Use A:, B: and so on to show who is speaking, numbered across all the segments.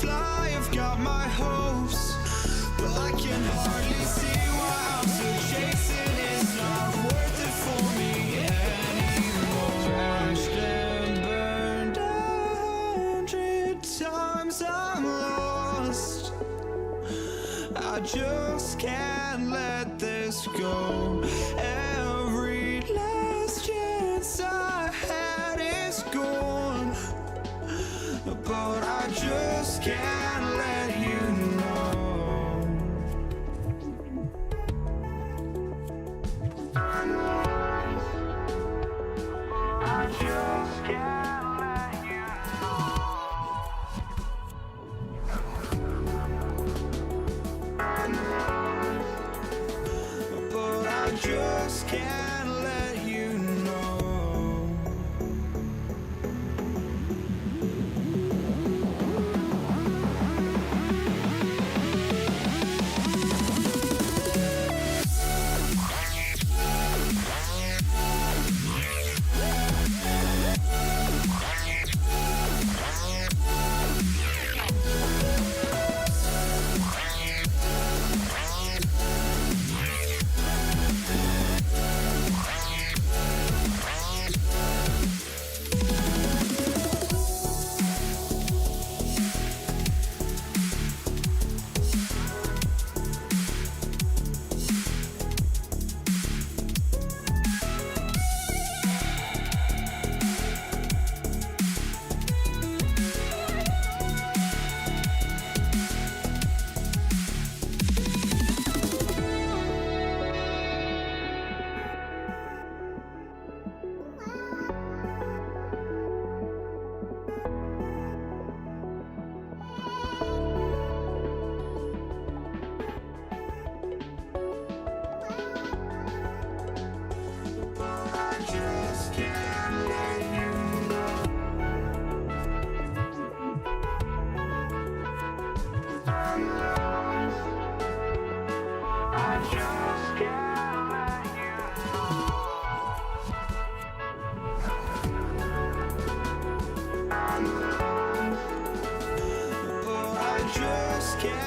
A: fly, I've got my hopes, but I can hardly see why I'm still chasing. It's not worth it for me anymore. Crashed and burned 100 times, I'm lost. I just can't let this go. Every last chance I had is gone, but I just can't let you know. I just can't let you know. But I just can't let you know.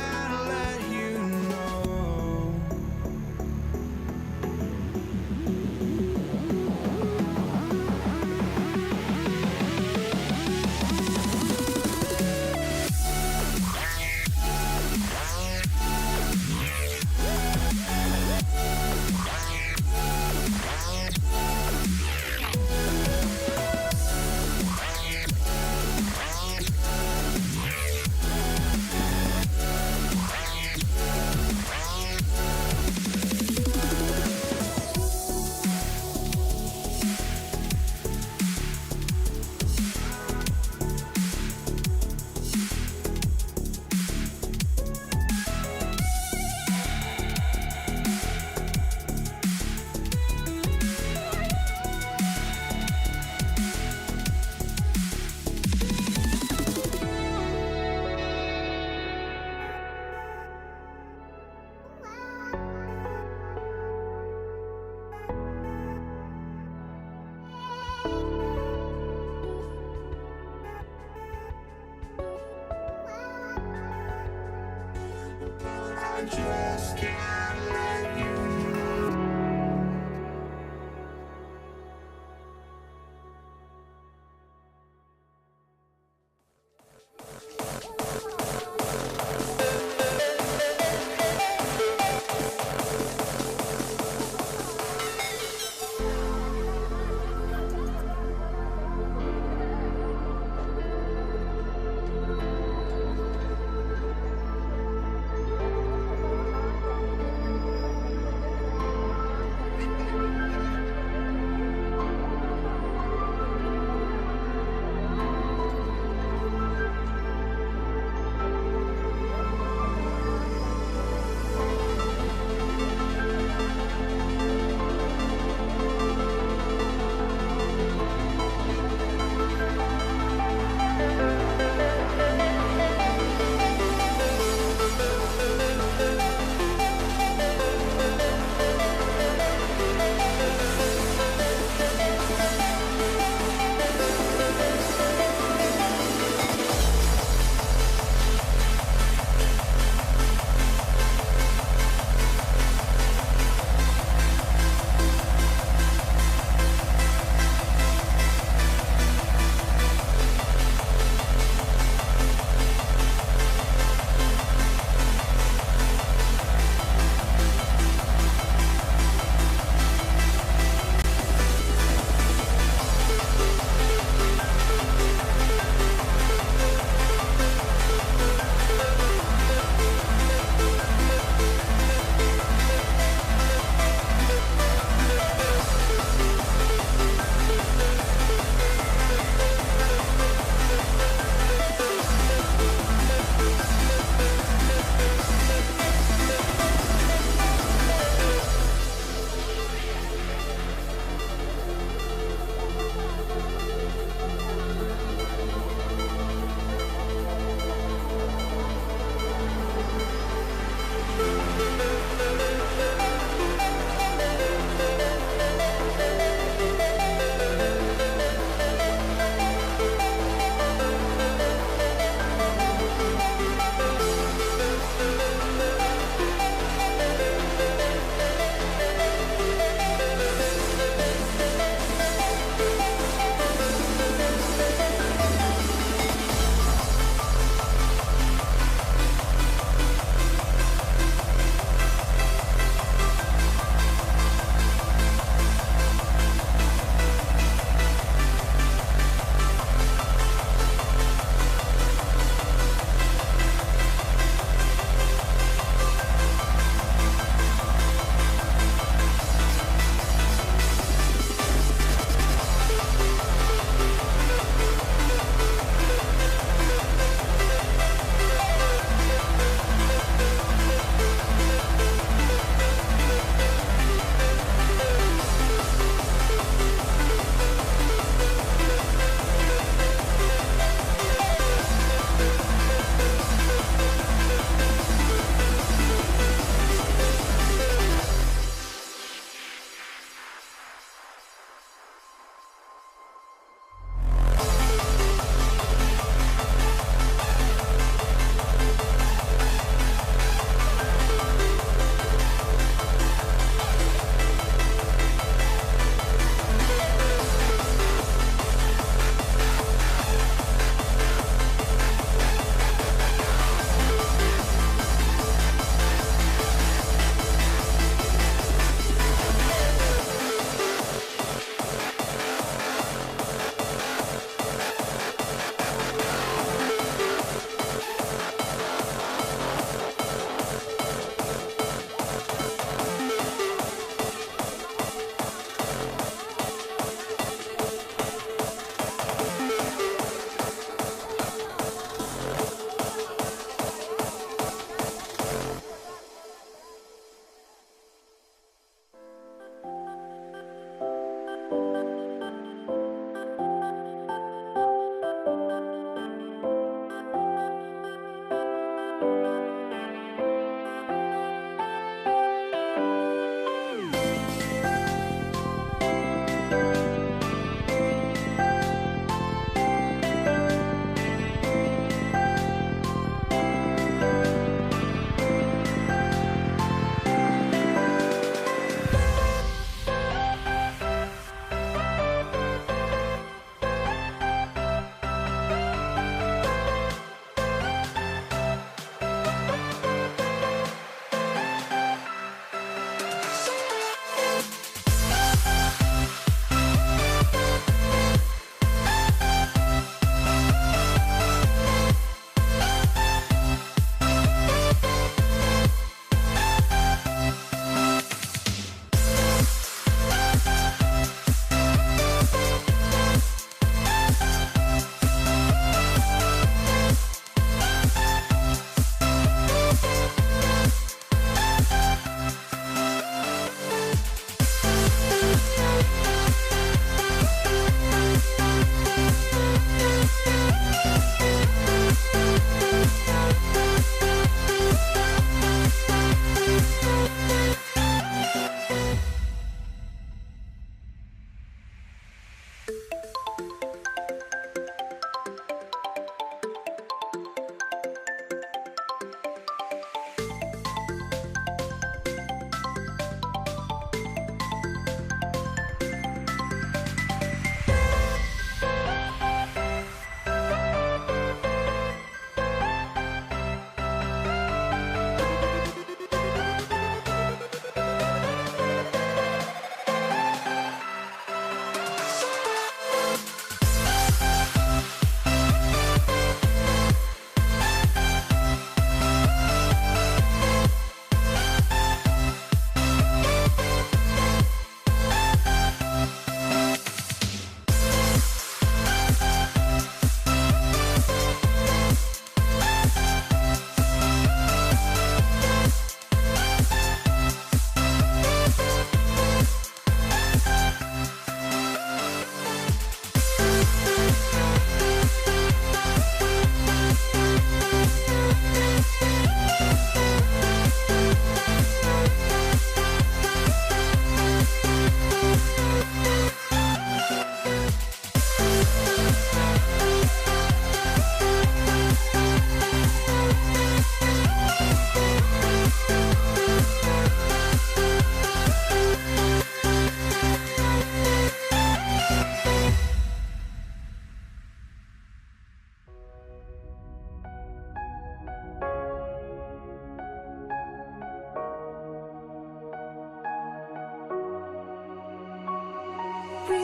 A: Just can't let you know.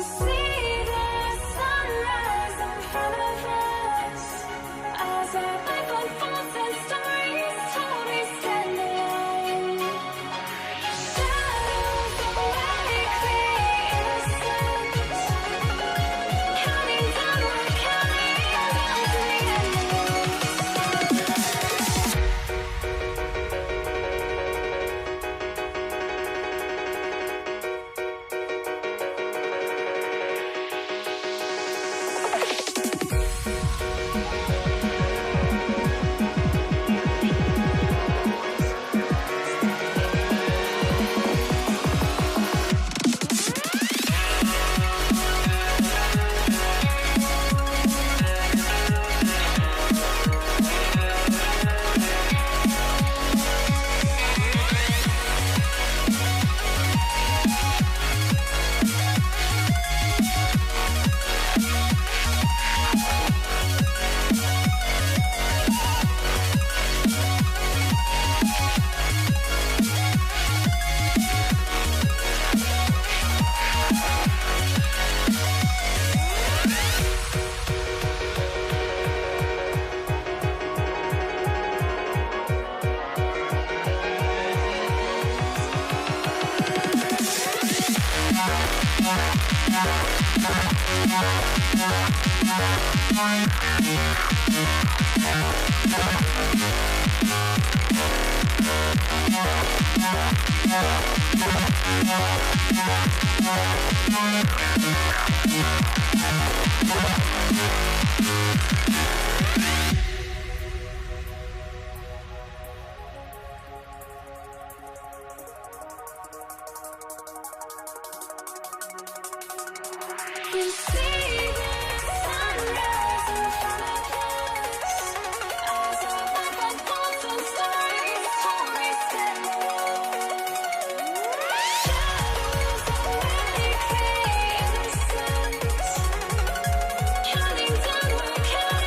A: see the sunrise in front of us as our life unfolds and stories told we stand alone. Shadows awake the innocence, counting down, we're counting down to the you see the sunrise in front of us as our life unfolds and stories told we stand alone. Shadows awake the innocence, counting down, we're counting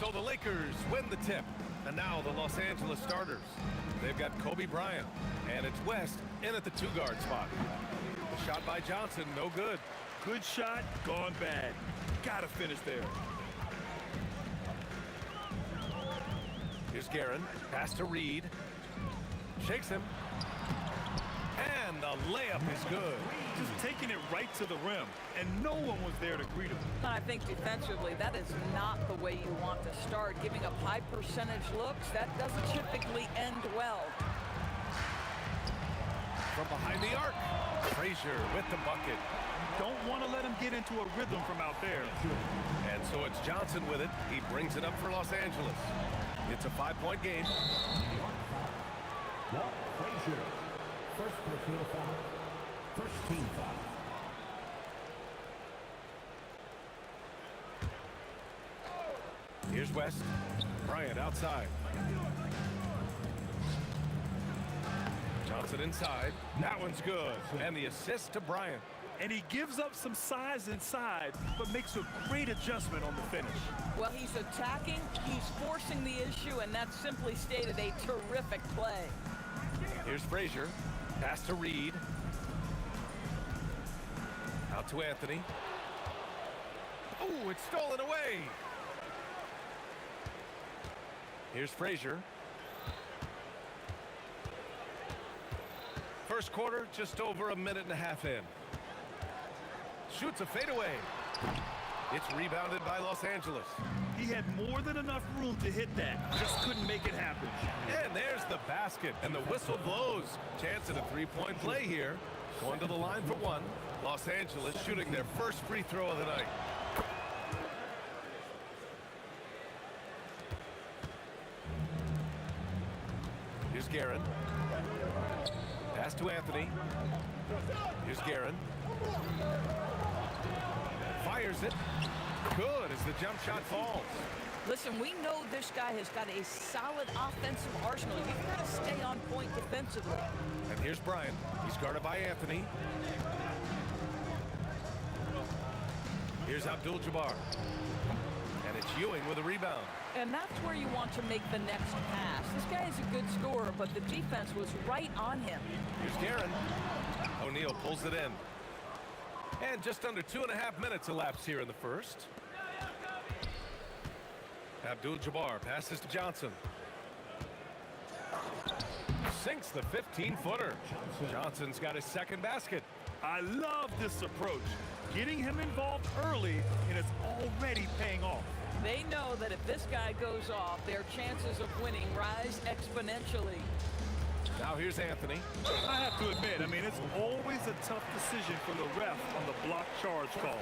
B: So the Lakers win the tip. And now the Los Angeles starters. They've got Kobe Bryant, and it's West in at the 2-guard spot. The shot by Johnson, no good.
C: Good shot, gone bad. Gotta finish there.
B: Here's Guerin, pass to Reed. Shakes him. And the layup is good.
C: Just taking it right to the rim, and no one was there to greet him.
D: I think defensively, that is not the way you want to start. Giving up high percentage looks, that doesn't typically end well.
B: From behind the arc, Frazier with the bucket.
C: Don't want to let him get into a rhythm from out there.
B: And so it's Johnson with it. He brings it up for Los Angeles. It's a 5-point game.
E: Frazier, first personal foul, first team foul.
B: Here's West. Bryant outside. Johnson inside. That one's good. And the assist to Bryant.
C: And he gives up some size inside, but makes a great adjustment on the finish.
D: Well, he's attacking, he's forcing the issue, and that's simply stated a terrific play.
B: Here's Frazier. Pass to Reed. Out to Anthony. Oh, it's stolen away. Here's Frazier. First quarter, just over a minute and a half in. Shoots a fadeaway. It's rebounded by Los Angeles.
C: He had more than enough room to hit that. Just couldn't make it happen.
B: And there's the basket, and the whistle blows. Chance at a three-point play here. Going to the line for one. Los Angeles shooting their first free throw of the night. Here's Guerin. Pass to Anthony. Here's Guerin. Fires it. Good as the jump shot falls.
D: Listen, we know this guy has got a solid offensive arsenal. You've got to stay on point defensively.
B: And here's Bryant. He's guarded by Anthony. Here's Abdul-Jabbar. And it's Ewing with a rebound.
D: And that's where you want to make the next pass. This guy is a good scorer, but the defense was right on him.
B: Here's Guerin. O'Neal pulls it in. And just under 2.5 minutes elapsed here in the first. Abdul-Jabbar passes to Johnson. Sinks the 15-footer. Johnson's got his second basket.
C: I love this approach. Getting him involved early, and it's already paying off.
D: They know that if this guy goes off, their chances of winning rise exponentially.
B: Now here's Anthony.
C: I have to admit, it's always a tough decision for the ref on the block charge call.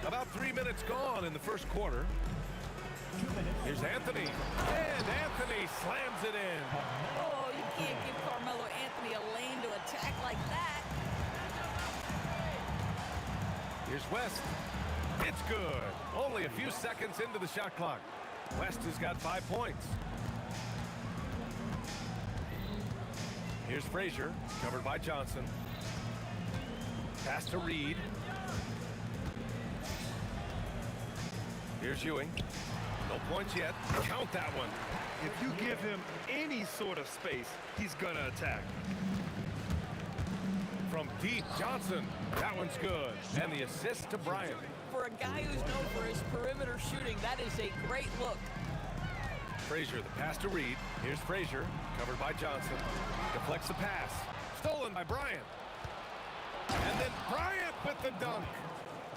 B: About 3 minutes gone in the first quarter. Here's Anthony. And Anthony slams it in.
D: Oh, you can't give Carmelo Anthony a lane to attack like that.
B: Here's West. It's good. Only a few seconds into the shot clock. West has got 5 points. Here's Frazier, covered by Johnson. Pass to Reed. Here's Ewing. No points yet. Count that one.
C: If you give him any sort of space, he's gonna attack.
B: From deep, Johnson. That one's good. And the assist to Bryant.
D: For a guy who's known for his perimeter shooting, that is a great look.
B: Frazier, the pass to Reed. Here's Frazier, covered by Johnson. Deflects the pass. Stolen by Bryant. And then Bryant with the dunk.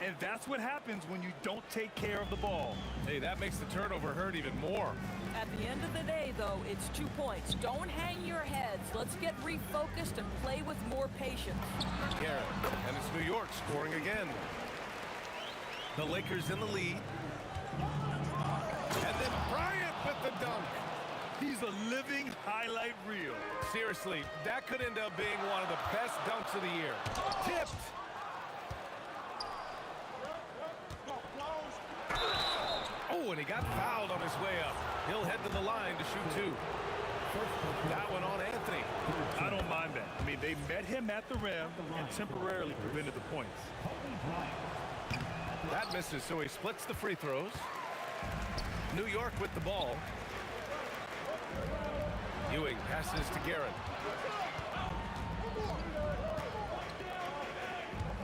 C: And that's what happens when you don't take care of the ball.
B: Hey, that makes the turnover hurt even more.
D: At the end of the day, though, it's 2 points. Don't hang your heads. Let's get refocused and play with more patience.
B: Garrett, and it's New York scoring again. The Lakers in the lead. And then Bryant with the dunk.
C: He's a living highlight reel.
B: Seriously, that could end up being one of the best dunks of the year. Tipped. Oh, and he got fouled on his way up. He'll head to the line to shoot two. That one on Anthony.
C: I don't mind that. They met him at the rim and temporarily prevented the points.
B: misses, so he splits the free throws. New York with the ball. Ewing passes to Guerin.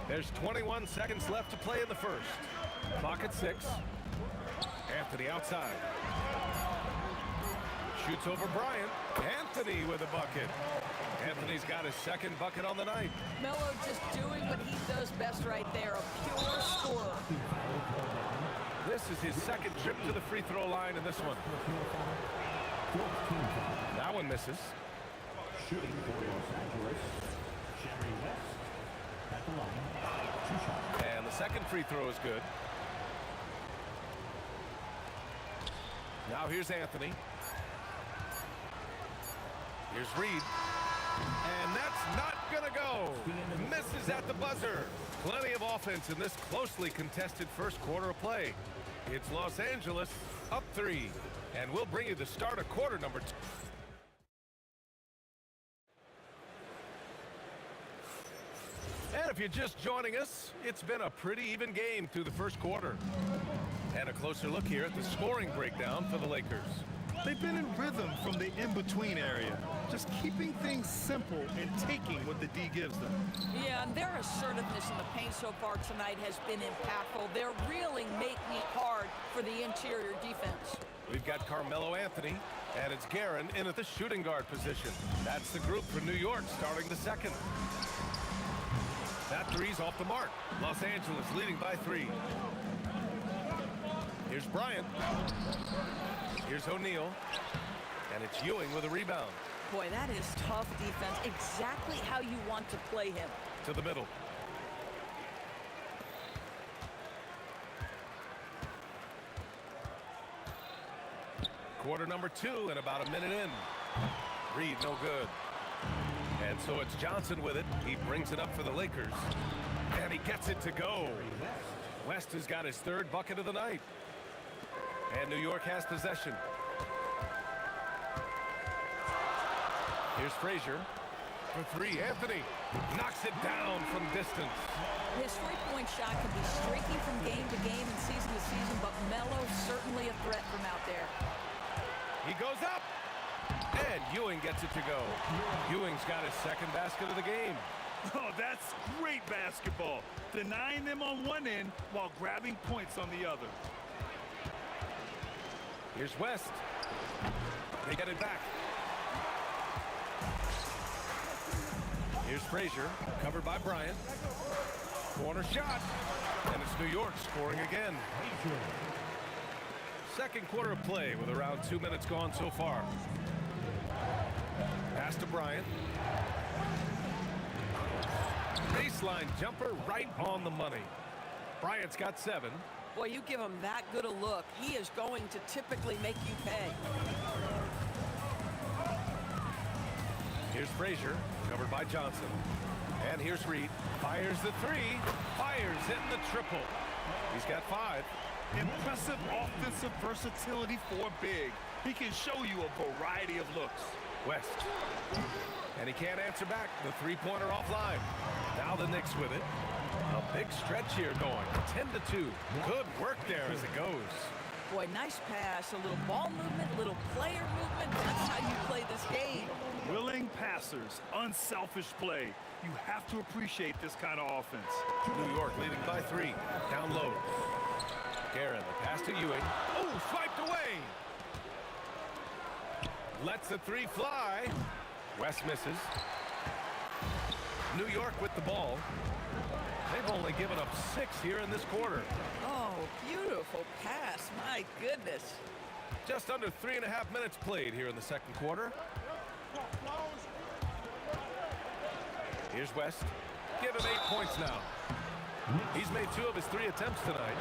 B: There's 21 seconds left to play in the first. Clock at 6. Anthony outside. Shoots over Bryant. Anthony with a bucket. Anthony's got his second bucket on the night.
D: Melo just doing what he does best right there, a pure scorer.
B: This is his second trip to the free throw line in this one. That one misses.
E: Shooting for Los Angeles, Jerry West at the line. 2 shots.
B: And the second free throw is good. Now here's Anthony. Here's Reed. And that's not gonna go. Misses at the buzzer. Plenty of offense in this closely contested first quarter of play. It's Los Angeles up 3. And we'll bring you the start of quarter number 2. And if you're just joining us, it's been a pretty even game through the first quarter. And a closer look here at the scoring breakdown for the Lakers.
C: They've been in rhythm from the in-between area, just keeping things simple and taking what the D gives them.
D: Yeah, and their assertiveness in the paint so far tonight has been impactful. They're really making it hard for the interior defense.
B: We've got Carmelo Anthony, and it's Guerin in at the shooting guard position. That's the group for New York starting the second. That three's off the mark. Los Angeles leading by 3. Here's Bryant. Here's O'Neal. And it's Ewing with a rebound.
D: Boy, that is tough defense. Exactly how you want to play him.
B: To the middle. Quarter number 2 and about a minute in. Reed no good. And so it's Johnson with it. He brings it up for the Lakers. And he gets it to go. West has got his third bucket of the night. And New York has possession. Here's Frazier for 3. Anthony knocks it down from distance.
D: His three-point shot can be streaky from game to game and season to season, but Melo's certainly a threat from out there.
B: He goes up. And Ewing gets it to go. Ewing's got his second basket of the game.
C: Oh, that's great basketball. Denying them on one end while grabbing points on the other.
B: Here's West. They get it back. Here's Frazier, covered by Bryant. Corner shot. And it's New York scoring again. Second quarter of play with around 2 minutes gone so far. Pass to Bryant. Baseline jumper right on the money. Bryant's got 7.
D: Boy, you give him that good a look, he is going to typically make you pay.
B: Here's Frazier, covered by Johnson. And here's Reed. Fires the 3. Fires in the triple. He's got 5.
C: Impressive offensive versatility for a big. He can show you a variety of looks.
B: West. And he can't answer back. The three-pointer offline. Now the Knicks with it. A big stretch here going. 10-2. Good work there as it goes.
D: Boy, nice pass. A little ball movement, a little player movement. That's how you play this game.
C: Willing passers, unselfish play. You have to appreciate this kind of offense.
B: New York leading by 3. Down low. Guerin, the pass to Ewing. Oh, swiped away. Lets the 3 fly. West misses. New York with the ball. They've only given up 6 here in this quarter.
D: Oh, beautiful pass. My goodness.
B: Just under 3.5 minutes played here in the second quarter. Here's West. Give him 8 points now. He's made 2 of his 3 attempts tonight.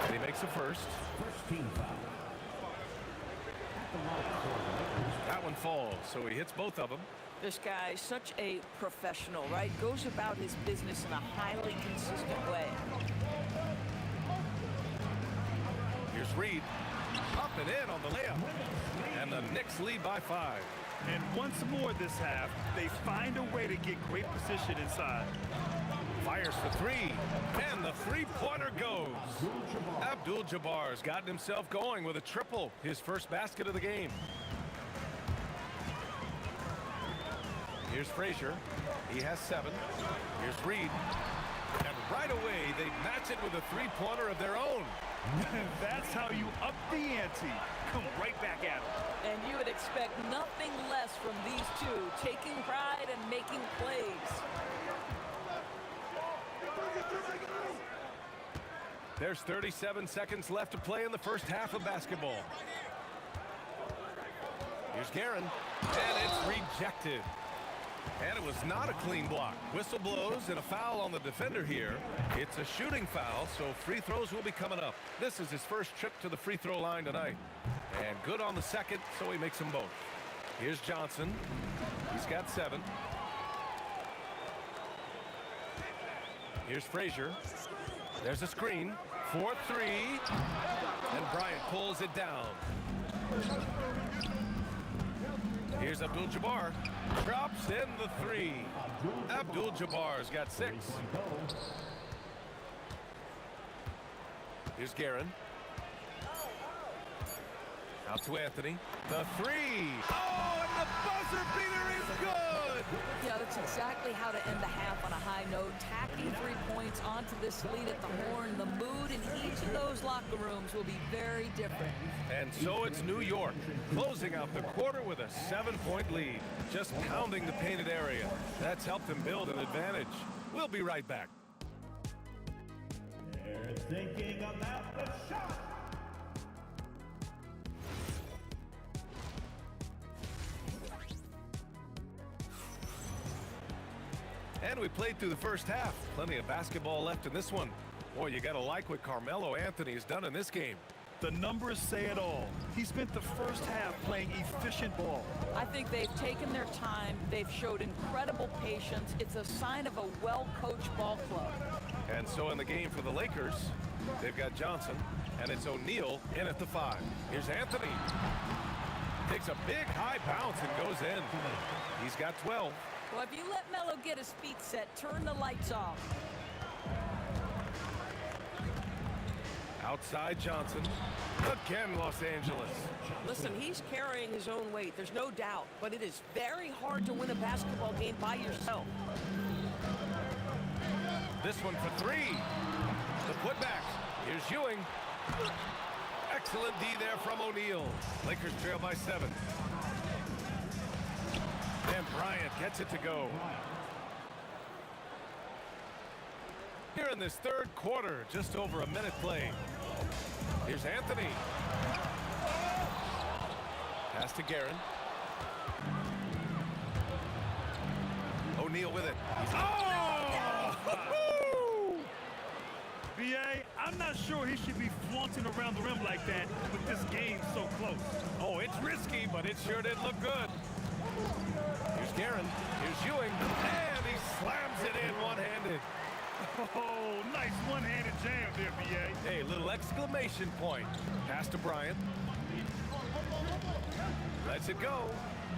B: And he makes the first.
E: First team foul.
B: That one falls, so he hits both of them.
D: This guy's such a professional, right? Goes about his business in a highly consistent way.
B: Here's Reed. Up and in on the layup. And the Knicks lead by 5.
C: And once more this half, they find a way to get great position inside.
B: Fires fires for three, and the three-pointer goes. Abdul-Jabbar's gotten himself going with a triple, his first basket of the game. Here's Frazier. He has 7. Here's Reed. And right away, they match it with a three-pointer of their own.
C: That's how you up the ante. Come right back at him.
D: And you would expect nothing less from these two, taking pride and making plays.
B: There's 37 seconds left to play in the first half of basketball. Here's Guerin, and it's rejected. And it was not a clean block. Whistle blows and a foul on the defender here. It's a shooting foul, so free throws will be coming up. This is his first trip to the free throw line tonight. And good on the second, so he makes them both. Here's Johnson. He's got 7. Here's Frazier. There's a screen. 4-3. And Bryant pulls it down. Here's Abdul-Jabbar. Drops in the 3. Abdul-Jabbar's got 6. Here's Guerin. Out to Anthony. The 3. Oh, and the buzzer beater is good!
D: Yeah, that's exactly how to end the half on a high note. Tacking 3 points onto this lead at the horn. The mood in each of those locker rooms will be very different.
B: And so it's New York, closing out the quarter with a 7-point lead. Just pounding the painted area. That's helped them build an advantage. We'll be right back.
E: They're thinking about the shot.
B: And we played through the first half. Plenty of basketball left in this one. Boy, you got to like what Carmelo Anthony has done in this game.
C: The numbers say it all. He spent the first half playing efficient ball.
D: I think they've taken their time. They've showed incredible patience. It's a sign of a well-coached ball club.
B: And so in the game for the Lakers, they've got Johnson, and it's O'Neal in at the 5. Here's Anthony. Takes a big high bounce and goes in. He's got 12.
D: Well, if you let Melo get his feet set, turn the lights off.
B: Outside Johnson. Again, Los Angeles.
F: Listen, he's carrying his own weight, there's no doubt, but it is very hard to win a basketball game by yourself.
B: This one for 3. The putback. Here's Ewing. Excellent D there from O'Neal. Lakers trail by 7. And Bryant gets it to go. Here in this third quarter, just over a minute played. Here's Anthony. Pass to Guerin. O'Neal with it. Oh!
C: B.A., I'm not sure he should be flaunting around the rim like that with this game so close.
B: Oh, it's risky, but it sure did look good. Here's Guerin. Here's Ewing. And he slams it in one-handed.
C: Oh, nice one-handed jam there, B.A.
B: Hey, little exclamation point. Pass to Bryant. Lets it go.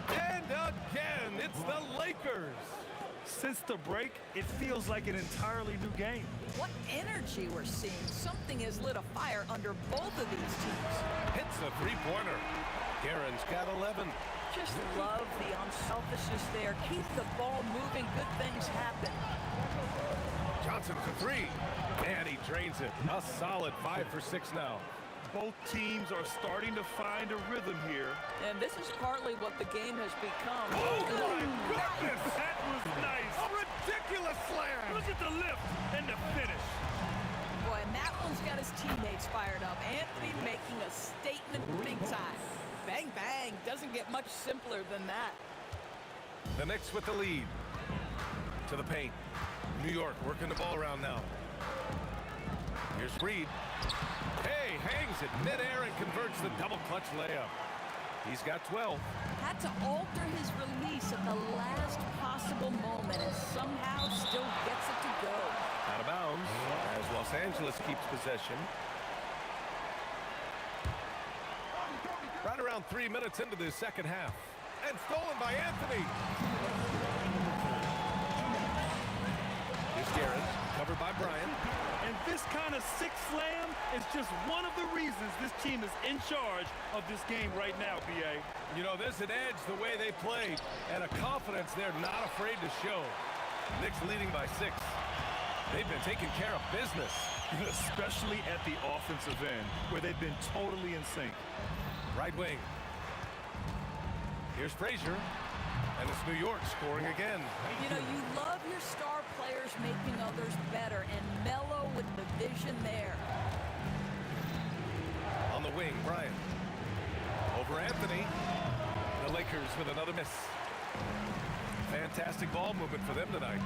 B: And again, it's the Lakers.
C: Since the break, it feels like an entirely new game.
D: What energy we're seeing. Something has lit a fire under both of these teams.
B: Hits a three-pointer. Guerin's got 11.
D: Just love the unselfishness there. Keep the ball moving. Good things happen.
B: Johnson for 3. And he drains it. A solid 5 for 6 now.
C: Both teams are starting to find a rhythm here.
D: And this is partly what the game has become.
B: Oh, my goodness!
C: That was nice.
B: A ridiculous slam!
C: Look at the lift and the finish.
D: Boy, and that one's got his teammates fired up. Anthony making a statement big time. Bang, bang. Doesn't get much simpler than that.
B: The Knicks with the lead. To the paint. New York working the ball around now. Here's Reed. Hey, hangs it midair and converts the double clutch layup. He's got 12.
D: Had to alter his release at the last possible moment and somehow still gets it to go.
B: Out of bounds as Los Angeles keeps possession. Right around 3 minutes into the second half. And stolen by Anthony. Here's Guerin. covered by Bryant.
C: And this kind of six slam is just one of the reasons this team is in charge of this game right now, B.A.
B: You know, there's an edge the way they played and a confidence they're not afraid to show. Knicks leading by 6. They've been taking care of business.
C: Especially at the offensive end, where they've been totally in sync.
B: Right wing. Here's Frazier. And it's New York scoring again.
D: You know, you love your star players making others better, and Melo with the vision there.
B: On the wing, Bryant. Over Anthony. The Lakers with another miss. Fantastic ball movement for them tonight.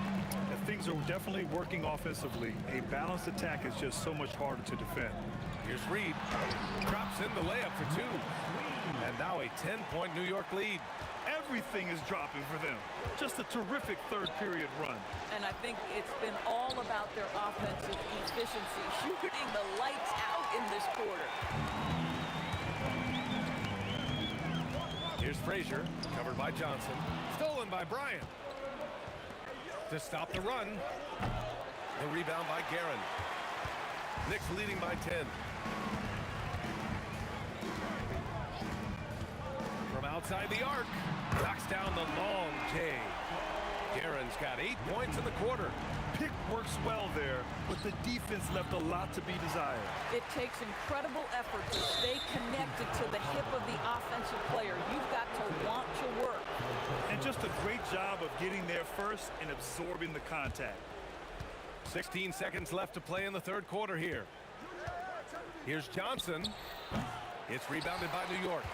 C: And things are definitely working offensively. A balanced attack is just so much harder to defend.
B: Here's Reed. Drops in the layup for 2. And now a 10-point New York lead.
C: Everything is dropping for them. Just a terrific third period run.
D: And I think it's been all about their offensive efficiency, shooting the lights out in this quarter.
B: Here's Frazier, covered by Johnson. Stolen by Bryant. To stop the run. The rebound by Guerin. Knicks leading by 10. From outside the arc. Knocks down the long J. Guerin's got 8 points in the quarter.
C: Pick works well there, but the defense left a lot to be desired.
D: It takes incredible effort to stay connected to the hip of the offensive player. You've got to want to work.
C: And just a great job of getting there first and absorbing the contact.
B: 16 seconds left to play in the third quarter here. Here's Johnson. It's rebounded by New York.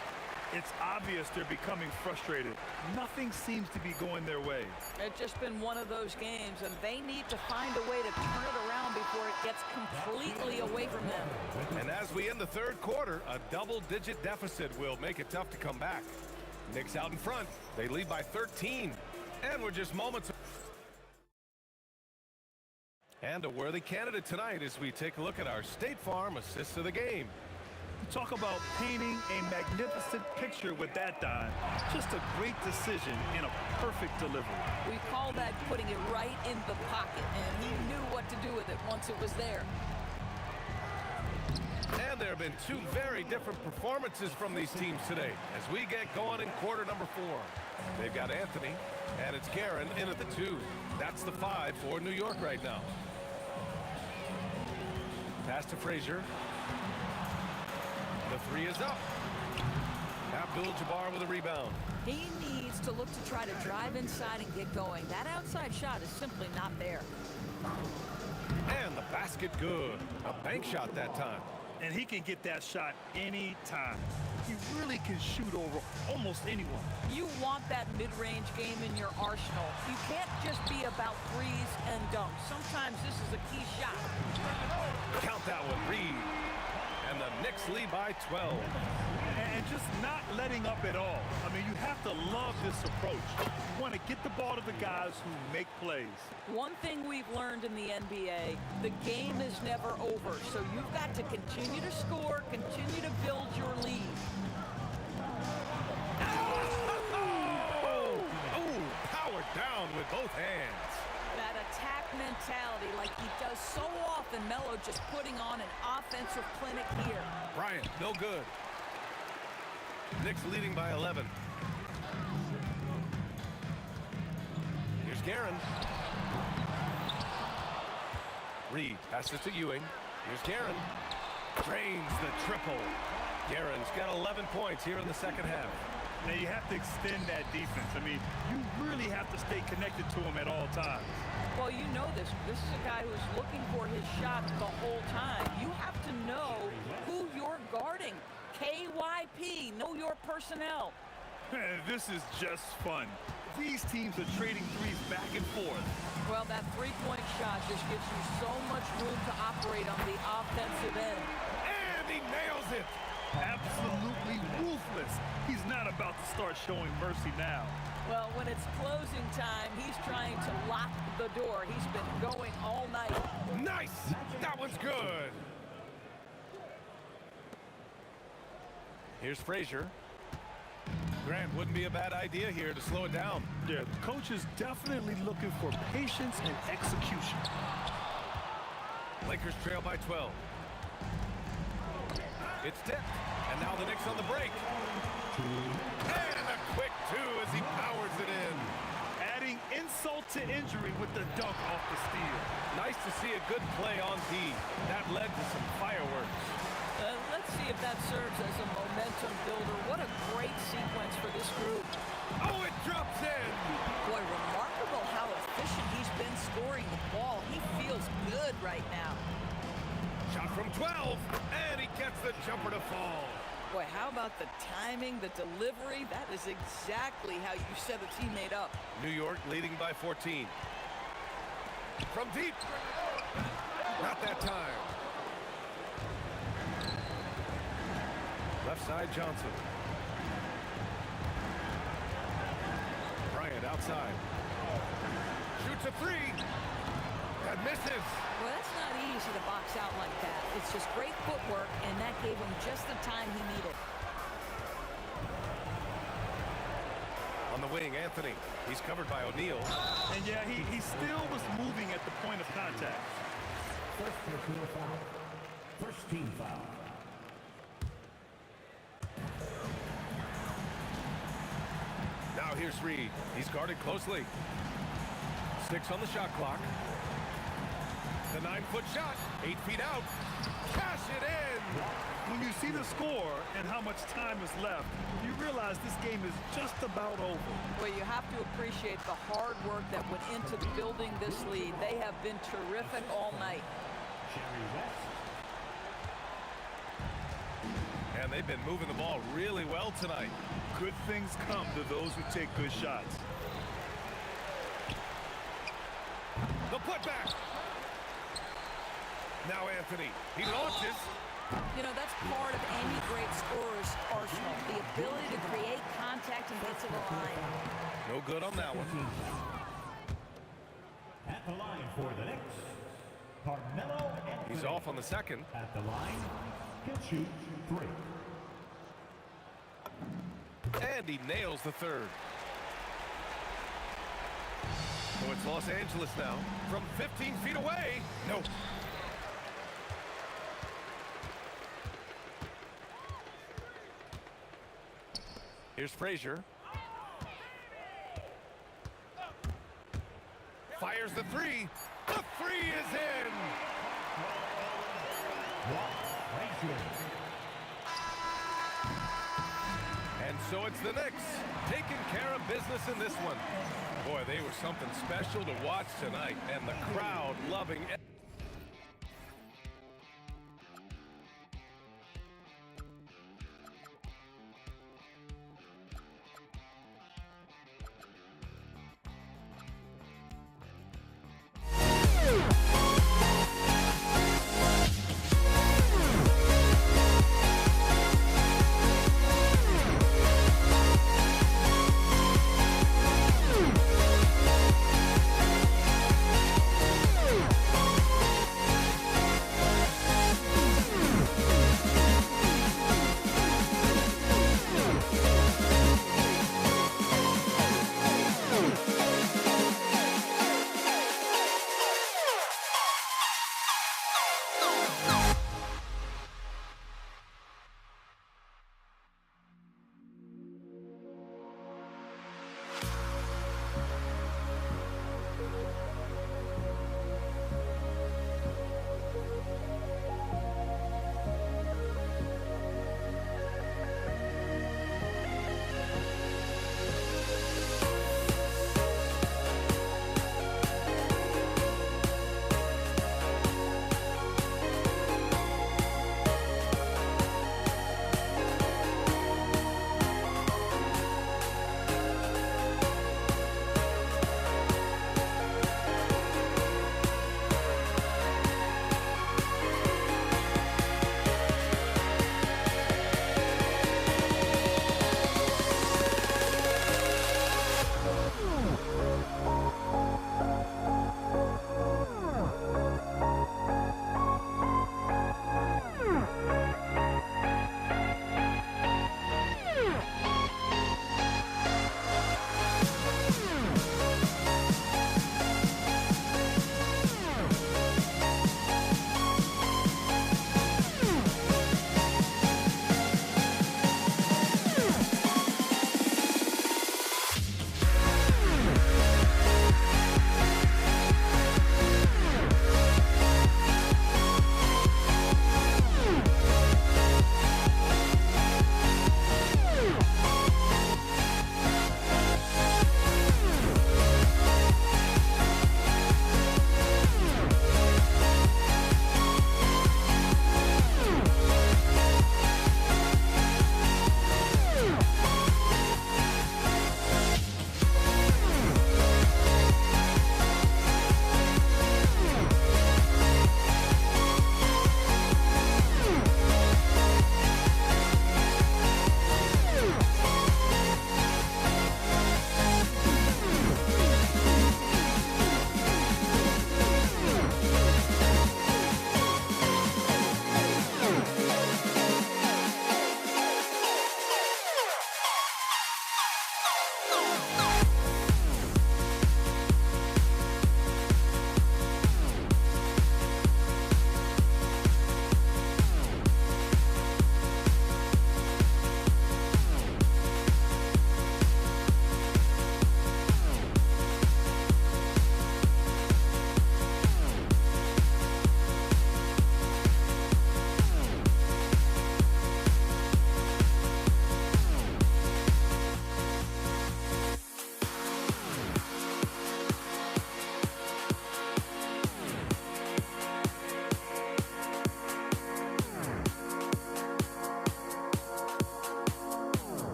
C: It's obvious they're becoming frustrated. Nothing seems to be going their way.
D: It's just been one of those games, and they need to find a way to turn it around before it gets completely away from them.
B: And as we end the third quarter, a double-digit deficit will make it tough to come back. Knicks out in front. They lead by 13. And we're just moments. And a worthy candidate tonight as we take a look at our State Farm assist of the game.
C: Talk about painting a magnificent picture with that dime. Just a great decision and a perfect delivery.
D: We call that putting it right in the pocket, and he knew what to do with it once it was there.
B: And there have been 2 very different performances from these teams today as we get going in quarter number 4. They've got Anthony, and it's Guerin in at the 2. That's the 5 for New York right now. Pass to Frazier. The 3 is up. Abdul-Jabbar with a rebound.
D: He needs to look to try to drive inside and get going. That outside shot is simply not there.
B: And the basket good. A bank shot that time.
C: And he can get that shot any time. He really can shoot over almost anyone.
D: You want that mid-range game in your arsenal. You can't just be about threes and dunks. Sometimes this is a key shot.
B: Count that one, Reed. And the Knicks lead by 12.
C: And just not letting up at all. I mean, you have to love this approach. You want to get the ball to the guys who make plays.
D: One thing we've learned in the NBA, the game is never over. So you've got to continue to score, continue to build your lead.
B: Oh, powered down with both hands.
D: That attack mentality like he does so often. Melo just putting on an offensive clinic here.
B: Bryant, no good. Knicks leading by 11. Here's Guerin. Reed passes to Ewing. Here's Guerin. Drains the triple. Guerin's got 11 points here in the second half.
C: Now you have to extend that defense. I mean, you really have to stay connected to him at all times.
D: Well, you know this. This is a guy who's looking for his shot the whole time. You have to know who you're guarding. KYP, know your personnel.
C: This is just fun. These teams are trading threes back and forth.
D: Well, that three-point shot just gives you so much room to operate on the offensive end.
B: And he nails it.
C: Absolutely ruthless. He's not about to start showing mercy now.
D: Well, when it's closing time, he's trying to lock the door. He's been going all night.
B: Nice. That one's good. Here's Frazier. Grant, wouldn't be a bad idea here to slow it down.
C: Yeah, the coach is definitely looking for patience and execution.
B: Lakers trail by 12. It's tipped, and now the Knicks on the break. And a quick two as he powers it in.
C: Adding insult to injury with the dunk off the steal.
B: Nice to see a good play on D. That led to some fireworks.
D: Let's see if that serves as a momentum builder. What a great sequence for this group.
B: Oh, it drops in.
D: Boy, remarkable how efficient he's been scoring the ball. He feels good right now.
B: Shot from 12, and he gets the jumper to fall.
D: Boy, how about the timing, the delivery? That is exactly how you set a teammate up.
B: New York leading by 14. From deep. Not that time. Left side, Johnson. Bryant outside. Shoots a three. That misses.
D: Well, that's not easy to box out like that. It's just great footwork, and that gave him just the time he needed.
B: On the wing, Anthony. He's covered by O'Neal.
C: And yeah, he still was moving at the point of contact.
E: First personal foul. First team foul.
B: Now here's Reed. He's guarded closely. 6 on the shot clock. The 9-foot shot. 8 feet out. Cash it in.
C: When you see the score and how much time is left, you realize this game is just about over.
D: Well, you have to appreciate the hard work that went into building this lead. They have been terrific all night.
E: Jerry West.
B: And they've been moving the ball really well tonight.
C: Good things come to those who take good shots.
B: The putback. Now Anthony. He launches.
D: You know, that's part of any great scorer's arsenal, the ability to create contact and get to the line.
B: No good on that one.
E: At the line for the Knicks, Carmelo Anthony.
B: He's off on the second.
E: At the line, he'll shoot 3.
B: And he nails the third. So it's Los Angeles now. From 15 feet away. No. Here's Frazier. Fires the three. The three is in. And so it's the Knicks taking care of business in this one. Boy, they were something special to watch tonight, and the crowd loving it.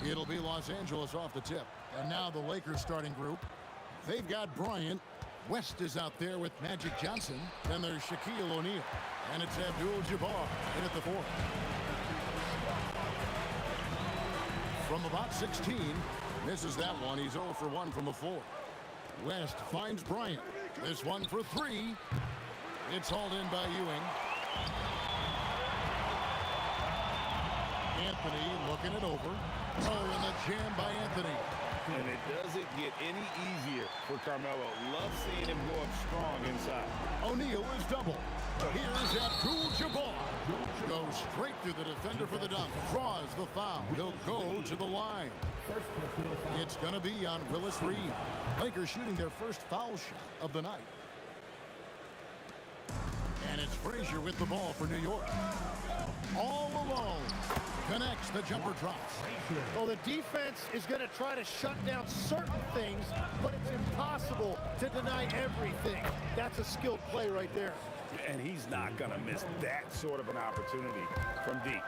G: It'll be Los Angeles off the tip. And now the Lakers starting group. They've got Bryant. West is out there with Magic Johnson. Then there's Shaquille O'Neal. And it's Abdul-Jabbar in at the fourth. From about 16, misses that one. He's 0 for 1 from the floor. West finds Bryant. This one for 3. It's hauled in by Ewing. Anthony looking it over. Oh, and the jam by Anthony.
H: And it doesn't get any easier for Carmelo. Love seeing him go up strong inside.
G: O'Neal is double. Here's Abdul-Jabbar. Goes straight through the defender for the dunk. Draws the foul. He'll go to the line. It's going to be on Willis Reed. Lakers shooting their first foul shot of the night. And it's Frazier with the ball for New York. All alone. Connects, the jumper drops.
I: Well, the defense is going to try to shut down certain things, but it's impossible to deny everything. That's a skilled play right there.
H: And he's not going to miss that sort of an opportunity from deep.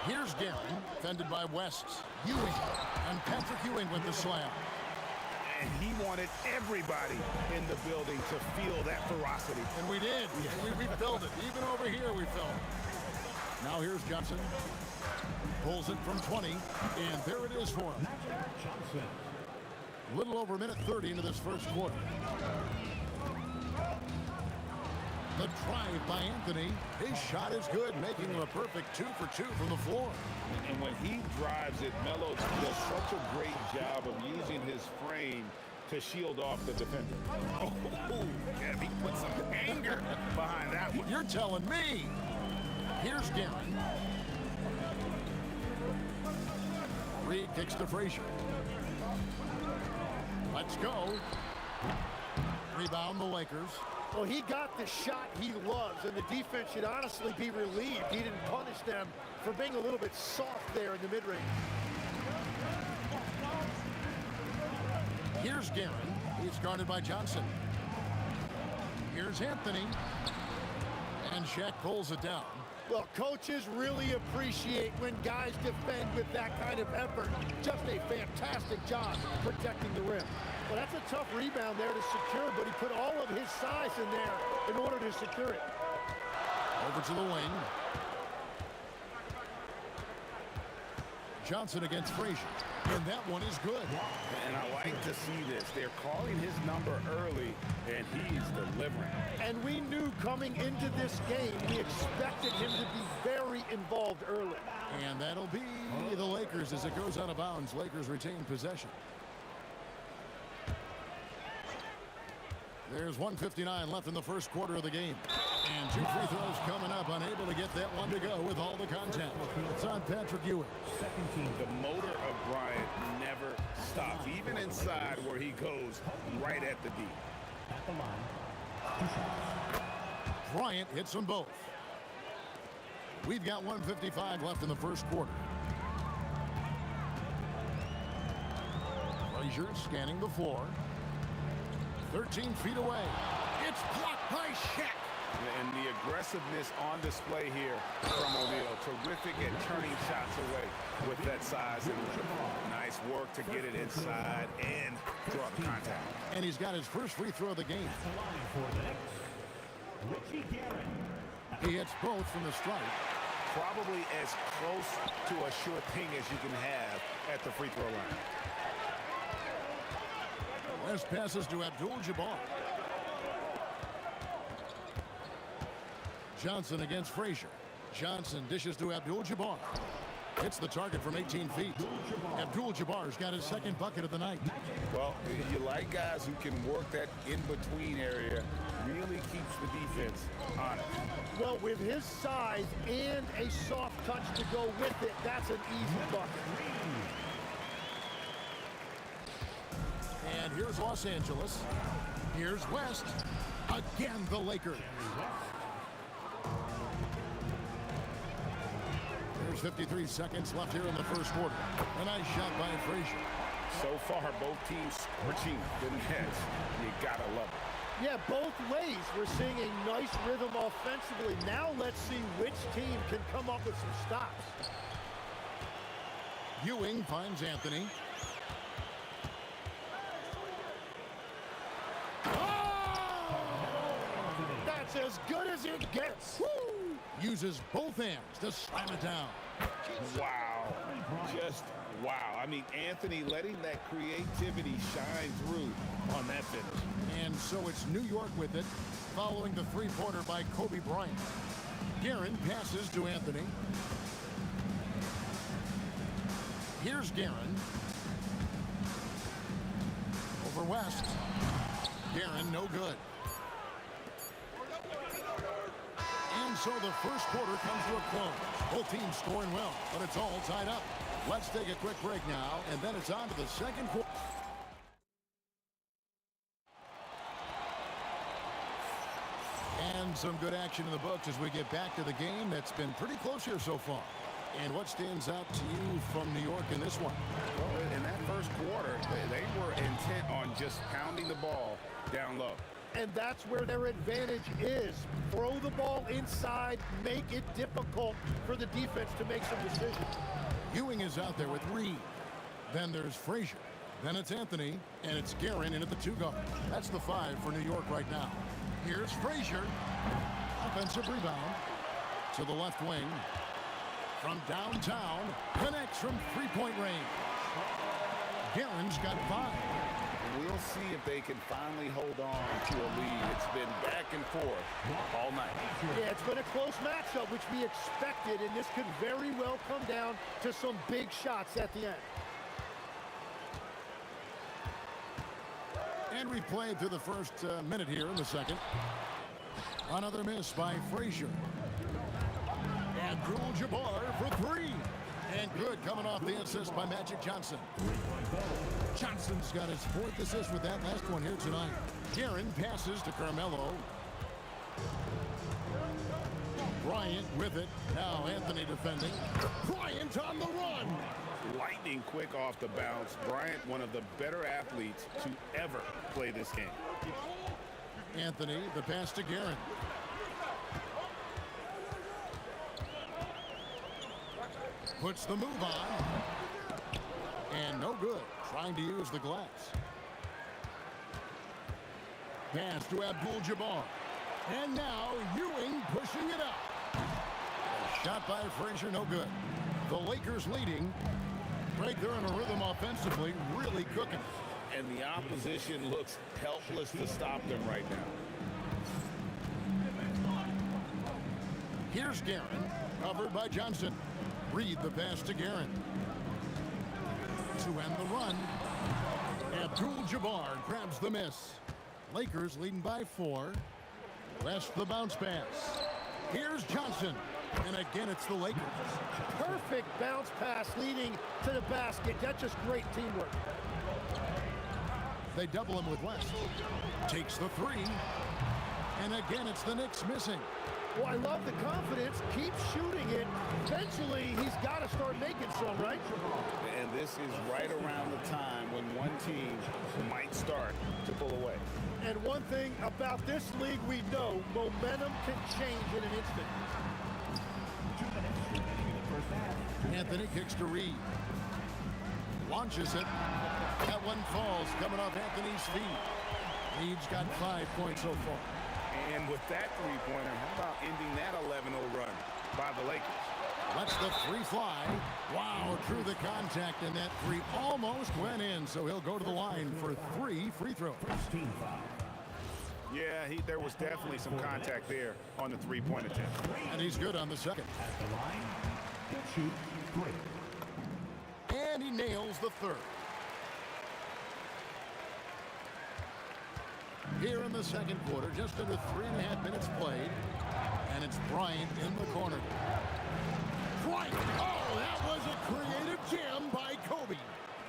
G: Here's Gary, defended by West. Ewing, and Patrick Ewing with the slam.
H: And he wanted everybody in the building to feel that ferocity.
G: And we did. We felt it. Even over here, we felt it. Now here's Johnson. Pulls it from 20, and there it is for him. A little over a minute 30 into this first quarter. The drive by Anthony. His shot is good, making him a perfect 2 for 2 from the floor.
H: And when he drives it, Melo does such a great job of using his frame to shield off the defender. Oh, yeah, he put some anger behind that one.
G: You're telling me. Here's Garen. Reed kicks to Frazier. Let's go. Rebound the Lakers.
I: Well, he got the shot he loves, and the defense should honestly be relieved he didn't punish them for being a little bit soft there in the mid-range.
G: Here's Garen. He's guarded by Johnson. Here's Anthony. And Shaq pulls it down.
I: Well, coaches really appreciate when guys defend with that kind of effort. Just a fantastic job protecting the rim. Well, that's a tough rebound there to secure, but he put all of his size in there in order to secure it.
G: Over to the wing. Johnson against Frazier. And that one is good.
H: And I like to see this. They're calling his number early, and he's delivering.
I: And we knew coming into this game, we expected him to be very involved early.
G: And that'll be the Lakers as it goes out of bounds. Lakers retain possession. There's 1:59 left in the first quarter of the game. And 2 free throws coming up. Unable to get that one to go with all the content. It's on Patrick Ewing.
H: The motor of Bryant never stops, even inside where he goes right at the D.
E: At the line.
G: Bryant hits them both. We've got 1:55 left in the first quarter. Frazier scanning the floor. 13 feet away. It's blocked by Shaq.
H: And the aggressiveness on display here from O'Neal. Terrific at turning shots away with that size and length. Nice work to get it inside and draw the contact.
G: And he's got his first free throw of the game.
E: The line for the Knicks, Richie Guerin.
G: He hits both from the strike.
H: Probably as close to a sure thing as you can have at the free throw line.
G: West passes to Abdul-Jabbar. Johnson against Frazier. Johnson dishes to Abdul-Jabbar. Hits the target from 18 feet. Abdul-Jabbar's got his second bucket of the night.
H: Well, you like guys who can work that in-between area. Really keeps the defense honest.
I: Well, with his size and a soft touch to go with it, that's an easy bucket.
G: And here's Los Angeles. Here's West. Again, the Lakers. There's 53 seconds left here in the first quarter. A nice shot by Frazier.
H: So far, both teams scorching the nets. You gotta love it.
I: Yeah, both ways. We're seeing a nice rhythm offensively. Now let's see which team can come up with some stops.
G: Ewing finds Anthony.
I: That's as good as it gets. Woo!
G: Uses both hands to slam it down.
H: Wow. Just wow. I mean, Anthony letting that creativity shine through on that finish.
G: And so it's New York with it, following the three-pointer by Kobe Bryant. Guerin passes to Anthony. Here's Guerin. Over West. Guerin, no good. And so the first quarter comes to a close. Both teams scoring well, but it's all tied up. Let's take a quick break now, and then it's on to the second quarter. And some good action in the books as we get back to the game that's been pretty close here so far. And what stands out to you from New York in this one?
H: Well, in that first quarter, they were intent on just pounding the ball down low.
I: And that's where their advantage is. Throw the ball inside, make it difficult for the defense to make some decisions.
G: Ewing is out there with Reed. Then there's Frazier. Then it's Anthony, and it's Guerin in at the two guard. That's the 5 for New York right now. Here's Frazier. Offensive rebound to the left wing. From downtown, connects from three-point range. Guerin's got 5.
H: We'll see if they can finally hold on to a lead. It's been back and forth all night.
I: Yeah, it's been a close matchup, which we expected, and this could very well come down to some big shots at the end.
G: And we've played through the first minute here in the second. Another miss by Frazier. Abdul-Jabbar for 3. And good, coming off the assist by Magic Johnson. Johnson's got his 4th assist with that last one here tonight. Guerin passes to Carmelo. Bryant with it. Now Anthony defending. Bryant on the run.
H: Lightning quick off the bounce. Bryant, one of the better athletes to ever play this game.
G: Anthony, the pass to Guerin. Puts the move on. And no good. Trying to use the glass. Pass to Abdul-Jabbar. And now Ewing pushing it up. Shot by Frazier, no good. The Lakers leading Craig, they're in a rhythm offensively, really cooking.
H: And the opposition looks helpless to stop them right now.
G: Here's Guerin, covered by Johnson. Reed the pass to Guerin. To end the run, Abdul-Jabbar grabs the miss. Lakers leading by 4. West the bounce pass. Here's Johnson. And again, it's the Lakers.
I: Perfect bounce pass leading to the basket. That's just great teamwork.
G: They double him with West. Takes the 3. And again, it's the Knicks missing.
I: Well, I love the confidence. Keep shooting it. Eventually, he's got to start making some, right?
H: And this is right around the time when one team might start to pull away.
I: And one thing about this league we know, momentum can change in an instant.
G: Anthony kicks to Reed. Launches it. That one falls, coming off Anthony's feet. Reed's got 5 points so far.
H: And with that three-pointer, how about ending that 11-0 run by the Lakers?
G: Lets the 3 fly. Wow, through the contact, and that 3 almost went in, so he'll go to the line for 3 free throws.
H: Yeah, there was definitely some contact there on the three-point attempt.
G: And he's good on the second.
E: At the line, he'll shoot 3.
G: And he nails the 3rd. Here in the second quarter, just under 3.5 minutes played. And it's Bryant in the corner. Bryant! Oh, that was a creative jam by Kobe.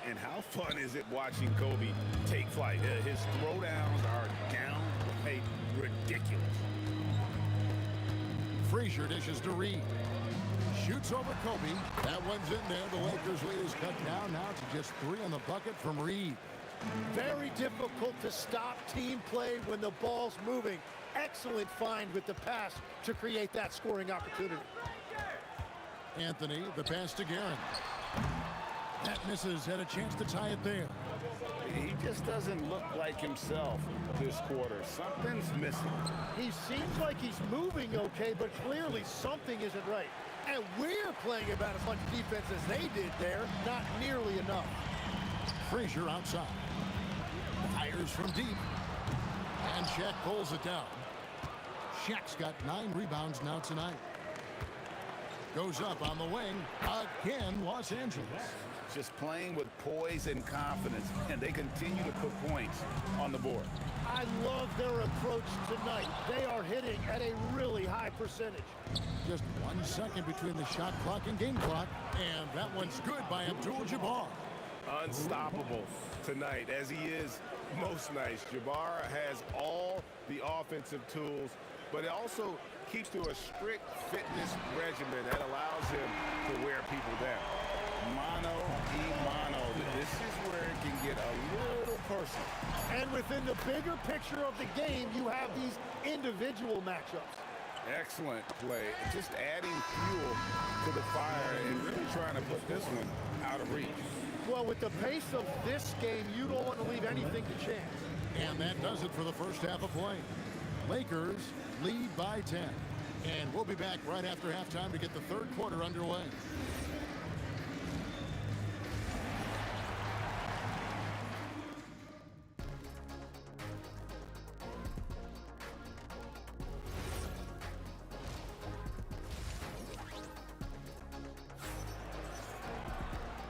H: And how fun is it watching Kobe take flight? His throwdowns are downright ridiculous.
G: Frazier dishes to Reed. Shoots over Kobe. That one's in there. The Lakers lead is cut down now to just 3 on the bucket from Reed.
I: Very difficult to stop team play when the ball's moving. Excellent find with the pass to create that scoring opportunity.
G: Anthony, the pass to Guerin. That misses, had a chance to tie it there.
H: He just doesn't look like himself this quarter. Something's missing.
I: He seems like he's moving okay, but clearly something isn't right. And we're playing about as much defense as they did there. Not nearly enough.
G: Frazier outside. Fires from deep. And Shaq pulls it down. Shaq's got 9 rebounds now tonight. Goes up on the wing. Again, Los Angeles.
H: Just playing with poise and confidence, and they continue to put points on the board.
I: I love their approach tonight. They are hitting at a really high percentage.
G: Just 1 second between the shot clock and game clock. And that one's good by Abdul-Jabbar.
B: Unstoppable tonight, as he is most nights. Jabbar has all the offensive tools, but it also keeps to a strict fitness regimen that allows him to wear people down.
H: Mano y mano. This is where it can get a little personal.
I: And within the bigger picture of the game, you have these individual matchups.
H: Excellent play. Just adding fuel to the fire and really trying to put this one out of reach.
I: Well, with the pace of this game, you don't want to leave anything to chance.
G: And that does it for the first half of play. Lakers lead by 10. And we'll be back right after halftime to get the third quarter underway.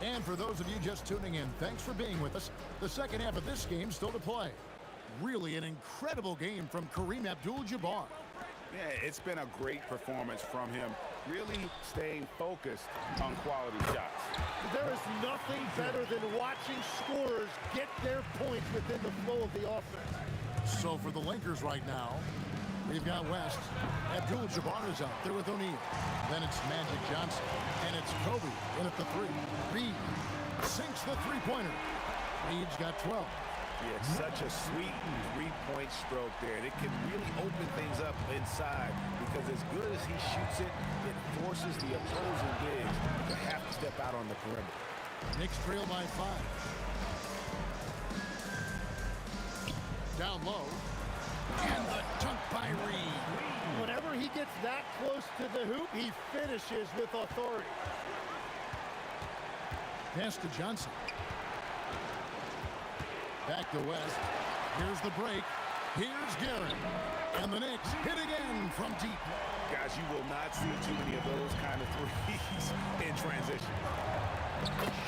G: And for those of you just tuning in, thanks for being with us. The second half of this game still to play. Really an incredible game from Kareem Abdul-Jabbar.
H: Yeah, it's been a great performance from him. Really staying focused on quality shots.
I: There is nothing better than watching scorers get their points within the flow of the offense.
G: So for the Lakers right now, we've got West. Abdul-Jabbar is out there with O'Neal. Then it's Magic Johnson. And it's Kobe in at the 3. Reed sinks the three-pointer. Reed's got 12.
B: Yeah, it's such a sweet three-point stroke there. And it can really open things up inside because as good as he shoots it, it forces the opposing bigs to have to step out on the perimeter.
G: Knicks trail by 5. Down low. And the dunk by Reed.
I: Whenever he gets that close to the hoop, he finishes with authority.
G: Pass to Johnson. Back to West. Here's the break. Here's Garrett. And the Knicks hit again from deep.
H: Guys, you will not see too many of those kind of threes in transition.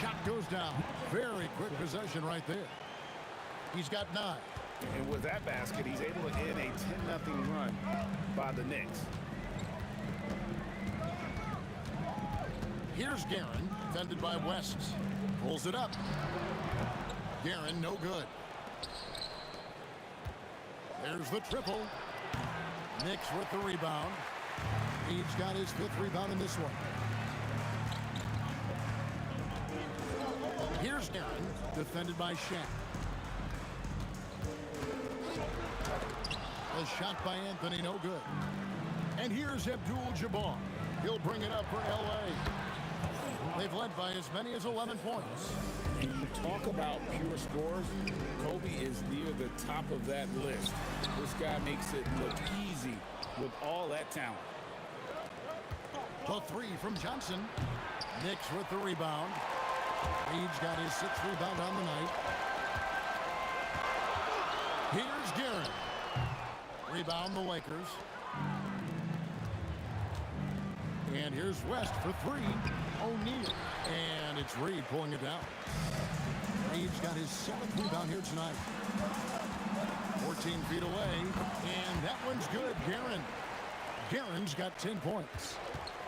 G: Shot goes down. Very quick possession right there. He's got 9.
H: And with that basket, he's able to end a 10-0 run by the Knicks.
G: Here's Guerin, defended by West. Pulls it up. Guerin, no good. There's the triple. Knicks with the rebound. He's got his 5th rebound in this one. Here's Guerin, defended by Shaq. A shot by Anthony, no good. And here's Abdul-Jabbar. He'll bring it up for L.A. They've led by as many as 11 points.
H: When you talk about pure scores, Kobe is near the top of that list. This guy makes it look easy with all that talent.
G: The 3 from Johnson. Knicks with the rebound. Reed's got his 6th rebound on the night. Here's Garrett. Rebound the Lakers. And here's West for 3. O'Neal. And it's Reed pulling it down. Reed's got his 7th rebound here tonight. 14 feet away. And that one's good. Guerin's got 10 points.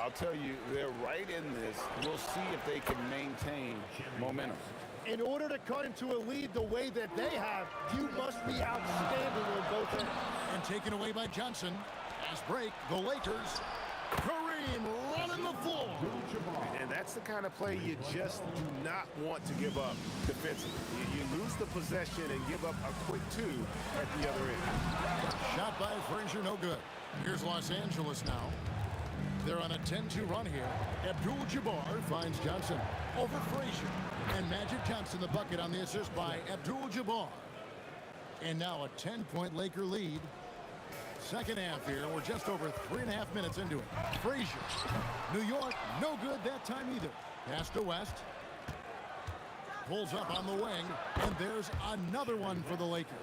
H: I'll tell you, they're right in this. We'll see if they can maintain momentum.
I: In order to cut into a lead the way that they have, you must be outstanding on both ends.
G: And taken away by Johnson. As break, the Lakers. Kareem running the floor.
H: And that's the kind of play you just do not want to give up defensively. You lose the possession and give up a quick 2 at the other end.
G: Shot by Frazier, no good. Here's Los Angeles now. They're on a 10-2 run here. Abdul-Jabbar finds Johnson over Frazier. And Magic Johnson the bucket on the assist by Abdul-Jabbar. And now a 10-point Laker lead. Second half here. We're just over 3.5 minutes into it. Frazier. New York, no good that time either. Pass to West. Pulls up on the wing. And there's another one for the Lakers.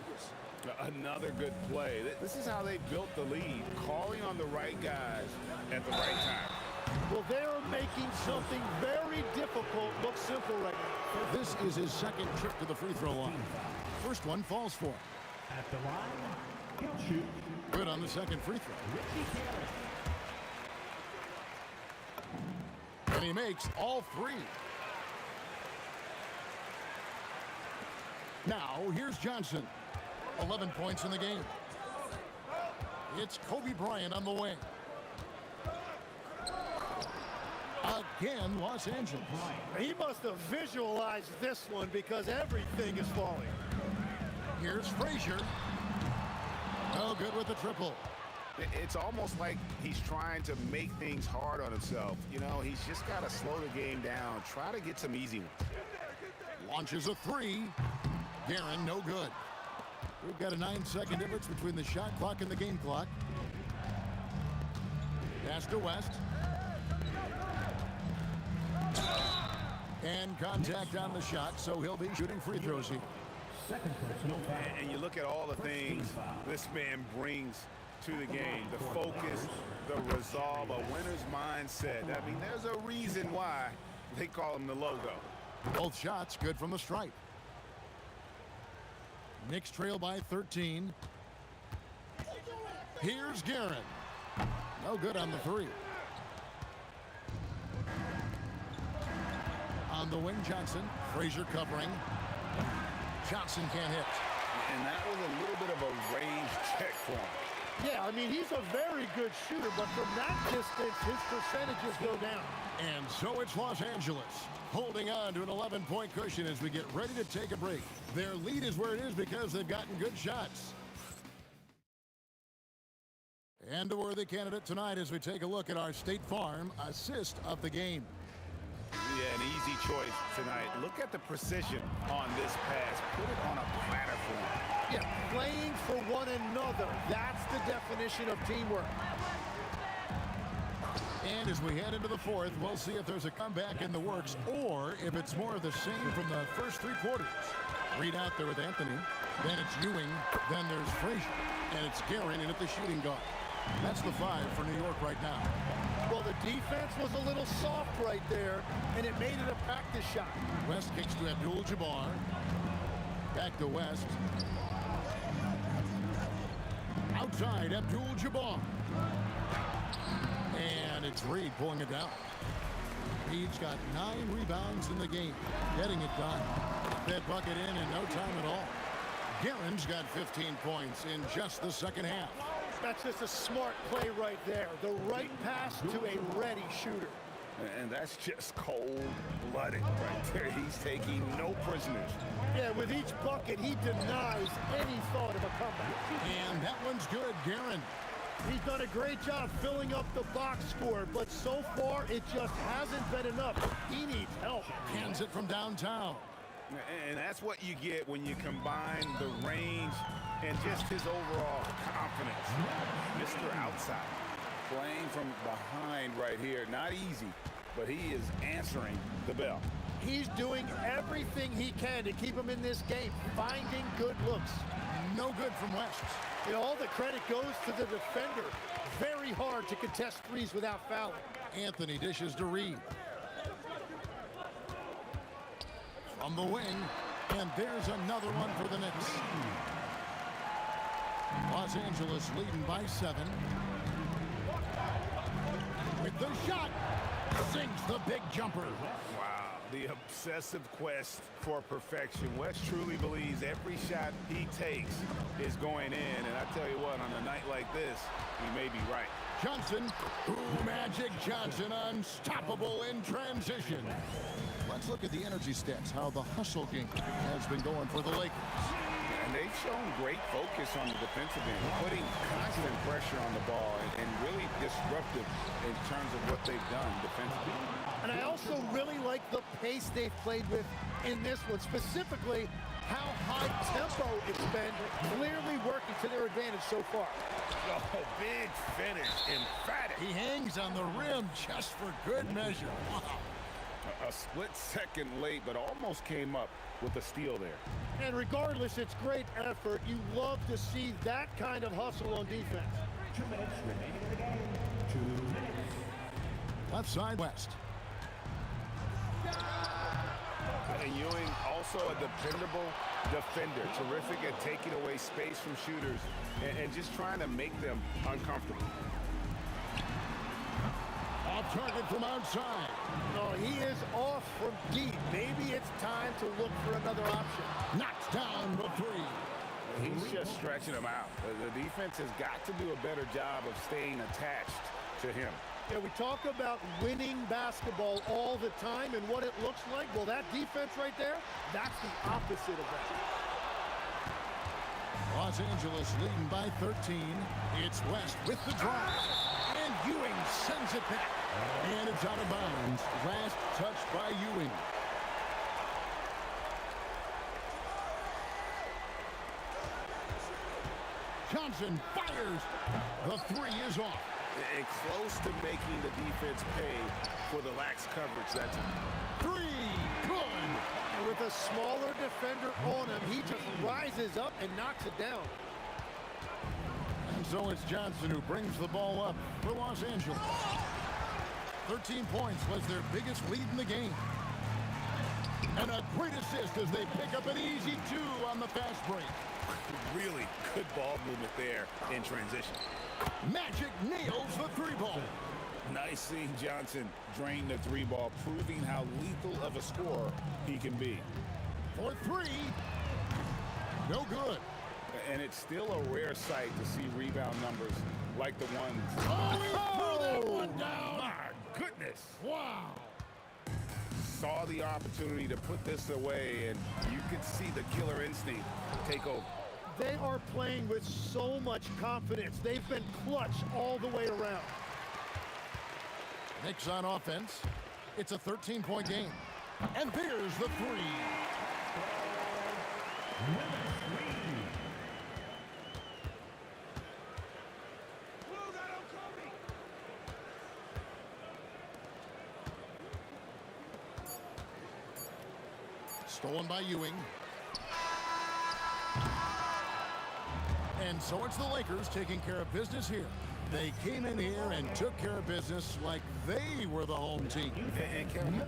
H: Another good play. This is how they built the lead, calling on the right guys at the right time.
I: Well, they're making something very difficult look simple right now.
G: This is his 2nd trip to the free throw line. First one falls for him.
E: At the line, he'll shoot.
G: Good on the 2nd free throw. And he makes all 3. Now, here's Johnson. 11 points in the game. It's Kobe Bryant on the wing. Again, Los Angeles.
I: He must have visualized this one because everything is falling.
G: Here's Frazier. No good with the triple.
H: It's almost like he's trying to make things hard on himself. You know, he's just got to slow the game down. Try to get some easy ones.
G: Launches a 3. Guerin, no good. We've got a 9-second difference between the shot clock and the game clock. Pass to West. And contact on the shot, so he'll be shooting free throws here.
H: And you look at all the things this man brings to the game. The focus, the resolve, a winner's mindset. I mean, there's a reason why they call him the logo.
G: Both shots good from the stripe. Knicks trail by 13. Here's Guerin. No good on the 3. On the wing, Johnson. Frazier covering. Johnson can't hit.
H: And that was a little bit of a range check for him.
I: Yeah, I mean, he's a very good shooter, but from that distance, his percentages go down.
G: And so it's Los Angeles holding on to an 11-point cushion as we get ready to take a break. Their lead is where it is because they've gotten good shots. And a worthy candidate tonight as we take a look at our State Farm assist of the game.
H: Yeah, an easy choice tonight. Look at the precision on this pass. Put it on a platter for him.
I: Yeah, playing for one another. That's the definition of teamwork.
G: And as we head into the fourth, we'll see if there's a comeback in the works or if it's more of the same from the first three quarters. Reed out there with Anthony. Then it's Ewing. Then there's Frazier. And it's Guerin in at the shooting guard. That's the 5 for New York right now.
I: Well, the defense was a little soft right there, and it made it a practice shot.
G: West kicks to Abdul-Jabbar. Back to West. Outside, Abdul-Jabbar. And it's Reed pulling it down. Reed's got 9 rebounds in the game, getting it done. That bucket in no time at all. Guerin's got 15 points in just the second half.
I: That's just a smart play right there. The right pass to a ready shooter.
H: And that's just cold-blooded right there. He's taking no prisoners.
I: Yeah, with each bucket, he denies any thought of a comeback.
G: And that one's good, Guerin.
I: He's done a great job filling up the box score, but so far, it just hasn't been enough. He needs help.
G: Hands it from downtown.
H: And that's what you get when you combine the range and just his overall confidence. Mr. Outside, playing from behind right here. Not easy, but he is answering the bell.
I: He's doing everything he can to keep him in this game, finding good looks.
G: No good from West.
I: And all the credit goes to the defender. Very hard to contest threes without fouling.
G: Anthony dishes to Reed. From the wing, and there's another one for the Knicks. Los Angeles leading by 7. With the shot, sinks the big jumper.
H: Wow, the obsessive quest for perfection. West truly believes every shot he takes is going in, and I tell you what, on a night like this, he may be right.
G: Johnson, ooh, Magic Johnson, unstoppable in transition. Let's look at the energy stats, how the hustle game has been going for the Lakers.
H: And they've shown great focus on the defensive end, putting constant pressure on the ball and really disruptive in terms of what they've done defensively.
I: And I also really like the pace they've played with in this one, specifically how high tempo it's been, clearly working to their advantage so far.
H: Oh, big finish, emphatic.
G: He hangs on the rim just for good measure. Wow.
H: A split second late, but almost came up with a steal there.
I: And regardless, it's great effort. You love to see that kind of hustle on defense.
E: 2 minutes remaining in the game. 2 minutes.
G: Left side, West.
H: And Ewing, also a dependable defender. Terrific at taking away space from shooters and just trying to make them uncomfortable.
G: Off target from outside.
I: No, he is off from deep. Maybe it's time to look for another option.
G: Knocks down the 3.
H: He's just stretching them out. The defense has got to do a better job of staying attached to him.
I: Yeah, we talk about winning basketball all the time and what it looks like. Well, that defense right there, that's the opposite of that.
G: Los Angeles leading by 13. It's West with the drive. And Ewing sends it back. And it's out of bounds. Last touch by Ewing. Johnson fires. The 3 is off.
H: And close to making the defense pay for the lax coverage that time.
G: 3, good.
I: And with a smaller defender on him, he just rises up and knocks it down.
G: And so it's Johnson who brings the ball up for Los Angeles. 13 points was their biggest lead in the game. And a great assist as they pick up an easy 2 on the fast break.
H: Really good ball movement there in transition.
G: Magic nails the 3-ball.
H: Nice seeing Johnson drain the 3-ball, proving how lethal of a scorer he can be.
G: For 3. No good.
H: And it's still a rare sight to see rebound numbers like the ones.
G: Oh, he threw that one down.
H: My goodness.
G: Wow.
H: Saw the opportunity to put this away, and you could see the killer instinct take over.
I: They are playing with so much confidence. They've been clutch all the way around.
G: Knicks on offense. It's a 13-point game. And there's the 3. Stolen by Ewing. And so it's the Lakers taking care of business here. They came in here and took care of business like they were the home team.
H: And Kevin,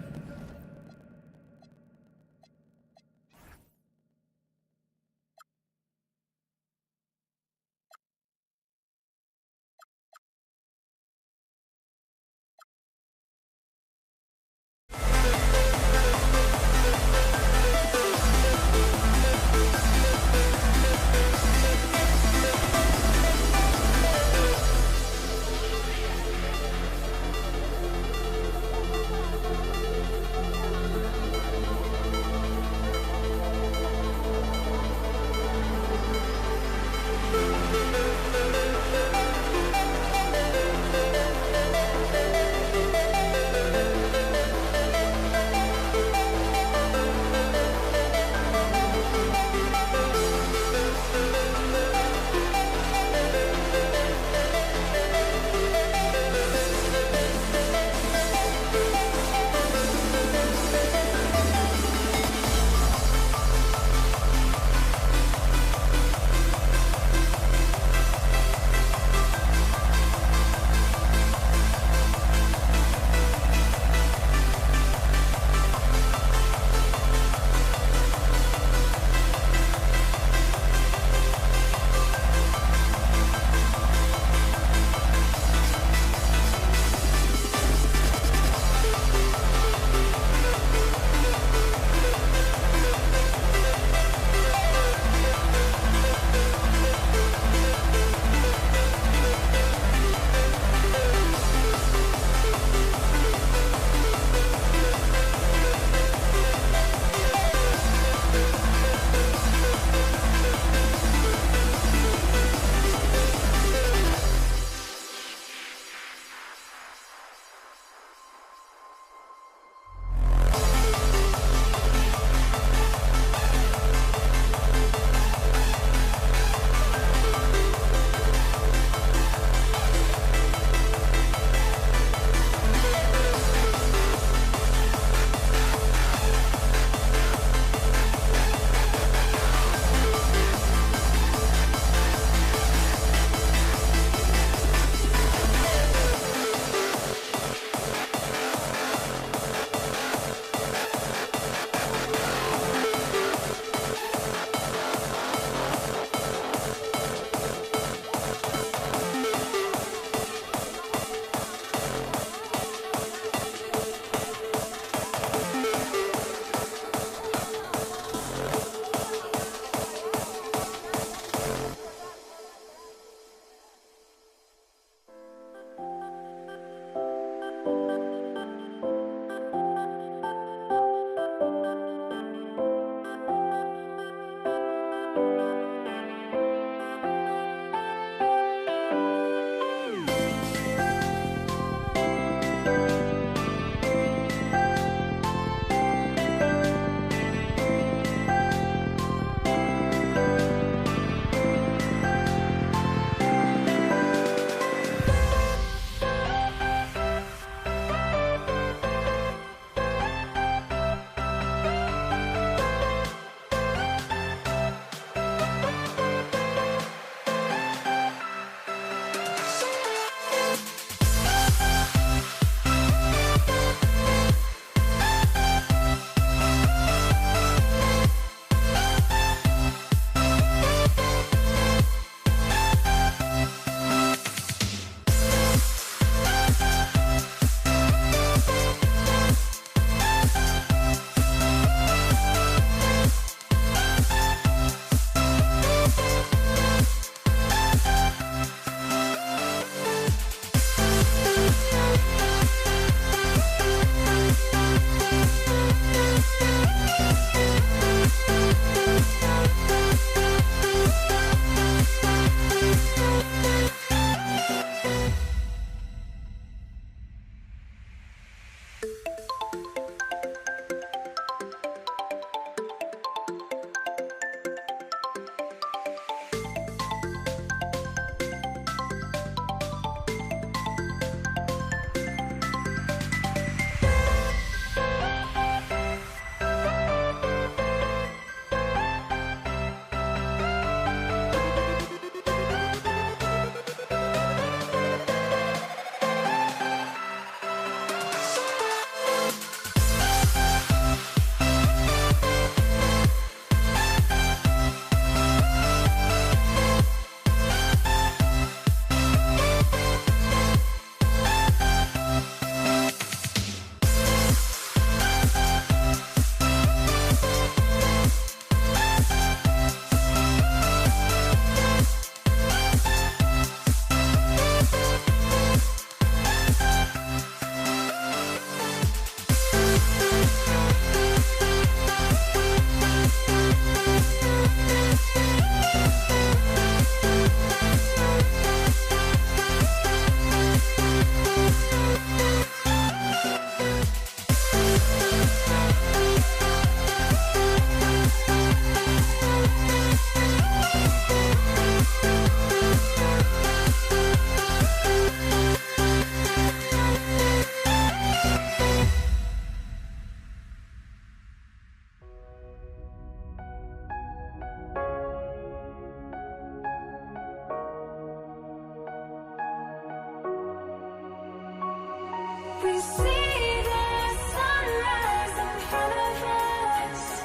J: We see the sunrise in front of us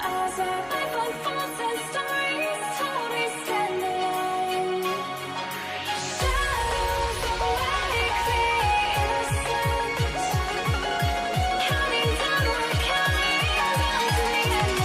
J: as our life unfolds and stories told, we stand alone. Shadows awake the innocent, counting down, we're counting down to the end.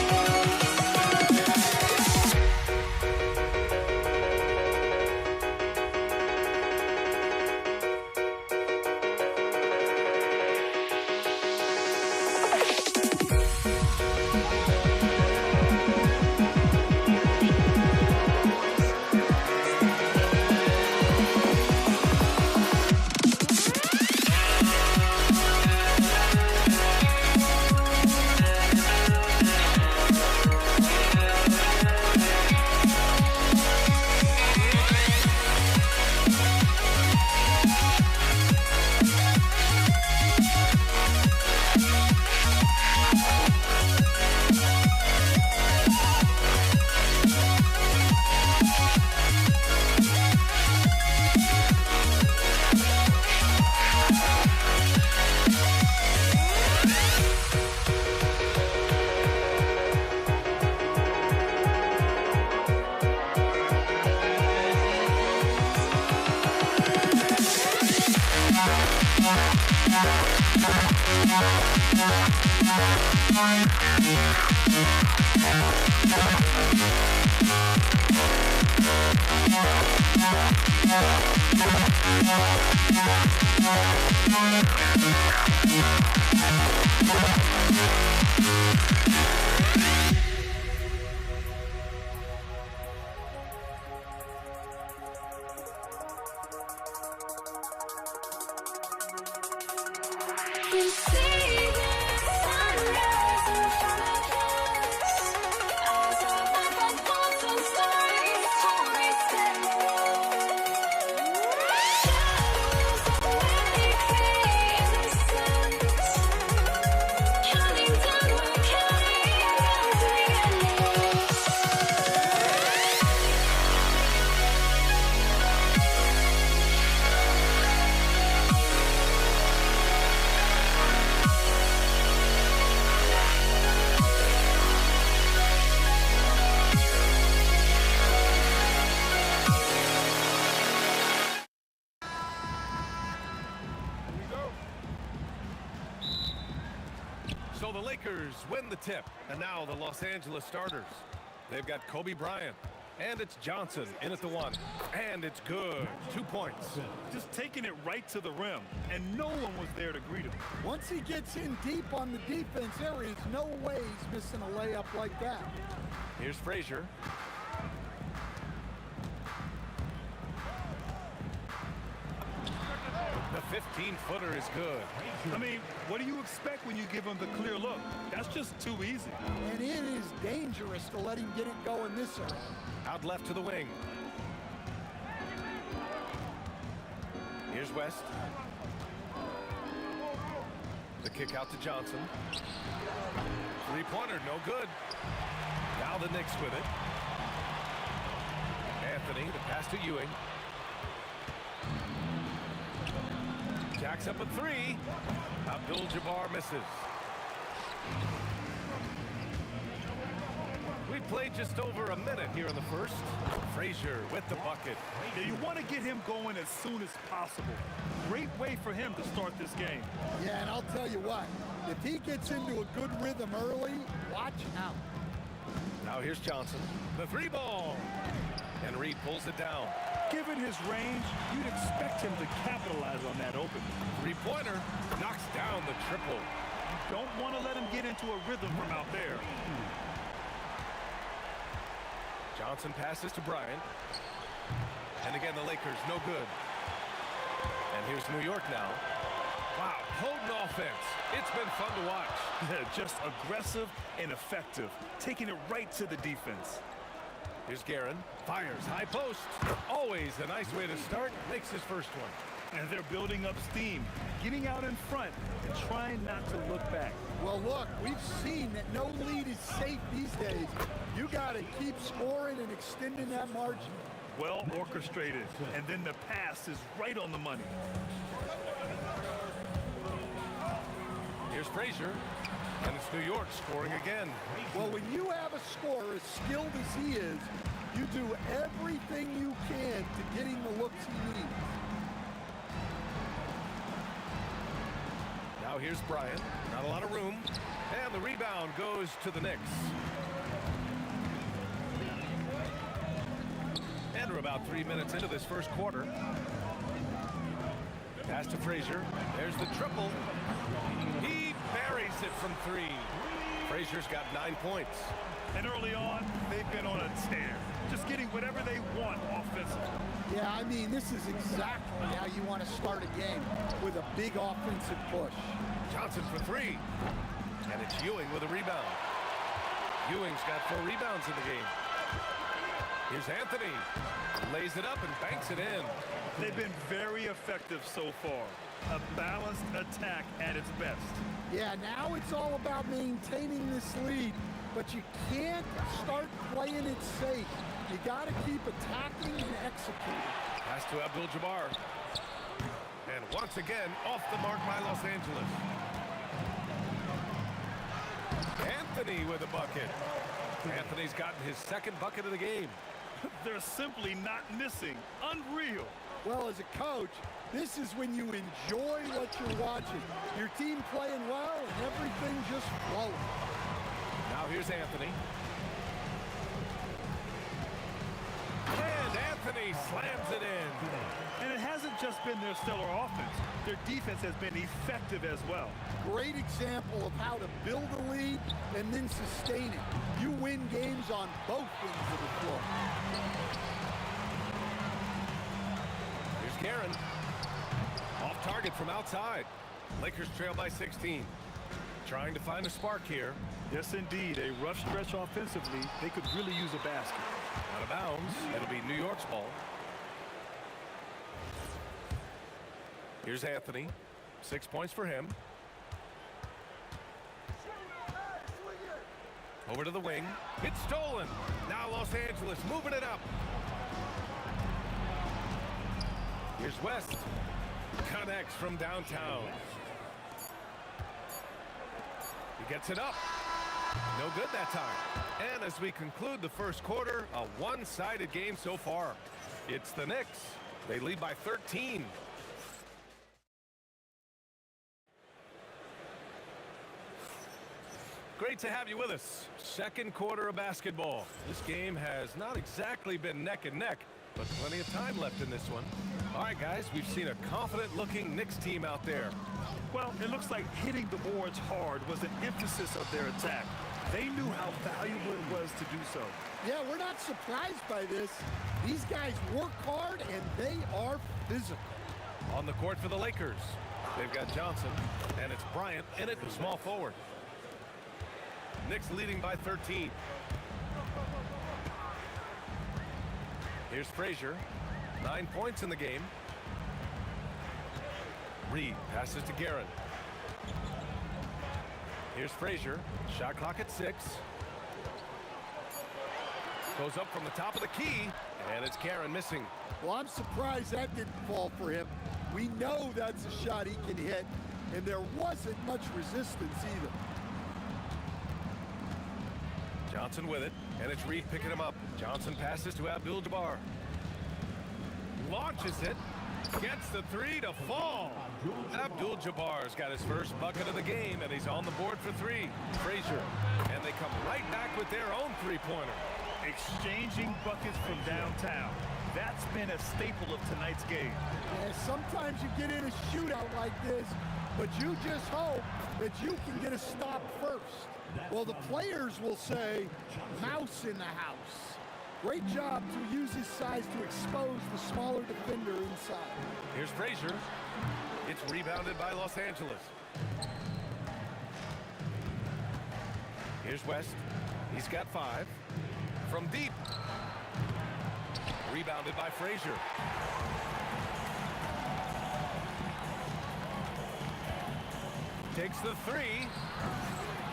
J: We see the sunrise in front of us as our life unfolds and stories told, we stand alone. Shadows awake the innocent, counting down, we're counting down to the end.
B: So the Lakers win the tip, and now the Los Angeles starters. They've got Kobe Bryant, and it's Johnson in at the one, and it's good. 2 points.
C: Just taking it right to the rim, and no one was there to greet him.
I: Once he gets in deep on the defense, there is no way he's missing a layup like that.
B: Here's Frazier. The 15-footer is good.
C: I mean, what do you expect when you give him the clear look? That's just too easy.
I: And it is dangerous to let him get it going this early.
B: Out left to the wing. Here's West. The kick out to Johnson. Three-pointer, no good. Now the Knicks with it. Anthony, the pass to Ewing. Jacks up a three. Abdul-Jabbar misses. We played just over a minute here in the first. Frazier with the bucket.
C: Yeah, you want to get him going as soon as possible. Great way for him to start this game.
I: Yeah, and I'll tell you what, if he gets into a good rhythm early, watch out.
B: Now here's Johnson. The three ball. And Reed pulls it down.
C: Given his range, you'd expect him to capitalize on that opening.
B: Three-pointer knocks down the triple.
C: You don't want to let him get into a rhythm from out there.
B: Johnson passes to Bryant. And again, the Lakers, no good. And here's New York now. Wow, potent offense. It's been fun to watch.
C: Just aggressive and effective, taking it right to the defense.
B: Here's Guerin. Fires high post. Always a nice way to start. Makes his first one.
C: And they're building up steam, getting out in front and trying not to look back.
I: Well, look, we've seen that no lead is safe these days. You got to keep scoring and extending that margin.
C: Well orchestrated, and then the pass is right on the money.
B: Here's Frazier, and it's New York scoring again.
I: Well, when you have a scorer as skilled as he is, you do everything you can to get him the looks he needs.
B: Now here's Bryant. Not a lot of room. And the rebound goes to the Knicks. And we're about 3 minutes into this first quarter. Pass to Frazier. There's the triple. He buries it from three. Frazier's got 9 points.
C: And early on, they've been on a tear. Just getting whatever they want offensively.
I: Yeah, I mean, this is exactly how you want to start a game, with a big offensive push.
B: Johnson for three. And it's Ewing with a rebound. Ewing's got 4 rebounds in the game. Here's Anthony. Lays it up and banks it in.
C: They've been very effective so far. A balanced attack at its best.
I: Yeah, now it's all about maintaining this lead, but you can't start playing it safe. You got to keep attacking and executing.
B: Pass to Abdul-Jabbar. And once again, off the mark by Los Angeles. Anthony with a bucket. Anthony's gotten his second bucket of the game.
C: They're simply not missing. Unreal.
I: Well, as a coach, this is when you enjoy what you're watching. Your team playing well and everything just flowing.
B: Now here's Anthony. And Anthony slams it in.
C: And it hasn't just been their stellar offense. Their defense has been effective as well.
I: Great example of how to build a lead and then sustain it. You win games on both ends of the floor.
B: Here's Karen. Off target from outside. Lakers trail by 16. Trying to find a spark here.
C: Yes, indeed. A rough stretch offensively. They could really use a basket.
B: Out of bounds. It'll be New York's ball. Here's Anthony. 6 points for him. Over to the wing. It's stolen. Now Los Angeles moving it up. Here's West. Connects from downtown. He gets it up. No good that time. And as we conclude the first quarter, a one-sided game so far. It's the Knicks. They lead by 13. Great to have you with us. Second quarter of basketball. This game has not exactly been neck and neck, but plenty of time left in this one. All right, guys, we've seen a confident-looking Knicks team out there.
C: Well, it looks like hitting the boards hard was an emphasis of their attack. They knew how valuable it was to do so.
I: Yeah, we're not surprised by this. These guys work hard, and they are physical.
B: On the court for the Lakers, they've got Johnson, and it's Bryant in it, small forward. Knicks leading by 13. Here's Frazier. 9 points in the game. Reed passes to Guerin. Here's Frazier. Shot clock at 6. Goes up from the top of the key, and it's Guerin missing.
I: Well, I'm surprised that didn't fall for him. We know that's a shot he can hit, and there wasn't much resistance either.
B: Johnson with it, and it's Reed picking him up. Johnson passes to Abdul-Jabbar. Launches it, gets the three to fall. Abdul-Jabbar's got his first bucket of the game, and he's on the board for 3. Frazier, and they come right back with their own three-pointer.
C: Exchanging buckets from downtown. That's been a staple of tonight's game.
I: Yeah, sometimes you get in a shootout like this, but you just hope that you can get a stop first. Well, the players will say, mouse in the house. Great job to use his size to expose the smaller defender inside.
B: Here's Frazier. It's rebounded by Los Angeles. Here's West. He's got 5. From deep. Rebounded by Frazier. Takes the 3.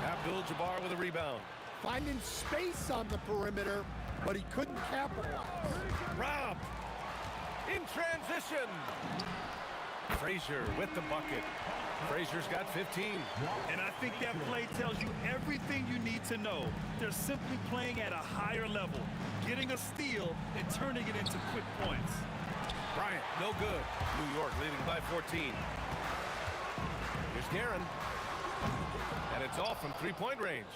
B: Abdul-Jabbar with a rebound.
I: Finding space on the perimeter, but he couldn't capitalize.
B: Robbed. In transition. Frazier with the bucket. Frazier's got 15.
C: And I think that play tells you everything you need to know. They're simply playing at a higher level, getting a steal and turning it into quick points.
B: Bryant, no good. New York leading by 14. Here's Guerin. And it's off from three-point range.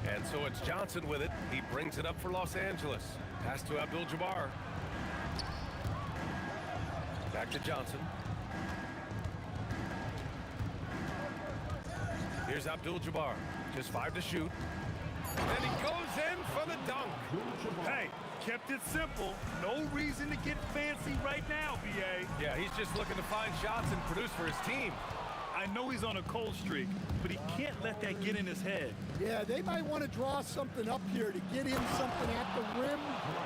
B: And so it's Johnson with it. He brings it up for Los Angeles. Pass to Abdul-Jabbar. Back to Johnson. Here's Abdul-Jabbar. Just 5 to shoot. And he goes in for the dunk.
C: Hey, kept it simple. No reason to get fancy right now, B.A.
B: Yeah, he's just looking to find shots and produce for his team.
C: I know he's on a cold streak, but he can't let that get in his head.
I: Yeah, they might want to draw something up here to get him something at the rim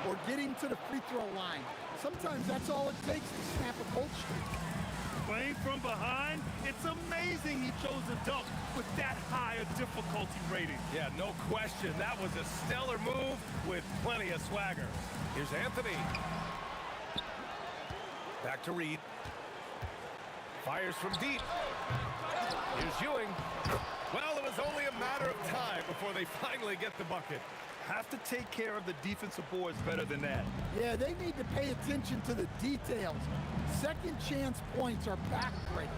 I: or get him to the free throw line. Sometimes that's all it takes to snap a cold streak.
C: Playing from behind, it's amazing he chose a dunk with that high a difficulty rating.
B: Yeah, no question. That was a stellar move with plenty of swagger. Here's Anthony. Back to Reed. Fires from deep. Here's Ewing. Well, it was only a matter of time before they finally get the bucket.
C: Have to take care of the defensive boards better than that.
I: Yeah, they need to pay attention to the details. Second chance points are backbreakers.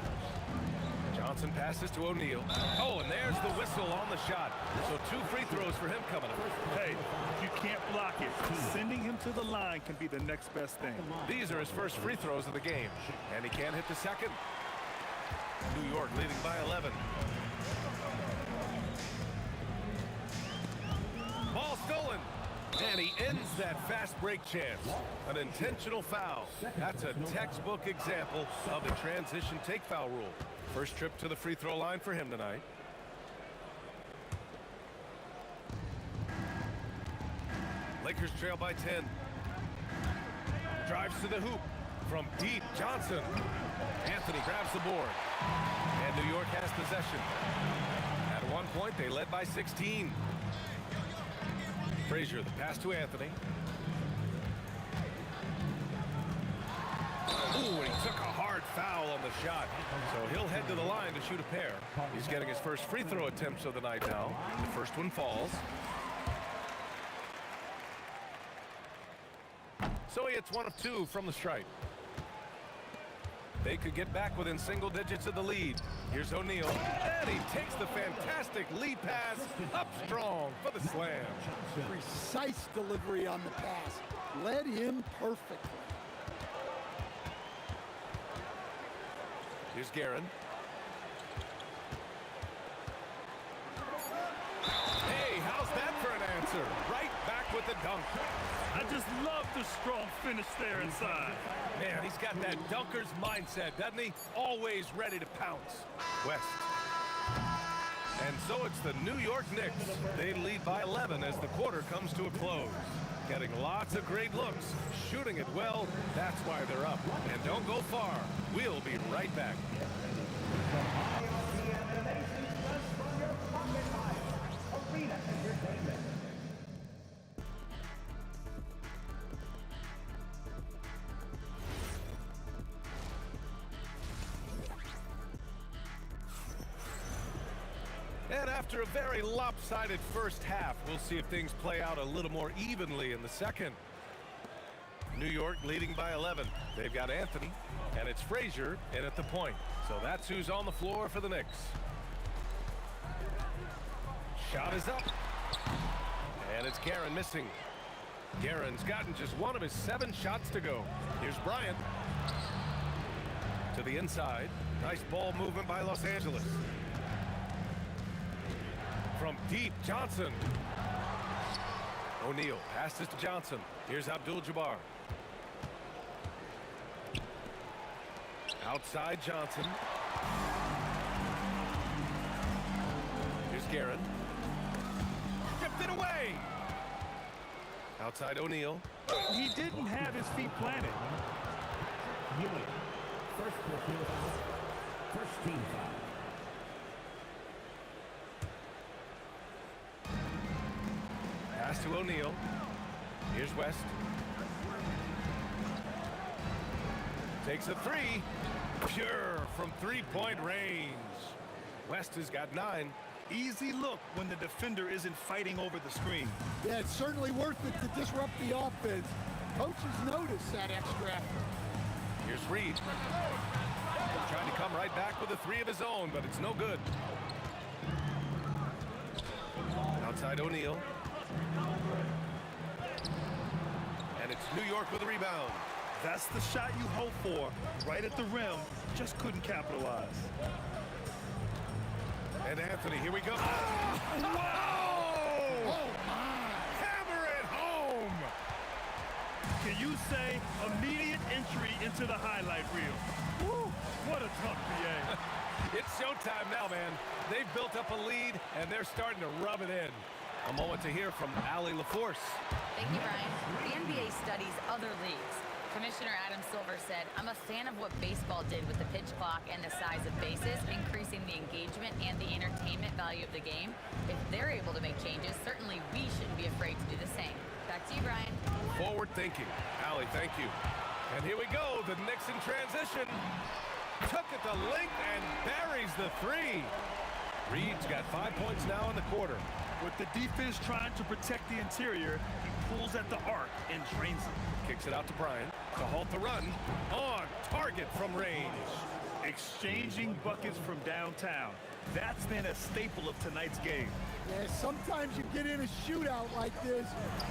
B: Johnson passes to O'Neal. Oh, and there's the whistle on the shot. So 2 free throws for him coming up.
C: Hey, if you can't block it, sending him to the line can be the next best thing.
B: These are his first free throws of the game, and he can't hit the second. New York leading by 11. Ball stolen. And he ends that fast break chance. An intentional foul. That's a textbook example of the transition take foul rule. First trip to the free throw line for him tonight. Lakers trail by 10. Drives to the hoop. From deep, Johnson. Anthony grabs the board. And New York has possession. At one point, they led by 16. Frazier, the pass to Anthony. Ooh, and he took a hard foul on the shot. So he'll head to the line to shoot a pair. He's getting his first free throw attempts of the night now. The first one falls. So he hits 1 of 2 from the stripe. They could get back within single digits of the lead. Here's O'Neal, and he takes the fantastic lead pass up strong for the slam.
I: Precise delivery on the pass. Led him perfectly.
B: Here's Guerin. Hey, how's that for an answer? Right back with the dunk.
C: I just love the strong finish there inside.
B: Man, he's got that dunker's mindset, doesn't he? Always ready to pounce. West. And so it's the New York Knicks. They lead by 11 as the quarter comes to a close. Getting lots of great looks, shooting it well. That's why they're up. And don't go far. We'll be right back. And after a very lopsided first half, we'll see if things play out a little more evenly in the second. New York leading by 11. They've got Anthony, and it's Frazier in at the point. So that's who's on the floor for the Knicks. Shot is up. And it's Guerin missing. Guerin's gotten just 1 of his 7 shots to go. Here's Bryant. To the inside. Nice ball movement by Los Angeles. From deep, Johnson. O'Neal passes to Johnson. Here's Abdul-Jabbar. Outside Johnson. Here's Guerin. Stripped it away. Outside O'Neal.
C: He didn't have his feet planted.
E: Ewing. First personal foul. First team foul.
B: Pass to O'Neal. Here's West. Takes a three. Pure from three-point range. West has got 9.
C: Easy look when the defender isn't fighting over the screen.
I: Yeah, it's certainly worth it to disrupt the offense. Coaches notice that extra effort.
B: Here's Reed. Trying to come right back with a 3 of his own, but it's no good. Outside O'Neal. And it's New York with a rebound.
C: That's the shot you hope for. Right at the rim, just couldn't capitalize.
B: And Anthony, here we go.
C: Whoa!
I: Oh, my.
C: Hammer it home! Can you say immediate entry into the highlight reel? Woo! What a tough PA.
B: It's showtime now, man. They've built up a lead, and they're starting to rub it in. A moment to hear from Allie LaForce.
K: Thank you, Brian. The NBA studies other leagues. Commissioner Adam Silver said, I'm a fan of what baseball did with the pitch clock and the size of bases, increasing the engagement and the entertainment value of the game. If they're able to make changes, certainly we shouldn't be afraid to do the same. Back to you, Brian.
B: Forward thinking. Allie, thank you. And here we go. The Knicks in transition. Took at the length and buries the 3. Reed's got 5 points now in the quarter.
C: With the defense trying to protect the interior, he pulls at the arc and drains it.
B: Kicks it out to Bryant to halt the run. On target from range.
C: Exchanging buckets from downtown. That's been a staple of tonight's game.
I: Yeah, sometimes you get in a shootout like this,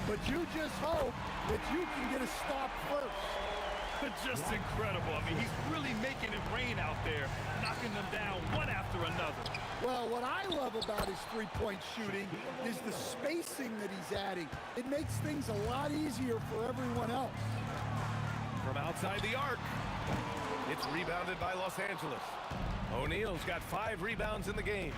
I: but you just hope that you can get a stop first.
C: Just incredible. I mean, he's really making it rain out there, knocking them down one after another.
I: Well, what I love about his three-point shooting is the spacing that he's adding. It makes things a lot easier for everyone else.
B: From outside the arc. It's rebounded by Los Angeles. O'Neal's got 5 rebounds in the game.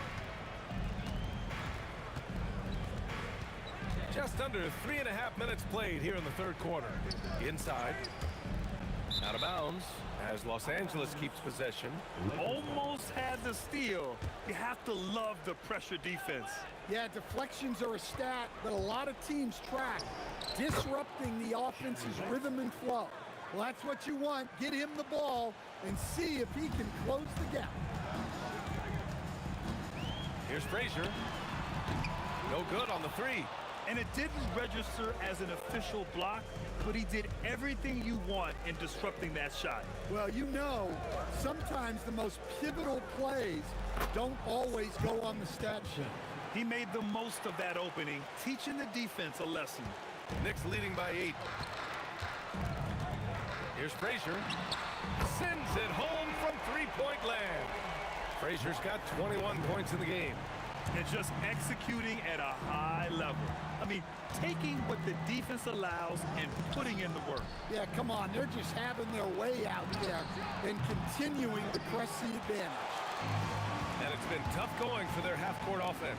B: Just under 3.5 minutes played here in the third quarter. Inside. Out of bounds as Los Angeles keeps possession.
C: Almost had the steal. You have to love the pressure defense.
I: Yeah, deflections are a stat that a lot of teams track, disrupting the offense's rhythm and flow. Well, that's what you want. Get him the ball and see if he can close the gap.
B: Here's Frazier. No good on the 3.
C: And it didn't register as an official block, but he did everything you want in disrupting that shot.
I: Well, you know, sometimes the most pivotal plays don't always go on the stat sheet.
C: He made the most of that opening, teaching the defense a lesson.
B: Knicks leading by 8. Here's Frazier. Sends it home from three-point land. Frazier's got 21 points in the game.
C: And just executing at a high level. I mean, taking what the defense allows and putting in the work.
I: Yeah, come on. They're just having their way out there and continuing to press the advantage.
B: And it's been tough going for their half-court offense.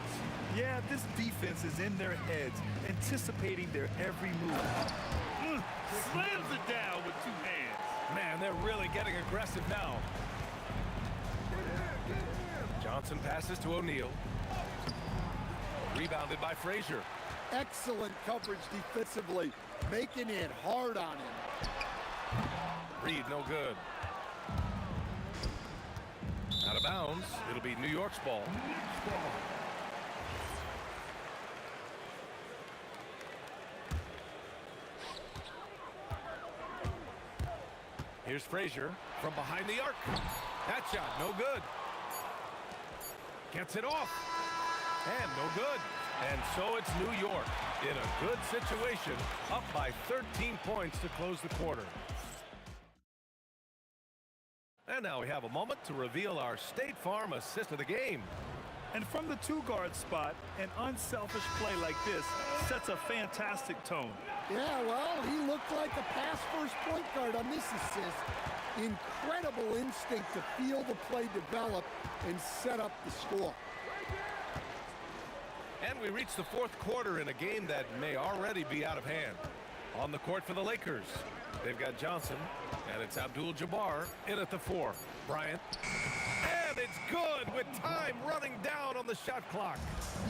C: Yeah, this defense is in their heads, anticipating their every move. Slams it down with 2 hands.
B: Man, they're really getting aggressive now. Johnson passes to O'Neal. Rebounded by Frazier.
I: Excellent coverage defensively, making it hard on him.
B: Reed, no good. Out of bounds. It'll be New York's ball. Here's Frazier from behind the arc. That shot, no good. Gets it off. And no good. And so it's New York in a good situation, up by 13 points to close the quarter. And now we have a moment to reveal our State Farm assist of the game.
C: And from the 2-guard spot, an unselfish play like this sets a fantastic tone.
I: Yeah, well, he looked like a pass-first point guard on this assist. Incredible instinct to feel the play develop and set up the score.
B: And we reach the fourth quarter in a game that may already be out of hand. On the court for the Lakers, they've got Johnson, and it's Abdul-Jabbar in at the 4. Bryant. And it's good with time running down on the shot clock.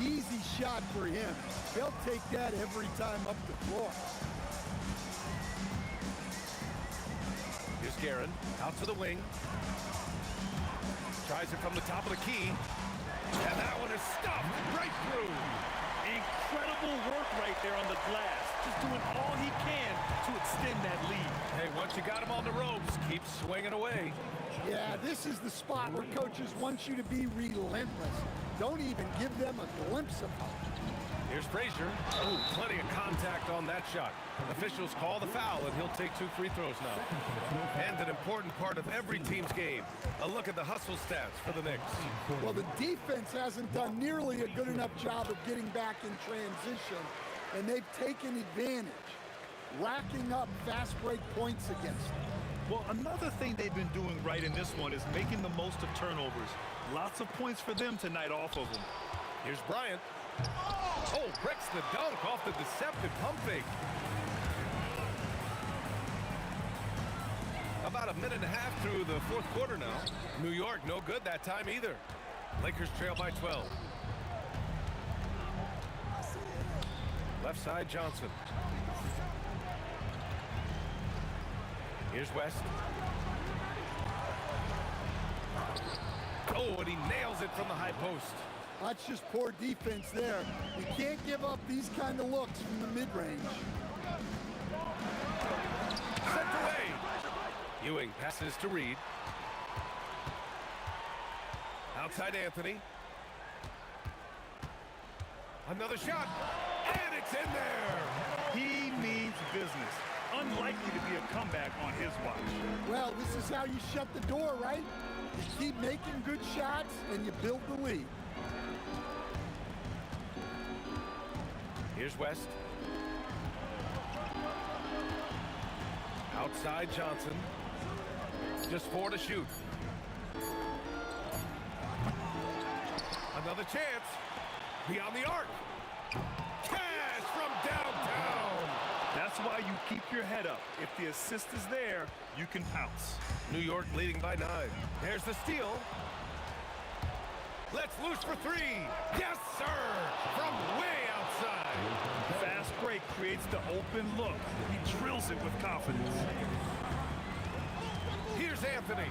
I: Easy shot for him. They'll take that every time up the floor.
B: Here's Guerin, out to the wing. Tries it from the top of the key. And that one is stuffed right through.
C: Incredible work right there on the glass. Just doing all he can to extend that lead.
B: Hey, once you got him on the ropes, keep swinging away.
I: Yeah, this is the spot where coaches want you to be relentless. Don't even give them a glimpse of hope.
B: Here's Frazier. Oh, plenty of contact on that shot. Officials call the foul, and he'll take 2 free throws now. And an important part of every team's game. A look at the hustle stats for the Knicks.
I: Well, the defense hasn't done nearly a good enough job of getting back in transition, and they've taken advantage, racking up fast break points against them.
C: Well, another thing they've been doing right in this one is making the most of turnovers. Lots of points for them tonight off of them.
B: Here's Bryant. Oh, breaks the dunk off the deceptive pump fake. About a minute and a half through the fourth quarter now. New York, no good that time either. Lakers trail by 12. Left side, Johnson. Here's West. Oh, and he nails it from the high post.
I: That's just poor defense there. You can't give up these kind of looks from the mid-range.
B: Sent away. Ewing passes to Reed. Outside Anthony. Another shot. And it's in there.
C: He means business. Unlikely to be a comeback on his watch.
I: Well, this is how you shut the door, right? You keep making good shots and you build the lead.
B: Here's West. Outside Johnson. Just 4 to shoot. Another chance. Beyond the arc. Cash from downtown.
C: That's why you keep your head up. If the assist is there, you can pounce.
B: New York leading by 9. There's the steal. Let's loose for 3. Yes, sir. From way outside.
C: Fast break creates the open look. He drills it with confidence.
B: Here's Anthony.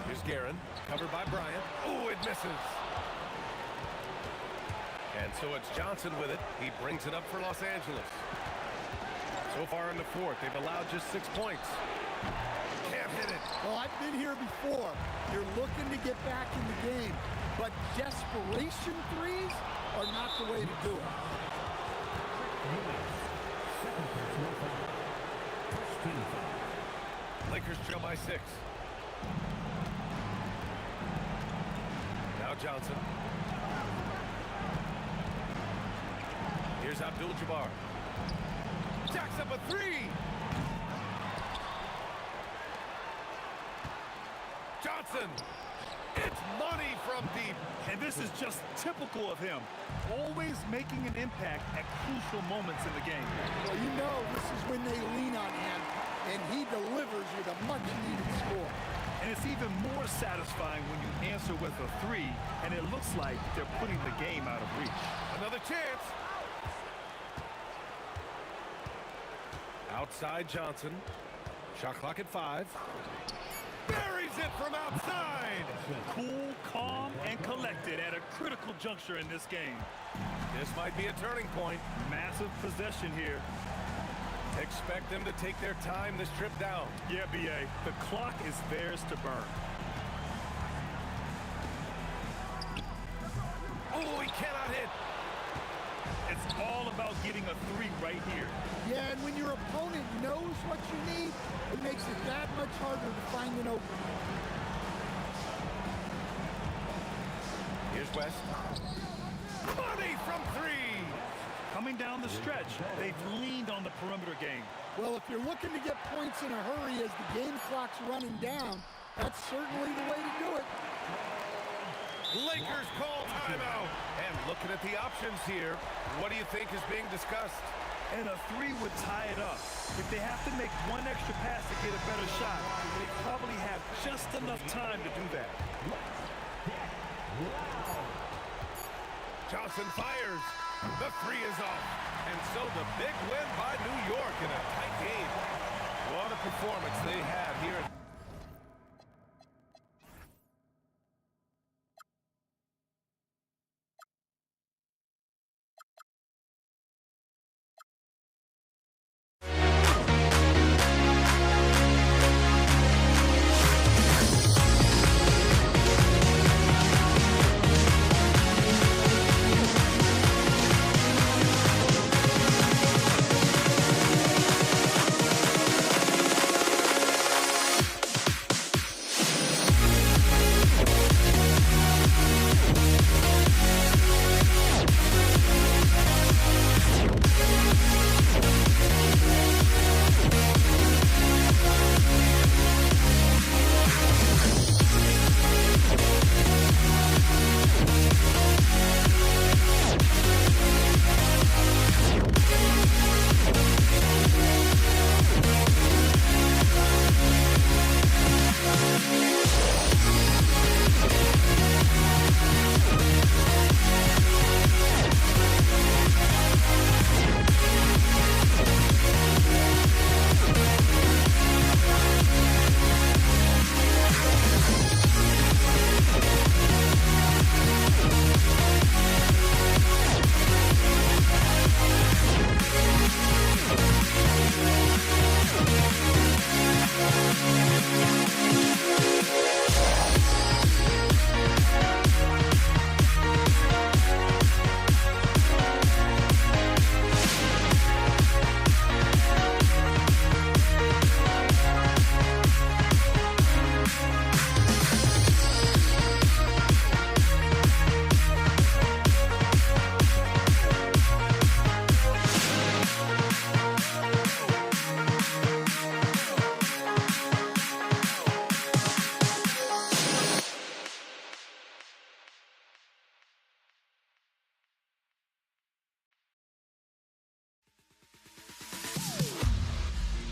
B: Here's Guerin, covered by Bryant. Oh, it misses. And so it's Johnson with it. He brings it up for Los Angeles. So far in the fourth, they've allowed just 6 points. Can't hit it.
I: Well, I've been here before. You're looking to get back in the game, but desperation threes are not the way to do it.
B: Lakers trail by 6. Now Johnson. Here's Abdul-Jabbar. Jacks up a 3. Johnson. It's money from deep.
C: And this is just typical of him. Always making an impact at crucial moments in the game.
I: Well, you know this is when they lean on him, and he delivers with a much-needed score.
C: And it's even more satisfying when you answer with a 3, and it looks like they're putting the game out of reach.
B: Another chance. Outside Johnson. Shot clock at 5. Buries it from outside.
C: Cool, calm, and collected at a critical juncture in this game.
B: This might be a turning point.
C: Massive possession here.
B: Expect them to take their time this trip down.
C: Yeah, B.A., the clock is theirs to burn.
B: Oh, he cannot hit.
C: It's all about getting a 3 right here.
I: Yeah, and when your opponent knows what you need, it makes it that much harder to find an opening.
B: Here's West. Money from 3.
C: Coming down the stretch, they've leaned on the perimeter game.
I: Well, if you're looking to get points in a hurry as the game clock's running down, that's certainly the way to do it.
B: Lakers call timeout. And looking at the options here, what do you think is being discussed?
C: And a 3 would tie it up. If they have to make one extra pass to get a better shot, they probably have just enough time to do that.
B: Johnson fires. The three is off. And so the big win by New York in a tight game. What a performance they had here.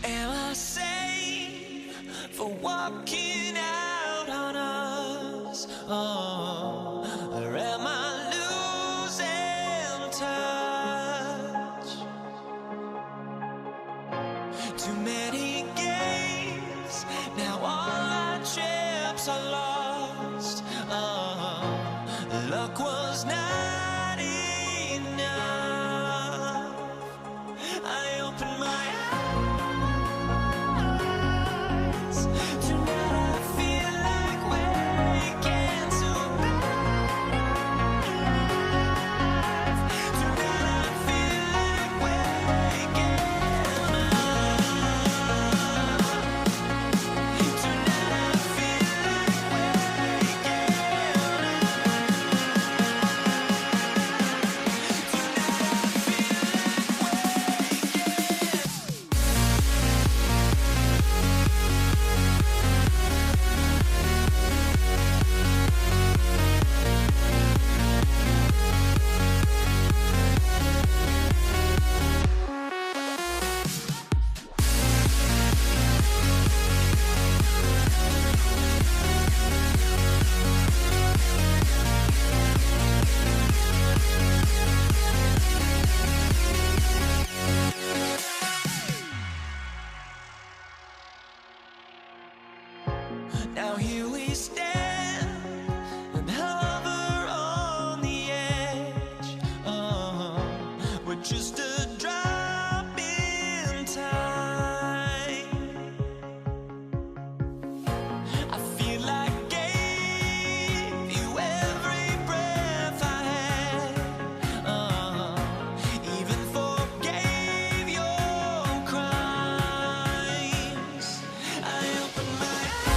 A: Am I sane for walking out on us? Oh, or am I losing touch? Too many games, now all our chips are lost. Oh, luck was not enough. I opened my eyes. Now here we stand and hover on the edge. We're just a drop in time. I feel like I gave you every breath I had. Even forgave your crimes. I opened my eyes.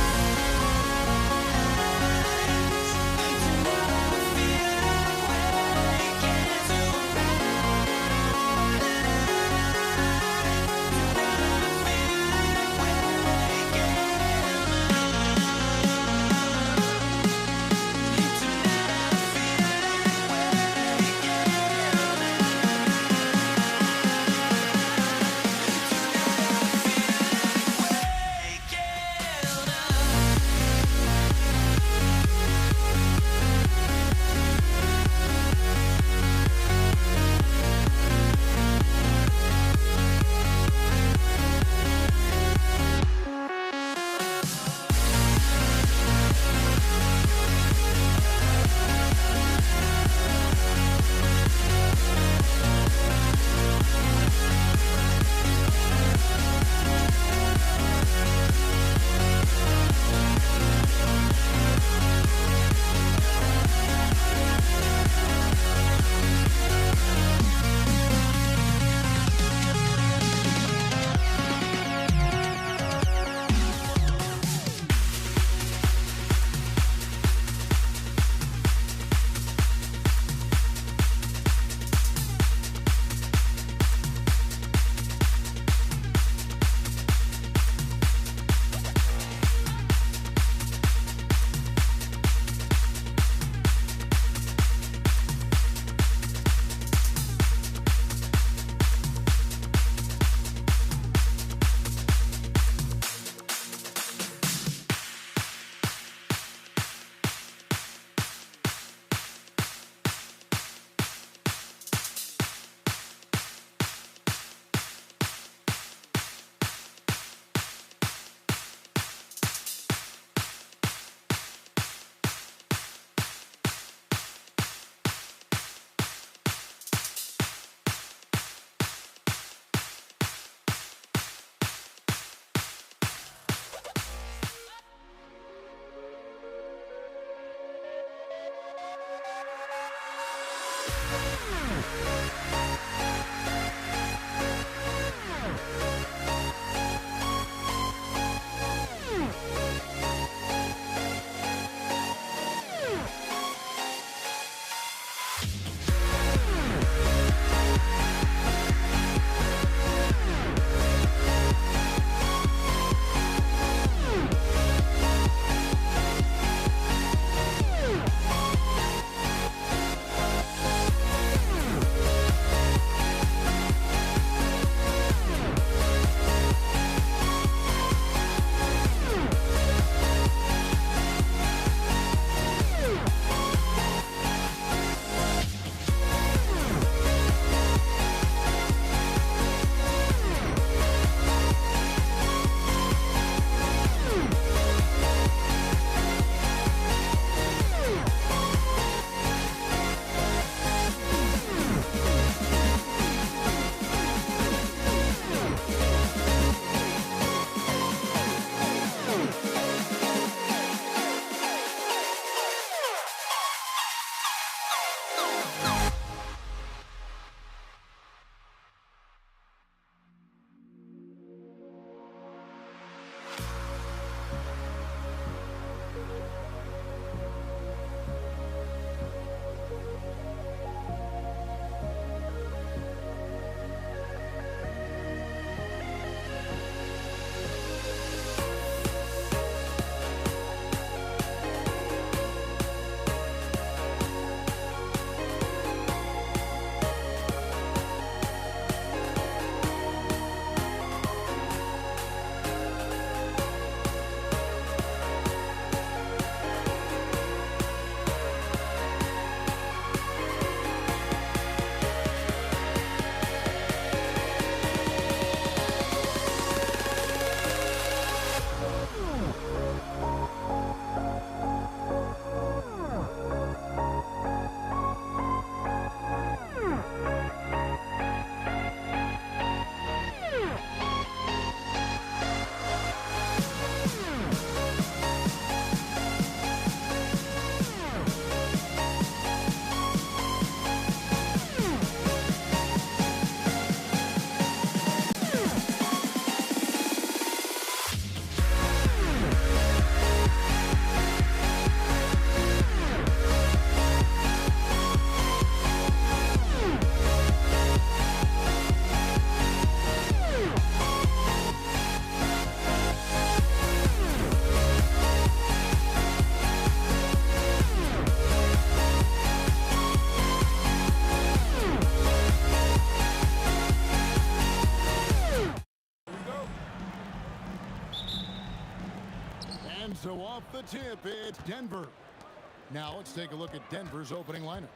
G: off the tip, it's Denver. Now let's take a look at Denver's opening lineup.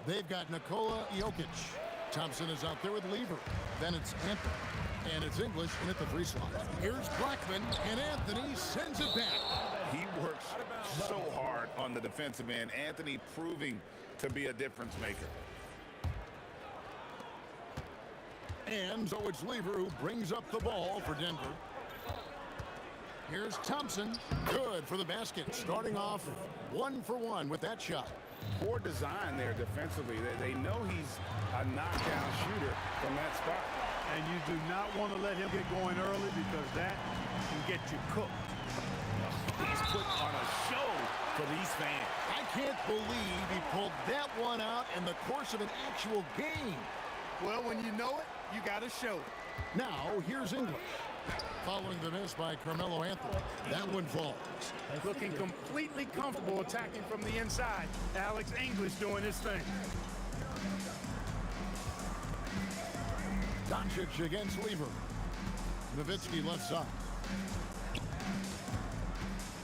G: They've got Nikola Jokic. Thompson is out there with Lever. Then it's Anthony. And it's English in at the free slot. Here's Blackman, and Anthony sends it back.
H: He works so hard on the defensive end. Anthony proving to be a difference maker.
G: And so it's Lever who brings up the ball for Denver. Here's Thompson. Good for the basket. Starting off 1 for 1 with that shot.
H: Poor design there defensively. They know he's a knockdown shooter from that spot.
C: And you do not want to let him get going early because that can get you cooked.
H: He's put on a show for these fans.
G: I can't believe he pulled that one out in the course of an actual game.
I: Well, when you know it, you got to show it.
G: Now, here's English. Following the miss by Carmelo Anthony. That one falls.
C: Looking completely comfortable attacking from the inside. Alex English doing his thing.
G: Doncic against Lever. Nowitzki left side.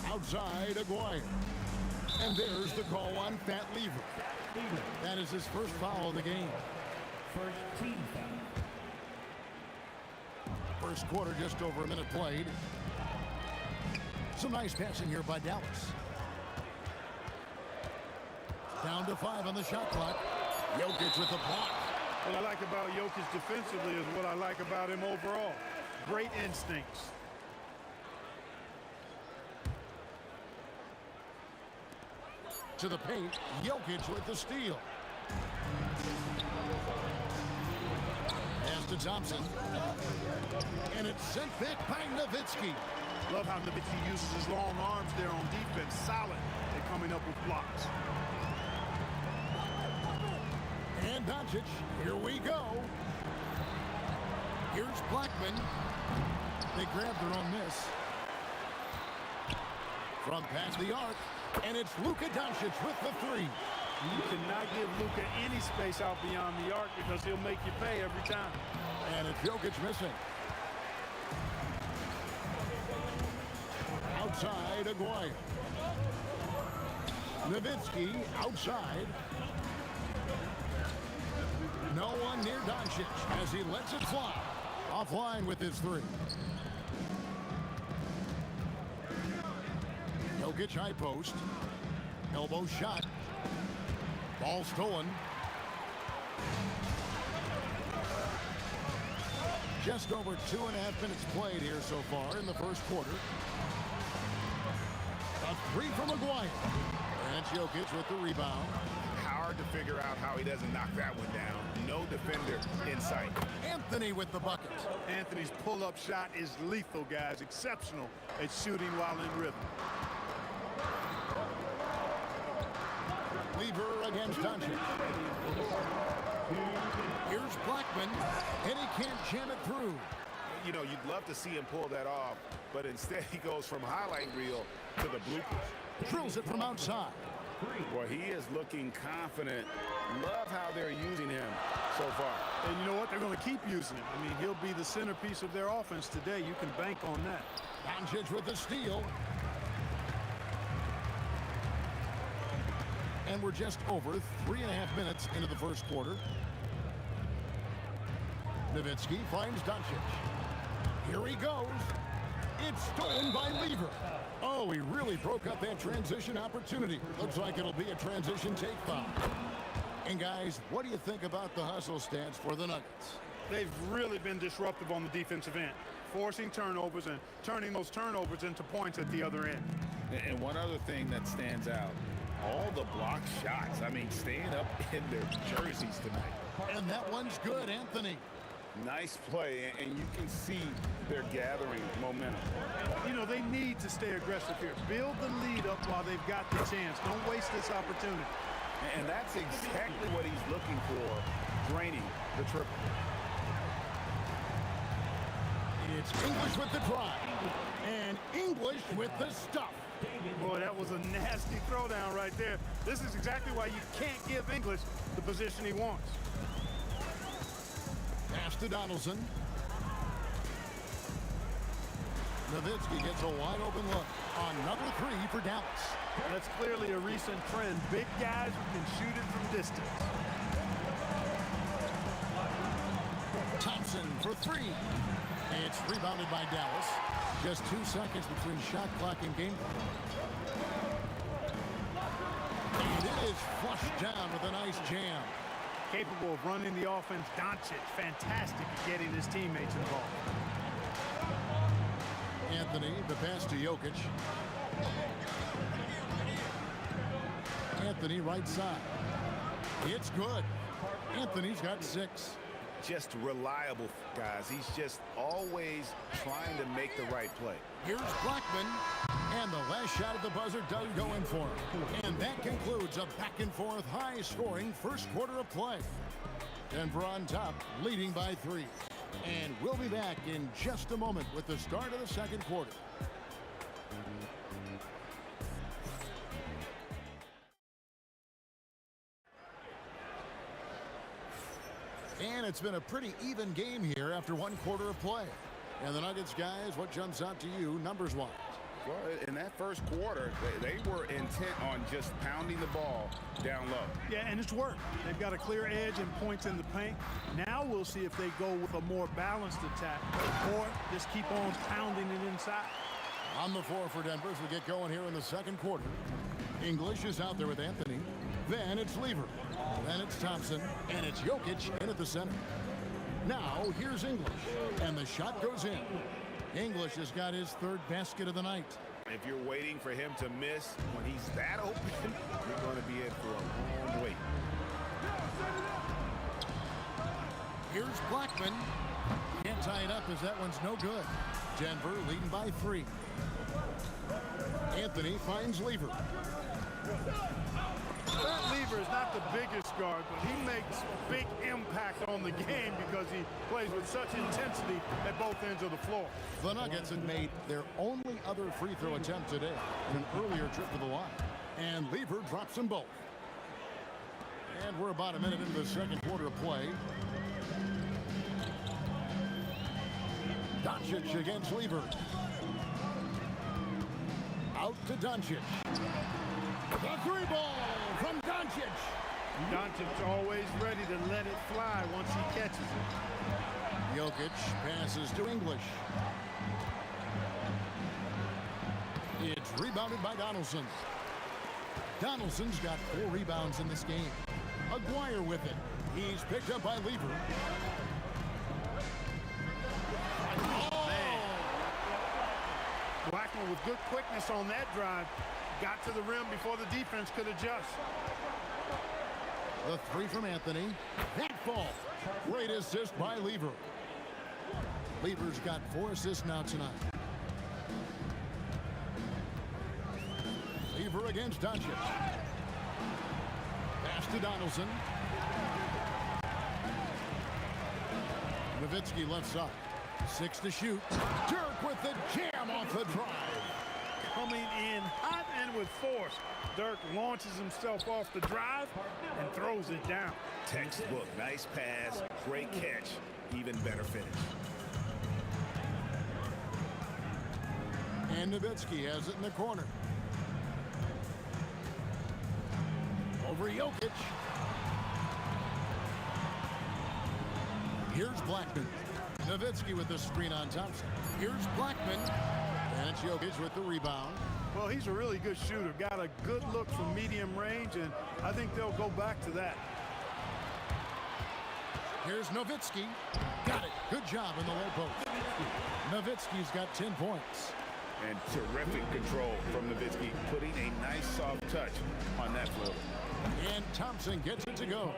G: Outside, Aguirre. And there's the call on Fat Lever. That is his first foul of the game.
E: First team foul.
G: First quarter, just over a minute played. Some nice passing here by Dallas. Down to 5 on the shot clock. Jokic with the block.
C: What I like about Jokic defensively is what I like about him overall. Great instincts.
G: To the paint, Jokic with the steal. Pass to Thompson. And it's sent back by Nowitzki.
C: Love how Nowitzki uses his long arms there on defense. Solid at coming up with blocks.
G: And Doncic, here we go. Here's Blackman. They grabbed their own miss. From past the arc, and it's Luka Doncic with the 3.
C: You cannot give Luka any space out beyond the arc because he'll make you pay every time.
G: And it's Jokic missing. Outside, Aguirre. Nowitzki outside. No one near Doncic as he lets it fly. Offline with his 3. Jokic high post. Elbow shot. Ball stolen. Just over 2.5 minutes played here so far in the first quarter. A 3 from Aguirre. And Jokic with the rebound.
H: Hard to figure out how he doesn't knock that one down. No defender in sight.
G: Anthony with the bucket.
C: Anthony's pull-up shot is lethal, guys. Exceptional at shooting while in rhythm.
G: Lever against Doncic. Here's Blackman, and he can't jam it through.
H: You know, you'd love to see him pull that off, but instead he goes from highlight reel to the bloopers.
G: Drills it from outside.
H: Boy, he is looking confident. Love how they're using him so far.
C: And you know what? They're going to keep using him. I mean, he'll be the centerpiece of their offense today. You can bank on that.
G: Doncic with the steal. And we're just over 3.5 minutes into the first quarter. Nowitzki finds Doncic. Here he goes. It's stolen by Lever. Oh, he really broke up that transition opportunity. Looks like it'll be a transition take foul. And guys, what do you think about the hustle stats for the Nuggets?
C: They've really been disruptive on the defensive end, forcing turnovers and turning those turnovers into points at the other end.
H: And one other thing that stands out, all the block shots. I mean, staying up in their jerseys tonight.
G: And that one's good, Anthony.
H: Nice play, and you can see they're gathering momentum.
C: You know, they need to stay aggressive here. Build the lead up while they've got the chance. Don't waste this opportunity.
H: And that's exactly what he's looking for, draining the triple.
G: It's English with the drive. And English with the stuff.
C: Boy, that was a nasty throwdown right there. This is exactly why you can't give English the position he wants.
G: Pass to Donaldson. Nowitzki gets a wide open look on number 3 for Dallas.
C: That's clearly a recent trend. Big guys who can shoot it from distance.
G: Thompson for 3. It's rebounded by Dallas. Just 2 seconds between shot clock and game clock. And it is flushed down with a nice jam.
C: Capable of running the offense. Doncic, fantastic at getting his teammates involved.
G: Anthony, the pass to Jokic. Anthony right side. It's good. Anthony's got 6.
H: Just reliable, guys. He's just always trying to make the right play.
G: Here's Blackman. And the last shot at the buzzer does go in for him. And that concludes a back-and-forth, high-scoring first quarter of play. Denver on top, leading by 3. And we'll be back in just a moment with the start of the second quarter. And it's been a pretty even game here after 1 quarter of play. And the Nuggets, guys, what jumps out to you numbers-wise?
H: Well, in that first quarter, they were intent on just pounding the ball down low.
C: Yeah, and it's worked. They've got a clear edge and points in the paint. Now we'll see if they go with a more balanced attack or just keep on pounding it inside.
G: On the floor for Denver as we get going here in the second quarter. English is out there with Anthony. Then it's Lever. Then it's Thompson. And it's Jokic in at the center. Now here's English. And the shot goes in. English has got his 3rd basket of the night.
H: If you're waiting for him to miss when he's that open, you're going to be in for a long wait.
G: Here's Blackman. Can't tie it up as that one's no good. Denver leading by 3. Anthony finds Lever.
C: That Lever is not the biggest guard, but he makes a big impact on the game because he plays with such intensity at both ends of the floor.
G: The Nuggets had made their only other free throw attempt today in an earlier trip to the line. And Lever drops them both. And we're about a minute into the second quarter of play. Doncic against Lever. Out to Doncic. The 3 ball from Doncic.
C: Doncic's always ready to let it fly once he catches it.
G: Jokic passes to English. It's rebounded by Donaldson. Donaldson's got 4 rebounds in this game. Aguirre with it. He's picked up by Lever.
C: Blackman with good quickness on that drive. Got to the rim before the defense could adjust.
G: The 3 from Anthony. That fall. Great assist by Lever. Lever's got 4 assists now tonight. Lever against Doncic. Pass to Donaldson. Nowitzki left side. 6 to shoot. Dirk with the jam off the drive.
C: Coming in hot and with force. Dirk launches himself off the drive and throws it down.
H: Textbook, nice pass, great catch, even better finish.
G: And Nowitzki has it in the corner. Over Jokic. Here's Blackman. Nowitzki with the screen on Thompson. Here's Blackman. And it's Jokic with the rebound.
C: Well, he's a really good shooter. Got a good look from medium range, and I think they'll go back to that.
G: Here's Nowitzki. Got it. Good job in the low post. Nowitzki's got 10 points.
H: And terrific control from Nowitzki, putting a nice soft touch on that floater.
G: And Thompson gets it to go.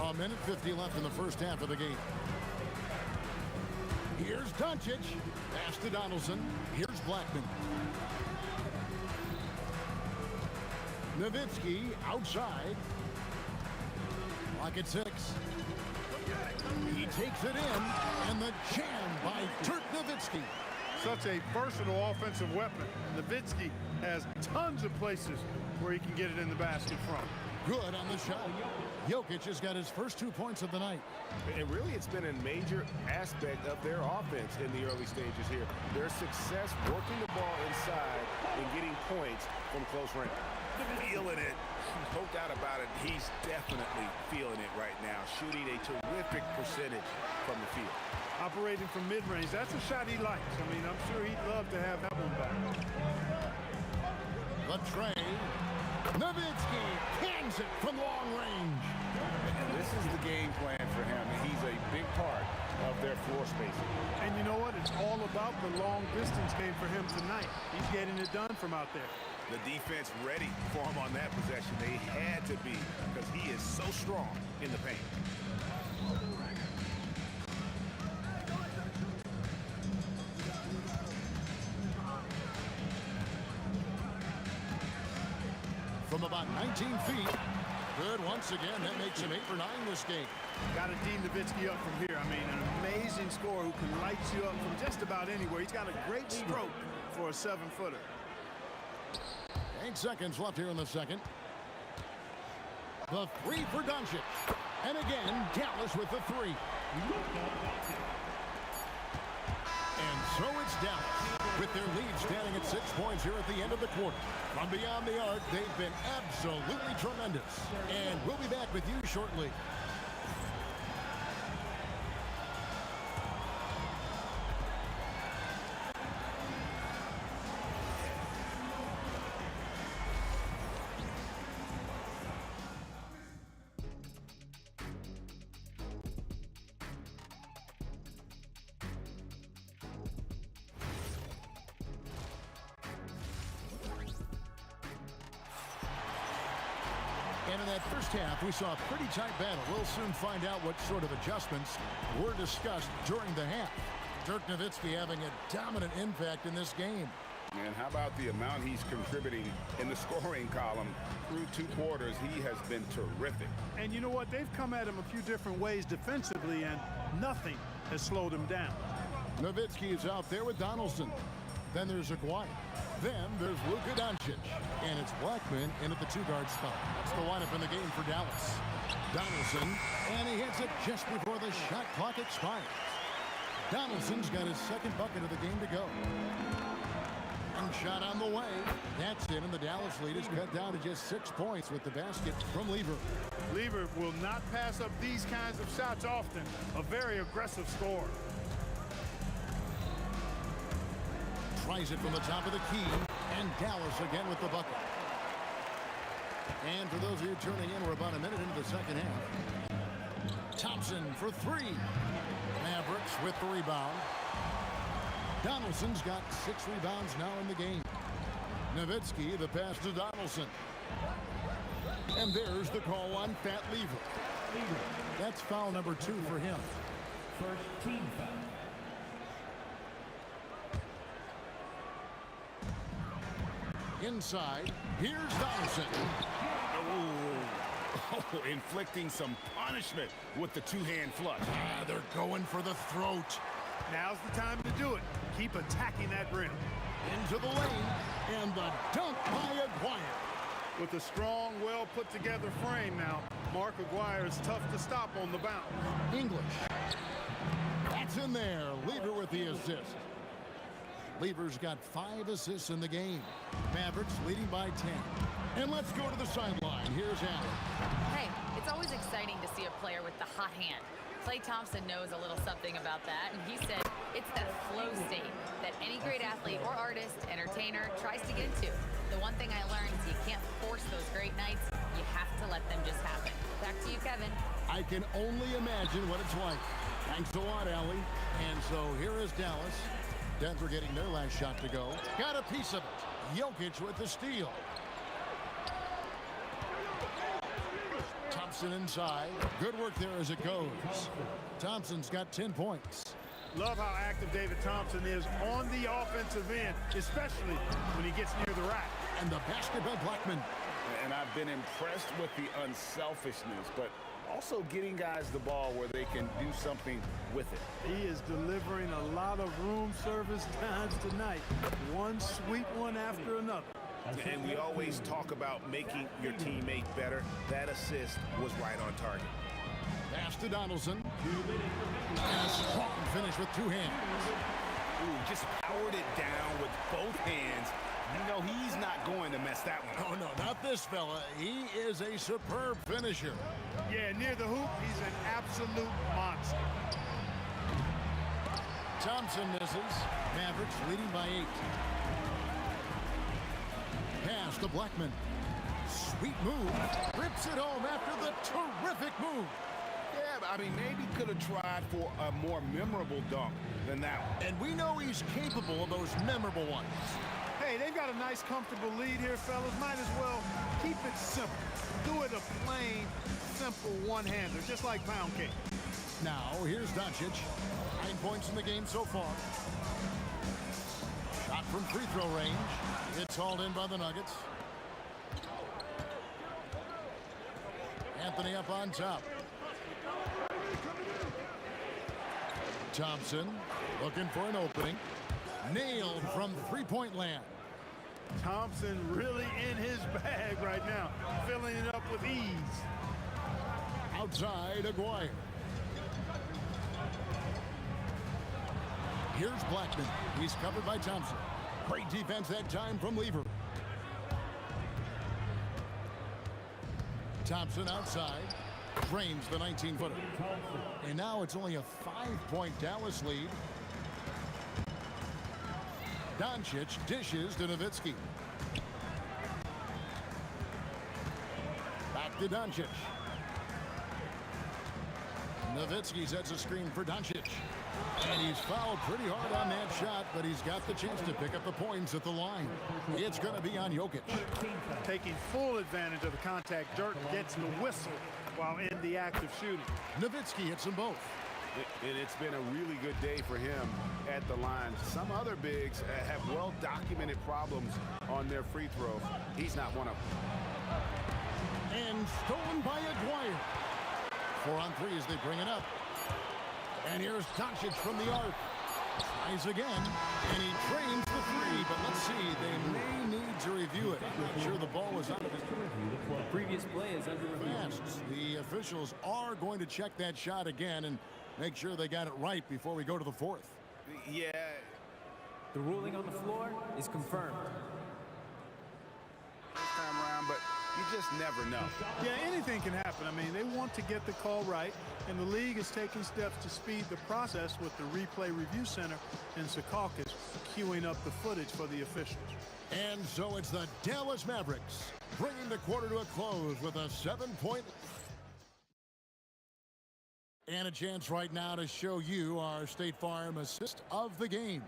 G: A minute 50 left in the first half of the game. Here's Doncic. Pass to Donaldson. Here's Blackman. Nowitzki outside. Clock at 6. He takes it in, and the jam by Dirk Nowitzki.
C: Such a versatile offensive weapon. Nowitzki has tons of places where he can get it in the basket from.
G: Good on the shot. Jokic has got his first 2 points of the night.
H: And really, it's been a major aspect of their offense in the early stages here. Their success working the ball inside and getting points from close range. Feeling it. No doubt about it. He's definitely feeling it right now. Shooting a terrific percentage from the field.
C: Operating from mid-range, that's a shot he likes. I mean, I'm sure he'd love to have that one back.
G: The tray. Nowitzki hangs it from long range.
H: And this is the game plan for him. And he's a big part of their floor spacing.
C: And you know what? It's all about the long distance game for him tonight. He's getting it done from out there.
H: The defense ready for him on that possession. They had to be because he is so strong in the paint.
G: From about 19 feet. Good once again. That makes him 8 for 9 this game.
C: Got to D Nowitzki up from here. I mean, an amazing scorer who can light you up from just about anywhere. He's got a great stroke for a 7-footer.
G: 8 seconds left here in the second. The three for Doncic. And again, Dallas with the three. And so it's Dallas with their lead standing at 6 points here at the end of the quarter. From beyond the arc, they've been absolutely tremendous. And we'll be back with you shortly. And in that first half, we saw a pretty tight battle. We'll soon find out what sort of adjustments were discussed during the half. Dirk Nowitzki having a dominant impact in this game.
H: And how about the amount he's contributing in the scoring column through 2 quarters? He has been terrific.
C: And you know what? They've come at him a few different ways defensively, and nothing has slowed him down.
G: Nowitzki is out there with Donaldson. Then there's Aguirre. Then there's Luka Doncic. And it's Blackman in at the 2-guard spot. That's the lineup in the game for Dallas. Donaldson, and he hits it just before the shot clock expires. Donaldson's got his second bucket of the game to go. And shot on the way. That's in, and the Dallas lead is cut down to just 6 points with the basket from Lever.
C: Lever will not pass up these kinds of shots often. A very aggressive scorer.
G: Tries it from the top of the key, and Dallas again with the bucket. And for those of you tuning in, we're about a minute into the second half. Thompson for 3. Mavericks with the rebound. Donaldson's got 6 rebounds now in the game. Nowitzki, the pass to Donaldson. And there's the call on Fat Lever. That's foul number 2 for him.
E: First team foul.
G: Inside, here's Donaldson.
H: Oh, inflicting some punishment with the 2-hand flush.
G: They're going for the throat.
C: Now's the time to do it. Keep attacking that rim.
G: Into the lane, and the dunk by Aguirre.
C: With a strong, well-put-together frame now, Mark Aguirre is tough to stop on the bounce.
G: English. That's in there. Lever with the assist. Lever's got 5 assists in the game. Mavericks leading by 10. And let's go to the sideline. Here's Allen.
K: Hey, it's always exciting to see a player with the hot hand. Klay Thompson knows a little something about that, and he said it's that flow state that any great athlete or artist, entertainer, tries to get into. The one thing I learned is you can't force those great nights. You have to let them just happen. Back to you, Kevin.
G: I can only imagine what it's like. Thanks a lot, Allie. And so here is Dallas. Denver getting their last shot to go. Got a piece of it. Jokic with the steal. Thompson inside. Good work there as it goes. Thompson's got 10 points.
C: Love how active David Thompson is on the offensive end, especially when he gets near the rack.
G: And the basket by Blackman.
H: And I've been impressed with the unselfishness, but also getting guys the ball where they can do something with it.
C: He is delivering a lot of room service times tonight. One sweet one after another.
H: And we always talk about making your teammate better. That assist was right on target.
G: Pass to Donaldson. And a strong finish with two hands.
H: Ooh, just powered it down with both hands. You know he's not going to mess that one up.
G: Oh, no, not this fella. He is a superb finisher.
C: Yeah, near the hoop, he's an absolute monster.
G: Thompson misses. Mavericks leading by 8. Pass to Blackman. Sweet move. Rips it home after the terrific move.
H: Yeah, but I mean, maybe could have tried for a more memorable dunk than that one.
G: And we know he's capable of those memorable ones.
C: Hey, they've got a nice, comfortable lead here, fellas. Might as well keep it simple. Do it a plain, simple one-hander, just like pound cake.
G: Now, here's Doncic. 9 points in the game so far. Shot from free throw range. It's hauled in by the Nuggets. Anthony up on top. Thompson looking for an opening. Nailed from three-point land.
C: Thompson really in his bag right now, filling it up with ease.
G: Outside, Aguirre. Here's Blackman. He's covered by Thompson. Great defense that time from Lever. Thompson outside. Drains the 19-footer. And now it's only a 5-point Dallas lead. Doncic dishes to Nowitzki. Back to Doncic. Nowitzki sets a screen for Doncic. And he's fouled pretty hard on that shot, but he's got the chance to pick up the points at the line. It's going to be on Jokic.
C: Taking full advantage of the contact. Dirk gets the whistle while in the act of shooting.
G: Nowitzki hits them both.
H: And it's been a really good day for him at the line. Some other bigs have well-documented problems on their free throw. He's not one of them.
G: And stolen by Aguirre. 4 on 3 as they bring it up. And here's Doncic from the arc. Tries again, and he trains the three, but let's see, they may need to review it. Not sure the ball was out of his
L: The previous play is under review.
G: fast. The officials are going to check that shot again and make sure they got it right before we go to the fourth.
H: Yeah.
L: The ruling on the floor is confirmed.
H: This time around, but you just never know.
C: Yeah, anything can happen. I mean, they want to get the call right, and the league is taking steps to speed the process with the Replay Review Center in Secaucus queuing up the footage for the officials.
G: And so it's the Dallas Mavericks bringing the quarter to a close with a 7-point. And a chance right now to show you our State Farm assist of the game.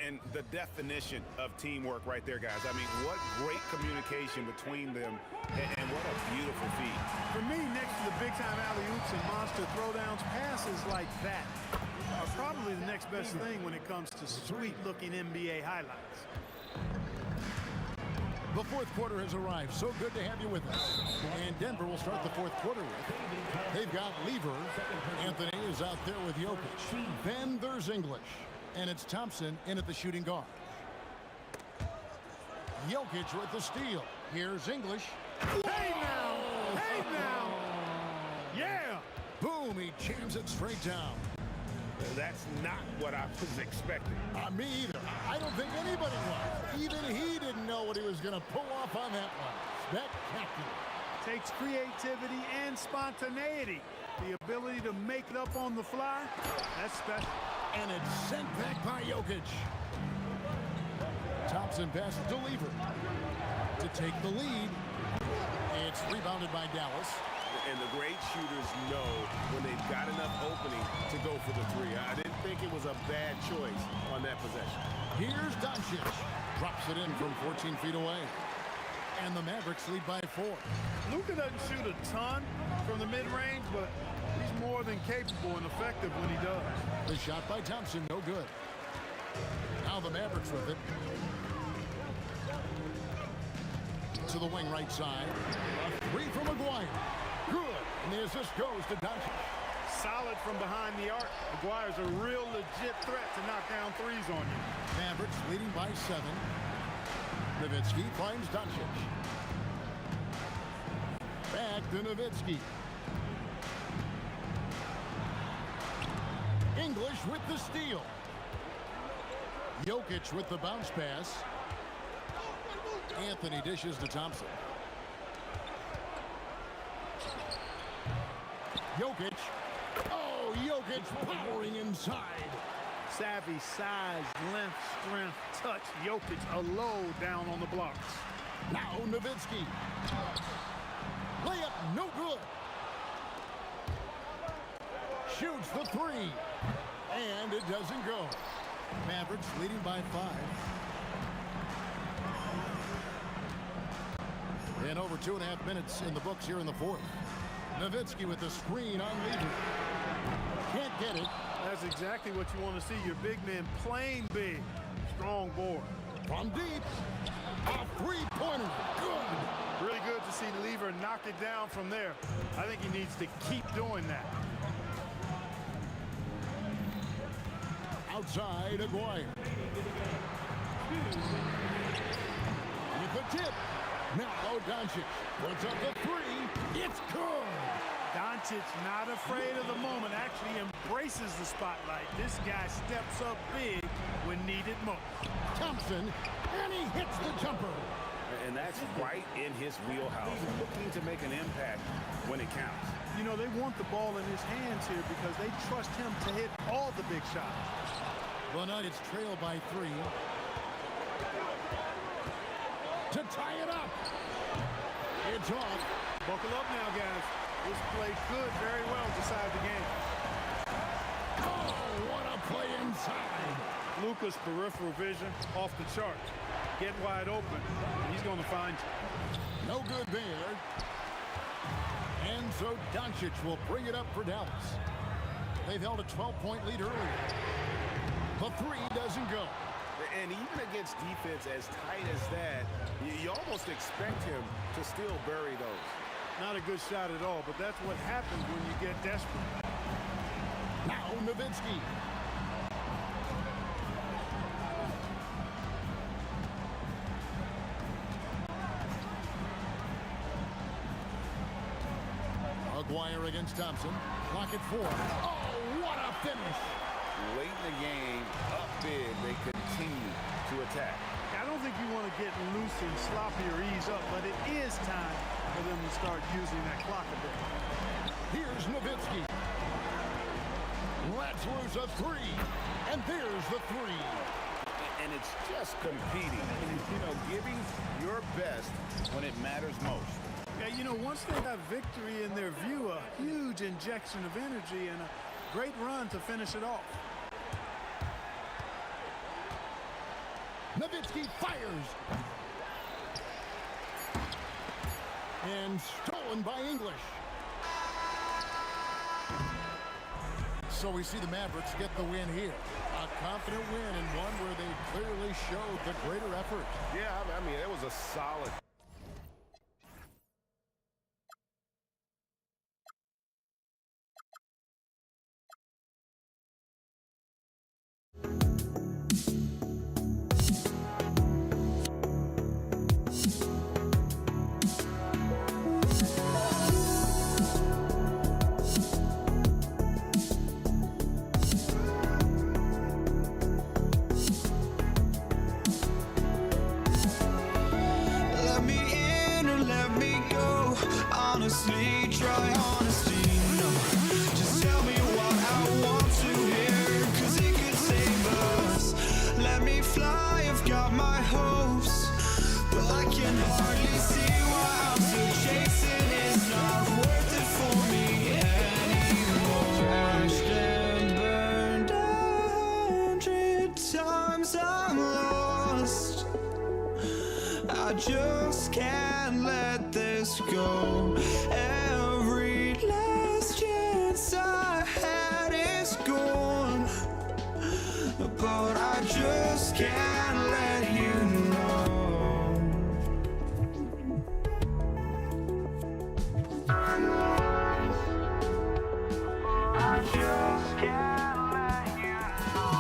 H: And the definition of teamwork right there, guys. I mean, what great communication between them, and what a beautiful feat.
C: For me, next to the big-time alley-oops and monster throwdowns, passes like that are probably the next best thing when it comes to sweet-looking NBA highlights.
G: The fourth quarter has arrived. So good to have you with us. And Denver will start the fourth quarter with. They've got Lever. Anthony is out there with Jokic. Then there's English. And it's Thompson in at the shooting guard. Jokic with the steal. Here's English.
C: Hey now! Hey now! Yeah!
G: Boom, he jams it straight down.
H: That's not what I was expecting.
G: Me either. I don't think anybody was. Even he didn't know what he was going to pull off on that one. Spectacular.
C: Takes creativity and spontaneity. The ability to make it up on the fly, that's special.
G: And it's sent back by Jokic. Thompson passes to Lever to take the lead. It's rebounded by Dallas.
H: And the great shooters know when they've got enough opening to go for the three. I didn't think it was a bad choice on that possession.
G: Here's Doncic. Drops it in from 14 feet away. And the Mavericks lead by 4.
C: Luka doesn't shoot a ton from the mid-range, but he's more than capable and effective when he does.
G: The shot by Thompson, no good. Now the Mavericks with it. To the wing right side. A three from Aguirre. Good. And the assist goes to Doncic.
C: Solid from behind the arc. Aguirre's a real legit threat to knock down threes on you.
G: Mavericks leading by 7. Nowitzki finds Doncic. Back to Nowitzki. English with the steal. Jokic with the bounce pass. Anthony dishes to Thompson. Jokic. Oh, Jokic powering inside.
C: Savvy, size, length, strength, touch. Jokic a low down on the blocks.
G: Now Nowitzki. Layup no good. Shoots the three. And it doesn't go. Mavericks leading by 5. And over 2.5 minutes in the books here in the fourth. Nowitzki with the screen on Lever. Can't get it.
C: That's exactly what you want to see. Your big men playing big. Strong board.
G: From deep. A three-pointer. Good.
C: Really good to see Lever knock it down from there. I think he needs to keep doing that.
G: Outside, Aguirre. With the tip. Now Doncic puts up the three. It's good.
C: Doncic not afraid of the moment. Actually embraces the spotlight. This guy steps up big when needed most.
G: Thompson, and he hits the jumper.
H: And that's right in his wheelhouse. Looking to make an impact when it counts.
C: You know, they want the ball in his hands here because they trust him to hit all the big shots.
G: The Nuggets trail by 3. To tie it up. It's off.
C: Buckle up now, guys. This play could very well decide the game.
G: Oh, what a play inside.
C: Luka's peripheral vision off the chart. Get wide open, and he's going to find you.
G: No good there. And so Doncic will bring it up for Dallas. They've held a 12-point lead earlier. The three doesn't go.
H: And even against defense as tight as that, you almost expect him to still bury those.
C: Not a good shot at all, but that's what happens when you get desperate.
G: Now Nowitzki. Aguirre against Thompson. Clock at 4. Oh, what a finish.
H: Late in the game, up big, they continue to attack.
C: I don't think you want to get loose and sloppy or ease up, but it is time for them to start using that clock a bit.
G: Here's Nowitzki. Let's lose a 3. And there's the 3.
H: And it's just competing. You know, giving your best when it matters most.
C: Yeah, you know, once they have victory in their view, a huge injection of energy and a great run to finish it off.
G: Nowitzki fires. And stolen by English. So we see the Mavericks get the win here. A confident win and one where they clearly showed the greater effort.
H: Yeah, I mean, it was a solid.
A: Let me in or let me go. Honestly, try honesty. No, just tell me what I want to hear, 'cause it could save us. Let me fly, I've got my hopes, but I can hardly see why I'm still chasing. It's not worth it for me anymore. Crashed and burned 100 times, I'm lost. I just can't let this go. Every last chance I had is gone, but I just can't let you know. I just can't let you know.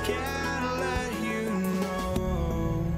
A: can't let you know.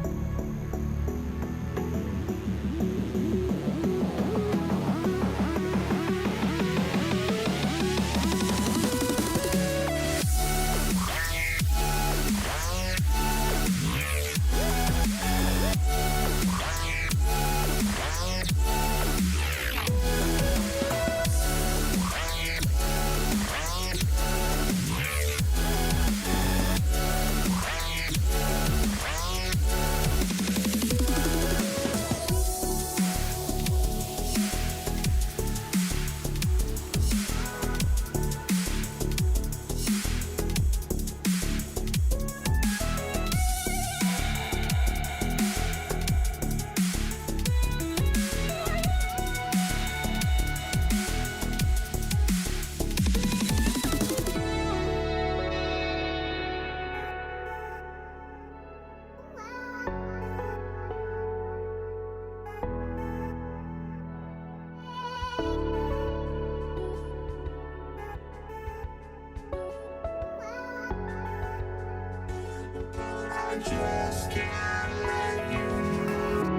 A: I just can't let you know.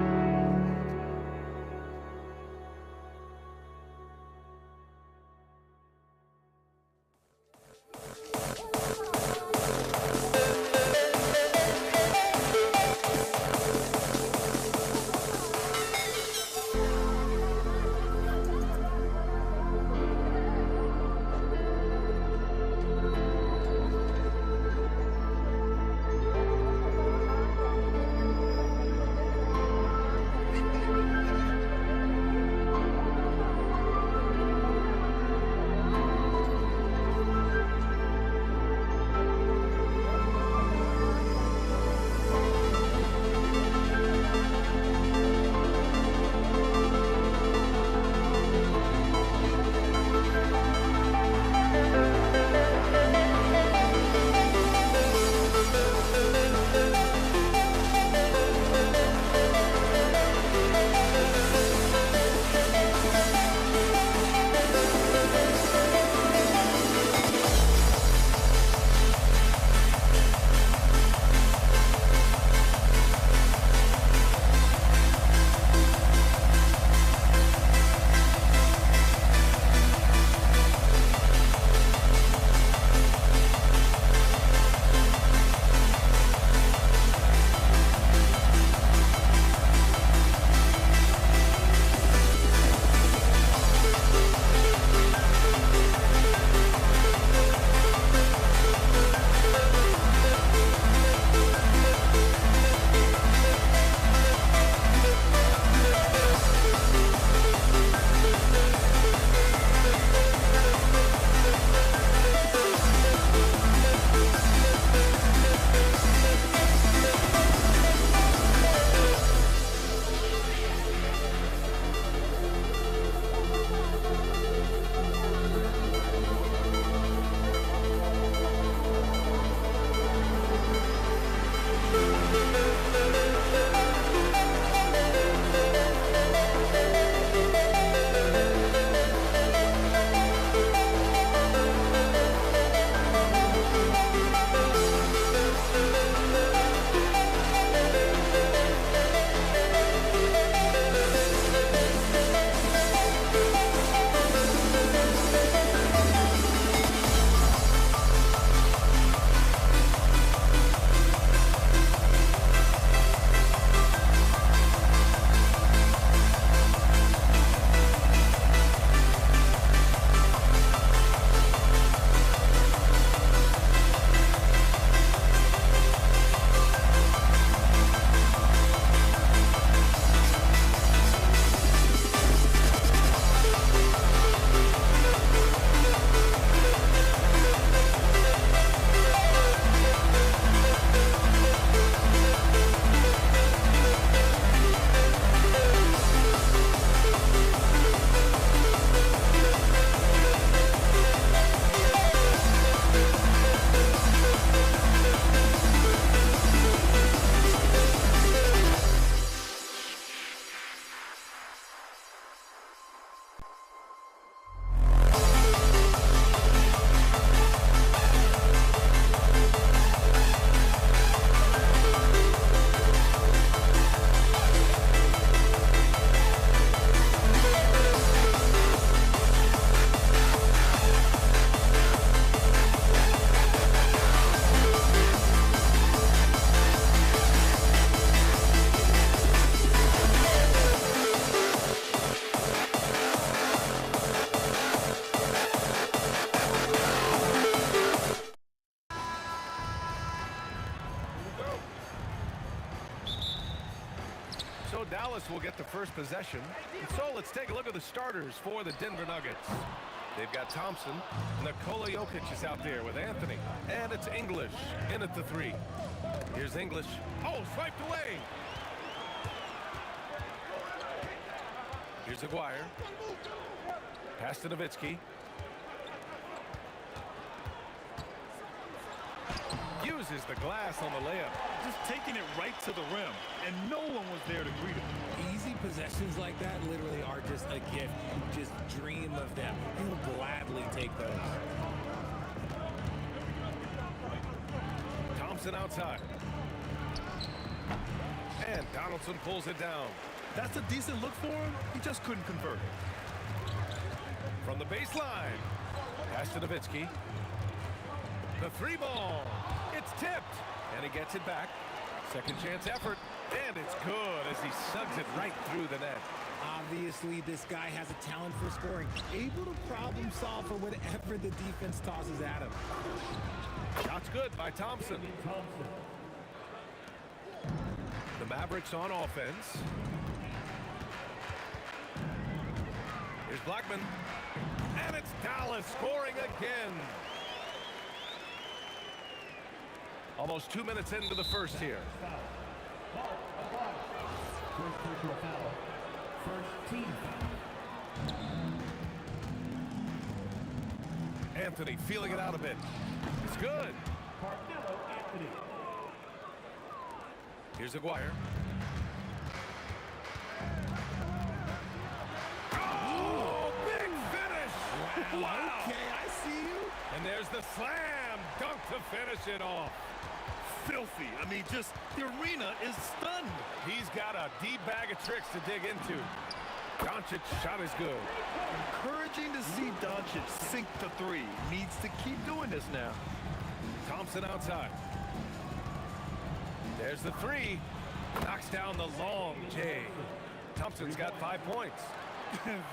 B: will get the first possession. And so let's take a look at the starters for the Denver Nuggets. They've got Thompson. Nikola Jokic is out there with Anthony. And it's English in at the 3. Here's English. Oh, swiped away. Here's Aguirre. Pass to Nowitzki. Uses the glass on the layup.
M: Just taking it right to the rim, and no one was there to greet him.
L: Easy possessions like that literally are just a gift. You just dream of them. He'll gladly take those.
B: Thompson outside. And Donaldson pulls it down.
M: That's a decent look for him. He just couldn't convert.
B: From the baseline. Pass to Nowitzki. The 3 ball. It's tipped. And he gets it back. Second chance effort. And it's good as he sugs it right through the net.
L: Obviously, this guy has a talent for scoring. Able to problem solve for whatever the defense tosses at him.
B: Shot's good by Thompson. The Mavericks on offense. Here's Blackman. And it's Dallas scoring again. Almost 2 minutes into the first here.
E: First personal foul. First team foul.
B: Anthony feeling it out a bit. It's good.
E: Carmelo Anthony.
B: Here's Aguirre. Oh, big finish! Wow.
L: Okay, I see you.
B: And there's the slam dunk to finish it off.
M: Filthy. I mean, just the arena is stunned.
B: He's got a deep bag of tricks to dig into. Doncic shot is good.
M: Encouraging to see Doncic sink the 3. Needs to keep doing this now.
B: Thompson outside. There's the 3. Knocks down the long J. Thompson's got 5 points.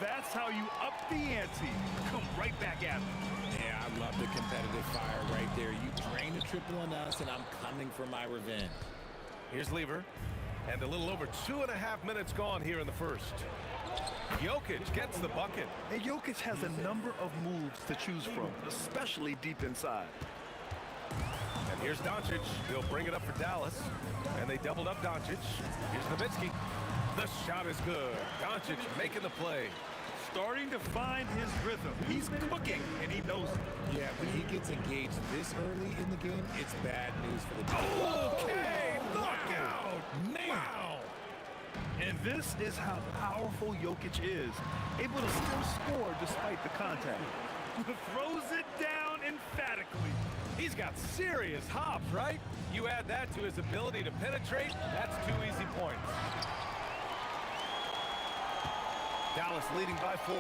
M: That's how you up the ante. Come right back at him.
L: Yeah, I love the competitive fire right there. You drain a triple on us, and I'm coming for my revenge.
B: Here's Lever. And a little over 2.5 minutes gone here in the first. Jokic gets the bucket.
M: And Jokic has a number of moves to choose from, especially deep inside.
B: And here's Doncic. They'll bring it up for Dallas. And they doubled up Doncic. Here's Nowitzki. The shot is good. Doncic making the play.
M: Starting to find his rhythm. He's cooking, and he knows it.
L: Yeah, when he gets engaged this early in the game, it's bad news for the team.
B: Okay, knockout. Man. Wow.
M: And this is how powerful Jokic is. Able to still score despite the contact. Throws it down emphatically.
B: He's got serious hops, right? You add that to his ability to penetrate, that's 2 easy points. Dallas leading by 4.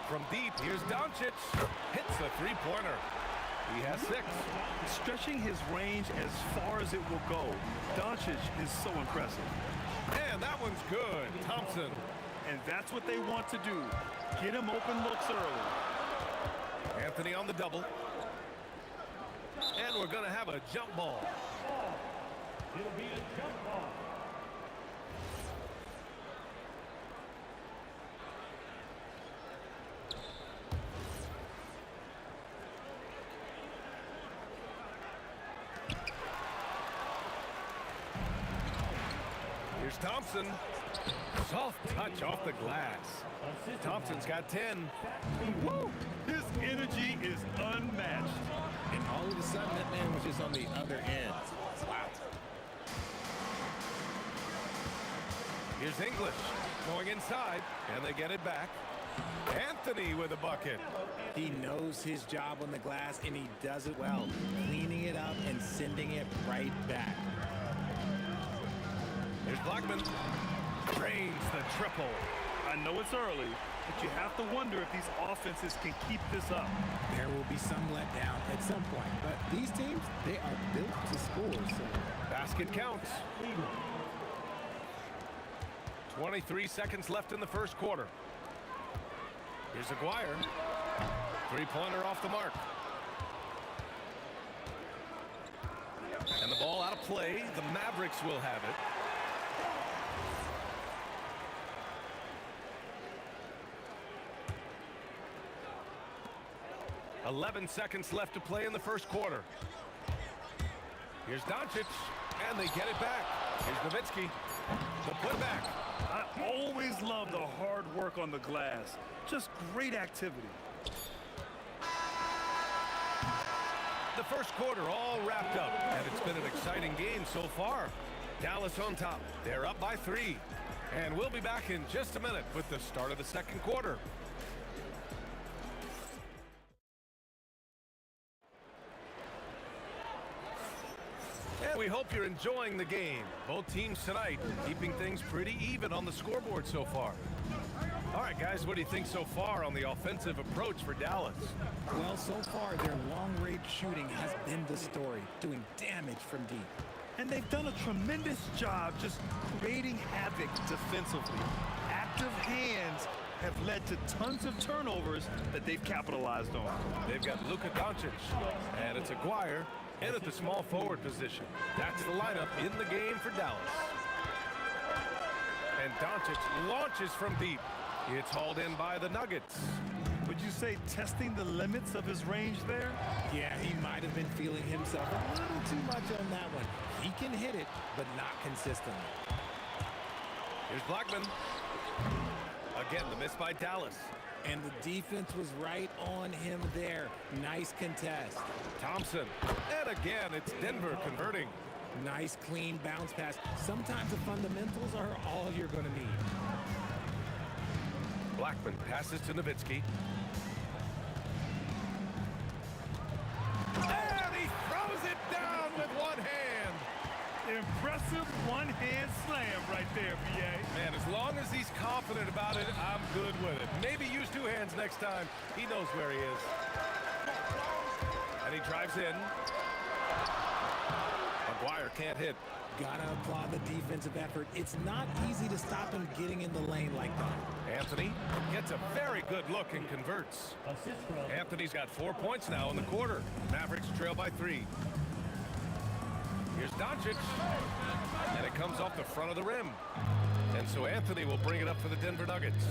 B: From deep, here's Doncic. Hits the 3-pointer. He has 6.
M: Stretching his range as far as it will go. Doncic is so impressive.
B: And that one's good. Thompson.
M: And that's what they want to do. Get him open looks early.
B: Anthony on the double. And we're going to have a jump ball.
E: It'll be a jump ball.
B: Here's Thompson. Soft touch off the glass. Thompson's got 10.
M: Woo! His energy is unmatched.
L: And all of a sudden, that man was just on the other end. Wow.
B: Here's English going inside, and they get it back. Anthony with a bucket.
L: He knows his job on the glass, and he does it well, cleaning it up and sending it right back.
B: Here's Blackman. Drains the triple.
M: I know it's early, but you have to wonder if these offenses can keep this up.
L: There will be some letdown at some point, but these teams, they are built to score. So.
B: Basket counts. 23 seconds left in the first quarter. Here's Aguirre. 3-pointer off the mark. And the ball out of play. The Mavericks will have it. "11 seconds left to play in the first quarter. Here's Doncic, and they get it back. Here's Nowitzki. The putback.
M: I always love the hard work on the glass. Just great activity.
B: The first quarter all wrapped up, and it's been an exciting game so far. Dallas on top. They're up by 3. And we'll be back in just a minute with the start of the second quarter. And we hope you're enjoying the game. Both teams tonight keeping things pretty even on the scoreboard so far. All right, guys, what do you think so far on the offensive approach for Dallas?
L: Well, so far, their long-range shooting has been the story, doing damage from deep.
M: And they've done a tremendous job just creating havoc defensively. Active hands have led to tons of turnovers that they've capitalized on.
B: They've got Luka Doncic, and it's Aguirre in at the small forward position. That's the lineup in the game for Dallas. And Doncic launches from deep. It's hauled in by the Nuggets.
M: Would you say testing the limits of his range there?
L: Yeah, he might have been feeling himself a little too much on that one. He can hit it, but not consistently.
B: Here's Blackman. Again, the miss by Dallas.
L: And the defense was right on him there. Nice contest.
B: Thompson. And again, it's Denver converting.
L: Nice, clean bounce pass. Sometimes the fundamentals are all you're going to need.
B: Blackman passes to Nowitzki. And he throws it down with one hand.
M: Impressive one-hand slam right there, BA.
B: Man, as long as he's confident about it, I'm good with it. Maybe use 2 hands next time. He knows where he is. And he drives in. Aguirre can't hit.
L: Gotta applaud the defensive effort. It's not easy to stop him getting in the lane like that.
B: Anthony gets a very good look and converts. Anthony's got 4 points now in the quarter. Mavericks trail by 3. Here's Doncic. And it comes off the front of the rim. And so Anthony will bring it up for the Denver Nuggets.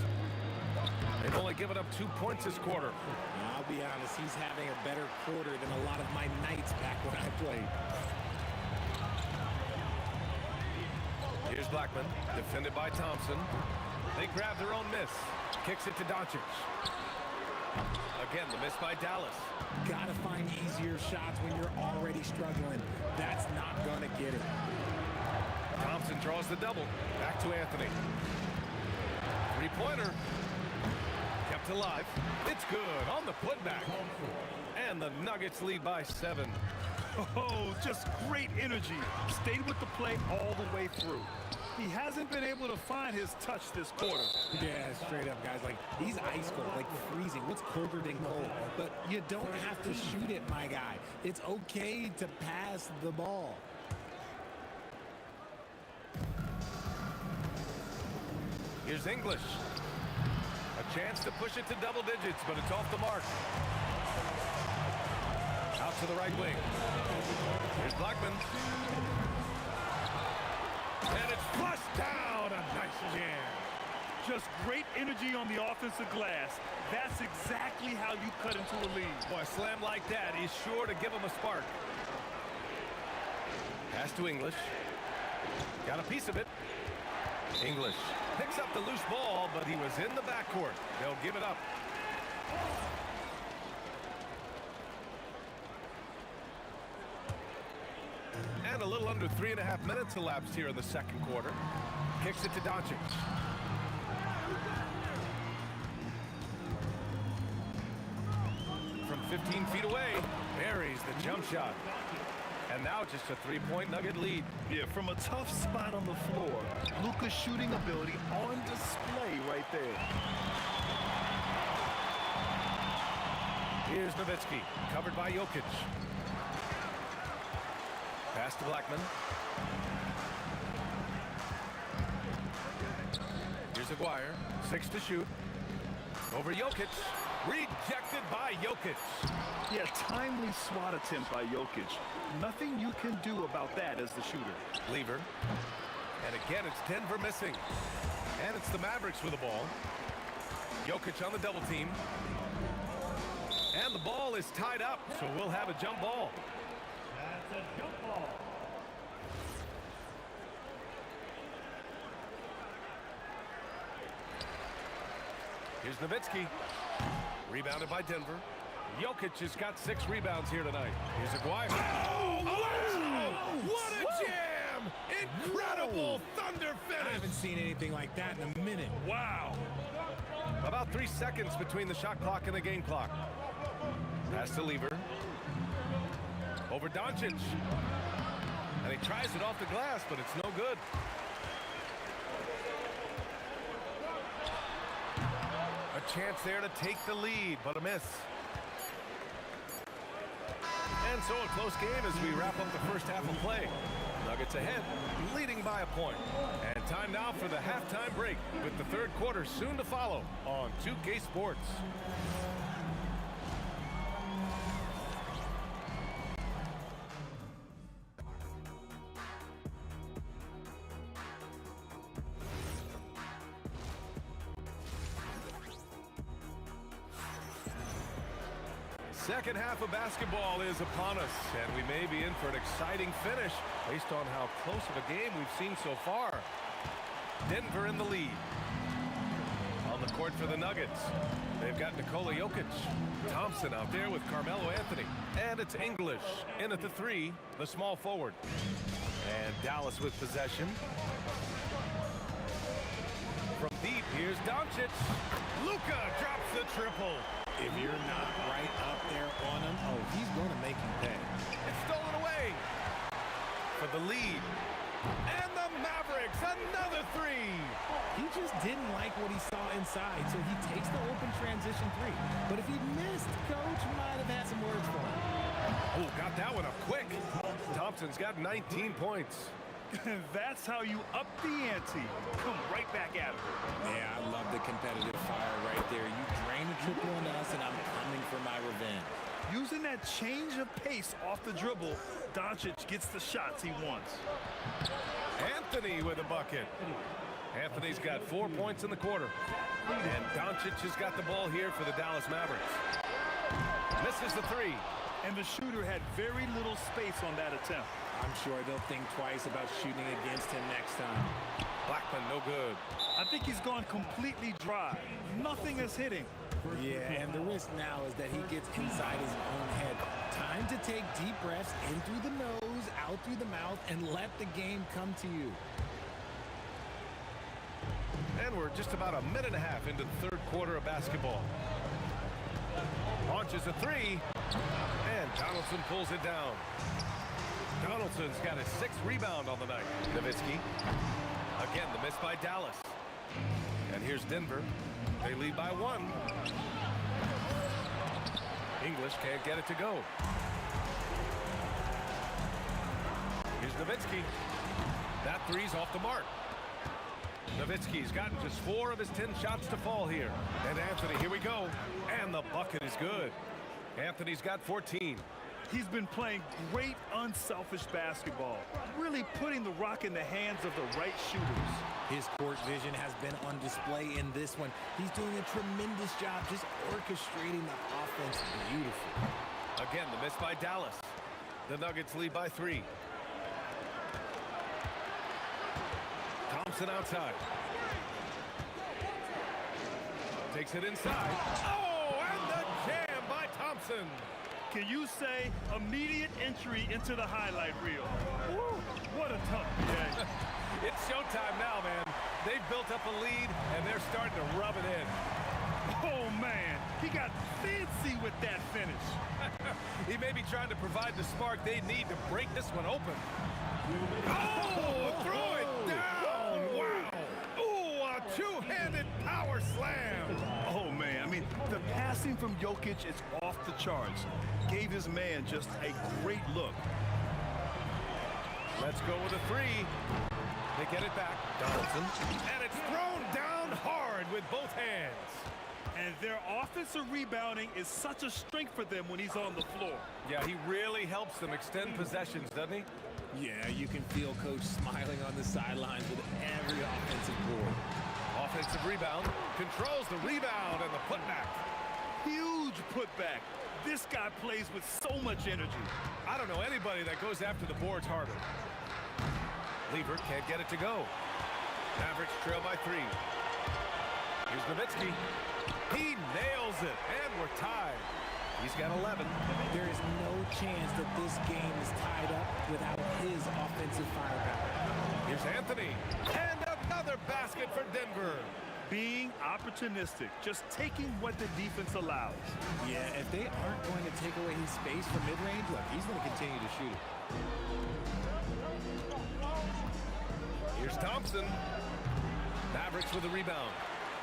B: They've only given up 2 points this quarter.
L: I'll be honest, he's having a better quarter than a lot of my nights back when I played.
B: Here's Blackman, defended by Thompson. They grab their own miss. Kicks it to Doncic. Again, the miss by Dallas.
L: Gotta find easier shots when you're already struggling. That's not gonna get it.
B: Thompson draws the double. Back to Anthony. 3-pointer. Kept alive. It's good on the putback. And the Nuggets lead by 7.
M: Oh, just great energy. Stayed with the play all the way through. He hasn't been able to find his touch this quarter.
L: Yeah, straight up, guys. Like, he's ice cold, like freezing. What's colder than cold? But you don't have to shoot it, my guy. It's okay to pass the ball.
B: Here's English. A chance to push it to double digits, but it's off the mark. Out to the right wing. Here's Blackman. And it's flushed down. A nice jam.
M: Just great energy on the offensive glass. That's exactly how you cut into a lead.
B: Boy, a slam like that is sure to give him a spark. Pass to English. Got a piece of it. English picks up the loose ball, but he was in the backcourt. They'll give it up. And a little under 3.5 minutes elapsed here in the second quarter. Kicks it to Doncic. From 15 feet away, buries the jump shot. And now just a 3-point Nugget lead.
M: Yeah, from a tough spot on the floor. Luka's shooting ability on display right there.
B: Here's Nowitzki, covered by Jokic. Pass to Blackman. Here's Aguirre, 6 to shoot. Over Jokic. Rejected by Jokic.
M: Yeah, timely swat attempt by Jokic. Nothing you can do about that as the shooter.
B: Lever. And again, it's Denver missing. And it's the Mavericks with the ball. Jokic on the double team. And the ball is tied up, so we'll have a jump ball.
E: That's a jump ball.
B: Here's Nowitzki. Rebounded by Denver. Jokic has got 6 rebounds here tonight. Here's Aguirre. Oh, wow! What a jam! Incredible thunder finish!
L: I haven't seen anything like that in a minute.
B: Wow! About 3 seconds between the shot clock and the game clock. Pass to Lever. Over Doncic. And he tries it off the glass, but it's no good. A chance there to take the lead, but a miss. And so a close game as we wrap up the first half of play. Nuggets ahead, leading by a point. And time now for the halftime break, with the third quarter soon to follow on 2K Sports. Second half of basketball is upon us, and we may be in for an exciting finish based on how close of a game we've seen so far. Denver in the lead. On the court for the Nuggets, they've got Nikola Jokic. Thompson out there with Carmelo Anthony. And it's English in at the 3, the small forward. And Dallas with possession. From deep, here's Doncic. Luka drops the triple.
L: If you're not right up there on him, oh, he's going to make him pay.
B: It's stolen away for the lead. And the Mavericks, another 3.
L: He just didn't like what he saw inside, so he takes the open transition 3. But if he missed, Coach might have had some words for him.
B: Oh, got that one up quick. Thompson's got 19 points.
M: That's how you up the ante. Come right back at him.
L: Yeah, I love the competitive fire right there. You drain a triple on us, and I'm coming for my revenge.
M: Using that change of pace off the dribble, Doncic gets the shots he wants.
B: Anthony with a bucket. Anthony's got 4 points in the quarter. And Doncic has got the ball here for the Dallas Mavericks. Misses the 3.
M: And the shooter had very little space on that attempt.
L: I'm sure they'll think twice about shooting against him next time.
B: Blackman, no good.
M: I think he's gone completely dry. Nothing is hitting.
L: Yeah, and the risk now is that he gets inside his own head. Time to take deep breaths in through the nose, out through the mouth, and let the game come to you.
B: And we're just about a minute and a half into the third quarter of basketball. Launches a 3, and Donaldson pulls it down. Donaldson's got his 6th rebound on the night. Nowitzki. Again, the miss by Dallas. And here's Denver. They lead by 1. English can't get it to go. Here's Nowitzki. That 3's off the mark. Nowitzki's gotten just 4 of his 10 shots to fall here. And Anthony, here we go. And the bucket is good. Anthony's got 14.
M: He's been playing great, unselfish basketball, really putting the rock in the hands of the right shooters.
L: His court vision has been on display in this one. He's doing a tremendous job just orchestrating the offense beautifully.
B: Again, the miss by Dallas. The Nuggets lead by 3. Thompson outside. Takes it inside. Oh, and the jam by Thompson.
M: Can you say immediate entry into the highlight reel? Woo, what a tough game.
B: It's showtime now, man. They've built up a lead, and they're starting to rub it in.
M: Oh, man. He got fancy with that finish.
B: He may be trying to provide the spark they need to break this one open. Oh, throw it down. Wow. Oh, a two-handed power slam.
M: Oh, man. I mean, the passing from Jokic is off the charts. Gave his man just a great look.
B: Let's go with a 3. They get it back. Donaldson. And it's thrown down hard with both hands.
M: And their offensive rebounding is such a strength for them when he's on the floor.
B: Yeah, he really helps them extend possessions, doesn't he?
L: Yeah, you can feel Coach smiling on the sidelines with every offensive board.
B: Offensive rebound, controls the rebound and the putback.
M: Huge putback. This guy plays with so much energy.
B: I don't know anybody that goes after the boards harder. Lever can't get it to go. Mavericks trail by 3. Here's Nowitzki. He nails it, and we're tied. He's got 11.
L: There is no chance that this game is tied up without his offensive firepower.
B: Here's Anthony, and another basket for Denver.
M: Being opportunistic, just taking what the defense allows.
L: Yeah, if they aren't going to take away his space from mid-range, look, he's going to continue to shoot it.
B: Here's Thompson. Mavericks with a rebound.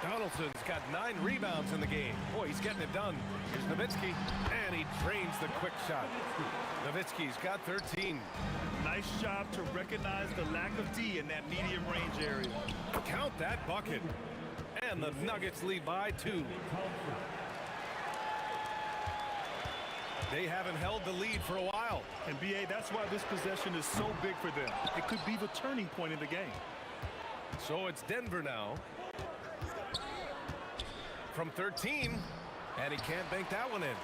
B: Donaldson's got 9 rebounds in the game. Boy, he's getting it done. Here's Nowitzki, and he drains the quick shot. Nowitzki's got 13.
M: Nice job to recognize the lack of D in that medium range area.
B: Count that bucket. And the Nuggets lead by 2. They haven't held the lead for a while.
M: And BA, that's why this possession is so big for them. It could be the turning point in the game.
B: So it's Denver now. From 13, and he can't bank that one in.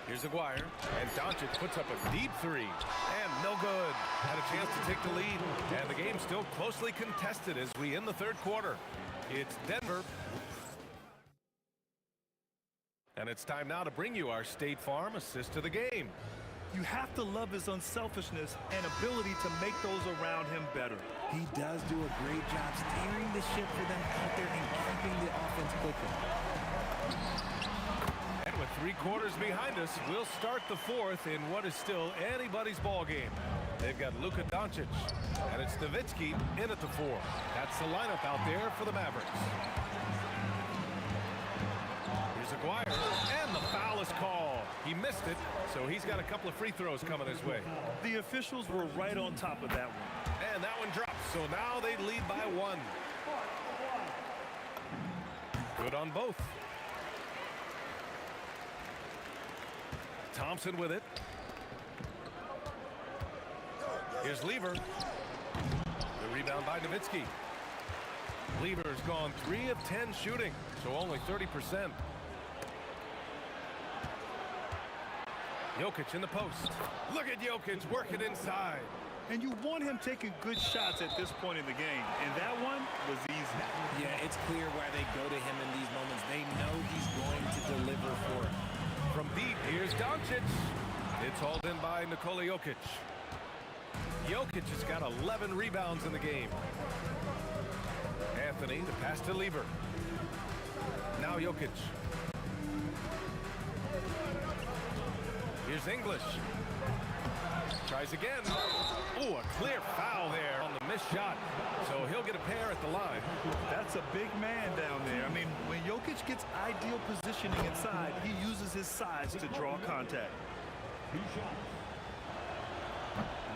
B: Here's Aguirre, and Doncic puts up a deep 3, and no good. Had a chance to take the lead, and the game's still closely contested as we end the third quarter. It's Denver. And it's time now to bring you our State Farm assist to the game.
M: You have to love his unselfishness and ability to make those around him better.
L: He does do a great job steering the ship for them out there and keeping the offense clicking.
B: And with 3 quarters behind us, we'll start the fourth in what is still anybody's ball game. They've got Luka Doncic, and it's Nowitzki in at the 4. That's the lineup out there for the Mavericks. Here's Aguirre, and the foul is called. He missed it, so he's got a couple of free throws coming his way.
M: The officials were right on top of that one.
B: And that one drops, so now they lead by 1. Good on both. Thompson with it. Here's Lever. The rebound by Nowitzki. Lever's gone 3 of 10 shooting, so only 30%. Jokic in the post. Look at Jokic working inside.
M: And you want him taking good shots at this point in the game, and that one was easy.
L: Yeah, it's clear why they go to him in these moments. They know he's going to deliver for it.
B: From deep, here's Doncic. It's hauled in by Nikola Jokic. Jokic has got 11 rebounds in the game. Anthony, the pass to Lever. Now Jokic. Here's English. Tries again. Ooh, a clear foul there on the missed shot. So he'll get a pair at the line.
M: That's a big man down there. I mean, when Jokic gets ideal positioning inside, he uses his size to draw contact.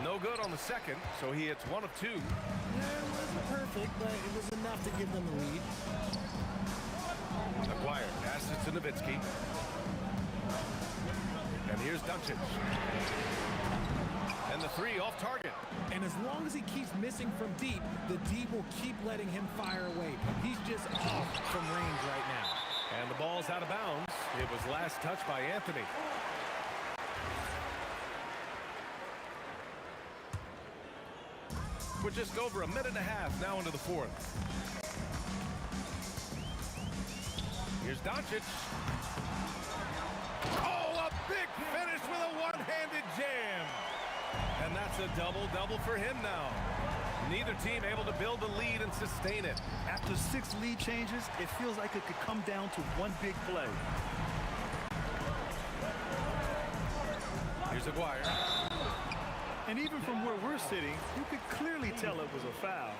B: No good on the second, so he hits 1 of 2.
L: Yeah, it wasn't perfect, but it was enough to give them the lead.
B: Aguirre passes to Nowitzki. And here's Doncic. And the 3 off target.
L: And as long as he keeps missing from deep, the D will keep letting him fire away. He's just off from range right now.
B: And the ball's out of bounds. It was last touched by Anthony. We're just over a minute and a half now into the fourth. Here's Doncic. Oh, a big finish with a one-handed jam. And that's a double-double for him now. Neither team able to build the lead and sustain it.
M: After 6 lead changes, it feels like it could come down to one big play.
B: Here's Aguirre.
M: And even from where we're sitting, you could clearly tell it was a foul.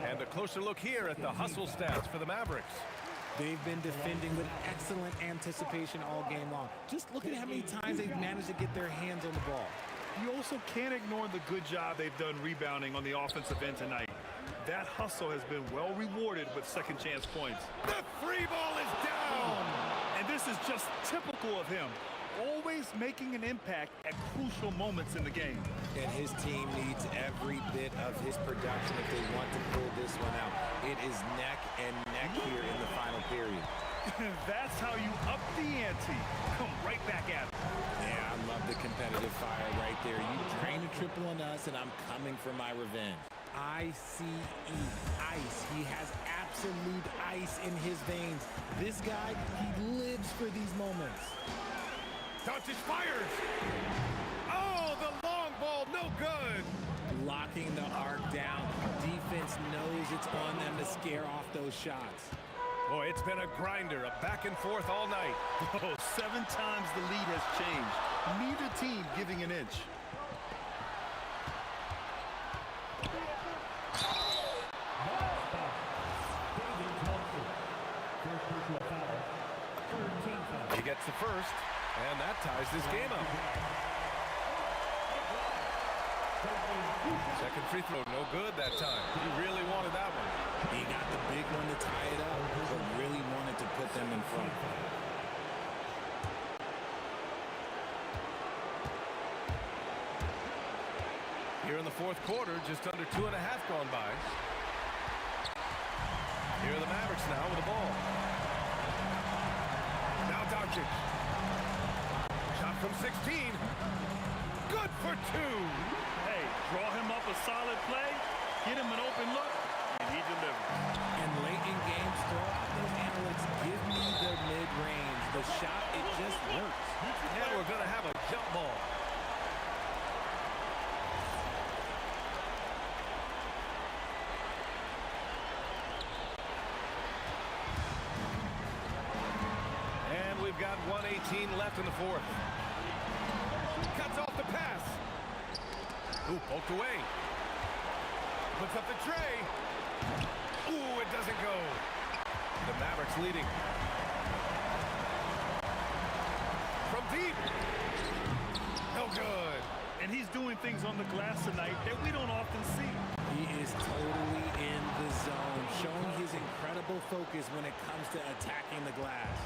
B: And a closer look here at the hustle stats for the Mavericks.
L: They've been defending with excellent anticipation all game long. Just look at how many times they've managed to get their hands on the ball.
M: You also can't ignore the good job they've done rebounding on the offensive end tonight. That hustle has been well rewarded with second chance points.
B: The three ball is down.
M: And this is just typical of him. Always making an impact at crucial moments in the game.
L: And his team needs every bit of his production if they want to pull this one out. It is neck and neck here in the final period.
M: That's how you up the ante. Come right back at it.
L: Yeah, I love the competitive fire right there. You drain a triple on us, and I'm coming for my revenge. ICE, ice. He has absolute ice in his veins. This guy, he lives for these moments.
B: Doncic fires. Oh, the long ball, no good.
L: Locking the arc down. Defense knows it's on them to scare off those shots.
B: Boy, it's been a grinder, a back and forth all night.
M: Oh, 7 times the lead has changed. Neither team giving an inch.
B: He gets the first, and that ties this game up. Second free throw, no good that time. He really wanted that one.
L: He got the big one to tie it up, but really wanted to put them in front.
B: Here in the fourth quarter, just under 2.5 gone by. Here are the Mavericks now with the ball. Now Doncic. Shot from 16. Good for 2.
M: Hey, draw him up a solid play, get him an open look, and he delivers.
L: And late in games, throw out those analytics. Give me the mid-range. The shot, it just works.
B: And we're going to have a jump ball. And we've got 1:18 left in the fourth. Cuts off the pass. Ooh, poked away. Puts up the tray. Ooh, it doesn't go. The Mavericks leading. From deep. No good.
M: And he's doing things on the glass tonight that we don't often see.
L: He is totally in the zone, showing his incredible focus when it comes to attacking the glass.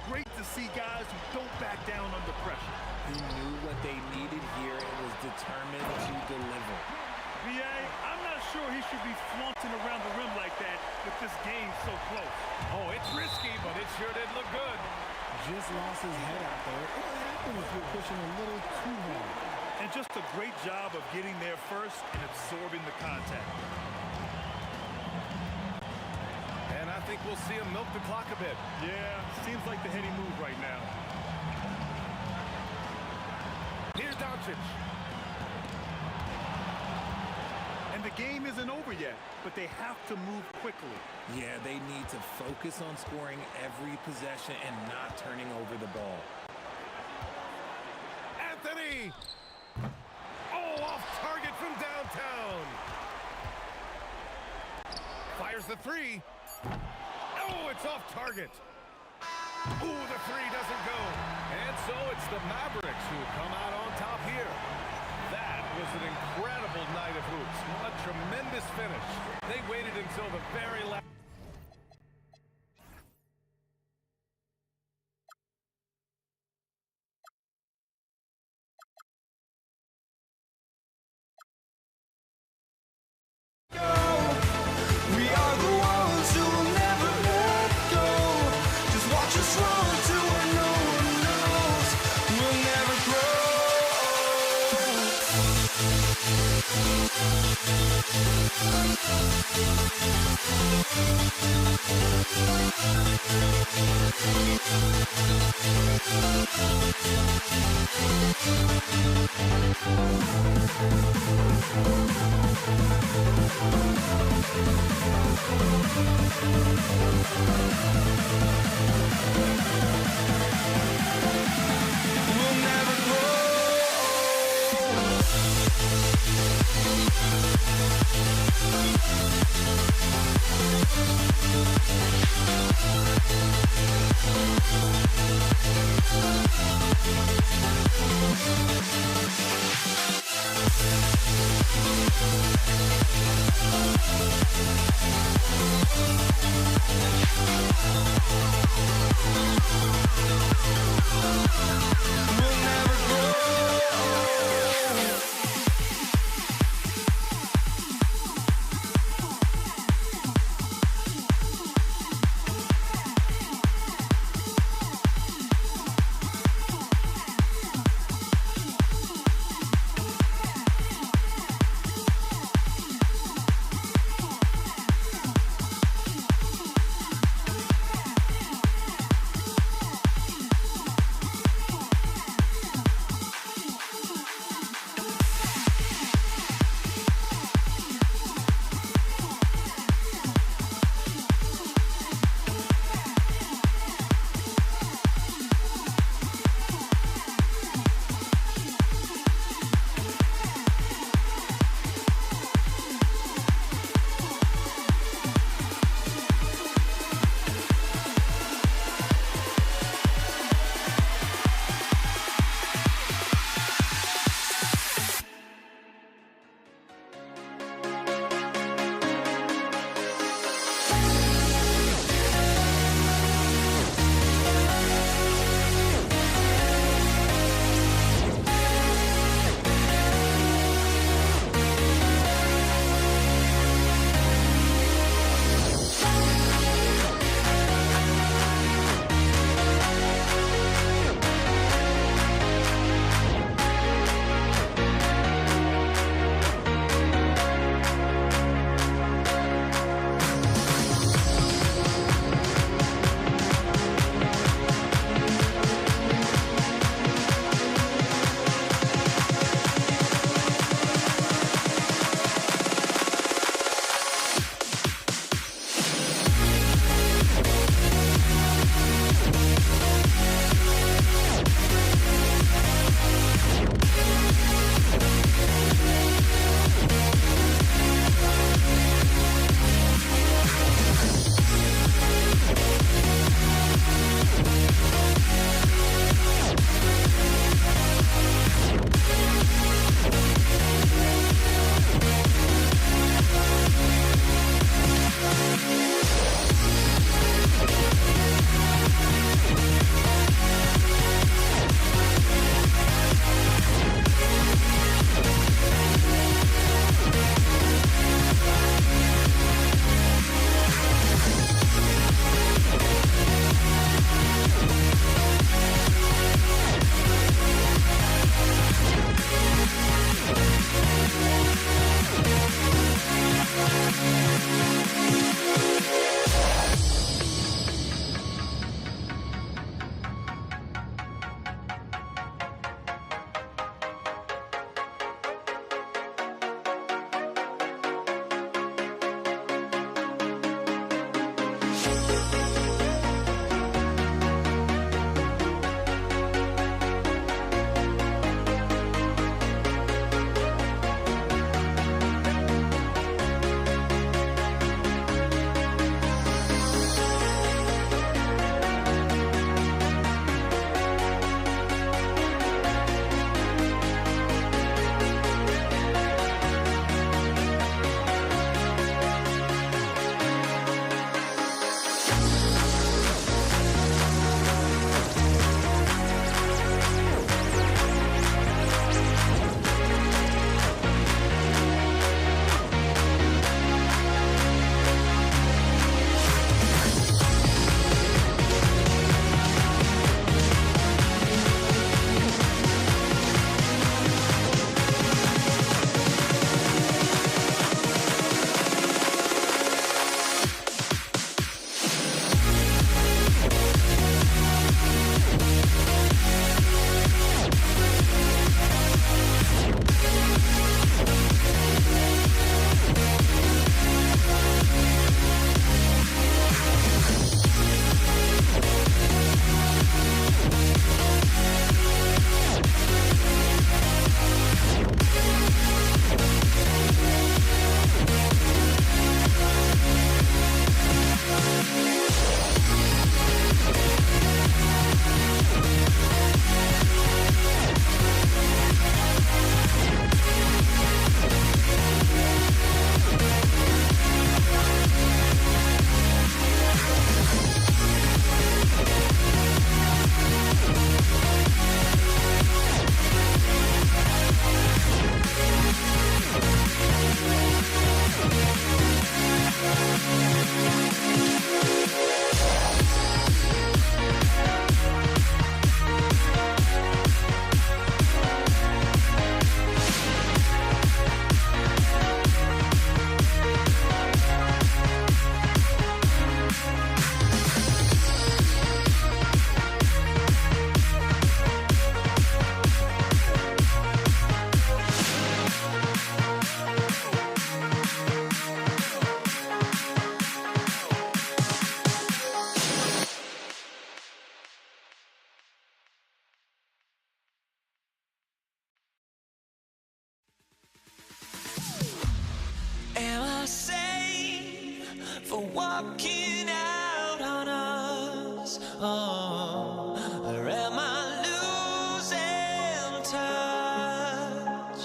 M: Great to see guys who don't back down under pressure.
L: He knew what they needed here and was determined to deliver.
M: B.A., I'm not sure he should be flaunting around the rim like that with this game so close.
B: Oh, it's risky, but it sure did look good.
L: Just lost his head out there. What happened if you're pushing a little too hard?
M: And just a great job of getting there first and absorbing the contact.
B: And I think we'll see him milk the clock a bit.
M: Yeah, seems like the heady move right now.
B: Here's Doncic.
M: And the game isn't over yet, but they have to move quickly.
L: Yeah, they need to focus on scoring every possession and not turning over the ball.
B: Anthony! Oh, off target from downtown. Fires the three. Oh, it's off target. Ooh, the three doesn't go. And so it's the Mavericks who come out on top here. That was an incredible night of hoops. A tremendous finish. They waited until the very last.
A: We are the ones who will never let go. Just watch us run to where no one knows. We'll never We'll never grow. walking out on us? Oh, or am I losing touch?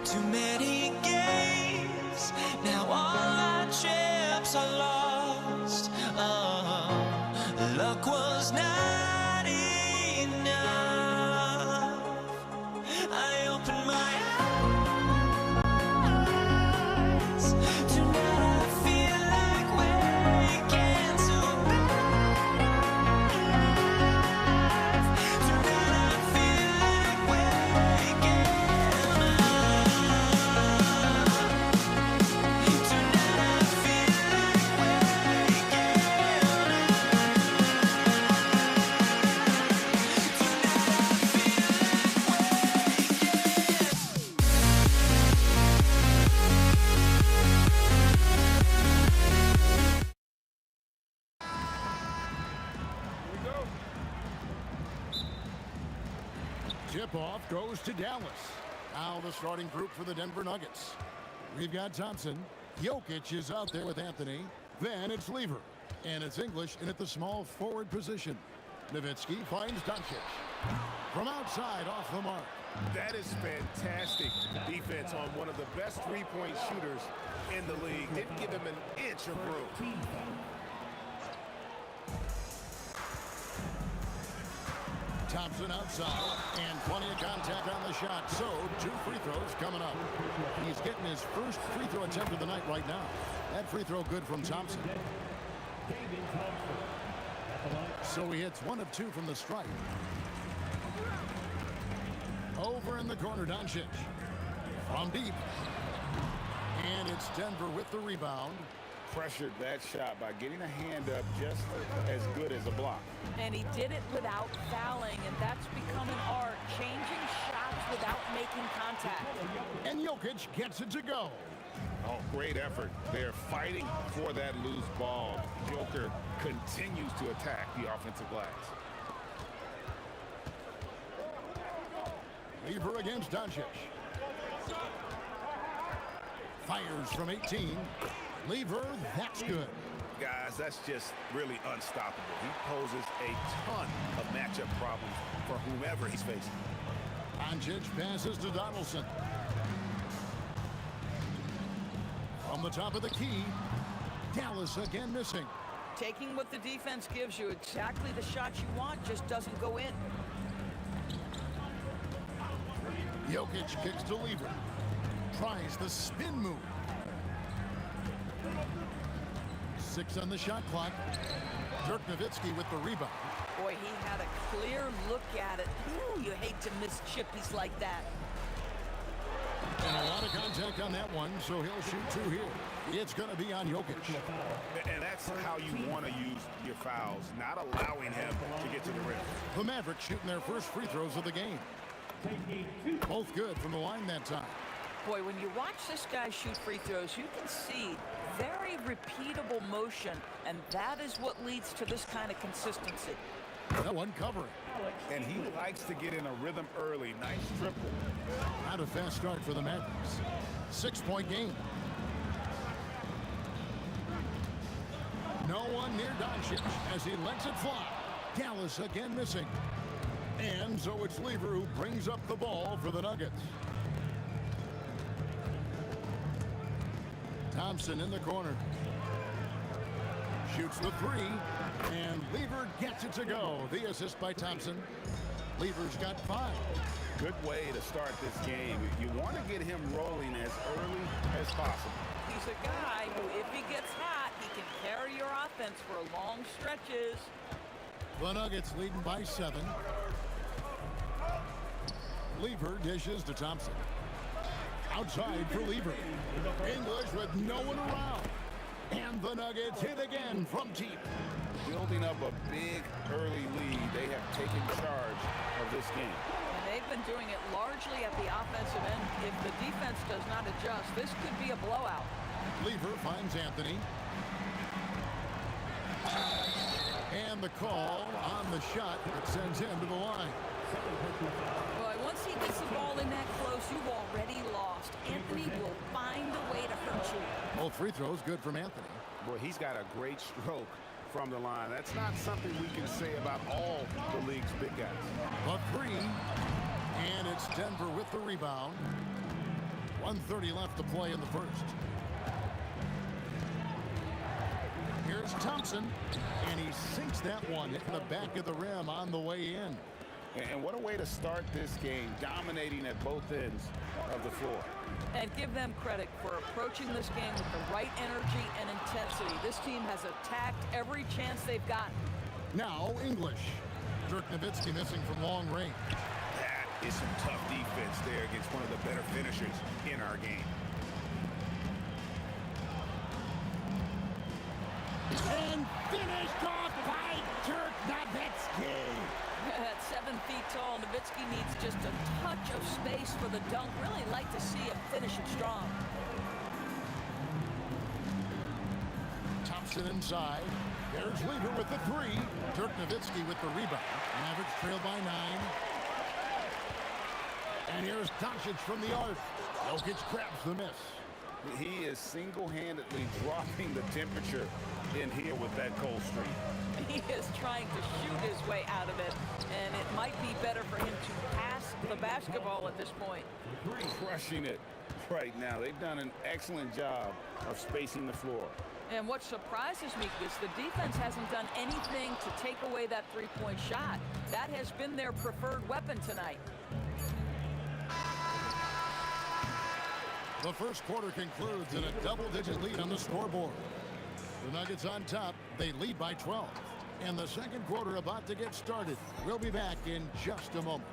A: Too many games, now all our chips are lost. Oh, luck was not enough. I opened my eyes. Tonight I feel like waking to life. Tonight I feel like waking up. Tonight I feel like waking
G: Tip-off goes to Dallas. Now the starting group for the Denver Nuggets. We've got Thompson. Jokic is out there with Anthony. Then it's Lever. And it's English in at the small forward position. Nowitzki finds Doncic. From outside off the mark.
H: That is fantastic defense on one of the best three-point shooters in the league. Didn't give him an inch of room.
G: Thompson outside, and plenty of contact on the shot. So, 2 free throws coming up. He's getting his first free throw attempt of the night right now. That free throw good from Thompson. So he hits 1 of 2 from the stripe. Over in the corner, Doncic. From deep. And it's Denver with the rebound.
H: Pressured that shot by getting a hand up just as good as a block.
D: And he did it without fouling, and that's become an art, changing shots without making contact.
G: And Jokic gets it to go.
H: Oh, great effort. They're fighting for that loose ball. Joker continues to attack the offensive glass.
G: Lever against Doncic. Fires from 18. Lever, that's good.
H: Guys, that's just really unstoppable. He poses a ton of matchup problems for whomever he's facing.
G: Doncic passes to Donaldson. From the top of the key, Dallas again missing.
D: Taking what the defense gives you, exactly the shot you want, just doesn't go in.
G: Jokic kicks to Lever. Tries the spin move. 6 on the shot clock. Dirk Nowitzki with the rebound.
D: Boy, he had a clear look at it. Ooh, you hate to miss chippies like that.
G: And a lot of contact on that one, so he'll shoot 2 here. It's going to be on Jokic.
H: And that's how you want to use your fouls, not allowing him to get to the rim.
G: The Mavericks shooting their first free throws of the game. Both good from the line that time.
D: Boy, when you watch this guy shoot free throws, you can see very repeatable motion, and that is what leads to this kind of consistency.
G: No one covering.
H: And he likes to get in a rhythm early. Nice triple.
G: Not a fast start for the Mavericks. 6-point game. No one near Doncic as he lets it fly. Dallas again missing. And so it's Lever who brings up the ball for the Nuggets. Thompson in the corner. Shoots the 3. And Lever gets it to go. The assist by Thompson. Lever's got 5.
H: Good way to start this game. You want to get him rolling as early as possible.
D: He's a guy who, if he gets hot, he can carry your offense for long stretches.
G: The Nuggets leading by 7. Lever dishes to Thompson. Outside for Lever. English with no one around. And the Nuggets hit again from deep.
H: Building up a big early lead. They have taken charge of this game.
D: And they've been doing it largely at the offensive end. If the defense does not adjust, this could be a blowout.
G: Lever finds Anthony. And the call on the shot that sends him to the line.
D: Boy, once he gets the ball in that close, you've already lost. Anthony will find a way to hurt you.
G: Both free throws good from Anthony.
H: Boy, he's got a great stroke from the line. That's not something we can say about all the league's big guys.
G: A three. And it's Denver with the rebound. 1:30 left to play in the first. Here's Thompson. And he sinks that one in the back of the rim on the way in.
H: And what a way to start this game, dominating at both ends of the floor.
D: And give them credit for approaching this game with the right energy and intensity. This team has attacked every chance they've gotten.
G: Now English. Dirk Nowitzki missing from long range.
H: That is some tough defense there against one of the better finishers in our game.
G: And finished off by Dirk Nowitzki.
D: At 7 feet tall, Nowitzki needs just a touch of space for the dunk. Really like to see him finish it strong.
G: Thompson inside. There's Lever with the three. Dirk Nowitzki with the rebound. Mavericks trail by 9. And here's Doncic from the arc. Jokic grabs the miss.
H: He is single-handedly dropping the temperature in here with that cold streak.
D: He is trying to shoot his way out of it, and it might be better for him to pass the basketball at this point.
H: Crushing it right now. They've done an excellent job of spacing the floor.
D: And what surprises me is the defense hasn't done anything to take away that three-point shot. That has been their preferred weapon tonight.
G: The first quarter concludes in a double-digit lead on the scoreboard. The Nuggets on top. They lead by 12. And the second quarter about to get started. We'll be back in just a moment.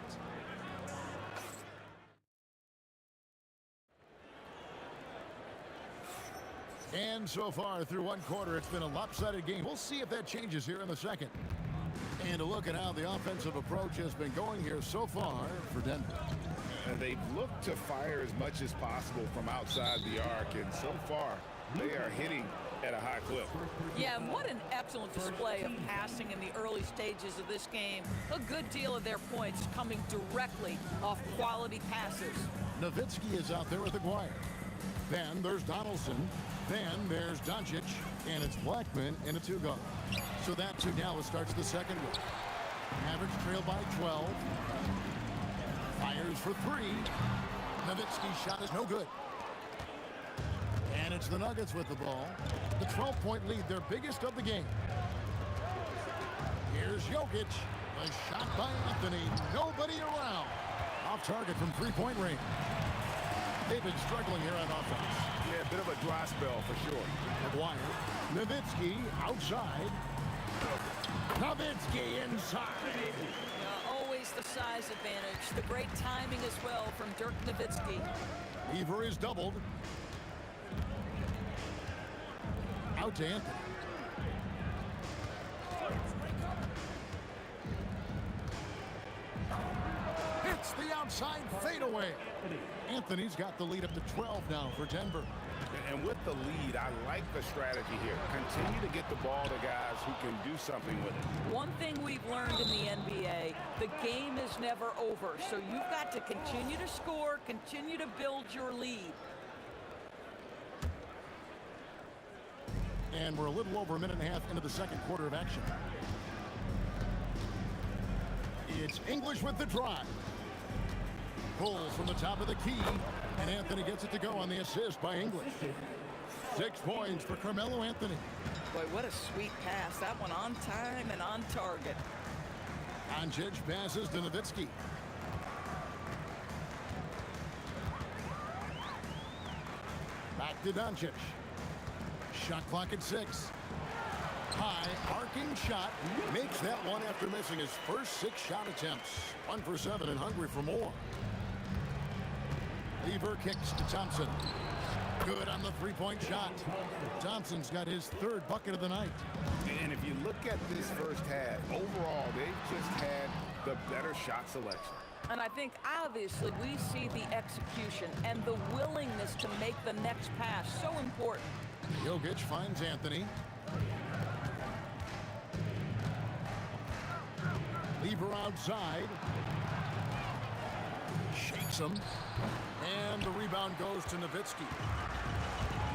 G: And so far through one quarter, it's been a lopsided game. We'll see if that changes here in the second. And a look at how the offensive approach has been going here so far for Denver.
H: They've looked to fire as much as possible from outside the arc, and so far they are hitting at a high clip.
D: Yeah, and what an excellent display of passing in the early stages of this game. A good deal of their points coming directly off quality passes.
G: Nowitzki is out there with Aguirre. Then there's Donaldson. Then there's Doncic. And it's Blackman in a two-guard. So that two now starts the second one. Mavericks trail by 12. Fires for three. Nowitzki's shot is no good. And it's the Nuggets with the ball. The 12-point lead, their biggest of the game. Here's Jokic. A shot by Anthony. Nobody around. Off target from three-point range. They've been struggling here on offense.
H: Yeah, a bit of a dry spell for sure.
G: Aguirre. Nowitzki outside. Nowitzki inside.
D: Always the size advantage. The great timing as well from Dirk Nowitzki.
G: Weaver is doubled. Out to Anthony. Hits the outside fadeaway. Anthony's got the lead up to 12 now for Denver.
H: And with the lead, I like the strategy here. Continue to get the ball to guys who can do something with it.
D: One thing we've learned in the NBA, the game is never over. So you've got to continue to score, continue to build your lead.
G: And we're a little over a minute and a half into the second quarter of action. It's English with the drive. Pulls from the top of the key, and Anthony gets it to go on the assist by English. 6 points for Carmelo Anthony.
D: Boy, what a sweet pass. That one on time and on target.
G: Doncic passes to Nowitzki. Back to Doncic. Shot clock at 6. High arcing shot. Makes that one after missing his first 6 shot attempts. 1 for 7 and hungry for more. Lever kicks to Thompson. Good on the three-point shot. Thompson's got his 3rd bucket of the night.
H: And if you look at this first half, overall, they've just had the better shot selection.
D: And I think, obviously, we see the execution and the willingness to make the next pass so important.
G: Jokic finds Anthony. Lever outside. Shakes him. And the rebound goes to Nowitzki.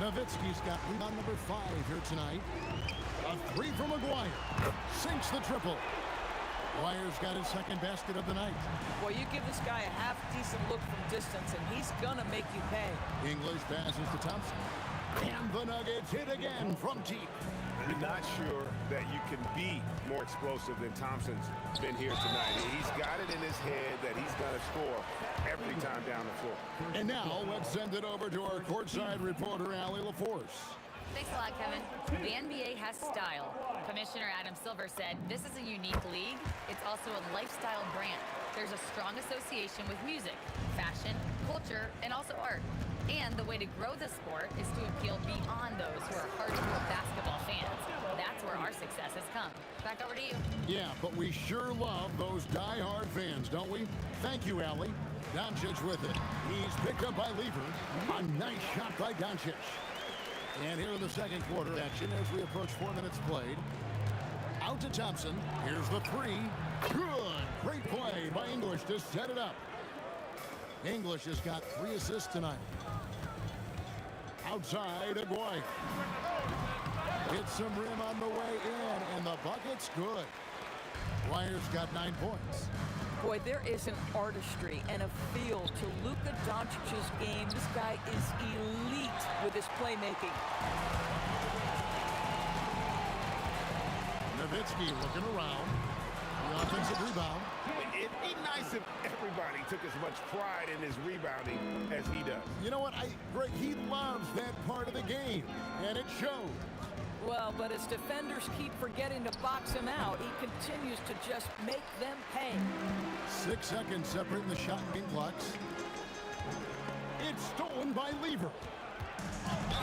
G: Nowitzki's got rebound number 5 here tonight. A 3 from McGuire. Sinks the triple. McGuire's got his second basket of the night.
D: Well, you give this guy a half-decent look from distance, and he's gonna make you pay.
G: English passes to Thompson. And the Nuggets hit again from deep.
H: I'm not sure that you can be more explosive than Thompson's been here tonight. He's got it in his head that he's going to score every time down the floor.
G: And now let's send it over to our courtside reporter, Allie LaForce.
K: Thanks a lot, Kevin. The NBA has style. Commissioner Adam Silver said this is a unique league. It's also a lifestyle brand. There's a strong association with music, fashion, culture, and also art. And the way to grow the sport is to appeal beyond those who are hardcore basketball fans. That's where our success has come. Back over to you.
G: Yeah, but we sure love those die-hard fans, don't we? Thank you, Allie. Doncic with it. He's picked up by Lever. A nice shot by Doncic. And here in the second quarter action as we approach 4 minutes played. Out to Thompson. Here's the 3. Good. Great play by English to set it up. English has got 3 assists tonight. Outside, Aguirre. Hits some rim on the way in, and the bucket's good. Aguirre's got 9 points.
D: Boy, there is an artistry and a feel to Luka Doncic's game. This guy is elite with his playmaking.
G: Nowitzki looking around. The offensive rebound.
H: It'd be nice if everybody took as much pride in his rebounding as he does.
G: You know what, Greg, he loves that part of the game, and it shows.
D: Well, but as defenders keep forgetting to box him out, he continues to just make them pay.
G: 6 seconds separating the shot and game clocks. It's stolen by Lever.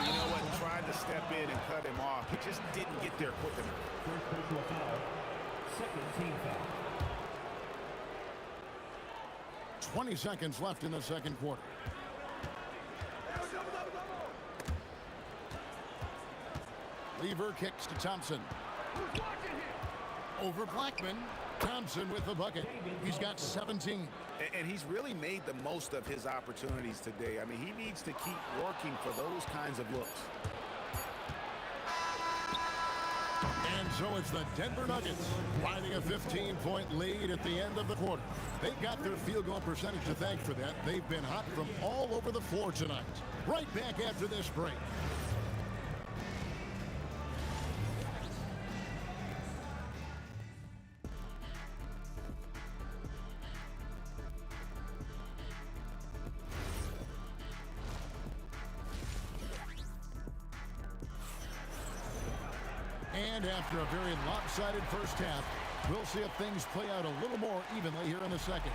H: You know what? Tried to step in and cut him off. He just didn't get there quick enough.
E: First personal foul. Second team foul.
G: 20 seconds left in the second quarter. Lever kicks to Thompson. Over Blackman. Thompson with the bucket. He's got 17.
H: And he's really made the most of his opportunities today. I mean, he needs to keep working for those kinds of looks.
G: And so it's the Denver Nuggets riding a 15-point lead at the end of the quarter. They've got their field goal percentage to thank for that. They've been hot from all over the floor tonight. Right back after this break. And after a very lopsided first half, we'll see if things play out a little more evenly here in the second.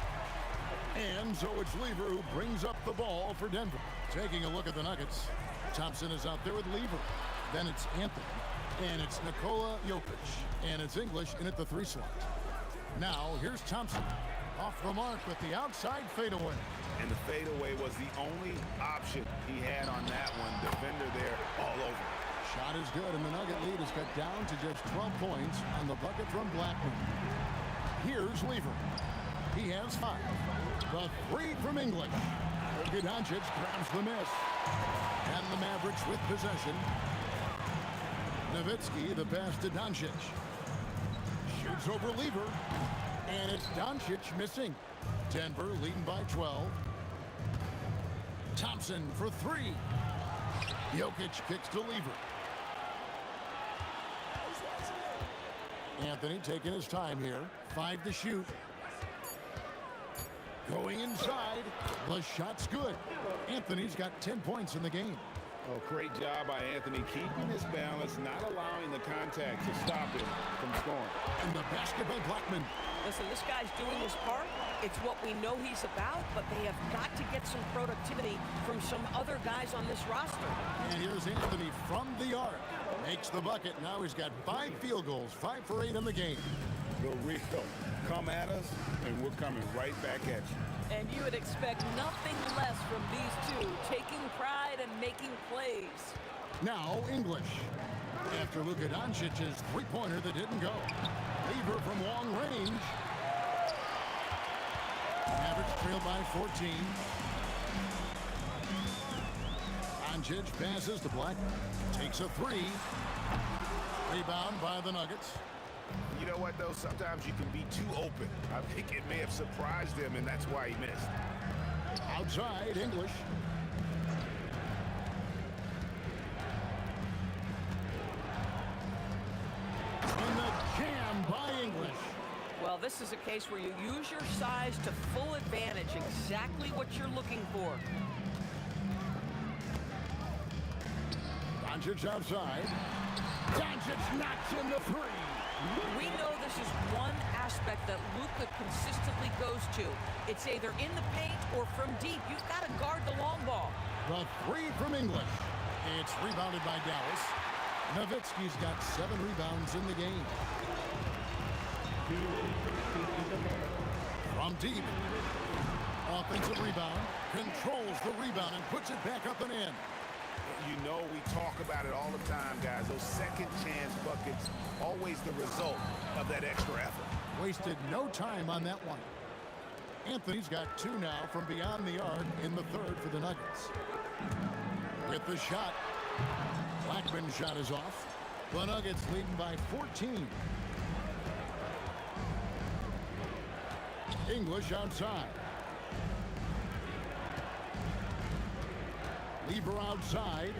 G: And so it's Lever who brings up the ball for Denver. Taking a look at the Nuggets. Thompson is out there with Lever. Then it's Anthony. And it's Nikola Jokic. And it's English in at the 3 slot. Now here's Thompson. Off the mark with the outside fadeaway.
H: And the fadeaway was the only option he had on that one. Defender there all over.
G: Shot is good, and the Nugget lead is cut down to just 12 points on the bucket from Blackman. Here's Lever. He has 5. The 3 from English. Luka Doncic grabs the miss. And the Mavericks with possession. Nowitzki, the pass to Doncic. Shoots over Lever. And it's Doncic missing. Denver leading by 12. Thompson for 3. Jokic kicks to Lever. Anthony taking his time here. 5 to shoot. Going inside. The shot's good. Anthony's got 10 points in the game.
H: Oh, great job by Anthony keeping his balance, not allowing the contact to stop him from scoring.
G: And the basket by Blackman.
F: Listen, this guy's doing his part. It's what we know he's about, but they have got to get some productivity from some other guys on this roster.
G: And here's Anthony from the arc. Makes the bucket. Now he's got 5 field goals, 5 for 8 in the game.
H: The real. Come at us, and we're coming right back at you.
D: And you would expect nothing less from these two, taking pride and making plays.
G: Now English. After Luka Doncic's 3-pointer that didn't go. Lever from long range. Mavericks trail by 14. Doncic passes to Blackman. Takes a three. Rebound by the Nuggets.
H: You know what, though? Sometimes you can be too open. I think it may have surprised him, and that's why he missed.
G: Outside, English. And the jam by English.
F: Well, this is a case where you use your size to full advantage, exactly what you're looking for.
G: Doncic outside. Doncic knocks in the three.
F: We know this is one aspect that Luka consistently goes to. It's either in the paint or from deep. You've got to guard the long ball.
G: The three from English. It's rebounded by Dallas. Nowitzki's got 7 rebounds in the game. From deep. Offensive rebound. Controls the rebound and puts it back up and in.
H: You know, we talk about it all the time, guys. Those second chance buckets, always the result of that extra effort.
G: Wasted no time on that one. Anthony's got 2 now from beyond the arc in the third for the Nuggets. With the shot. Blackman's shot is off. The Nuggets leading by 14. English outside. Lever outside.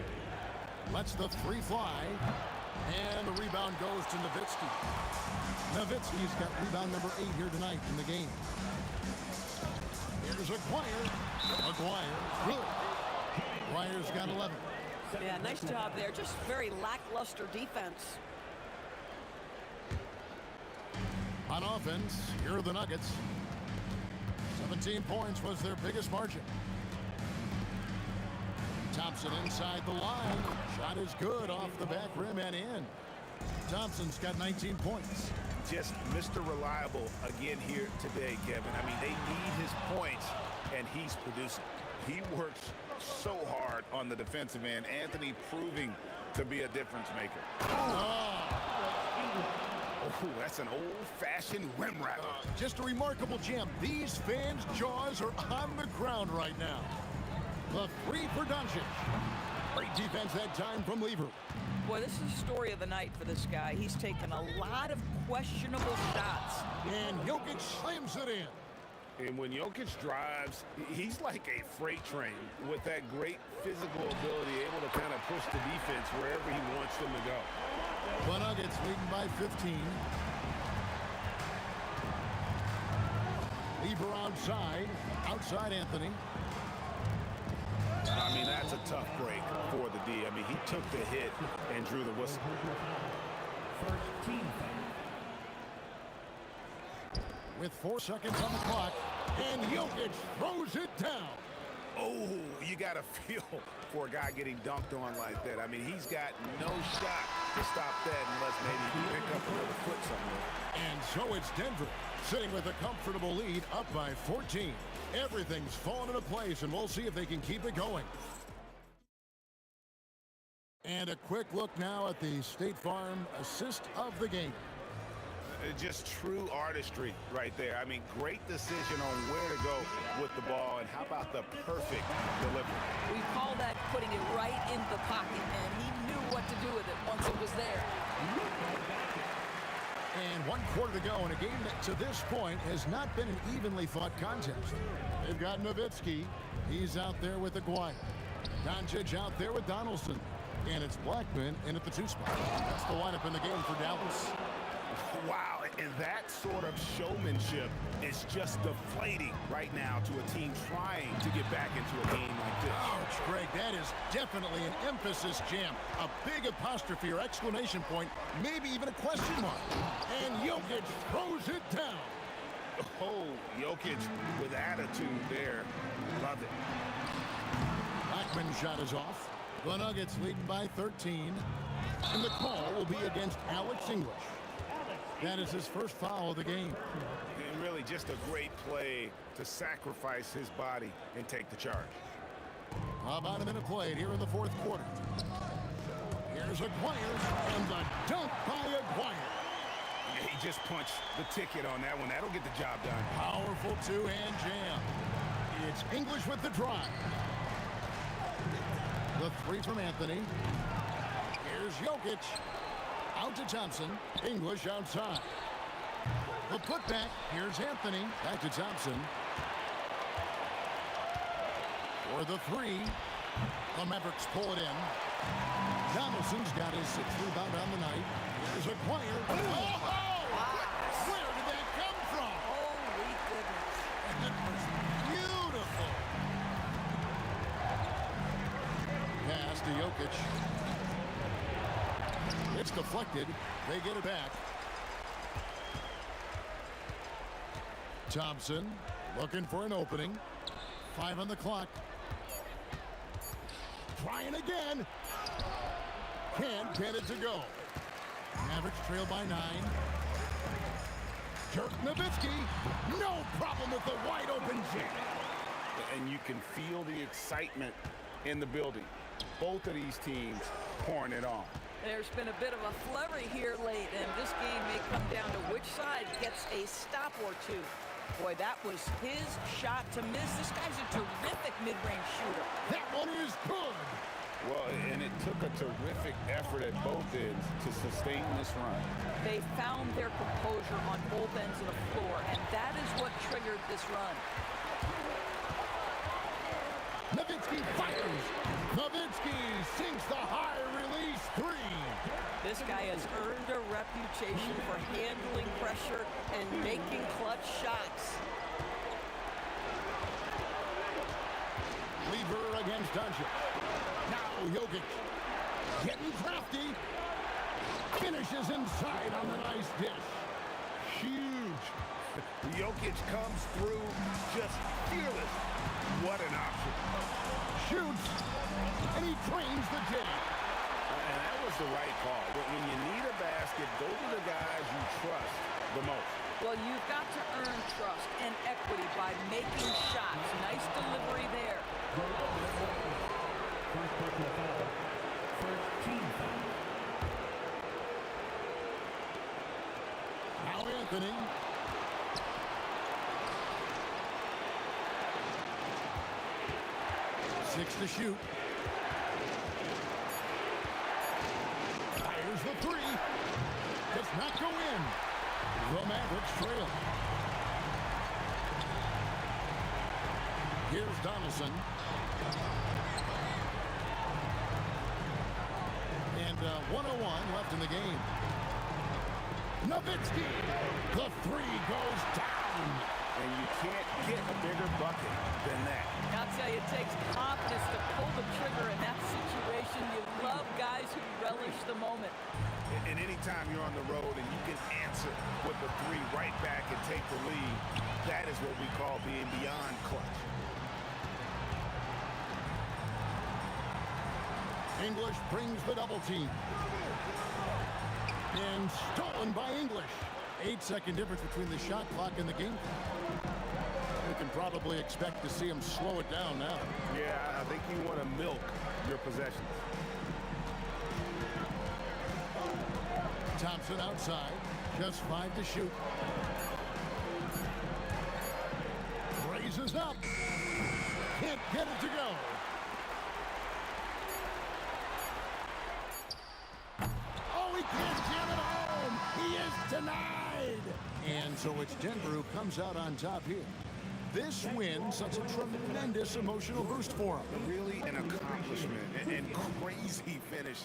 G: Lets the three fly. And the rebound goes to Nowitzki. Nowitzki's got rebound number 8 here tonight in the game. Here's Aguirre. Good. Aguirre's got 11.
F: Yeah, nice job there. Just very lackluster defense.
G: On offense, here are the Nuggets. 17 points was their biggest margin. Thompson inside the line. Shot is good off the back rim and in. Thompson's got 19 points.
H: Just Mr. Reliable again here today, Kevin. I mean, they need his points, and he's producing. He works so hard on the defensive end. Anthony proving to be a difference maker. Oh, that's an old-fashioned rim wrap.
G: Just a remarkable jam. These fans' jaws are on the ground right now. The three for Doncic. Great defense that time from Lever.
F: Boy, this is the story of the night for this guy. He's taken a lot of questionable shots.
G: And Jokic slams it in.
H: And when Jokic drives, he's like a freight train with that great physical ability, able to kind of push the defense wherever he wants them to go.
G: The Nuggets leading by 15. Lever outside Anthony.
H: I mean, that's a tough break for the D. I mean, he took the hit and drew the whistle.
G: With 4 seconds on the clock, and Jokic throws it down.
H: Oh, you got to feel for a guy getting dunked on like that. I mean, he's got no shot to stop that unless maybe he pick up another foot somewhere.
G: And so it's Denver sitting with a comfortable lead up by 14. Everything's fallen into place, and we'll see if they can keep it going. And a quick look now at the State Farm assist of the game.
H: Just true artistry right there. I mean, great decision on where to go with the ball, and how about the perfect delivery?
F: We call that putting it right in the pocket, and he knew what to do with it once it was there.
G: And 1 quarter to go in a game that to this point has not been an evenly fought contest. They've got Nowitzki. He's out there with Aguirre. Doncic out there with Donaldson. And it's Blackman in at the 2 spot. That's the lineup in the game for Dallas.
H: Wow, and that sort of showmanship is just deflating right now to a team trying to get back into a game like this.
G: Ouch, Greg, that is definitely an emphasis jam. A big apostrophe or exclamation point, maybe even a question mark. And Jokic throws it down.
H: Oh, Jokic with attitude there. Love it.
G: Blackman's shot is off. The Nuggets leading by 13. And the call will be against Alex English. That is his first foul of the game.
H: And really just a great play to sacrifice his body and take the charge.
G: About a minute played here in the 4th quarter. Here's Aguirre, and the dunk by Aguirre.
H: Yeah, he just punched the ticket on that one. That'll get the job done.
G: Powerful 2-hand jam. It's English with the drive. The three from Anthony. Here's Jokic. Out to Thompson. English outside. The putback. Here's Anthony. Back to Thompson. For the three. The Mavericks pull it in. Donaldson's got his 6th rebound on the night. Here's a choir. Oh! Where did that come from?
D: Holy goodness.
G: And it was beautiful. Pass to Jokic. It's deflected. They get it back. Thompson looking for an opening. 5 on the clock. Trying again. Can't get it to go. Mavericks trail by 9. Dirk Nowitzki. No problem with the wide open jam.
H: And you can feel the excitement in the building. Both of these teams pouring it on.
D: There's been a bit of a flurry here late, and this game may come down to which side gets a stop or two. Boy, that was his shot to miss. This guy's a terrific mid-range shooter.
G: That one is good.
H: Well, and it took a terrific effort at both ends to sustain this run.
D: They found their composure on both ends of the floor, and that is what triggered this run.
G: Nowitzki fires. Nowitzki sinks the high release 3.
D: This guy has earned a reputation for handling pressure and making clutch shots.
G: Lever against Doncic. Now Jokic. Getting crafty. Finishes inside on the nice dish.
H: Huge. Jokic comes through just fearless. What an option.
G: Shoots. And he trains the titty.
H: And that was the right call. When you need a basket, those are the guys you trust the most.
D: Well, you've got to earn trust and equity by making shots. Nice delivery there.
G: Now Anthony. Six to shoot. Fires the 3. Does not go in. The Mavericks trail. Here's Donaldson. And 1:01 left in the game. Nowitzki. The 3 goes down.
H: And you can't get a bigger bucket than that.
D: I'll tell you, it takes confidence to pull the trigger in that situation. You love guys who relish the moment.
H: And anytime you're on the road and you can answer with the 3 right back and take the lead, that is what we call being beyond clutch.
G: English brings the double team. And stolen by English. 8-second difference between the shot clock and the game. You can probably expect to see him slow it down now.
H: Yeah, I think you want to milk your possessions.
G: Thompson outside. Just 5 to shoot. Raises up. Can't get it to go. Oh, he can't jam it home. He is denied. And so it's Denver who comes out on top here. This win sets a tremendous emotional boost for him.
H: Really an accomplishment and crazy finish.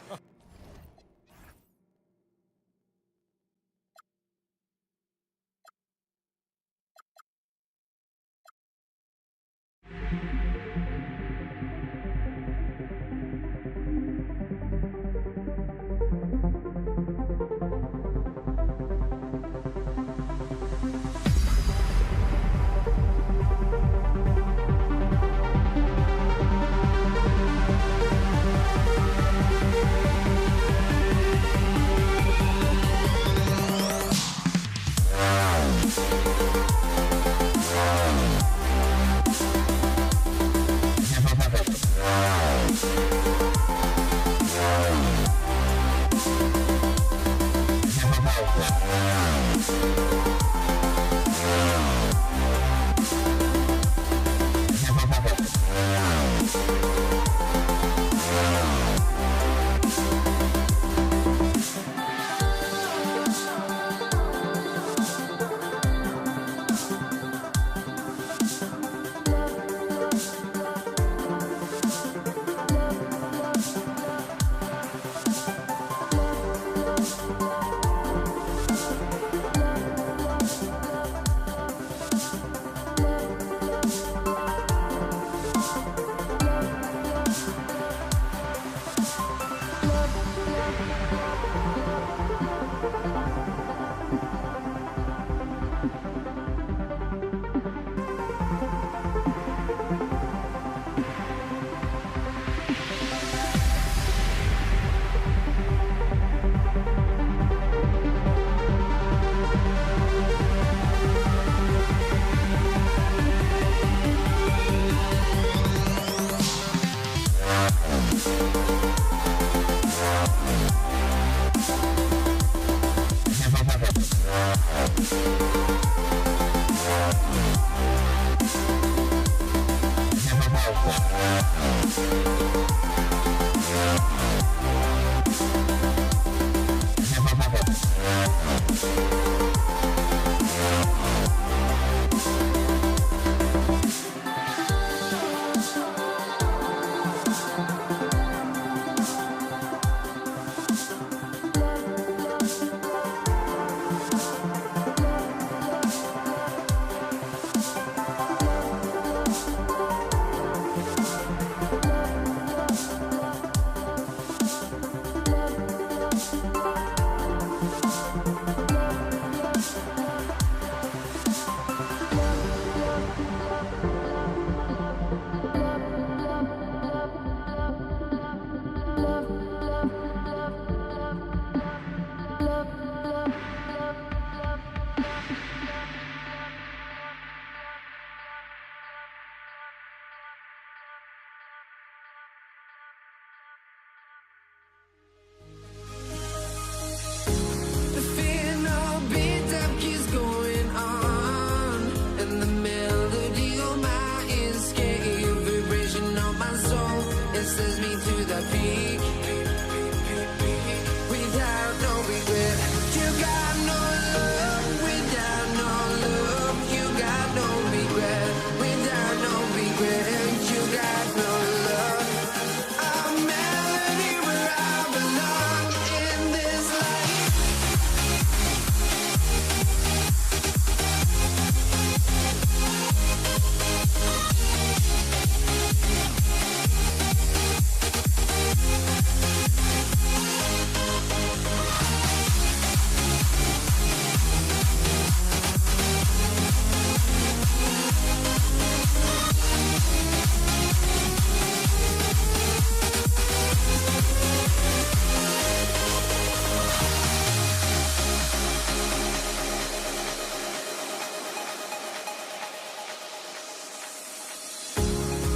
A: The fear no beat-up keeps going on, and the melody of my escape, vibration of my soul, it sends me to the peak. Without no regret, you got no love. Without no love, you got no regret. Without no regret, you got no love. A melody where I belong in this life.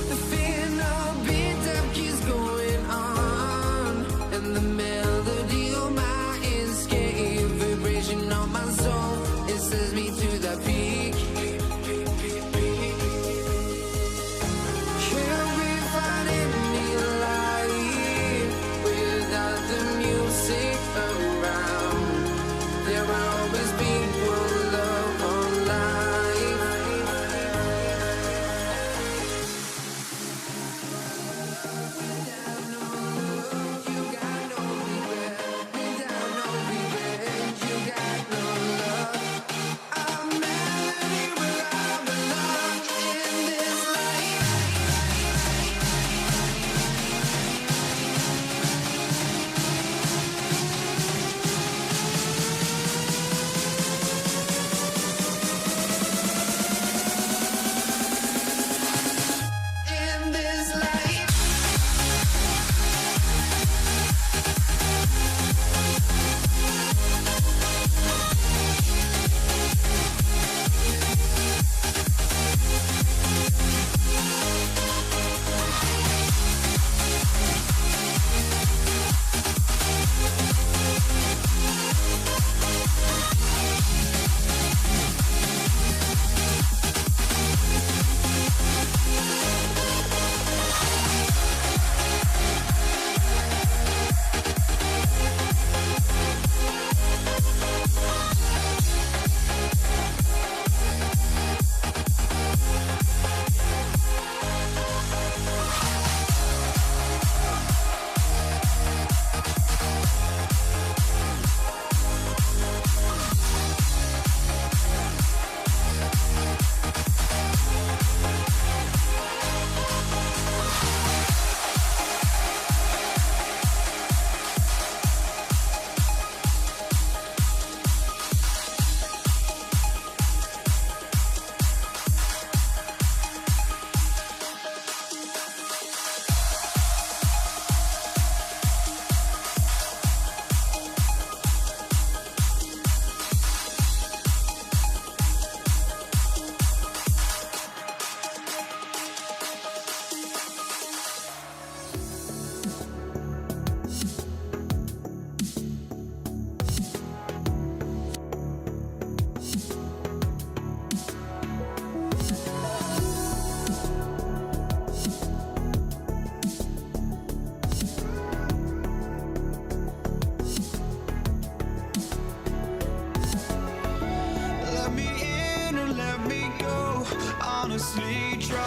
A: The fear no beat-up keeps going on, and the melody of my escape, vibration of my soul, it sends me to the peak. Can't we find any light without the music around? There will always be one love on life. Without no love, you got no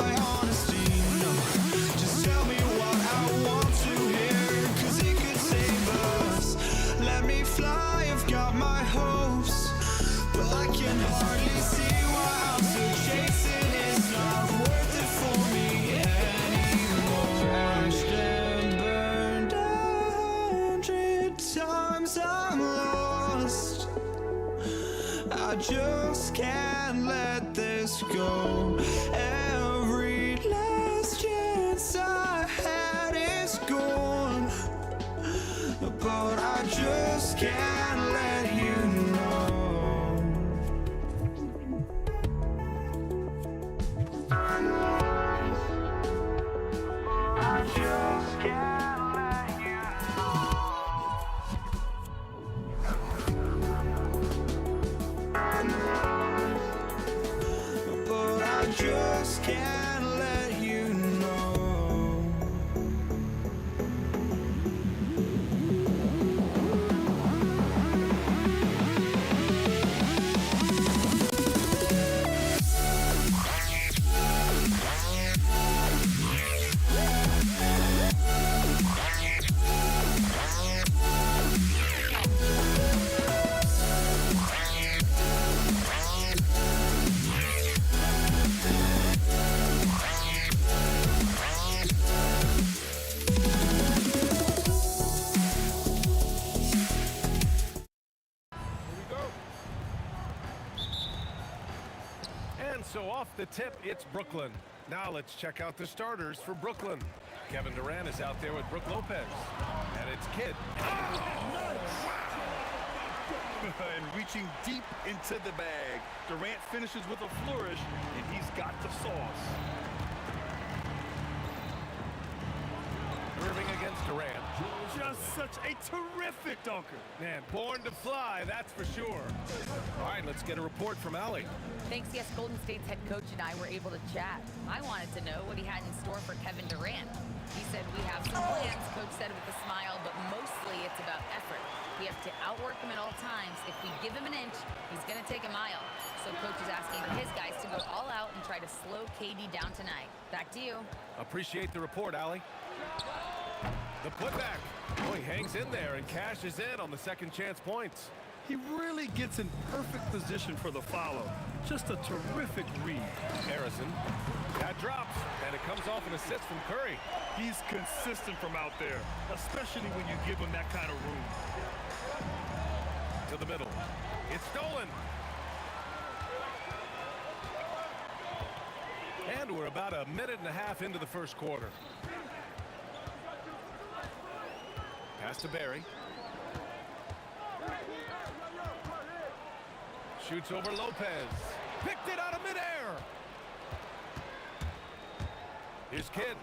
A: my honesty, no. Just tell me what I want to hear, 'cause it could save us. Let me fly, I've got my hopes, but I can hardly see why I'm still chasing. It's not worth it for me anymore. Crashed and burned 100 times, I'm lost. I just can't let this go. Every last chance I had is gone, but I just can't let you know. I just can't let you know. But I just can't let you know.
B: And so off the tip, it's Brooklyn. Now let's check out the starters for Brooklyn. Kevin Durant is out there with Brook Lopez. And it's Kidd.
M: And reaching deep into the bag. Durant finishes with a flourish, and he's got the sauce.
B: Irving against Durant.
M: Just such a terrific dunker.
B: Man, born to fly, that's for sure. All right, let's get a report from Allie.
K: Thanks, yes, Golden State's head coach and I were able to chat. I wanted to know what he had in store for Kevin Durant. He said, we have some plans, coach said with a smile, but mostly it's about effort. We have to outwork him at all times. If we give him an inch, he's going to take a mile. So coach is asking his guys to go all out and try to slow KD down tonight. Back to you.
B: Appreciate the report, Allie. The putback. Oh, he hangs in there and cashes in on the second chance points.
M: He really gets in perfect position for the follow. Just a terrific read.
B: Harrison. That drops, and it comes off an assist from Curry.
M: He's consistent from out there, especially when you give him that kind of room.
B: To the middle. It's stolen. And we're about a minute and a half into the first quarter. Pass to Barry. Shoots over Lopez. Picked it out of midair. Here's Kidd.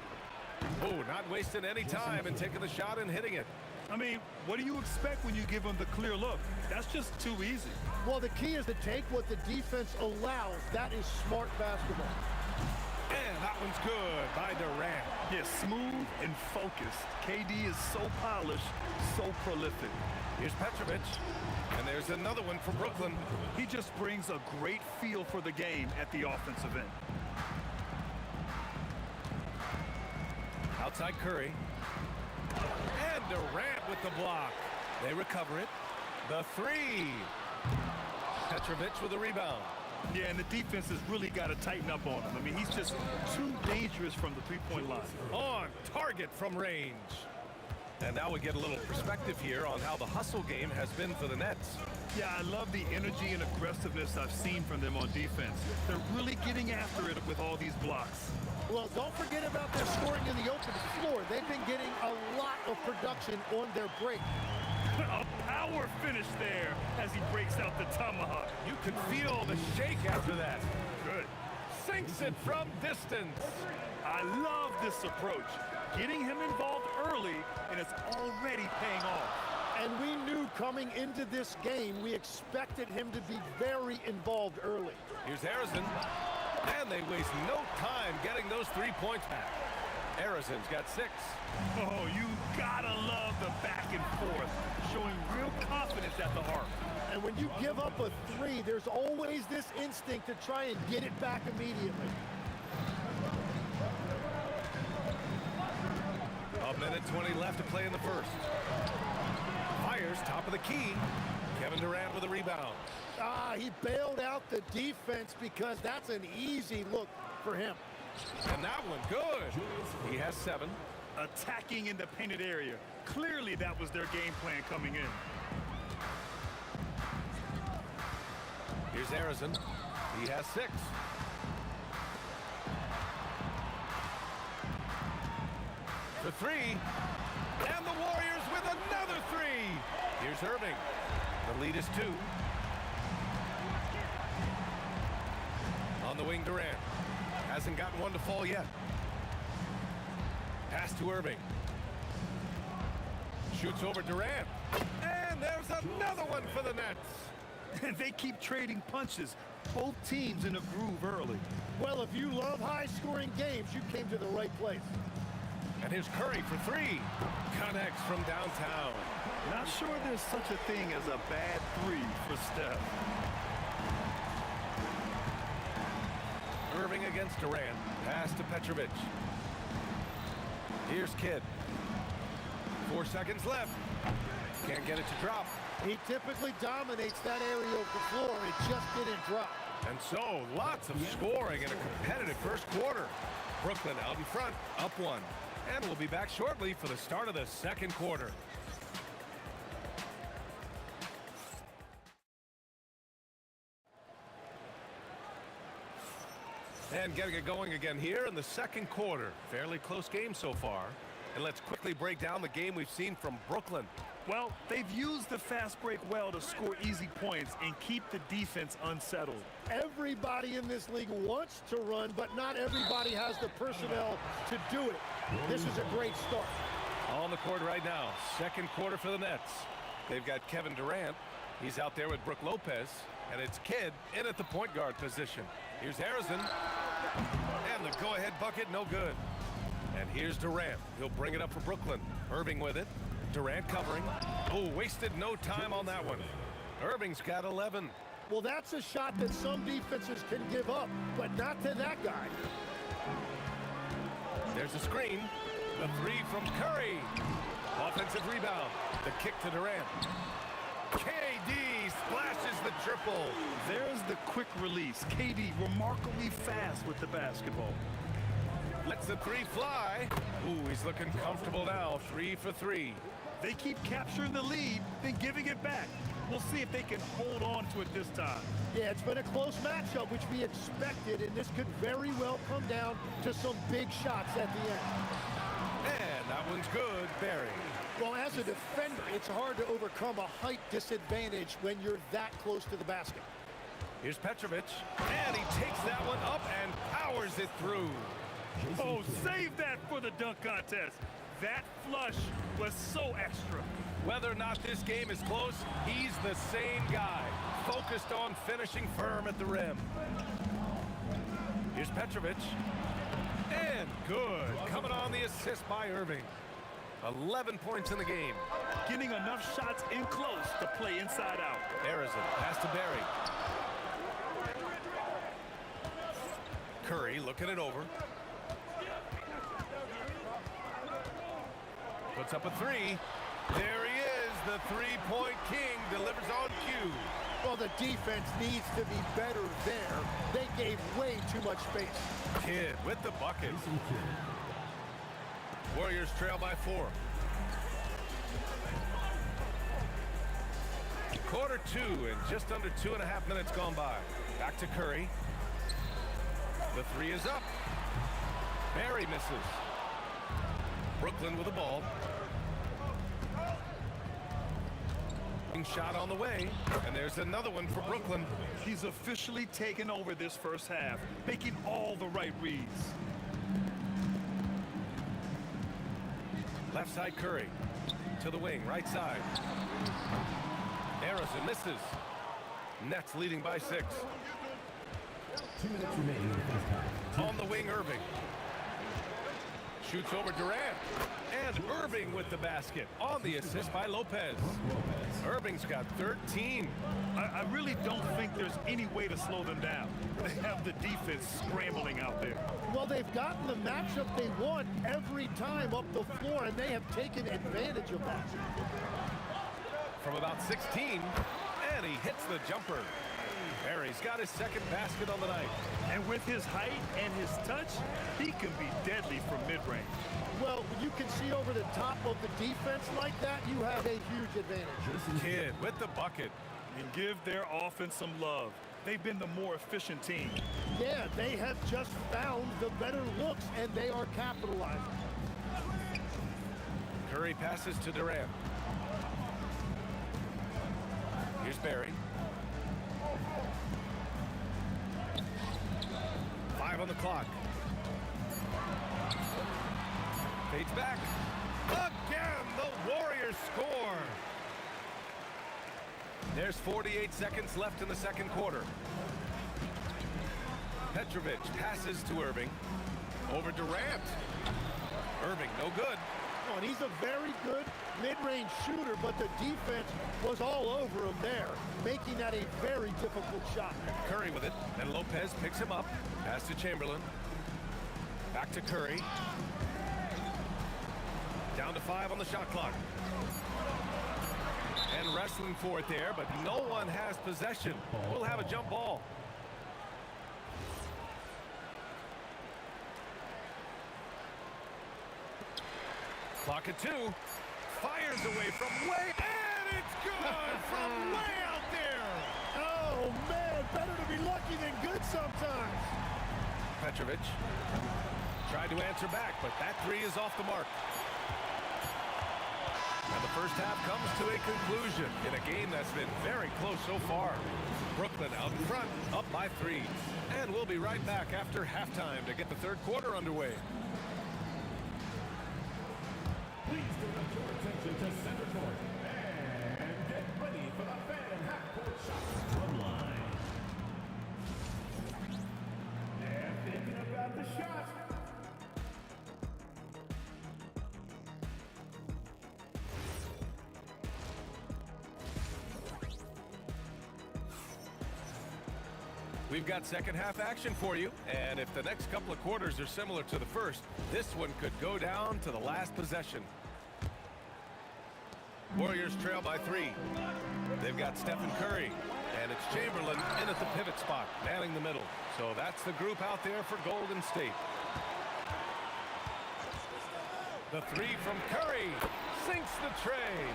B: Oh, not wasting any time and taking the shot and hitting it.
M: I mean, what do you expect when you give him the clear look? That's just too easy.
I: Well, the key is to take what the defense allows. That is smart basketball.
B: And that one's good by Durant.
M: Yeah, smooth and focused. KD is so polished, so prolific.
B: Here's Petrovic. And there's another one for Brooklyn.
M: He just brings a great feel for the game at the offensive end.
B: Outside Curry. And Durant with the block. They recover it. The three. Petrovic with a rebound.
M: Yeah, and the defense has really got to tighten up on him. I mean, he's just too dangerous from the three-point line.
B: On target from range. And now we get a little perspective here on how the hustle game has been for the Nets.
M: Yeah, I love the energy and aggressiveness I've seen from them on defense. They're really getting after it with all these blocks.
I: Well, don't forget about their scoring in the open floor. They've been getting a lot of production on their break.
M: A power finish there as he breaks out the tomahawk.
B: You can feel the shake after that.
M: Good.
B: Sinks it from distance.
M: I love this approach. Getting him involved early, and it's already paying off.
I: And we knew coming into this game, we expected him to be very involved early.
B: Here's Harrison. And they waste no time getting those 3 points back. Harrison's got 6.
M: Oh, you gotta love the back and forth, showing real confidence at the arc.
I: And when you give up a 3, there's always this instinct to try and get it back immediately.
B: 5:20 left to play in the first. Fires top of the key. Kevin Durant with a rebound.
I: He bailed out the defense because that's an easy look for him.
B: And that one good. He has 7.
M: Attacking in the painted area. Clearly that was their game plan coming in.
B: Here's Arizon. He has 6. For 3. And the Warriors with another 3. Here's Irving. The lead is 2. On the wing, Durant. Hasn't gotten one to fall yet. Pass to Irving. Shoots over Durant. And there's another one for the Nets.
M: They keep trading punches. Both teams in a groove early.
I: Well, if you love high-scoring games, you came to the right place.
B: And here's Curry for 3. Connects from downtown.
M: Not sure there's such a thing as a bad 3 for Steph.
B: Irving against Durant. Pass to Petrovic. Here's Kidd. 4 seconds left. Can't get it to drop.
I: He typically dominates that area of the floor. It just didn't drop.
B: And so, lots of scoring in a competitive first quarter. Brooklyn out in front, up 1. And we'll be back shortly for the start of the second quarter. And getting it going again here in the second quarter. Fairly close game so far. And let's quickly break down the game we've seen from Brooklyn.
M: Well, they've used the fast break well to score easy points and keep the defense unsettled.
I: Everybody in this league wants to run, but not everybody has the personnel to do it. This is a great start.
B: On the court right now, second quarter for the Nets. They've got Kevin Durant. He's out there with Brook Lopez. And it's Kidd in at the point guard position. Here's Arizon. And the go-ahead bucket, no good. And here's Durant. He'll bring it up for Brooklyn. Irving with it. Durant covering. Oh, wasted no time on that one. Irving's got 11.
I: Well, that's a shot that some defenses can give up, but not to that guy.
B: There's a screen. The 3 from Curry. Offensive rebound. The kick to Durant. KD splashes the triple.
M: There's the quick release. KD remarkably fast with the basketball.
B: Lets the 3 fly. Ooh, he's looking comfortable now. 3 for 3.
M: They keep capturing the lead, then giving it back. We'll see if they can hold on to it this time.
I: Yeah, it's been a close matchup, which we expected, and this could very well come down to some big shots at the end.
B: And that one's good, Barry.
I: Well, as a defender, it's hard to overcome a height disadvantage when you're that close to the basket.
B: Here's Petrovic, and he takes that one up and powers it through.
M: Oh, save that for the dunk contest. That flush was so extra.
B: Whether or not this game is close, he's the same guy, focused on finishing firm at the rim. Here's Petrovic, and good. Coming on the assist by Irving. 11 points in the game.
M: Getting enough shots in close to play inside out.
B: Arizon, pass to Barry. Curry looking it over. Puts up a 3. There he is, the three-point king, delivers on cue.
I: Well, the defense needs to be better there. They gave way too much space.
B: Kidd with the bucket. Warriors trail by 4. Quarter 2 and just under 2.5 minutes gone by. Back to Curry. The 3 is up. Barry misses. Brooklyn with the ball. Shot on the way, and there's another one for Brooklyn.
M: He's officially taken over this first half, making all the right reads.
B: Left side Curry to the wing, right side. Arizon misses. Nets leading by 6.
E: 2 minutes remaining in the first half.
B: On the wing, Irving. Shoots over Durant. And Irving with the basket on the assist by Lopez. Irving's got 13.
M: I really don't think there's any way to slow them down. They have the defense scrambling out there.
I: Well, they've gotten the matchup they want every time up the floor, and they have taken advantage of that.
B: From about 16, and he hits the jumper. Barry's got his second basket on the night.
M: And with his height and his touch, he can be deadly from mid-range.
I: Well, when you can see over the top of the defense like that, you have a huge advantage.
B: Kidd with the bucket.
M: And give their offense some love. They've been the more efficient team.
I: Yeah, they have just found the better looks, and they are capitalizing.
B: Curry passes to Durant. Here's Barry. 5 on the clock. Fades back. Again, the Warriors score. There's 48 seconds left in the second quarter. Petrovic passes to Irving. Over Durant. Irving, no good.
I: Oh, and he's a very good mid-range shooter, but the defense was all over him there, making that a very difficult shot.
B: Curry with it, and Lopez picks him up. Pass to Chamberlain. Back to Curry. Down to 5 on the shot clock. And wrestling for it there, but no one has possession. We'll have a jump ball. Clock at 2. Fires away from way, and it's good from way out there.
I: Oh, man, better to be lucky than good sometimes.
B: Petrovic tried to answer back, but that 3 is off the mark. And the first half comes to a conclusion in a game that's been very close so far. Brooklyn out in front, up by 3. And we'll be right back after halftime to get the third quarter underway.
E: Please direct your attention to center court and get ready for the fan half-court shots from line. They're thinking about the shot.
B: We've got second half action for you, and if the next couple of quarters are similar to the first, this one could go down to the last possession. Warriors trail by 3. They've got Stephen Curry, and it's Chamberlain in at the pivot spot, manning the middle. So that's the group out there for Golden State. The 3 from Curry sinks the tray.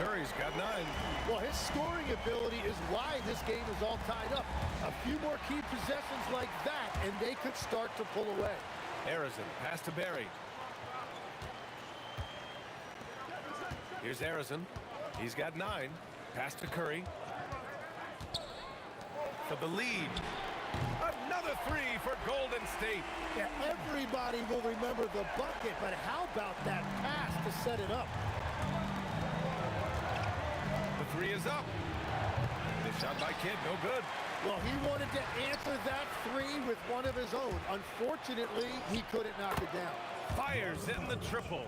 B: Curry's got 9.
I: Well, his scoring ability is why this game is all tied up. A few more key possessions like that, and they could start to pull away.
B: Harrison, pass to Barry. Here's Harrison. He's got 9. Pass to Curry. For the lead. Another 3 for Golden State.
I: Yeah, everybody will remember the bucket, but how about that pass to set it up?
B: The 3 is up. The shot by Kidd, no good.
I: Well, he wanted to answer that 3 with one of his own. Unfortunately, he couldn't knock it down.
B: Fires in the triple.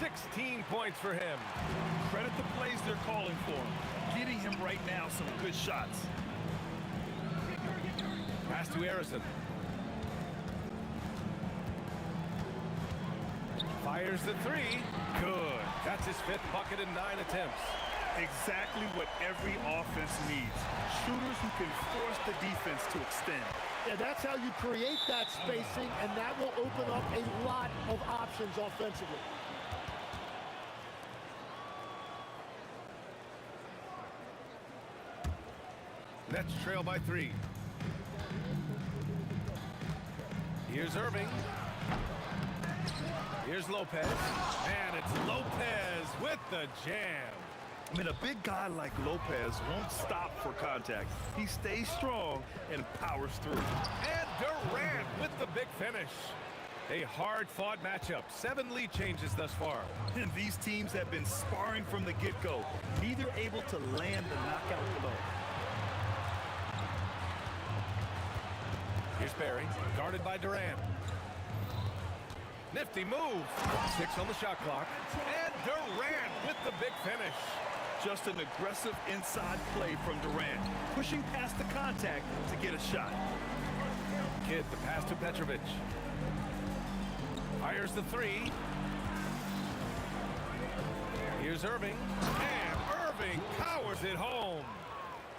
B: 16 points for him.
M: Credit the plays they're calling for him. Getting him right now some good shots.
B: Pass to Harrison. Fires the 3. Good. That's his 5th bucket in 9 attempts.
M: Exactly what every offense needs. Shooters who can force the defense to extend.
I: Yeah, that's how you create that spacing, and that will open up a lot of options offensively.
B: Nets trail by 3. Here's Irving. Here's Lopez. And it's Lopez with the jam.
M: I mean, a big guy like Lopez won't stop for contact. He stays strong and powers through.
B: And Durant with the big finish. A hard-fought matchup. 7 lead changes thus far.
M: And these teams have been sparring from the get-go, neither able to land the knockout blow.
B: Here's Barry, guarded by Durant. Nifty move. 6 on the shot clock. And Durant with the big finish.
M: Just an aggressive inside play from Durant, pushing past the contact to get a shot.
B: Kidd, the pass to Petrovic. Fires the three. Here's Irving. And Irving powers it home.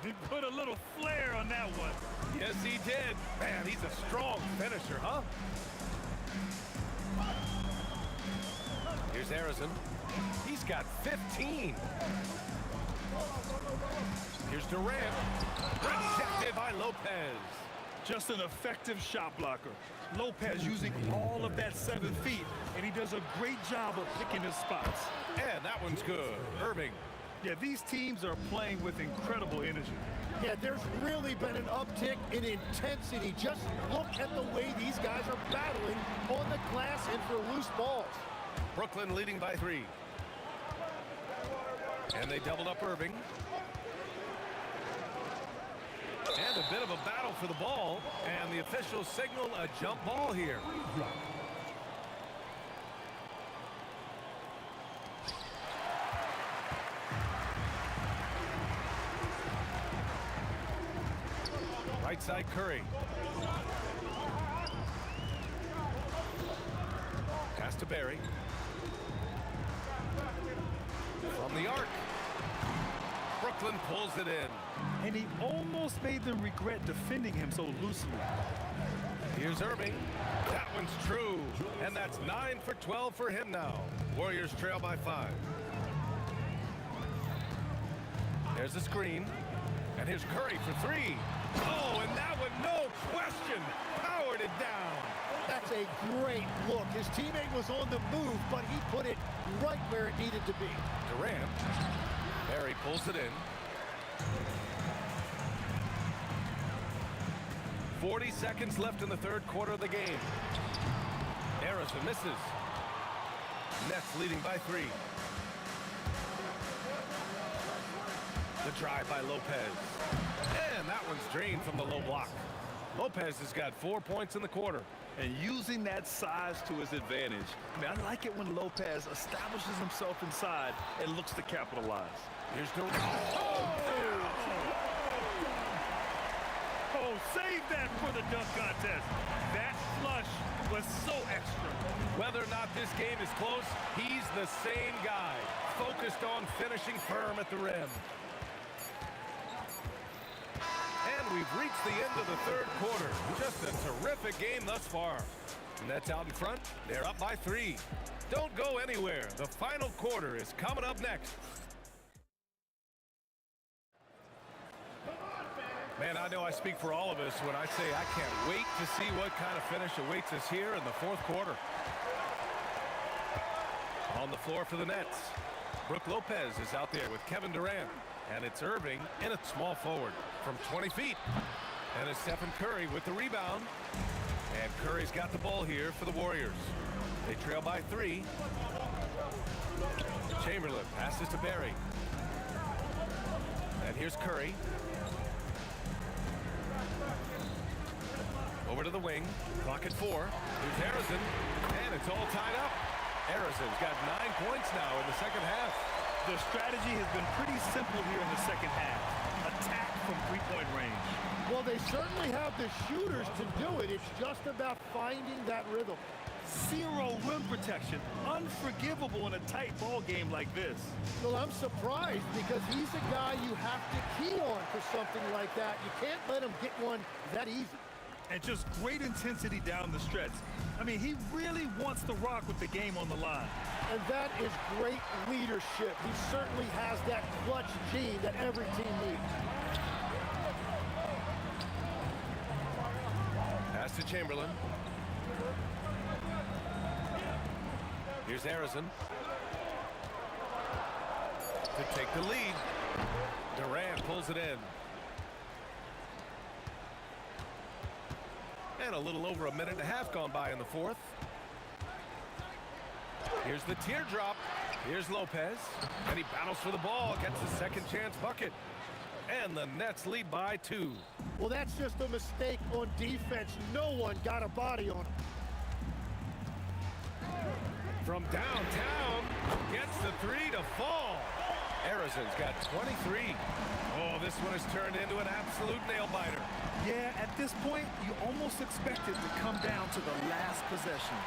M: He put a little flair on that one.
B: Yes, he did. Man, he's a strong finisher, huh? Here's Harrison. He's got 15. Here's Durant. Rejected by Lopez.
M: Just an effective shot blocker. Lopez using all of that 7 feet, and he does a great job of picking his spots.
B: And that one's good. Irving.
M: Yeah, these teams are playing with incredible energy.
I: Yeah, there's really been an uptick in intensity. Just look at the way these guys are battling on the glass and for loose balls.
B: Brooklyn leading by 3. And they doubled up Irving. And a bit of a battle for the ball. And the officials signal a jump ball here. Right side Curry. Pass to Barry. From the arc. Brooklyn pulls it in.
M: And he almost made them regret defending him so loosely.
B: Here's Irving. That one's true. And that's 9 for 12 for him now. Warriors trail by 5. There's a screen. And here's Curry for 3. Oh, and that one, no question, powered it down.
I: That's a great look. His teammate was on the move, but he put it right where it needed to be.
B: Durant. Barry pulls it in. 40 seconds left in the third quarter of the game. Harrison misses. Nets leading by 3. The drive by Lopez. And that one's drained from the low block. Lopez has got 4 points in the quarter.
M: And using that size to his advantage. I mean, I like it when Lopez establishes himself inside and looks to capitalize.
B: Here's Durant.
M: Oh, save that for the dunk contest. That flush was so extra.
B: Whether or not this game is close, he's the same guy, focused on finishing firm at the rim. And we've reached the end of the third quarter. Just a terrific game thus far. Nets out in front. They're up by 3. Don't go anywhere. The final quarter is coming up next. Man, I know I speak for all of us when I say I can't wait to see what kind of finish awaits us here in the fourth quarter. On the floor for the Nets, Brook Lopez is out there with Kevin Durant. And it's Irving in a small forward from 20 feet. And it's Stephen Curry with the rebound. And Curry's got the ball here for the Warriors. They trail by 3. Chamberlain passes to Barry. And here's Curry. Over to the wing. Clock at 4. Here's Harrison. And it's all tied up. Harrison's got 9 points now in the second half.
M: The strategy has been pretty simple here in the second half. Attack from three-point range.
I: Well, they certainly have the shooters to do it. It's just about finding that rhythm.
M: Zero rim protection. Unforgivable in a tight ball game like this.
I: Well, I'm surprised because he's a guy you have to key on for something like that. You can't let him get one that easy.
M: And just great intensity down the stretch. I mean, he really wants to rock with the game on the line.
I: And that is great leadership. He certainly has that clutch gene that every team needs.
B: Pass to Chamberlain. Here's Harrison. To take the lead. Durant pulls it in. And a little over a minute and a half gone by in the fourth. Here's the teardrop. Here's Lopez. And he battles for the ball. Gets the second chance bucket. And the Nets lead by 2.
I: Well, that's just a mistake on defense. No one got a body on him.
B: From downtown. Gets the 3 to fall. Harrison's got 23.
M: Oh,
B: this one has turned into an absolute nail-biter.
M: Yeah, at this point, you almost expect it to come down to the last possession.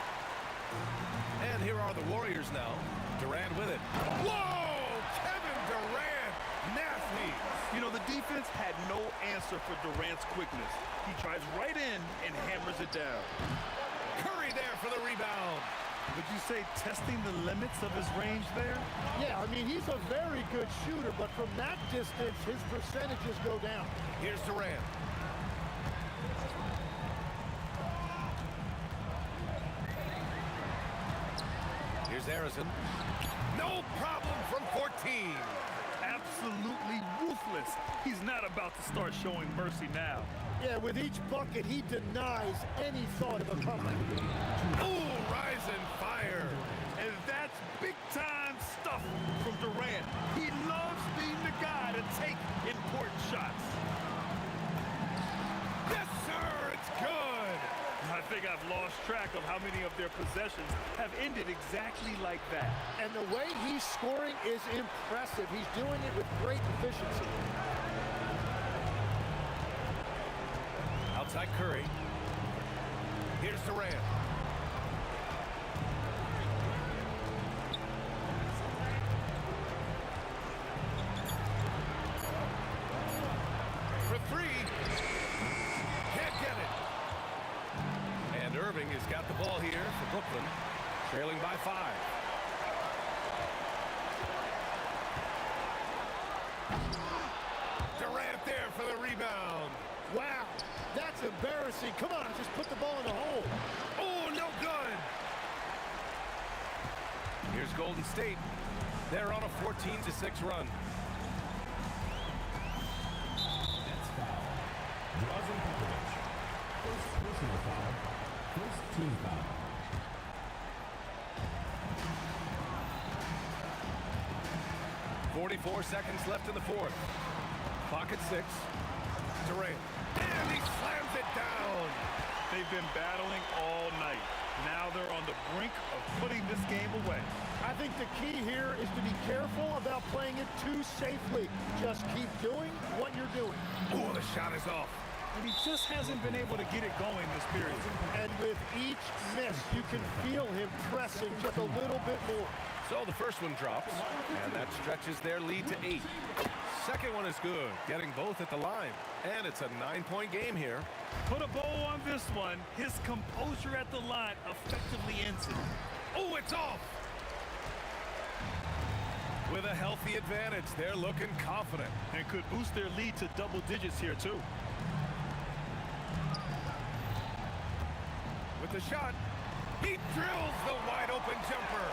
B: And here are the Warriors now. Durant with it. Whoa! Kevin Durant! Nasty!
M: You know, the defense had no answer for Durant's quickness. He drives right in and hammers it down.
B: Curry there for the rebound.
M: Would you say testing the limits of his range there?
I: Yeah, I mean, he's a very good shooter, but from that distance, his percentages go down.
B: Here's Durant. Here's Harrison. No problem from 14.
M: Absolutely ruthless. He's not about to start showing mercy now.
I: Yeah, with each bucket, he denies any thought of a comeback.
B: Ooh, rising fire.
M: And that's big-time stuff from Durant. He loves being the guy to take important shots.
B: Yes, sir, it's good.
M: I think I've lost track of how many of their possessions have ended exactly like that.
I: And the way he's scoring is impressive. He's doing it with great efficiency.
B: Outside Curry. Here's Durant. For three. Can't get it. And Irving has got the ball here for Brooklyn, trailing by 5. Durant there for the rebound.
I: Wow, that's embarrassing. Come on, just put the ball in the hole.
B: Oh, no good. Here's Golden State. They're on a 14-6 run.
E: That's foul. Drazen Petrovic. First personal foul. First team foul.
B: .44 seconds left in the fourth. Clock at 6. Durant. And he slams it down.
M: They've been battling all night. Now they're on the brink of putting this game away.
I: I think the key here is to be careful about playing it too safely. Just keep doing what you're doing.
B: Oh, the shot is off.
M: And he just hasn't been able to get it going this period.
I: And with each miss, you can feel him pressing just a little bit more.
B: So the first one drops, and that stretches their lead to 8. Second one is good, getting both at the line. And it's a 9-point game here.
M: Put a bow on this one. His composure at the line effectively ends it.
B: Oh, it's off! With a healthy advantage, they're looking confident.
M: And could boost their lead to double digits here, too.
B: With the shot, he drills the wide-open jumper.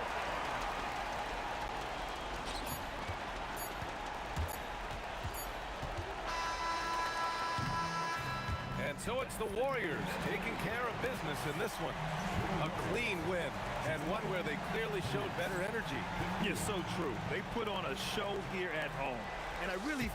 B: And so it's the Warriors taking care of business in this one. A clean win, and one where they clearly showed better energy.
M: Yeah, so true. They put on a show here at home. And I really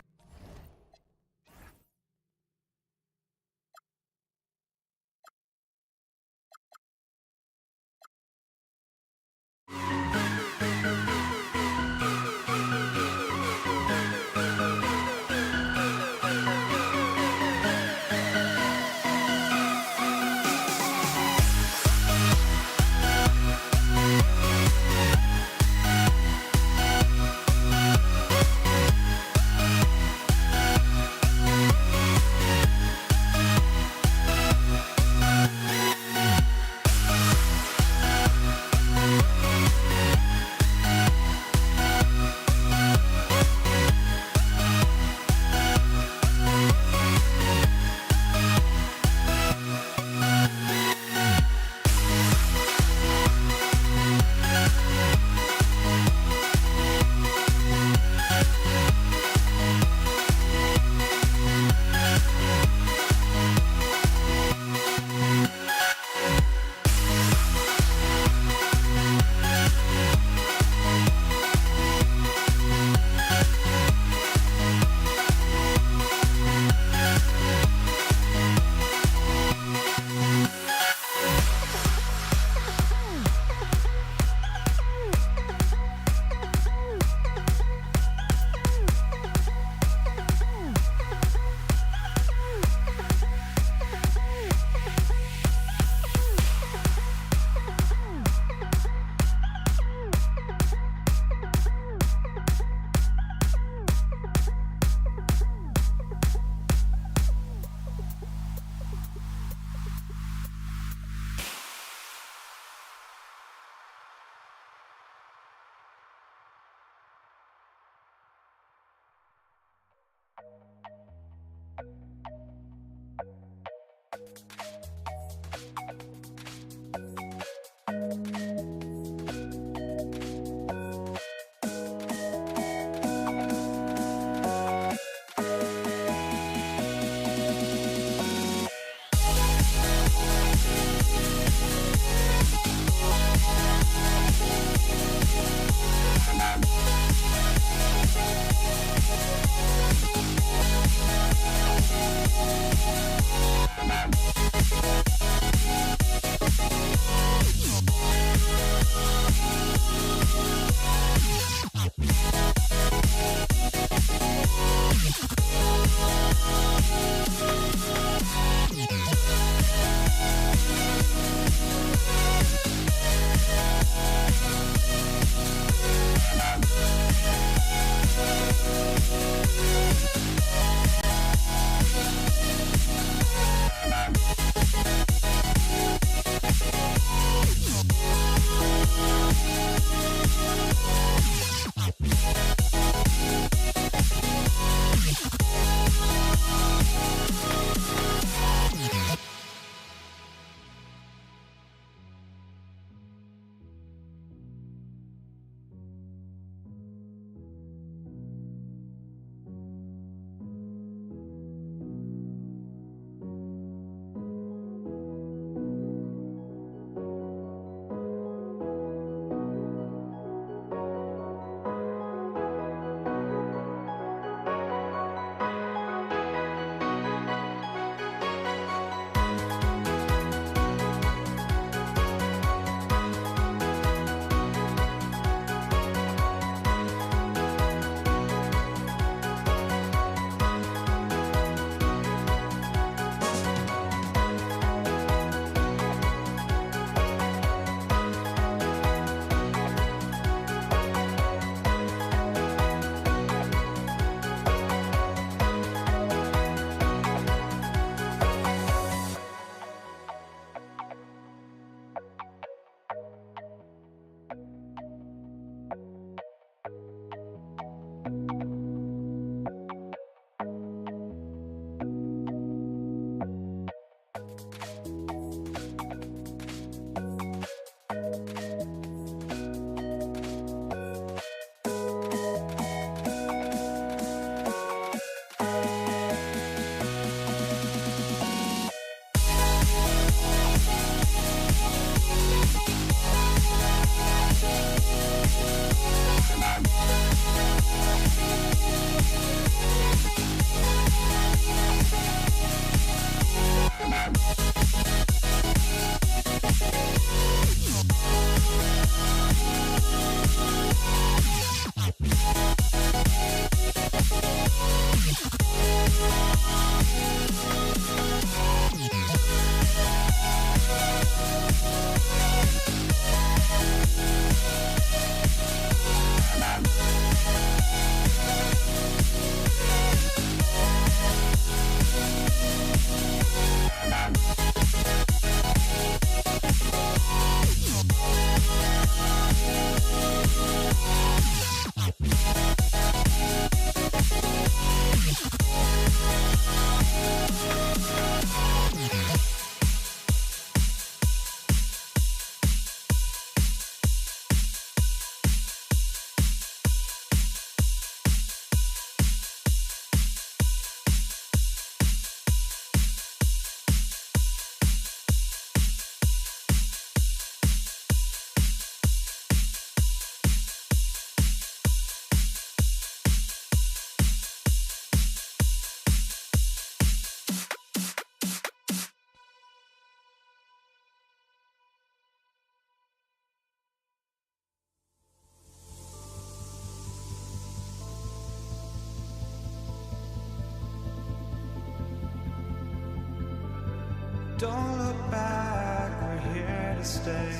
A: Don't look back, we're here to stay.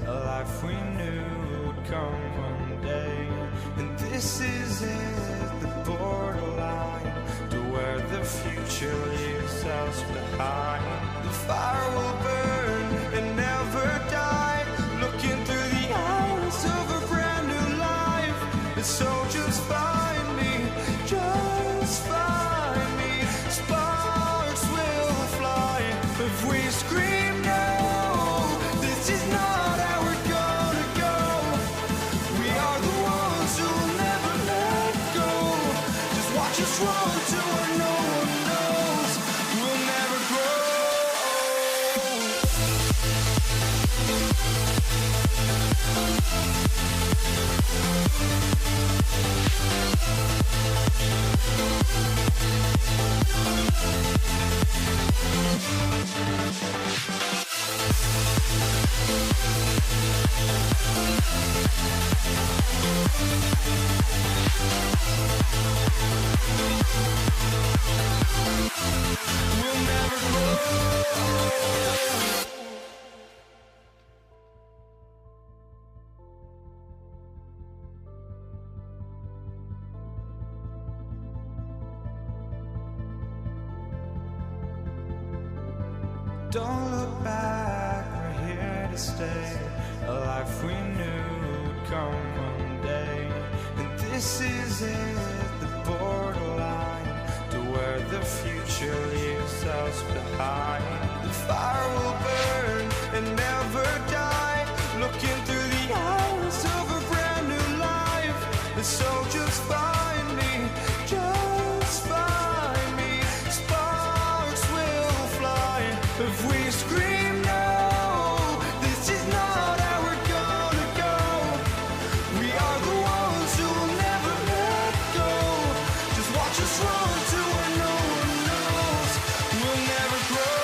A: A life we knew would come one day. And this is it, the borderline to where the future leaves us behind. The fire will burn and never die. Looking through the eyes of a brand new life. And so just find me, just find me. Sparks will fly if we scream no. This is not how we're gonna go. We are the ones who'll never let go. Just watch us run to where no one knows. We'll never grow. We'll never grow. Don't look back, we're here to stay. A life we knew would come one day. And this is it, the borderline to where the future leaves us behind. The fire will burn and never die. Looking through the eyes of a brand new life. And so just find me, just find me. Sparks will fly if we scream no. This is not how we're gonna go. We are the ones who will never let go. Just watch us run to where no one knows. We'll never grow.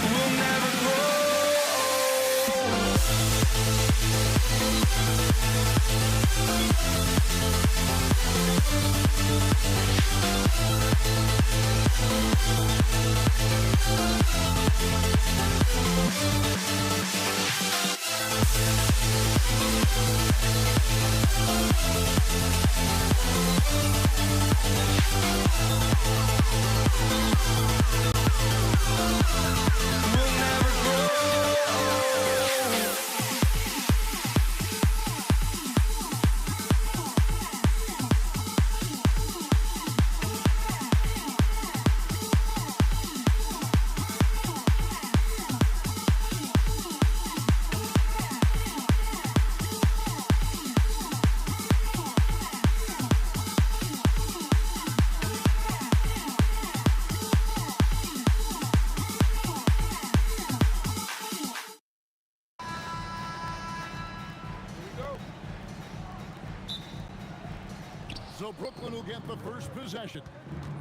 A: We'll never grow. We'll never grow.
G: So Brooklyn will get the first possession.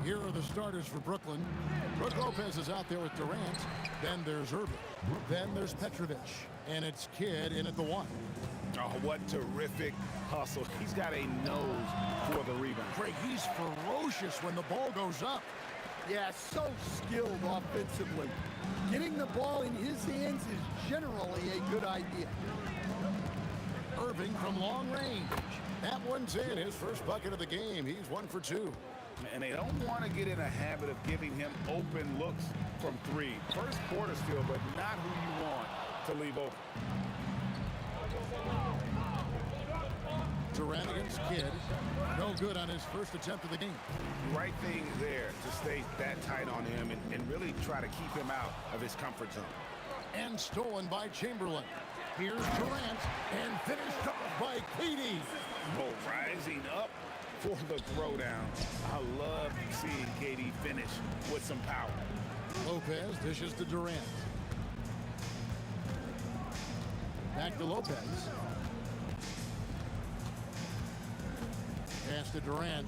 G: Here are the starters for Brooklyn. Brook Lopez is out there with Durant. Then there's Irving. Then there's Petrovic. And it's Kidd in at the 1.
H: Oh, what terrific hustle. He's got a nose for the rebound.
G: Craig, he's ferocious when the ball goes up.
I: Yeah, so skilled offensively. Getting the ball in his hands is generally a good idea.
G: Irving from long range. That one's in. His first bucket of the game. He's 1 for 2.
H: And they don't want to get in a habit of giving him open looks from 3. First quarter still, but not who you want to leave open.
G: Durant against Kidd. No good on his first attempt of the game.
H: Right thing there to stay that tight on him and really try to keep him out of his comfort zone.
G: And stolen by Chamberlain. Here's Durant and finished off by KD.
H: Oh, rising up for the throwdown. I love seeing KD finish with some power.
G: Lopez dishes to Durant. Back to Lopez. Pass to Durant.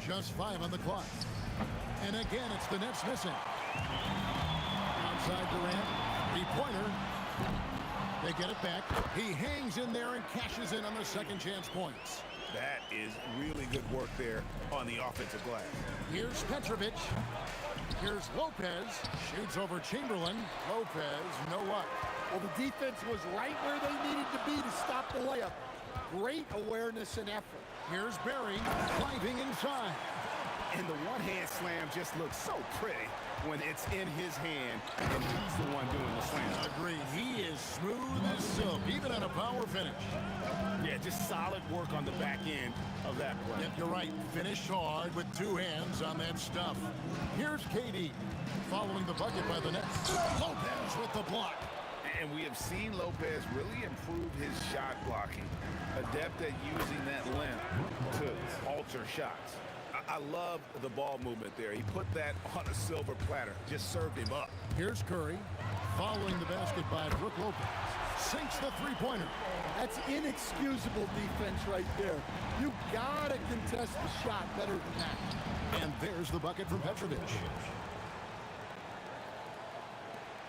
G: Just 5 on the clock. And again, it's the Nets missing. Outside Durant. Three-pointer. They get it back. He hangs in there and cashes in on the second chance points.
H: That is really good work there on the offensive glass.
G: Here's Petrovic. Here's Lopez. Shoots over Chamberlain. Lopez, no luck.
I: Well, the defense was right where they needed to be to stop the layup. Great awareness and effort.
G: Here's Barry driving inside.
H: And the one-hand slam just looks so pretty when it's in his hand and he's the one doing the slam.
G: Agreed. He is smooth as silk, even on a power finish.
H: Yeah, just solid work on the back end of that play.
G: Yep, you're right. Finished hard with 2 hands on that stuff. Here's KD following the bucket by the Nets. Lopez with the block.
H: And we have seen Lopez really improve his shot blocking. Adept at using that length to alter shots. I love the ball movement there. He put that on a silver platter. Just served him up.
G: Here's Curry following the basket by Brook Lopez. Sinks the three-pointer.
I: That's inexcusable defense right there. You gotta contest the shot better than that.
G: And there's the bucket from Petrovic.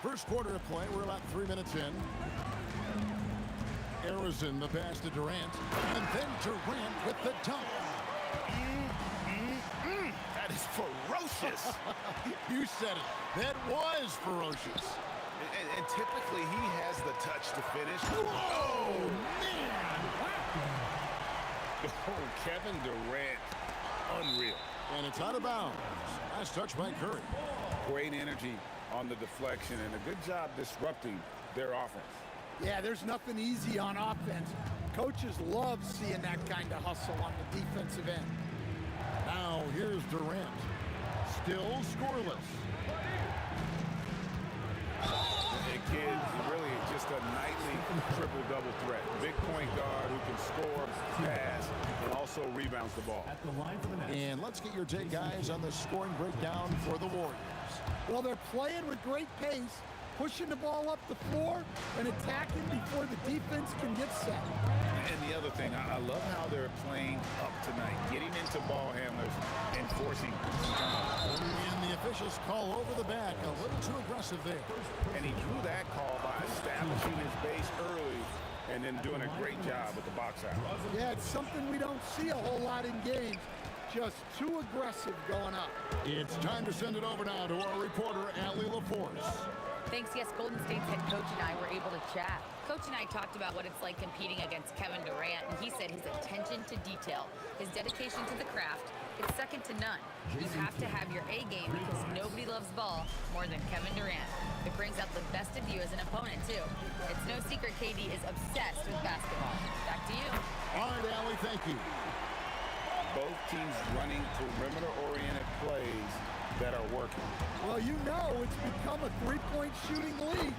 G: First quarter of play. We're about 3 minutes in. Arizon, the pass to Durant. And then Durant with the dunk.
H: That is ferocious.
G: You said it. That was ferocious.
H: And typically he has the touch to finish.
G: Oh, man.
H: Oh, Kevin Durant. Unreal.
G: And it's out of bounds. Nice touch by Curry.
H: Great energy on the deflection and a good job disrupting their offense.
I: Yeah, there's nothing easy on offense. Coaches love seeing that kind of hustle on the defensive end.
G: Now here's Durant. Still scoreless.
H: The kid is really just a nightly triple-double threat. Big point guard who can score, pass, and also rebounds the ball.
E: At the line for the Nets.
G: And let's get your take, guys, on the scoring breakdown for the Warriors.
I: Well, they're playing with great pace, pushing the ball up the floor and attacking before the defense can get set.
H: And the other thing, I love how they're playing up tonight, getting into ball handlers and forcing turnovers.
G: And the officials call over the back, a little too aggressive there.
H: And he drew that call by establishing his base early and then doing a great job with the box out.
I: Yeah, it's something we don't see a whole lot in games. Just too aggressive going up.
G: It's time to send it over now to our reporter, Allie LaForce.
K: Thanks, yes, Golden State's head coach and I were able to chat. Coach and I talked about what it's like competing against Kevin Durant, and he said his attention to detail, his dedication to the craft, it's second to none. You have to have your A game because nobody loves ball more than Kevin Durant. It brings out the best of you as an opponent, too. It's no secret KD is obsessed with basketball. Back to you.
G: All right, Allie, thank you.
H: Both teams running perimeter-oriented plays that are working.
I: Well, you know it's become a three-point shooting league.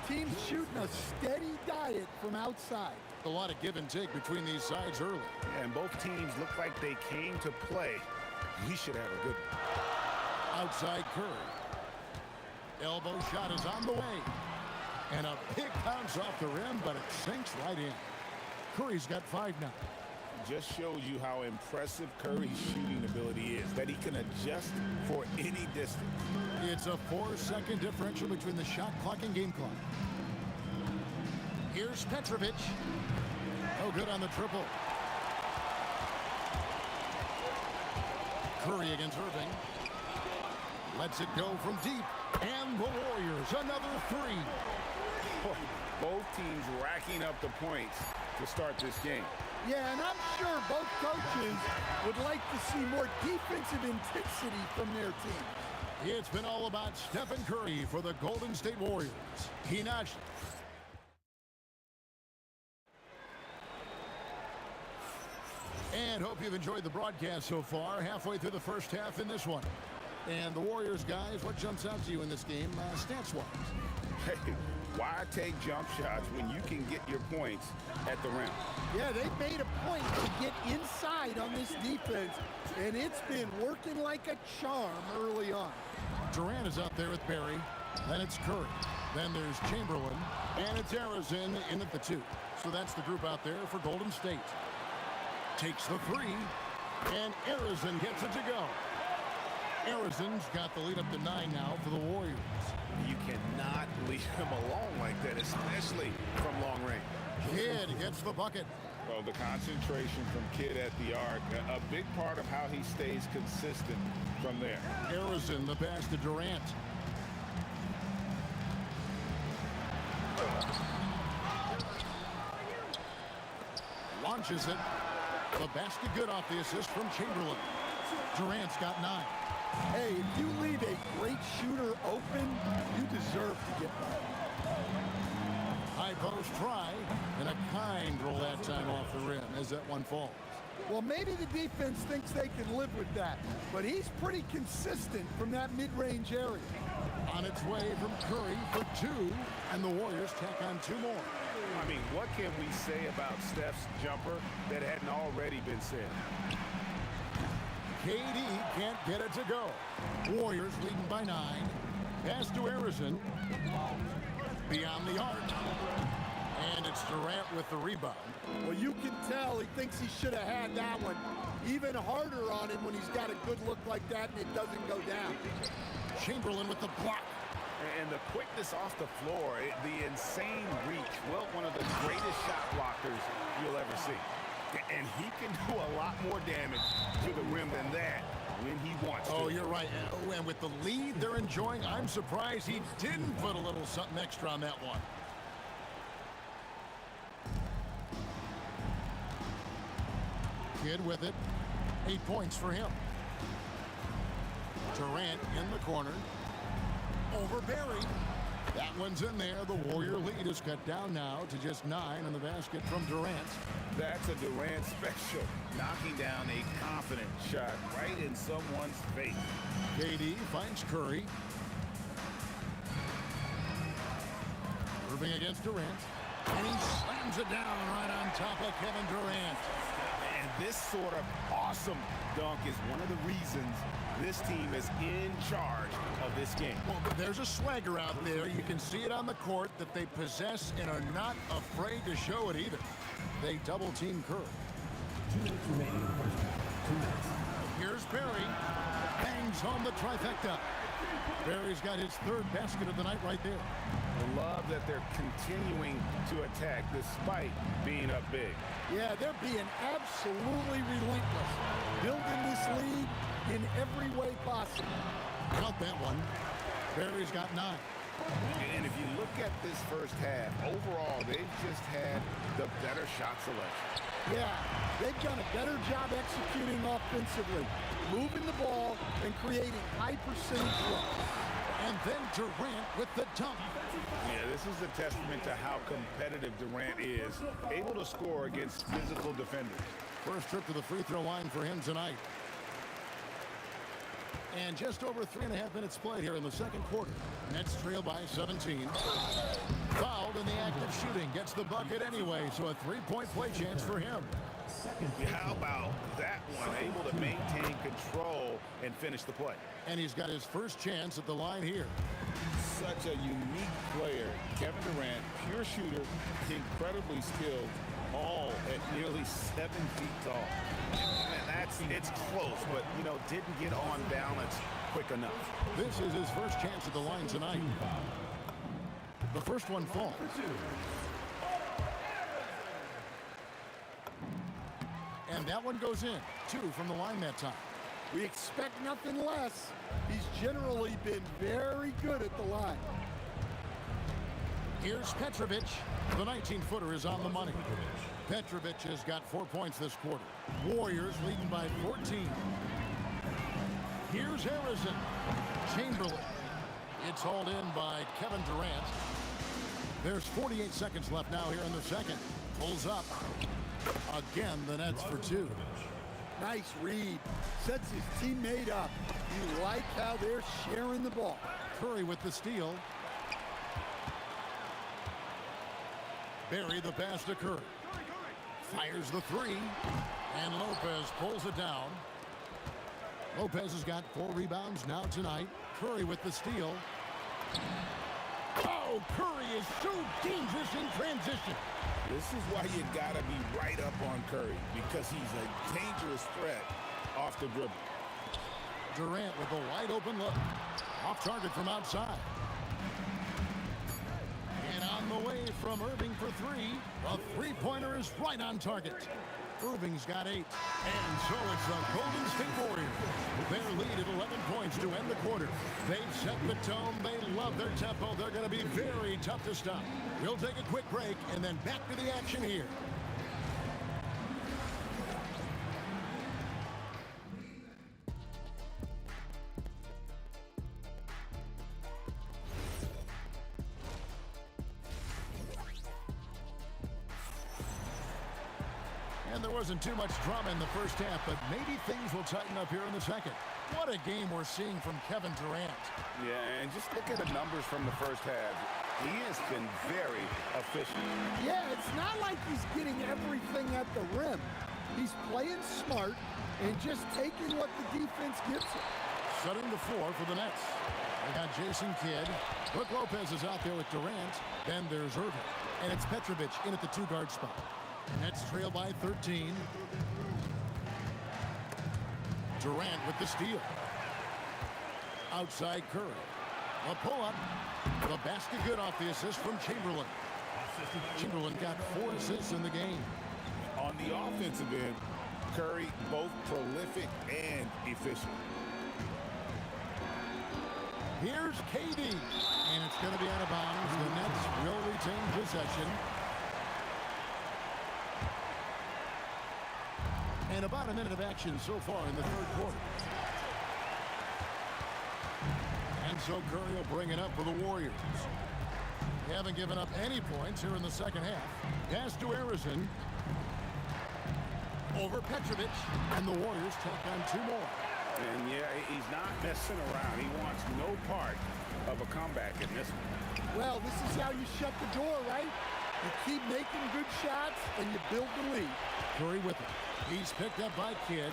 I: Teams shooting a steady diet from outside.
G: A lot of give and take between these sides early.
H: And both teams look like they came to play. He should have a good one.
G: Outside Curry. Elbow shot is on the way. And a big bounce off the rim, but it sinks right in. Curry's got 5 now.
H: Just shows you how impressive Curry's shooting ability is, that he can adjust for any distance.
G: It's a 4-second differential between the shot clock and game clock. Here's Petrovic. No good on the triple. Curry against Irving. Lets it go from deep. And the Warriors, another 3.
H: Both teams racking up the points to start this game.
I: Yeah, and I'm sure both coaches would like to see more defensive intensity from their team.
G: It's been all about Stephen Curry for the Golden State Warriors. He notched. And hope you've enjoyed the broadcast so far. Halfway through the first half in this one. And the Warriors, guys, what jumps out to you in this game, stats-wise?
H: Hey, why take jump shots when you can get your points at the rim?
I: Yeah, they made a point to get inside on this defense, and it's been working like a charm early on.
G: Durant is out there with Barry. Then it's Curry. Then there's Chamberlain, and it's Harrison in at the 2. So that's the group out there for Golden State. Takes the 3, and Harrison gets it to go. Harrison's got the lead up to 9 now for the Warriors.
H: You cannot leave him alone like that, especially from long range.
G: Kidd gets the bucket.
H: Well, the concentration from Kidd at the arc, a big part of how he stays consistent from there.
G: Harrison, the pass to Durant. Launches it. The basket good off the assist from Chamberlain. Durant's got 9.
I: Hey, if you leave a great shooter open, you deserve to get that.
G: High post try, and a kind roll that time off the rim as that one falls.
I: Well, maybe the defense thinks they can live with that, but he's pretty consistent from that mid-range area.
G: On its way from Curry for 2, and the Warriors tack on 2 more.
H: I mean, what can we say about Steph's jumper that hadn't already been said?
G: KD can't get it to go. Warriors leading by 9. Pass to Harrison. Beyond the arc. And it's Durant with the rebound.
I: Well, you can tell he thinks he should have had that one. Even harder on him when he's got a good look like that and it doesn't go down.
G: Chamberlain with the block.
H: And the quickness off the floor, the insane reach. Well, one of the greatest shot blockers you'll ever see. And he can do a lot more damage to the rim than that when he wants to.
G: Oh, you're right. And with the lead they're enjoying, I'm surprised he didn't put a little something extra on that one. Kidd with it. 8 points for him. Durant in the corner. Over Barry. That one's in there. The Warrior lead is cut down now to just 9 on the basket from Durant.
H: That's a Durant special. Knocking down a confident shot right in someone's face.
G: KD finds Curry. Irving against Durant. And he slams it down right on top of Kevin Durant.
H: And this sort of awesome dunk is one of the reasons this team is in charge of this game.
G: Well, there's a swagger out there. You can see it on the court that they possess and are not afraid to show it either. They double-team Curry.
E: 2 minutes remaining in the first half. 2 minutes.
G: Here's Barry. Bangs home the trifecta. Barry's got his 3rd basket of the night right there.
H: I love that they're continuing to attack despite being up big.
I: Yeah, they're being absolutely relentless. Building this lead in every way possible.
G: Count that one. Barry's got 9.
H: And if you look at this first half, overall, they've just had the better shot selection.
I: Yeah, they've done a better job executing offensively, moving the ball and creating high percentage looks.
G: And then Durant with the dunk.
H: Yeah, this is a testament to how competitive Durant is, able to score against physical defenders.
G: First trip to the free throw line for him tonight. And just over 3.5 minutes played here in the second quarter. Nets trail by 17. Fouled in the act of shooting. Gets the bucket anyway, so a 3-point play chance for him.
H: How about that one? Able to maintain control and finish the play.
G: And he's got his first chance at the line here.
H: Such a unique player. Kevin Durant, pure shooter, incredibly skilled, all at nearly 7 feet tall. And it's close, but, you know, didn't get on balance quick enough.
G: This is his first chance at the line tonight. The first one falls. And that one goes in. 2 from the line that time.
I: We expect nothing less. He's generally been very good at the line.
G: Here's Petrovic. The 19-footer is on the money. Petrovic has got 4 points this quarter. Warriors leading by 14. Here's Harrison. Chamberlain. It's hauled in by Kevin Durant. There's 48 seconds left now here in the second. Pulls up. Again, the Nets for 2.
I: Nice read. Sets his teammate up. You like how they're sharing the ball.
G: Curry with the steal. Barry the pass to Curry. Fires the 3. And Lopez pulls it down. Lopez has got 4 rebounds now tonight. Curry with the steal. Oh, Curry is so dangerous in transition.
H: This is why you gotta be right up on Curry, because he's a dangerous threat off the dribble.
G: Durant with a wide open look. Off target from outside. And on the way from Irving for three. A three-pointer is right on target. Irving's got 8. And so it's the Golden State Warriors. Their lead at 11 points to end the quarter. They've set the tone. They love their tempo. They're going to be very tough to stop. We'll take a quick break and then back to the action here. And there wasn't too much drama in the first half, but maybe things will tighten up here in the second. What a game we're seeing from Kevin Durant.
H: Yeah, and just look at the numbers from the first half. He has been very efficient.
I: Yeah, it's not like he's getting everything at the rim. He's playing smart and just taking what the defense gives him.
G: Setting the floor for the Nets. They got Jason Kidd. Brook Lopez is out there with Durant. Then there's Irving. And it's Petrovic in at the 2-guard spot. Nets trail by 13. Durant with the steal. Outside Curry. A pull-up. The basket good off the assist from Chamberlain. Chamberlain got 4 assists in the game.
H: On the offensive end, Curry both prolific and efficient.
G: Here's KD. And it's going to be out of bounds. The Nets will retain possession. And about a minute of action so far in the third quarter. And so Curry will bring it up for the Warriors. They haven't given up any points here in the second half. Pass to Harrison. Over Petrovic. And the Warriors take on 2 more.
H: And yeah, he's not messing around. He wants no part of a comeback in this one.
I: Well, this is how you shut the door, right? You keep making good shots and you build the lead.
G: Curry with it. He's picked up by Kidd.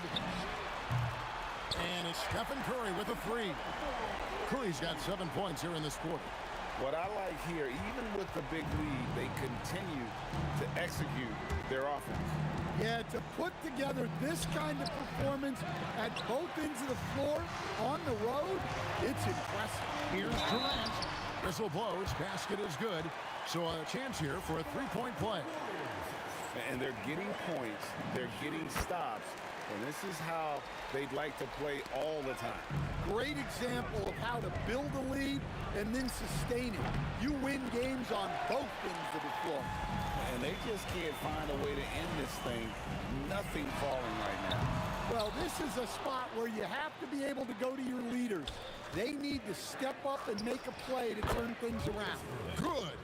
G: And it's Stephen Curry with a 3. Curry's got 7 points here in this quarter.
H: What I like here, even with the big lead, they continue to execute their offense.
I: Yeah, to put together this kind of performance at both ends of the floor on the road, it's impressive.
G: Here's Durant. Whistle blows. Basket is good. So a chance here for a 3-point play.
H: And they're getting points. They're getting stops. And this is how they'd like to play all the time.
I: Great example of how to build a lead and then sustain it. You win games on both ends of the floor.
H: And they just can't find a way to end this thing. Nothing falling right now.
I: Well, this is a spot where you have to be able to go to your leaders. They need to step up and make a play to turn things around.
G: Good.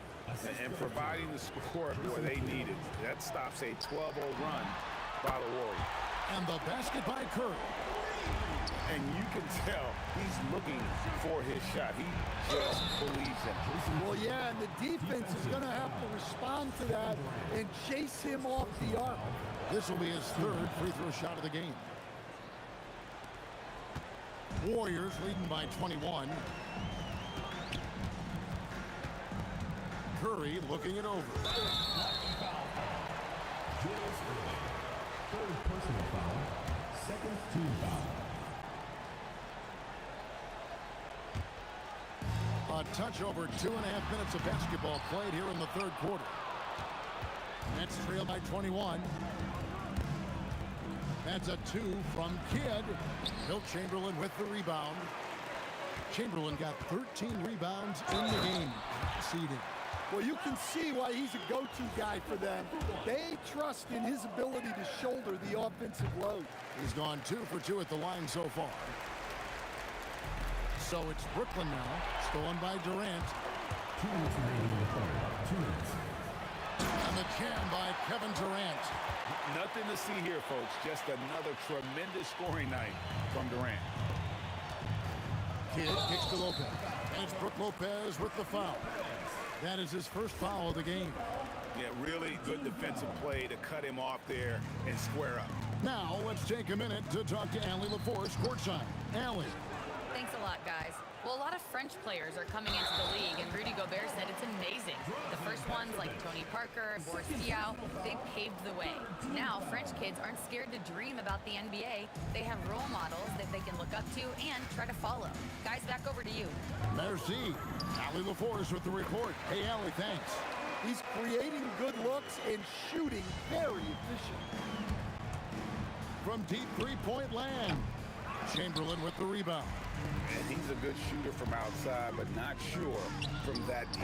H: And providing the support where they need it. That stops a 12-0 run by the Warriors.
G: And the basket by Curry.
H: And you can tell he's looking for his shot. He just believes in it.
I: Well, yeah, and the defense is going to have to respond to that and chase him off the arc.
G: This will be his 3rd free throw shot of the game. Warriors leading by 21. Curry looking it over.
E: Third personal foul, second team foul.
G: A touch over 2.5 minutes of basketball played here in the third quarter. Nets trail by 21. That's a 2 from Kidd. Wilt Chamberlain with the rebound. Chamberlain got 13 rebounds in the game. Seeding.
I: Well, you can see why he's a go-to guy for them. They trust in his ability to shoulder the offensive load.
G: He's gone 2 for 2 at the line so far. So it's Brooklyn now, stolen by Durant.
E: 2 minutes remaining in the third. 2 minutes.
G: And the jam by Kevin Durant.
H: Nothing to see here, folks. Just another tremendous scoring night from Durant.
G: Kidd kicks to Lopez. And it's Brook Lopez with the foul. That is his first foul of the game.
H: Yeah, really good defensive play to cut him off there and square up.
G: Now, let's take a minute to talk to Allie LaForce courtside. Allie.
K: Thanks a lot. lot, guys. Well, a lot of French players are coming into the league, and Rudy Gobert said it's amazing. The first ones, like Tony Parker and Boris Diaw, they paved the way. Now, French kids aren't scared to dream about the NBA. They have role models that they can look up to and try to follow. Guys, back over to you.
G: Merci. Allie LaForce with the report. Hey, Allie, thanks.
I: He's creating good looks and shooting very efficient.
G: From deep three-point land, Chamberlain with the rebound.
H: And he's a good shooter from outside, but not sure from that deep.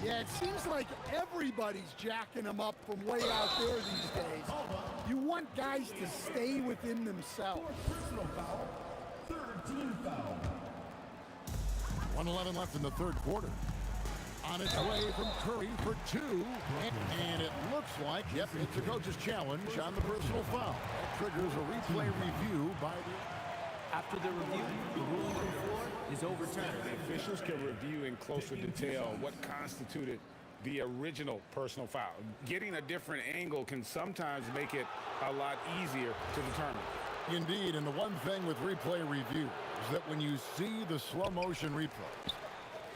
I: Yeah, it seems like everybody's jacking him up from way out there these days. You want guys to stay within themselves.
E: Personal foul. Third team foul.
G: 1:11 left in the third quarter. On its way from Curry for two. And it looks like, yep, it's a coach's challenge on the personal foul. That triggers a replay review by the...
N: After the review, the ruling on the floor is overturned.
H: The officials can review in closer detail what constituted the original personal foul. Getting a different angle can sometimes make it a lot easier to determine.
G: Indeed, and the one thing with replay review is that when you see the slow motion replays,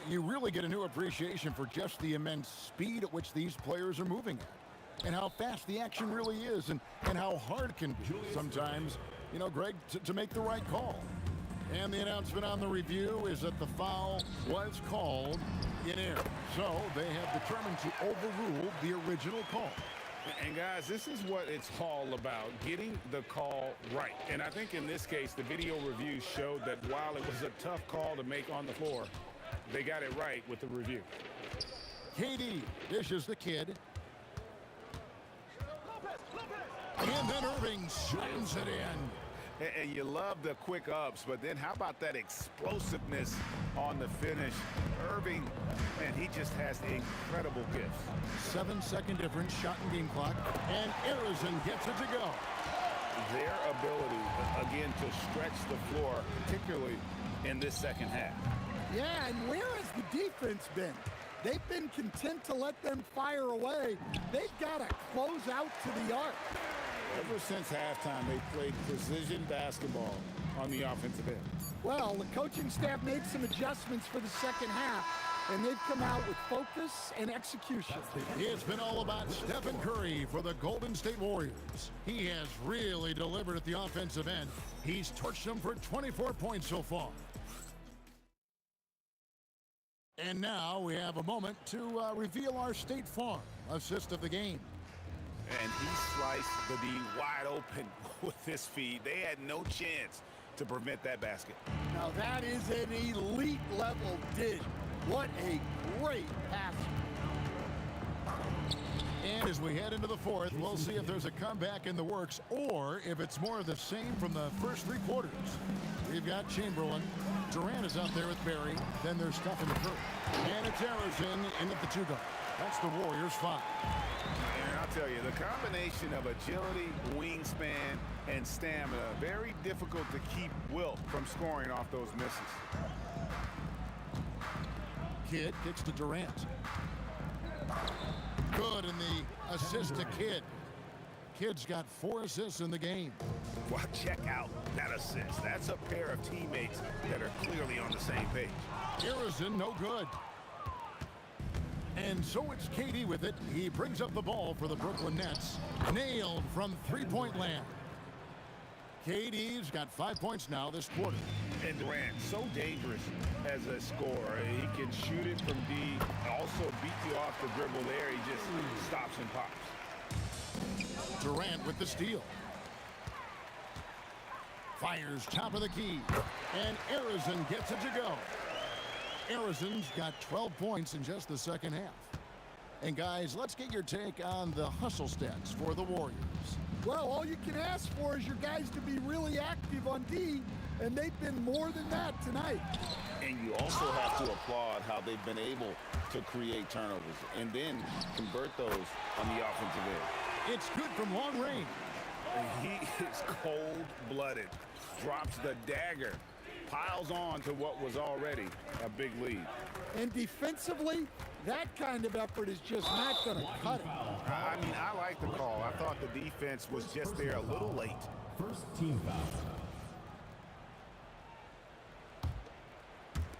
G: you really get a new appreciation for just the immense speed at which these players are moving at, and how fast the action really is, and how hard it can be sometimes, you know, Greg, to make the right call. And the announcement on the review is that the foul was called in error. So they have determined to overrule the original call.
H: And guys, this is what it's all about, getting the call right. And I think in this case, the video review showed that while it was a tough call to make on the floor, they got it right with the review.
G: KD dishes the kid. And then Irving slams it in.
H: And you love the quick ups, but then how about that explosiveness on the finish? Irving, man, he just has incredible gifts.
G: 7-second difference, shot and game clock, and Arizona gets it to go.
H: Their ability, again, to stretch the floor, particularly in this second half.
I: Yeah, and where has the defense been? They've been content to let them fire away. They've got to close out to the arc.
H: Ever since halftime, they played precision basketball on the offensive end.
I: Well, the coaching staff made some adjustments for the second half, and they've come out with focus and execution.
G: It's been all about Stephen Curry for the Golden State Warriors. He has really delivered at the offensive end. He's torched them for 24 points so far. And now we have a moment to reveal our State Farm assist of the game.
H: And he sliced the D wide open with his feed. They had no chance to prevent that basket.
I: Now that is an elite level dish. What a great pass.
G: And as we head into the fourth, we'll see if there's a comeback in the works or if it's more of the same from the first three quarters. We've got Chamberlain. Durant is out there with Barry. Then there's stuff in the curve. And it's Harrison in at the two-guard. That's the Warriors' 5.
H: And I'll tell you, the combination of agility, wingspan, and stamina, very difficult to keep Wilt from scoring off those misses.
G: Kidd kicks to Durant. Good in the assist to Kidd. Kidd's got 4 assists in the game.
H: Well, check out that assist. That's a pair of teammates that are clearly on the same page.
G: Harrison, no good. And so it's KD with it. He brings up the ball for the Brooklyn Nets. Nailed from three-point land. KD's got 5 points now this quarter.
H: And Durant, so dangerous as a scorer. He can shoot it from D, also beat you off the dribble there. He just stops and pops.
G: Durant with the steal. Fires top of the key. And Arizona gets it to go. Arizona's got 12 points in just the second half. And guys, let's get your take on the hustle stats for the Warriors.
I: Well, all you can ask for is your guys to be really active on D, and they've been more than that tonight.
H: And you also have to applaud how they've been able to create turnovers and then convert those on the offensive end.
G: It's good from long range.
H: He is cold-blooded, drops the dagger, piles on to what was already a big lead.
I: And defensively, that kind of effort is just not going to cut it.
H: I mean, I like the call. I thought the defense was just there a little late.
E: First team foul.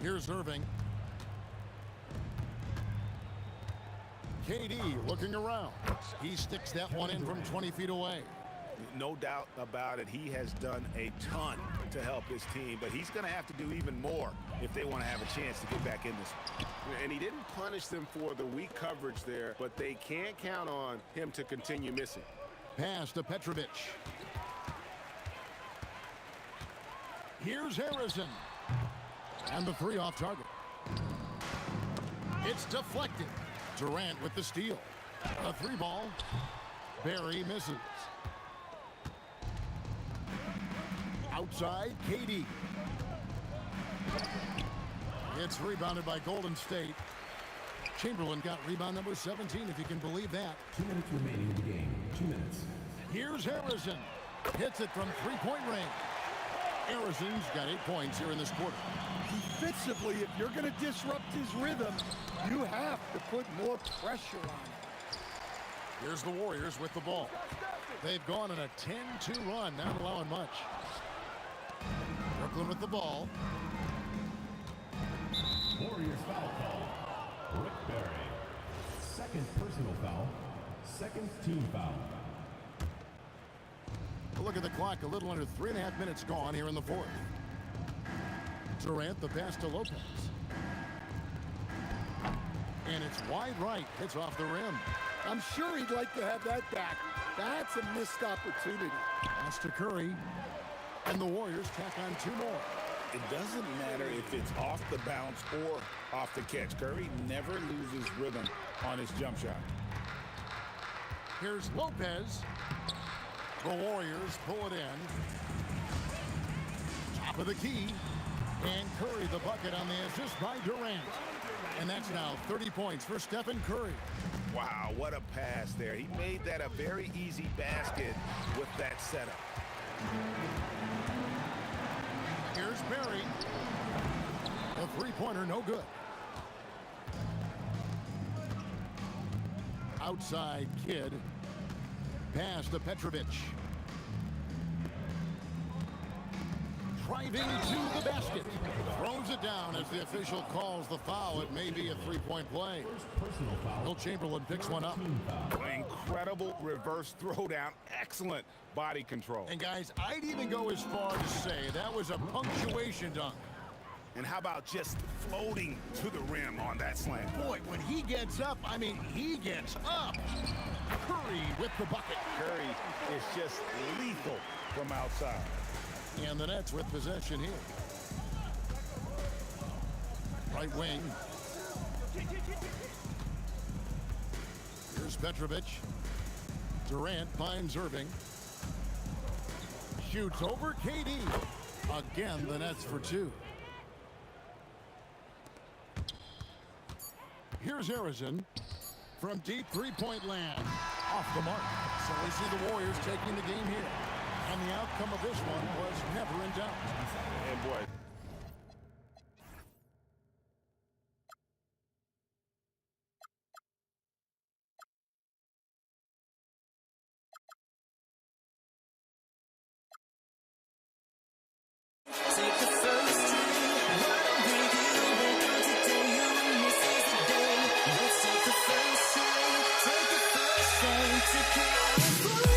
G: Here's Irving. KD looking around. He sticks that one in from 20 feet away.
H: No doubt about it. He has done a ton to help his team, but he's going to have to do even more if they want to have a chance to get back in this. And he didn't punish them for the weak coverage there, but they can't count on him to continue missing.
G: Pass to Petrovic. Here's Harrison. And the three off target. It's deflected. Durant with the steal. A three ball. Barry misses. Outside, KD. It's rebounded by Golden State. Chamberlain got rebound number 17, if you can believe that.
E: 2 minutes remaining in the game. 2 minutes.
G: Here's Harrison. Hits it from three-point range. Harrison's got 8 points here in this quarter.
I: Defensively, if you're going to disrupt his rhythm, you have to put more pressure on him.
G: Here's the Warriors with the ball. They've gone on a 10-2 run, not allowing much. Brooklyn with the ball.
E: Warriors foul call. Rick Barry. Second personal foul. Second team foul.
G: Look at the clock, a little under 3.5 minutes gone here in the fourth. Durant, the pass to Lopez. And it's wide right, hits off the rim.
I: I'm sure he'd like to have that back. That's a missed opportunity.
G: Pass to Curry. And the Warriors tack on 2 more.
H: It doesn't matter if it's off the bounce or off the catch. Curry never loses rhythm on his jump shot.
G: Here's Lopez. The Warriors pull it in. Top of the key. And Curry the bucket on the assist by Durant. And that's now 30 points for Stephen Curry.
H: Wow, what a pass there. He made that a very easy basket with that setup.
G: Here's Barry. A three-pointer, no good. Outside Kid. Pass to Petrovic. Driving to the basket. Throws it down as the official calls the foul. It may be a three-point play. Will Chamberlain picks one up.
H: Incredible reverse throwdown. Excellent body control.
G: And guys, I'd even go as far as to say that was a punctuation dunk.
H: And how about just floating to the rim on that slam?
G: Boy, when he gets up, I mean, he gets up. Curry with the bucket.
H: Curry is just lethal from outside.
G: And the Nets with possession here. Right wing. Here's Petrovic. Durant finds Irving. Shoots over KD. Again, the Nets for 2. Here's Harrison from deep three-point land. Off the mark. So we see the Warriors taking the game here. And the outcome of this one was never in doubt.
H: And boy.
A: Take the first drink. Why don't we wake up today? You and me seize the day. Let's take the first drink. Take the first drink to California.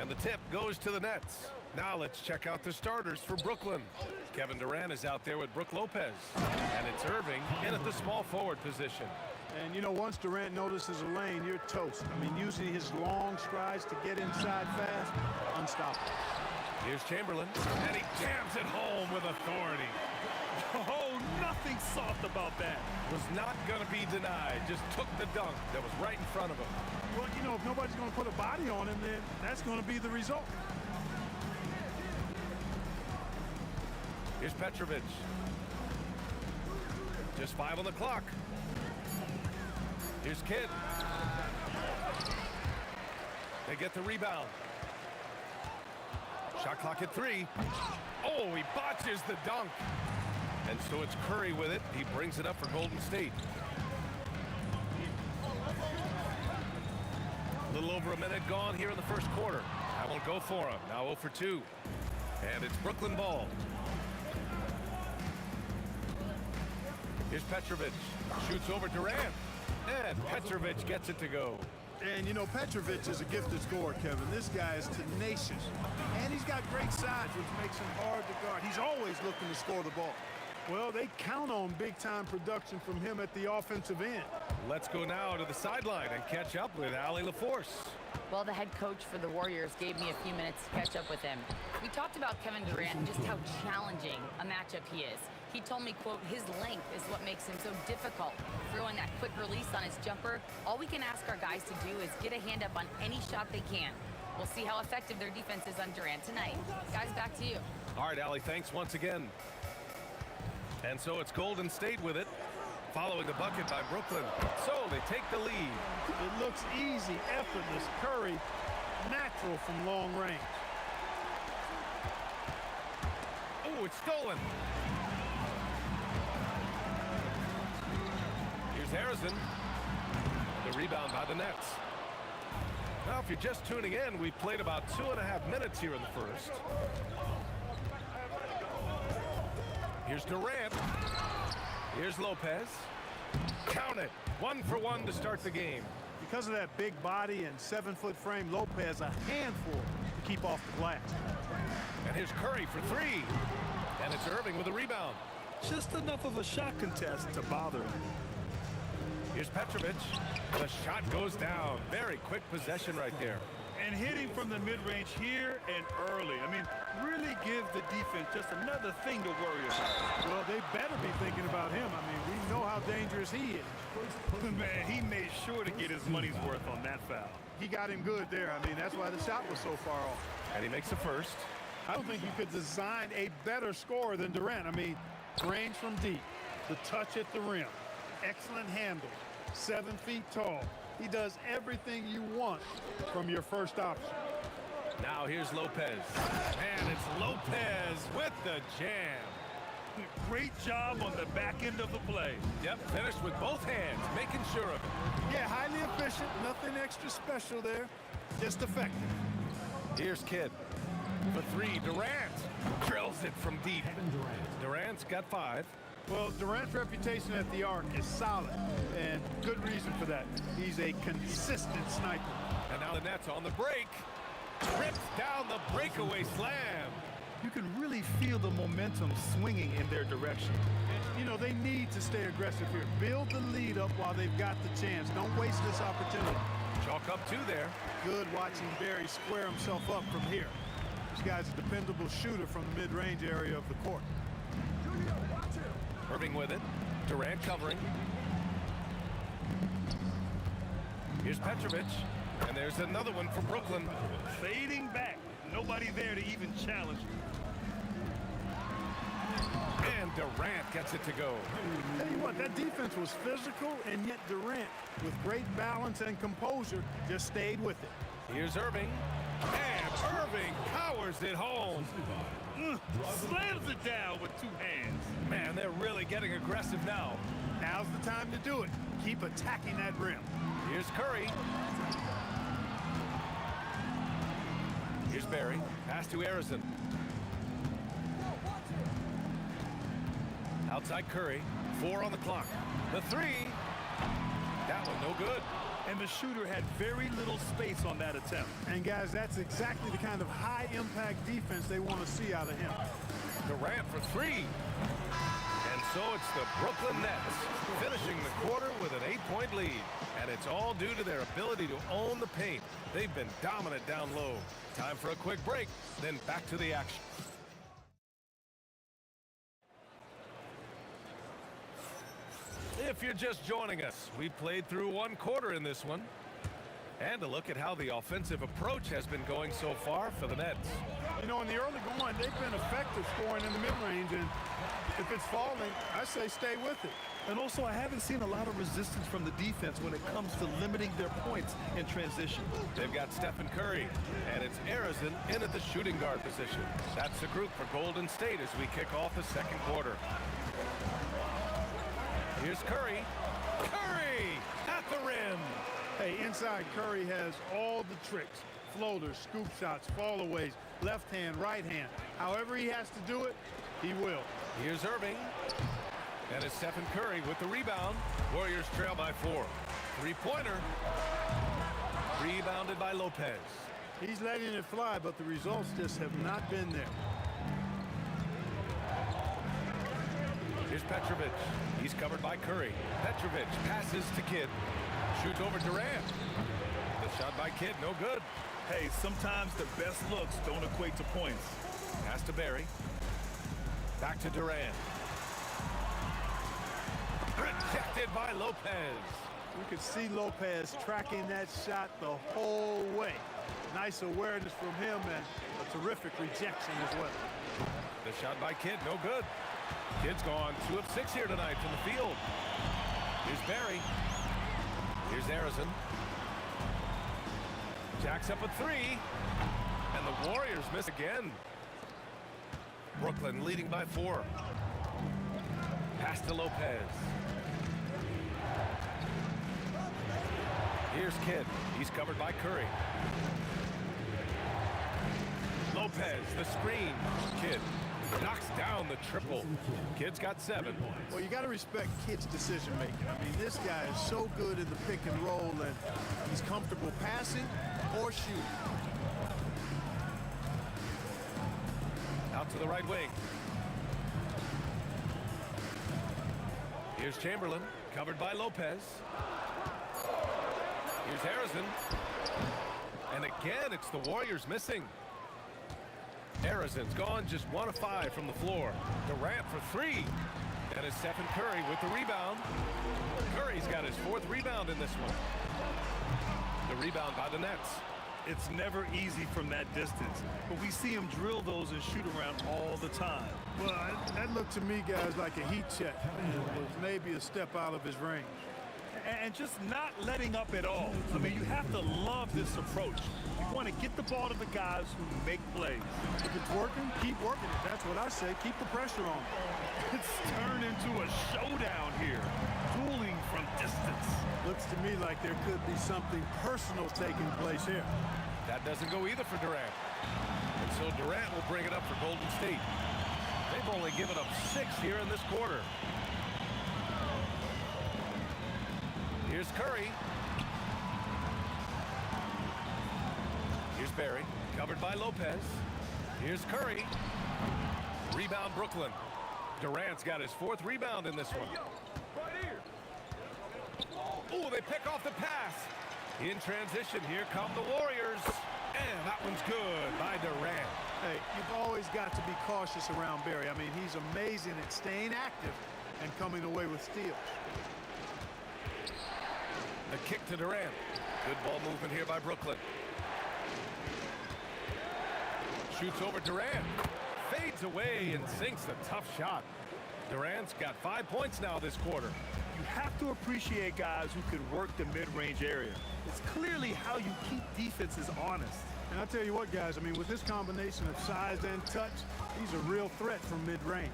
B: And the tip goes to the Nets. Now let's check out the starters for Brooklyn. Kevin Durant is out there with Brook Lopez. And it's Irving in at the small forward position.
C: And, you know, once Durant notices a lane, you're toast. I mean, using his long strides to get inside fast, unstoppable.
B: Here's Chamberlain, and he jams it home with authority.
M: Oh, nothing soft about that.
B: Was not going to be denied. Just took the dunk that was right in front of him.
C: Well, you know, if nobody's going to put a body on him, then that's going to be the result.
B: Here's Petrovic. Just 5 on the clock. Here's Kidd. They get the rebound. Shot clock at 3. Oh, he botches the dunk. And so it's Curry with it. He brings it up for Golden State. A little over a minute gone here in the first quarter. I won't go for him. Now 0 for 2. And it's Brooklyn ball. Here's Petrovic. Shoots over Durant. And Petrovic gets it to go.
C: And, you know, Petrovic is a gifted scorer, Kevin. This guy is tenacious. And he's got great size, which makes him hard to guard. He's always looking to score the ball. Well, they count on big-time production from him at the offensive end.
B: Let's go now to the sideline and catch up with Allie LaForce.
K: Well, the head coach for the Warriors gave me a few minutes to catch up with him. We talked about Kevin Durant and just how challenging a matchup he is. He told me, quote, his length is what makes him so difficult. Throwing that quick release on his jumper, all we can ask our guys to do is get a hand up on any shot they can. We'll see how effective their defense is on Durant tonight. Guys, back to you.
B: All right, Allie, thanks once again. And so it's Golden State with it, following the bucket by Brooklyn. So they take the lead.
C: It looks easy, effortless. Curry, natural from long range.
B: Oh, it's stolen. Here's Harrison. The rebound by the Nets. Now, if you're just tuning in, we've played about 2.5 minutes here in the first. Here's Durant. Here's Lopez. Count it. 1 for 1 to start the game.
C: Because of that big body and 7-foot frame, Lopez a handful to keep off the glass.
B: And here's Curry for 3. And it's Irving with a rebound.
M: Just enough of a shot contest to bother him.
B: Here's Petrovic. The shot goes down. Very quick possession right there.
M: And hitting from the mid-range here and early. I mean, really give the defense just another thing to worry about.
C: Well, they better be thinking about him. I mean, we know how dangerous he is.
M: Man, he made sure to get his money's worth on that foul.
C: He got him good there. I mean, that's why the shot was so far off.
B: And he makes the first.
C: I don't think you could design a better scorer than Durant. I mean, Range from deep. The touch at the rim. Excellent handle. 7 feet tall. He does everything you want from your first option.
B: Now here's Lopez. And it's Lopez with the jam.
M: Great job on the back end of the play.
B: Yep, finished with both hands, making sure of it.
C: Yeah, highly efficient. Nothing extra special there. Just effective.
B: Here's Kidd. For 3, Durant drills it from deep. Durant's got 5.
C: Well, Durant's reputation at the arc is solid, and good reason for that. He's a consistent sniper.
B: And now the Nets on the break. Rips down the breakaway slam.
M: You can really feel the momentum swinging in their direction.
C: And, you know, they need to stay aggressive here. Build the lead up while they've got the chance. Don't waste this opportunity.
B: Chalk up 2 there.
C: Good watching Barry square himself up from here. This guy's a dependable shooter from the mid-range area of the court.
B: Irving with it. Durant covering. Here's Petrovic. And there's another one for Brooklyn.
M: Fading back. Nobody there to even challenge you.
B: And Durant gets it to go.
C: Tell you what, that defense was physical, and yet Durant, with great balance and composure, just stayed with it.
B: Here's Irving. And Irving powers it home.
M: Slams it down with 2 hands.
B: Man, they're really getting aggressive now.
C: Now's the time to do it. Keep attacking that rim.
B: Here's Curry. Here's Barry. Pass to Harrison. Outside Curry. 4 on the clock. The 3. That one no good.
M: And the shooter had very little space on that attempt.
C: And guys, that's exactly the kind of high-impact defense they want to see out of him.
B: Durant for 3. And so it's the Brooklyn Nets finishing the quarter with an 8-point lead. And it's all due to their ability to own the paint. They've been dominant down low. Time for a quick break, then back to the action. If you're just joining us, we played through 1 quarter in this one. And a look at how the offensive approach has been going so far for the Nets.
C: You know, in the early going, they've been effective scoring in the mid-range, and if it's falling, I say stay with it.
M: And also, I haven't seen a lot of resistance from the defense when it comes to limiting their points in transition.
B: They've got Stephen Curry, and it's Harrison in at the shooting guard position. That's the group for Golden State as we kick off the 2nd quarter. Here's Curry. Curry at the rim.
C: Hey, inside Curry has all the tricks. Floaters, scoop shots, fallaways, left hand, right hand. However he has to do it, he will.
B: Here's Irving. And it's Stephen Curry with the rebound. Warriors trail by 4. 3-pointer. Rebounded by Lopez.
C: He's letting it fly, but the results just have not been there.
B: Here's Petrovic. He's covered by Curry. Petrovic passes to Kidd. Shoots over Durant. The shot by Kidd, no good.
M: Hey, sometimes the best looks don't equate to points.
B: Pass to Barry. Back to Durant. Rejected by Lopez.
C: We could see Lopez tracking that shot the whole way. Nice awareness from him and a terrific rejection as well.
B: The shot by Kidd, no good. Kidd's gone 2 of 6 here tonight from the field. Here's Barry. Here's Harrison. Jacks up a 3. And the Warriors miss again. Brooklyn leading by 4. Pass to Lopez. Here's Kidd. He's covered by Curry. Lopez, the screen. Kidd knocks down the triple. Kidd's got 7.
C: Well, you got to respect Kidd's decision making. I mean, this guy is so good in the pick and roll, and he's comfortable passing or shooting.
B: Out to the right wing. Here's Chamberlain, covered by Lopez. Here's Harrison. And again, it's the Warriors missing. Harrison's gone just 1 of 5 from the floor. Durant for 3. And it's Stephen Curry with the rebound. Curry's got his 4th rebound in this one. The rebound by the Nets.
M: It's never easy from that distance, but we see him drill those and shoot around all the time.
C: Well, that looked to me, guys, like a heat check. It was maybe a step out of his range.
M: And just not letting up at all. I mean, you have to love this approach. You want to get the ball to the guys who make plays.
C: If it's working, keep working it. That's what I say. Keep the pressure on.
M: It's turned into a showdown here. Dueling from distance.
C: Looks to me like there could be something personal taking place here.
B: That doesn't go either for Durant. And so Durant will bring it up for Golden State. They've only given up 6 here in this quarter. Here's Curry. Here's Barry, covered by Lopez. Here's Curry. Rebound Brooklyn. Durant's got his 4th rebound in this one. Oh, they pick off the pass. In transition, here come the Warriors. And that one's good by Durant.
C: Hey, you've always got to be cautious around Barry. I mean, he's amazing at staying active and coming away with steals.
B: The kick to Durant. Good ball movement here by Brooklyn. Shoots over Durant. Fades away and sinks a tough shot. Durant's got 5 points now this quarter.
M: You have to appreciate guys who can work the mid-range area. It's clearly how you keep defenses honest.
C: And I'll tell you what, guys, I mean, with this combination of size and touch, he's a real threat from mid-range.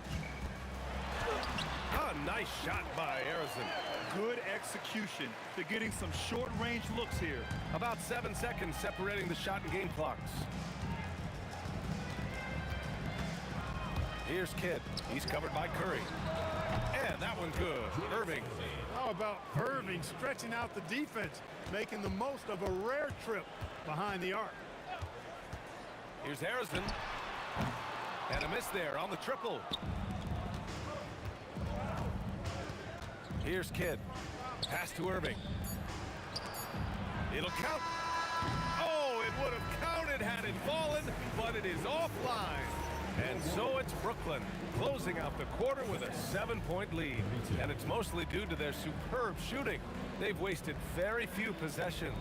B: A nice shot by Harrison.
M: Good execution. They're getting some short-range looks here.
B: About 7 seconds separating the shot and game clocks. Here's Kidd. He's covered by Curry. And that one's good. Irving.
C: How about Irving stretching out the defense, making the most of a rare trip behind the arc?
B: Here's Harrison. And a miss there on the triple. Here's Kidd. Pass to Irving. It'll count. Oh, it would have counted had it fallen, but it is offline. And so it's Brooklyn closing out the quarter with a 7-point lead. And it's mostly due to their superb shooting. They've wasted very few possessions.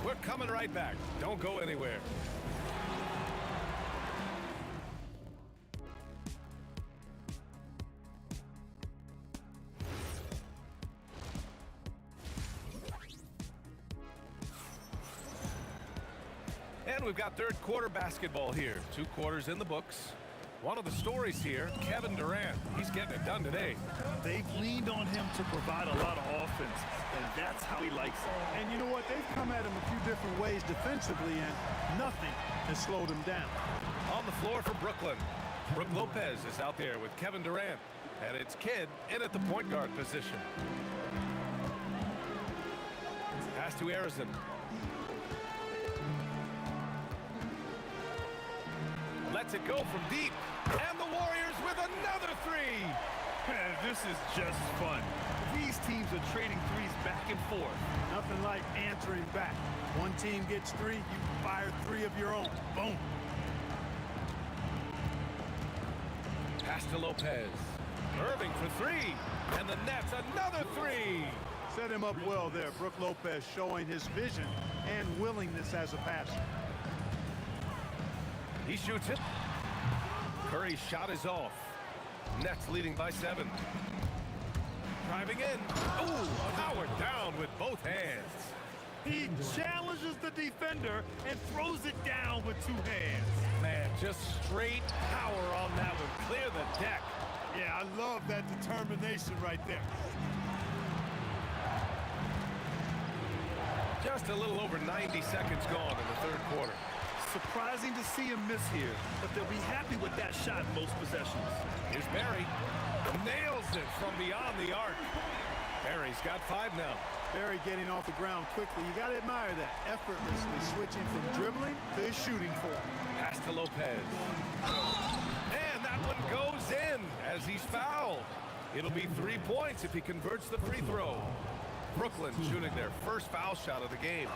B: We're coming right back. Don't go anywhere. And we've got third quarter basketball here. 2 quarters in the books. One of the stories here, Kevin Durant. He's getting it done today.
M: They've leaned on him to provide a lot of offense, and that's how he likes it.
C: And you know what? They've come at him a few different ways defensively, and nothing has slowed him down.
B: On the floor for Brooklyn, Brook Lopez is out there with Kevin Durant. And it's Kidd in at the point guard position. Pass to Harrison. Lets it go from deep. And the Warriors with another 3.
M: Man, this is just fun. These teams are trading threes back and forth.
C: Nothing like answering back. One team gets 3, you fire 3 of your own. Boom.
B: Pass to Lopez. Irving for 3. And the Nets another 3.
C: Set him up well there. Brook Lopez showing his vision and willingness as a passer.
B: He shoots it. Curry's shot is off. Nets leading by 7. Driving in. Ooh, powered down with both hands.
M: He challenges the defender and throws it down with 2 hands.
B: Man, just straight power on that one. Clear the deck.
C: Yeah, I love that determination right there.
B: Just a little over 90 seconds gone in the third quarter.
M: Surprising to see him miss here, but they'll be happy with that shot most possessions.
B: Here's Barry. Nails it from beyond the arc. Barry's got 5 now.
C: Barry getting off the ground quickly. You got to admire that. Effortlessly switching from dribbling to his shooting form.
B: Pass to Lopez. And that one goes in as he's fouled. It'll be 3 points if he converts the free throw. Brooklyn shooting their first foul shot of the game.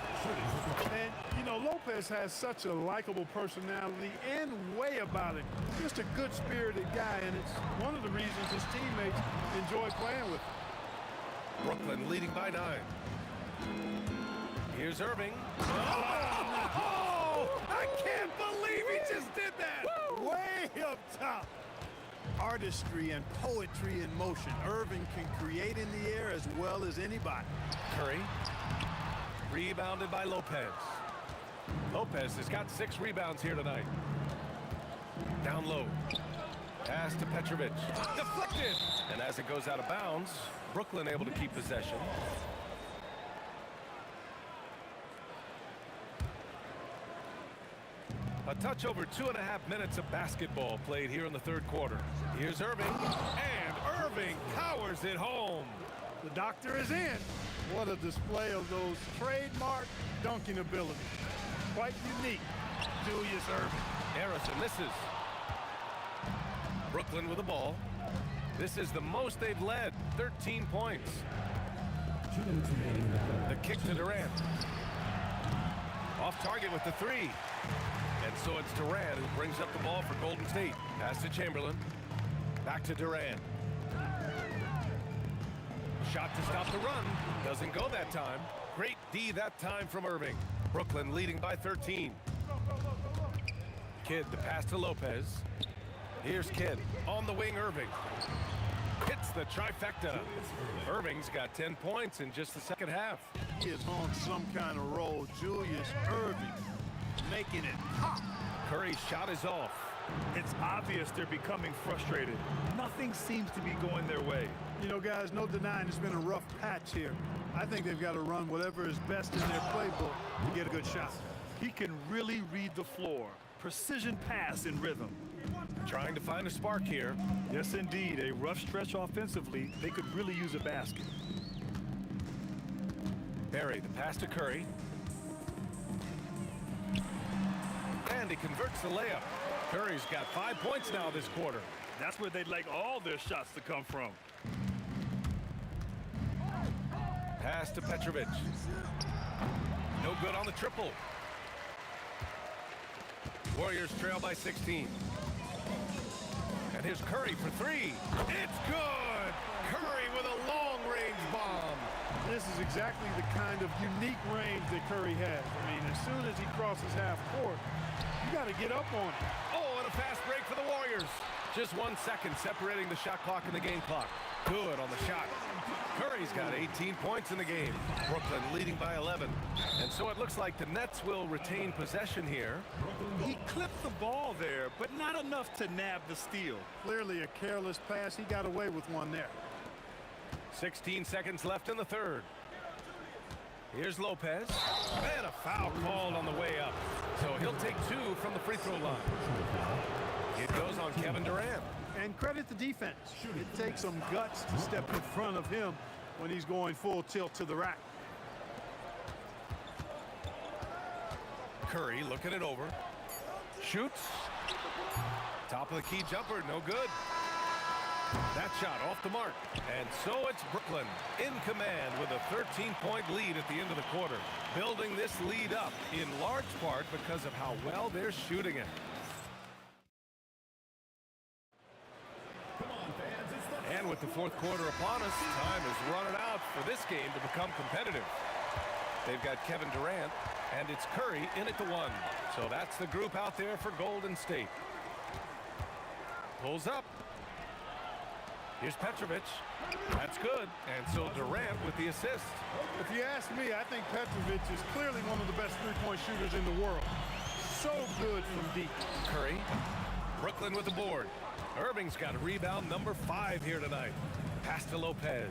C: And, you know, Lopez has such a likable personality and way about it. Just a good-spirited guy, and it's one of the reasons his teammates enjoy playing with him.
B: Brooklyn leading by 9. Here's Irving. Oh!
C: I can't believe he just did that! Way up top. Artistry and poetry in motion. Irving can create in the air as well as anybody.
B: Curry, rebounded by Lopez. Lopez has got 6 rebounds here tonight. Down low. Pass to Petrovic. Deflected! And as it goes out of bounds, Brooklyn able to keep possession. A touch over 2.5 minutes of basketball played here in the third quarter. Here's Irving, and Irving powers it home.
C: The doctor is in. What a display of those trademark dunking abilities. Quite unique. Julius Irving.
B: Harrison misses. Brooklyn with the ball. This is the most they've led, 13 points. The kick to Durant. Off target with the 3. And so it's Durant who brings up the ball for Golden State. Pass to Chamberlain. Back to Durant. Shot to stop the run. Doesn't go that time. Great D that time from Irving. Brooklyn leading by 13. Kidd, the pass to Lopez. Here's Kidd. On the wing, Irving. Hits the trifecta. Irving's got 10 points in just the second half.
C: He is on some kind of roll. Julius Irving making it pop.
B: Curry's shot is off.
M: It's obvious they're becoming frustrated. Nothing seems to be going their way.
C: You know, guys, no denying it's been a rough patch here. I think they've got to run whatever is best in their playbook to get a good shot.
M: He can really read the floor. Precision pass in rhythm.
B: Trying to find a spark here.
M: Yes, indeed. A rough stretch offensively. They could really use a basket.
B: Barry, the pass to Curry. And he converts the layup. Curry's got 5 points now this quarter.
M: That's where they'd like all their shots to come from.
B: Pass to Petrovic. No good on the triple. Warriors trail by 16. And here's Curry for 3. It's good! Curry with a long-range bomb.
C: This is exactly the kind of unique range that Curry has. I mean, as soon as he crosses half court, you got to get up on it.
B: Oh, and a fast break for the Warriors. Just 1 second separating the shot clock and the game clock. Good on the shot. Curry's got 18 points in the game. Brooklyn leading by 11. And so it looks like the Nets will retain possession here.
M: He clipped the ball there, but not enough to nab the steal.
C: Clearly a careless pass. He got away with one there.
B: 16 seconds left in the third. Here's Lopez. And a foul called on the way up. So he'll take 2 from the free throw line. It goes on Kevin Durant.
C: And credit the defense. It takes some guts to step in front of him when he's going full tilt to the rack.
B: Curry looking it over. Shoots. Top of the key jumper, no good. That shot off the mark. And so it's Brooklyn in command with a 13-point lead at the end of the quarter. Building this lead up in large part because of how well they're shooting it. And with the fourth quarter upon us, time is running out for this game to become competitive. They've got Kevin Durant, and it's Curry in at the 1. So that's the group out there for Golden State. Pulls up. Here's Petrovic. That's good. And so Durant with the assist.
C: If you ask me, I think Petrovic is clearly one of the best three-point shooters in the world. So good from deep.
B: Curry. Brooklyn with the board. Irving's got rebound number 5 here tonight. Pass to Lopez.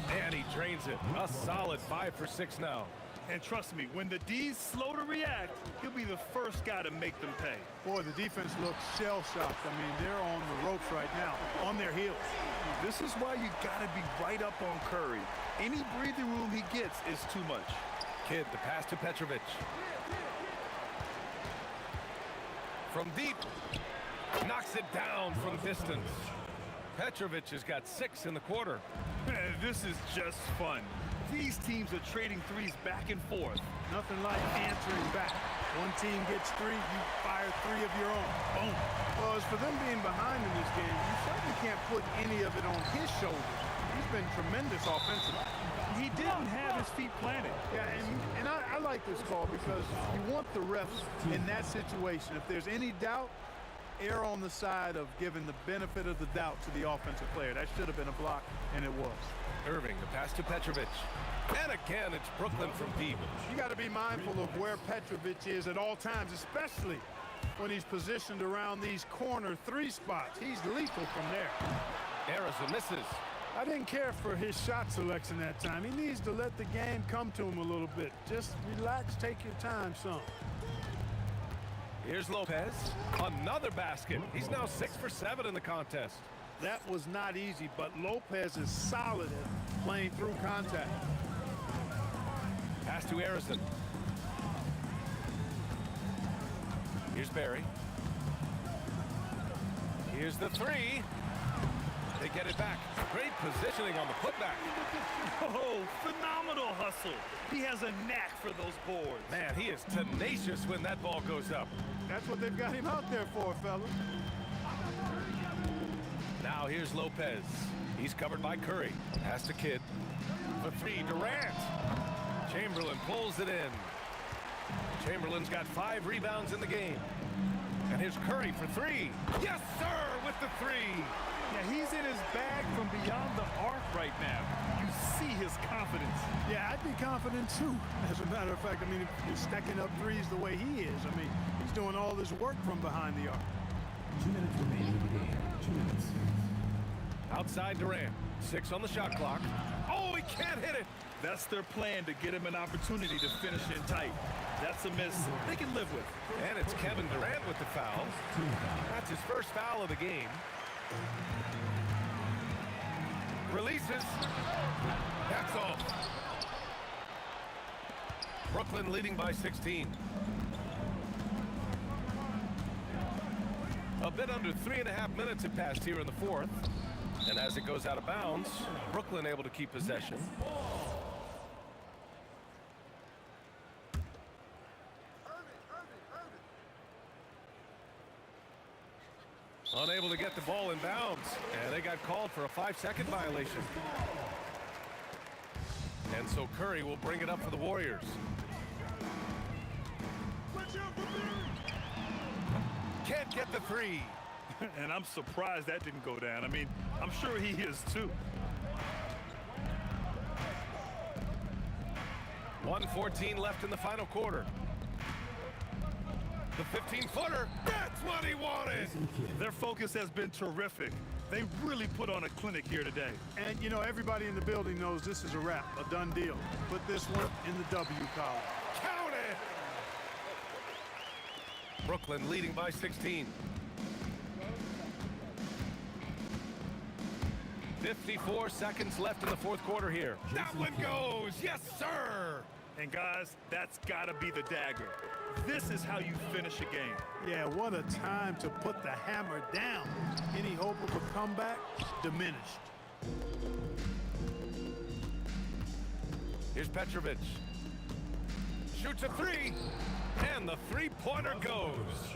B: And he drains it. A solid 5 for 6 now.
M: And trust me, when the D's slow to react, he'll be the first guy to make them pay.
C: Boy, the defense looks shell-shocked. I mean, they're on the ropes right now, on their heels.
M: This is why you got to be right up on Curry. Any breathing room he gets is too much.
B: Kidd, the pass to Petrovic. From deep. Knocks it down from distance. Petrovic has got 6 in the quarter.
M: This is just fun. These teams are trading threes back and forth.
C: Nothing like answering back. One team gets 3, you fire 3 of your own. Boom. Well, as for them being behind in this game, you certainly can't put any of it on his shoulders. He's been tremendous offensively.
M: He didn't have his feet planted.
C: Yeah, and I like this call because you want the refs in that situation. If there's any doubt, err on the side of giving the benefit of the doubt to the offensive player. That should have been a block, and it was.
B: Irving, the pass to Petrovic. And again, it's Brooklyn from deep.
C: You got to be mindful of where Petrovic is at all times, especially when he's positioned around these corner three spots. He's lethal from there.
B: Harrison misses.
C: I didn't care for his shot selection that time. He needs to let the game come to him a little bit. Just relax, take your time, son.
B: Here's Lopez. Another basket. He's now 6 for 7 in the contest.
C: That was not easy, but Lopez is solid at playing through contact.
B: Pass to Harrison. Here's Barry. Here's the three. They get it back. Great positioning on the putback.
M: Oh, phenomenal hustle. He has a knack for those boards.
B: Man, he is tenacious when that ball goes up.
C: That's what they've got him out there for, fella.
B: Now here's Lopez. He's covered by Curry. Pass to Kidd. For three, Durant. Chamberlain pulls it in. Chamberlain's got 5 rebounds in the game. And here's Curry for three. Yes, sir, with the three.
M: Yeah, he's in his bag from beyond the arc right now. You see his confidence.
C: Yeah, I'd be confident too. As a matter of fact, I mean, if you're stacking up threes the way he is, I mean, he's doing all this work from behind the arc.
E: 2 minutes remaining in the game. 2 minutes.
B: Outside Durant. 6 on the shot clock. Oh, he can't hit it.
M: That's their plan, to get him an opportunity to finish in tight. That's a miss they can live with.
B: And it's Kevin Durant with the foul. That's his first foul of the game. Releases. That's off. Brooklyn leading by 16. A bit under 3.5 minutes have passed here in the fourth. And as it goes out of bounds, Brooklyn able to keep possession. Unable to get the ball in bounds, and they got called for a 5-second violation. And so Curry will bring it up for the Warriors. Can't get the three.
M: And I'm surprised that didn't go down. I mean, I'm sure he is too.
B: 1:14 left in the final quarter. The 15-footer, that's what he wanted.
M: Their focus has been terrific. They really put on a clinic here today.
C: And, you know, everybody in the building knows this is a wrap, a done deal. Put this one in the W column.
B: Count it! Brooklyn leading by 16. 54 seconds left in the fourth quarter here. That one goes, yes, sir!
M: And guys, that's gotta be the dagger. This is how you finish a game.
C: Yeah, what a time to put the hammer down. Any hope of a comeback? Diminished.
B: Here's Petrovic. Shoots a three, and the three-pointer goes.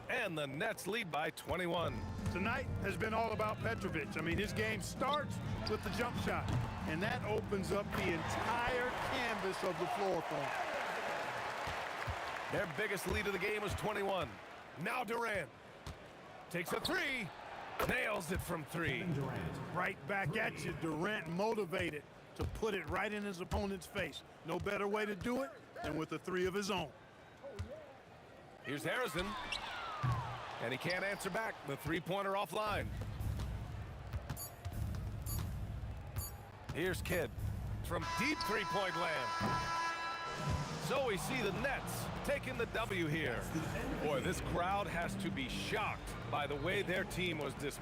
B: And the Nets lead by 21.
C: Tonight has been all about Petrovic. I mean, his game starts with the jump shot, and that opens up the entire canvas of the floor for him.
B: Their biggest lead of the game was 21. Now Durant takes a three, nails it from three.
C: Right back at you, Durant motivated to put it right in his opponent's face. No better way to do it than with a three of his own.
B: Here's Harrison, and he can't answer back. The three-pointer offline. Here's Kidd from deep three-point land. So we see the Nets taking the W here. Boy, this crowd has to be shocked by the way their team was dismissed.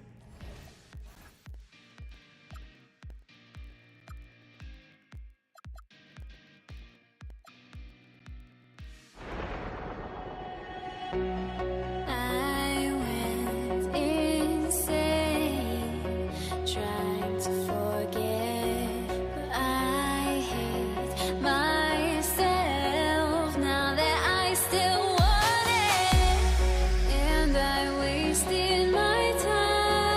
J: I went insane trying to forget, but I hate myself now that I still want it, and I wasted my time.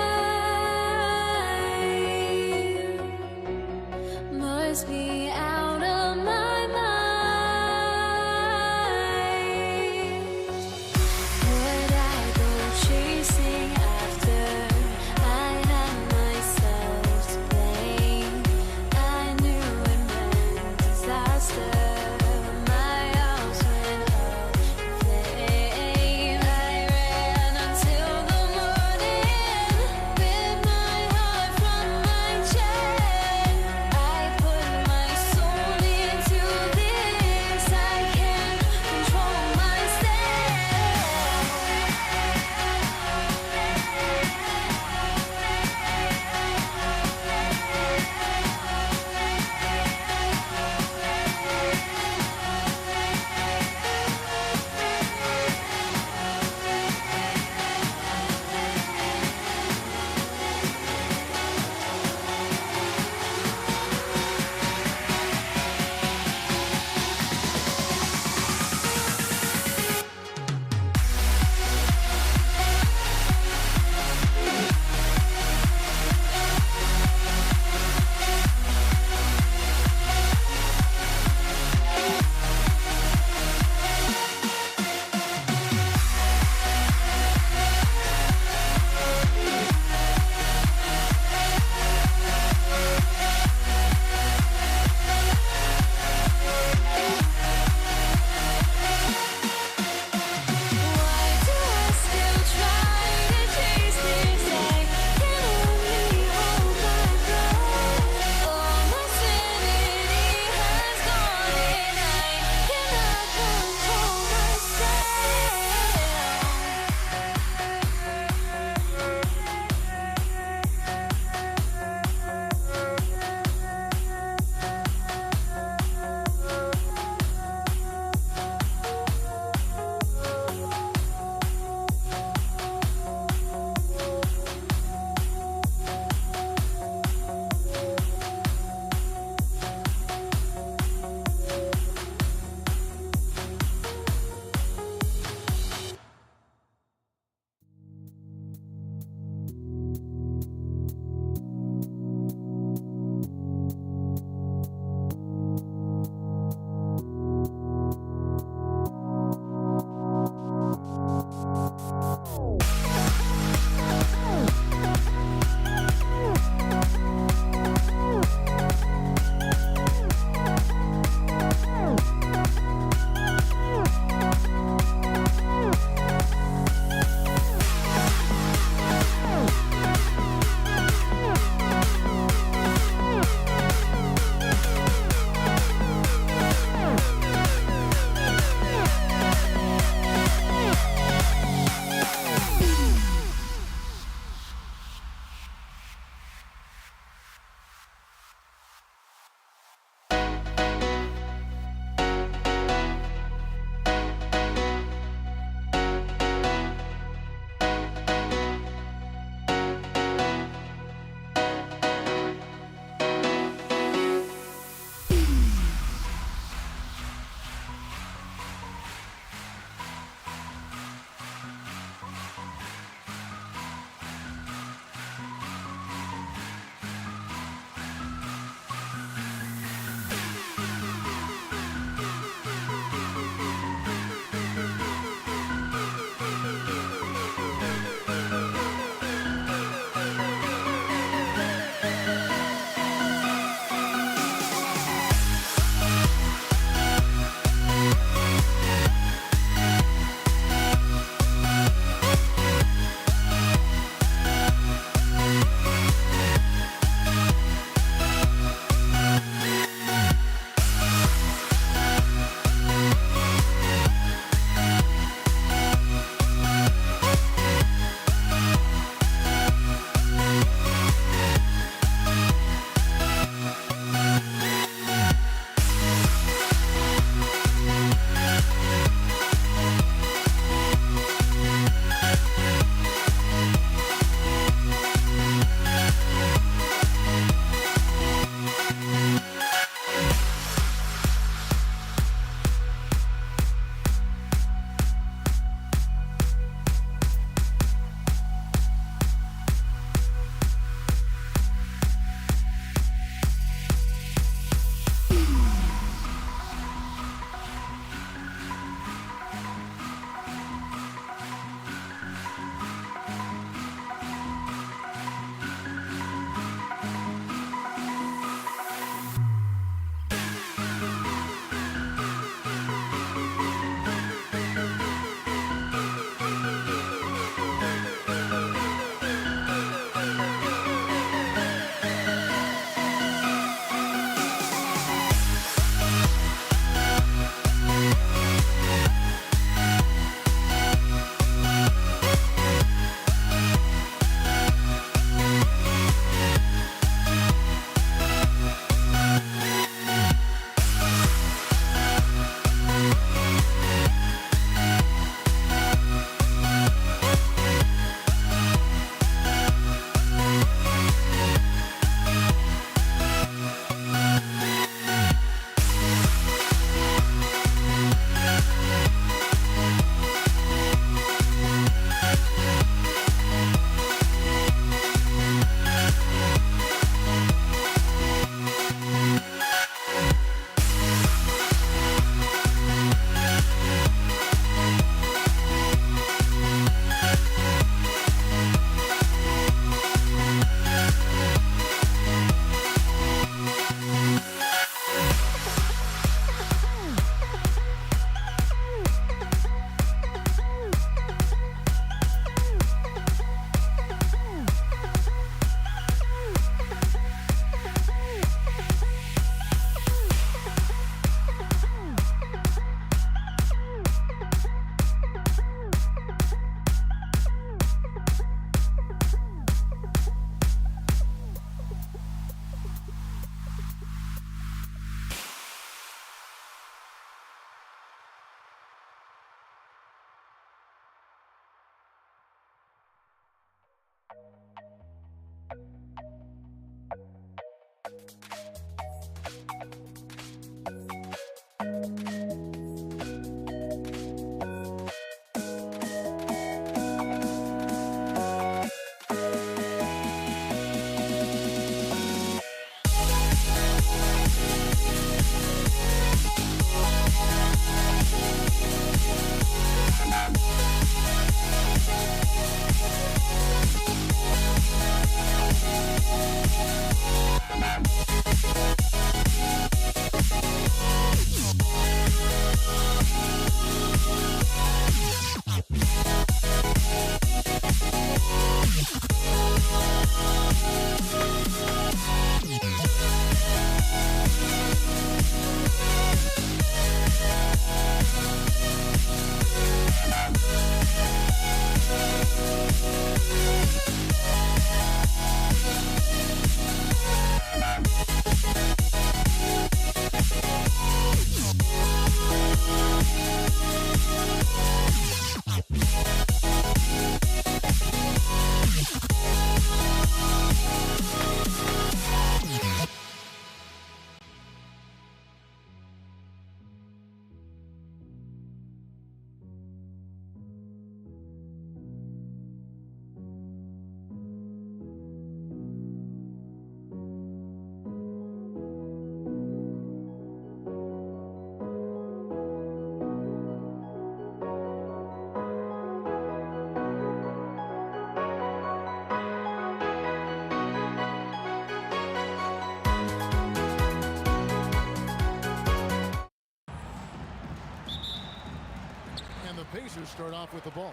G: Pacers start off with the ball.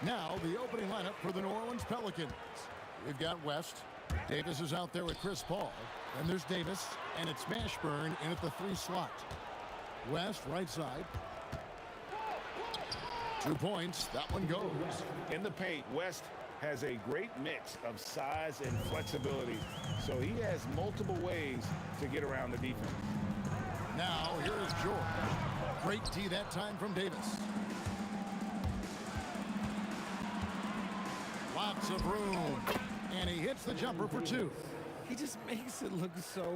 G: Now the opening lineup for the New Orleans Pelicans. We've got West. Davis is out there with Chris Paul. Then there's Davis, and it's Mashburn in at the 3 slot. West, right side. 2 points. That one goes.
H: In the paint, West has a great mix of size and flexibility, so he has multiple ways to get around the defense.
G: Now, here is George. Great D that time from Davis. Lots of room. And he hits the jumper for 2.
L: He just makes it look so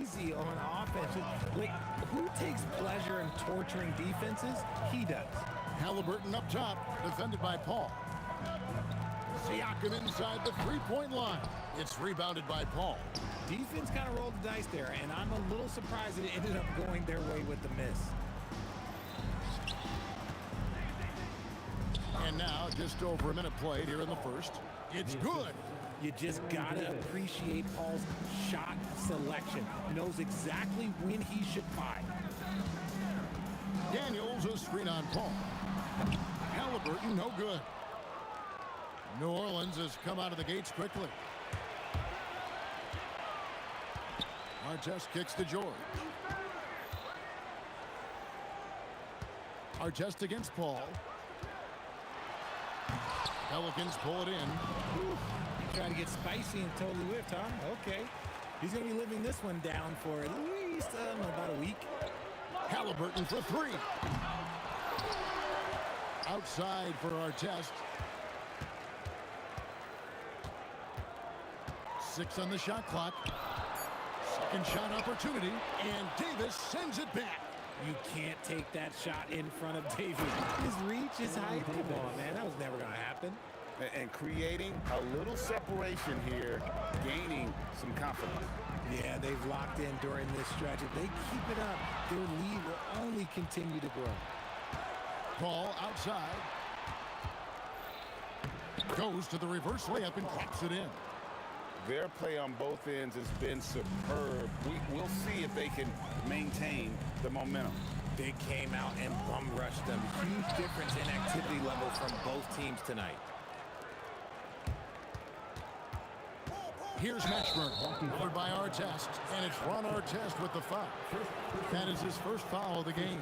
L: easy on offense. Like, who takes pleasure in torturing defenses? He does.
G: Halliburton up top, defended by Paul. Siakam inside the 3-point line. It's rebounded by Paul.
L: Defense kind of rolled the dice there, and I'm a little surprised that it ended up going their way with the miss.
G: And now, just over a minute played here in the first. It's good.
L: You just got to appreciate Paul's shot selection. Knows exactly when he should fire.
G: Daniels a screen on Paul. Halliburton, no good. New Orleans has come out of the gates quickly. Artest kicks to George. Artest against Paul. Pelicans pull it in.
L: Try to get spicy and totally whipped, huh? Okay. He's going to be living this one down for at least about a week.
G: Halliburton for 3. Outside for Artest. 6 on the shot clock. Second shot opportunity, and Davis sends it back.
L: You can't take that shot in front of Davis. His reach is high. Come on, man. That was never going to happen.
H: And creating a little separation here, gaining some confidence.
L: Yeah, they've locked in during this stretch. If they keep it up, their lead will only continue to grow.
G: Paul outside. Goes to the reverse layup and claps it in.
H: Their play on both ends has been superb. We'll see if they can maintain the momentum.
L: They came out and bum rushed them. Huge difference in activity level from both teams tonight.
G: Here's Mashburn, covered by Artest, and it's Ron Artest with the foul. That is his first foul of the game.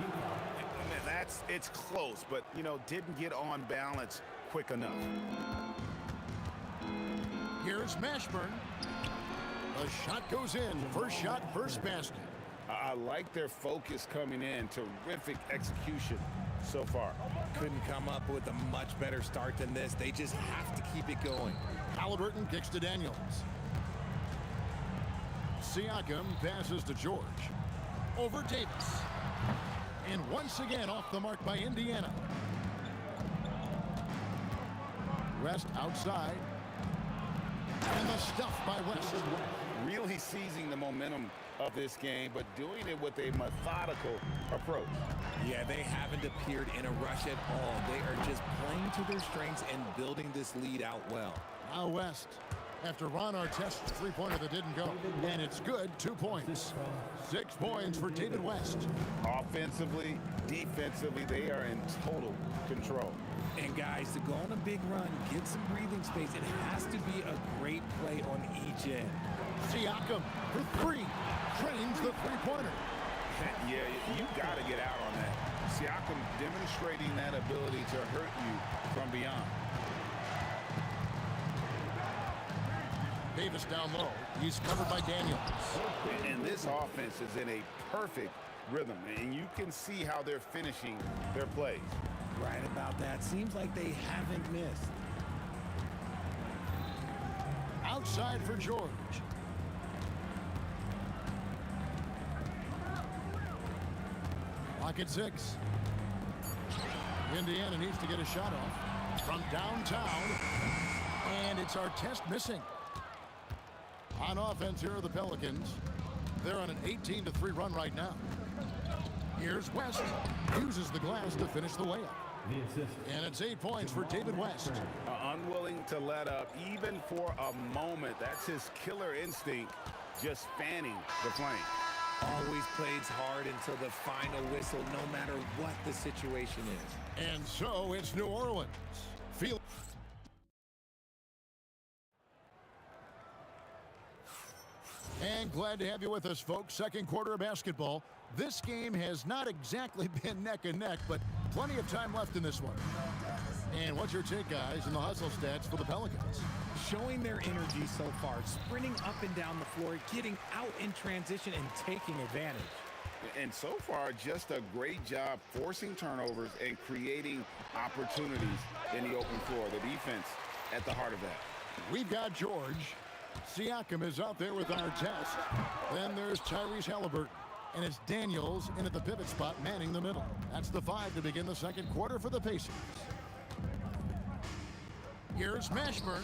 H: It's close, but, didn't get on balance quick enough.
G: Here's Mashburn. The shot goes in. First shot, first basket.
H: I like their focus coming in. Terrific execution so far.
L: Couldn't come up with a much better start than this. They just have to keep it going.
G: Halliburton kicks to Daniels. Siakam passes to George. Over Davis. And once again off the mark by Indiana. West outside. And the stuff by West.
H: Really seizing the momentum of this game, but doing it with a methodical approach.
L: Yeah, they haven't appeared in a rush at all. They are just playing to their strengths and building this lead out well.
G: Now West. After Ron Artest's 3-pointer that didn't go. And it's good, 2 points. 6 points for David West.
H: Offensively, defensively, they are in total control.
L: And guys, to go on a big run, get some breathing space, it has to be a great play on each end.
G: Siakam for 3. Trains the 3-pointer.
H: Yeah, you got to get out on that. Siakam demonstrating that ability to hurt you from beyond.
G: Davis down low. He's covered by Daniels.
H: And this offense is in a perfect rhythm, and you can see how they're finishing their plays.
L: Right about that. Seems like they haven't missed.
G: Outside for George. Clock at 6. Indiana needs to get a shot off from downtown. And it's Artest missing. On offense, here are the Pelicans. They're on an 18-3 run right now. Here's West. Uses the glass to finish the layup. And it's 8 points for David West.
H: Unwilling to let up, even for a moment. That's his killer instinct, just fanning the flame.
L: Always plays hard until the final whistle, no matter what the situation is.
G: And so it's New Orleans. Feel. And glad to have you with us, folks. Second quarter of basketball. This game has not exactly been neck and neck, but plenty of time left in this one. And what's your take, guys, in the hustle stats for the Pelicans?
L: Showing their energy so far, sprinting up and down the floor, getting out in transition and taking advantage.
H: And so far, just a great job forcing turnovers and creating opportunities in the open floor. The defense at the heart of that.
G: We've got George. Siakam is out there with our test. Then there's Tyrese Halliburton. And it's Daniels in at the pivot spot, manning the middle. That's the 5 to begin the second quarter for the Pacers. Here's Mashburn.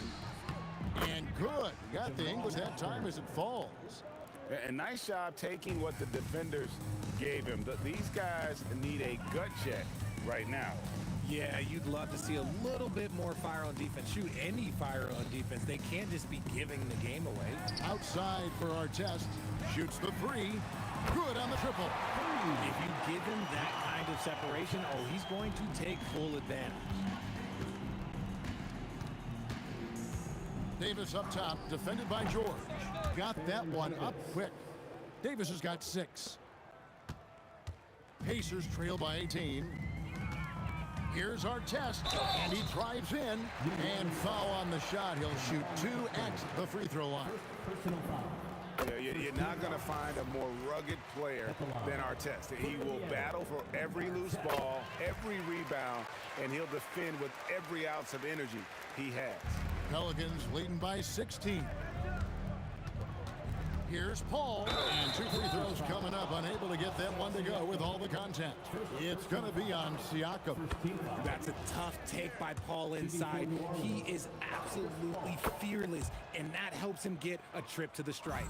G: And good. Got the English that time as it falls.
H: And nice job taking what the defenders gave him. These guys need a gut check right now.
L: Yeah, you'd love to see a little bit more fire on defense. Shoot, any fire on defense. They can't just be giving the game away.
G: Outside for our test. Shoots the 3. Good on the triple.
L: If you give him that kind of separation, oh, he's going to take full advantage.
G: Davis up top, defended by George. Got that one up quick. Davis has got 6. Pacers trail by 18. Here's our test, and he drives in, and foul on the shot. He'll shoot 2 at the free throw line.
H: Yeah, you're not going to find a more rugged player than Artest. He will battle for every loose ball, every rebound, and he'll defend with every ounce of energy he has.
G: Pelicans leading by 16. Here's Paul, and 2 free throws coming up, unable to get that one to go with all the contact. It's going to be on Siakam.
L: That's a tough take by Paul inside. He is absolutely fearless, and that helps him get a trip to the stripe.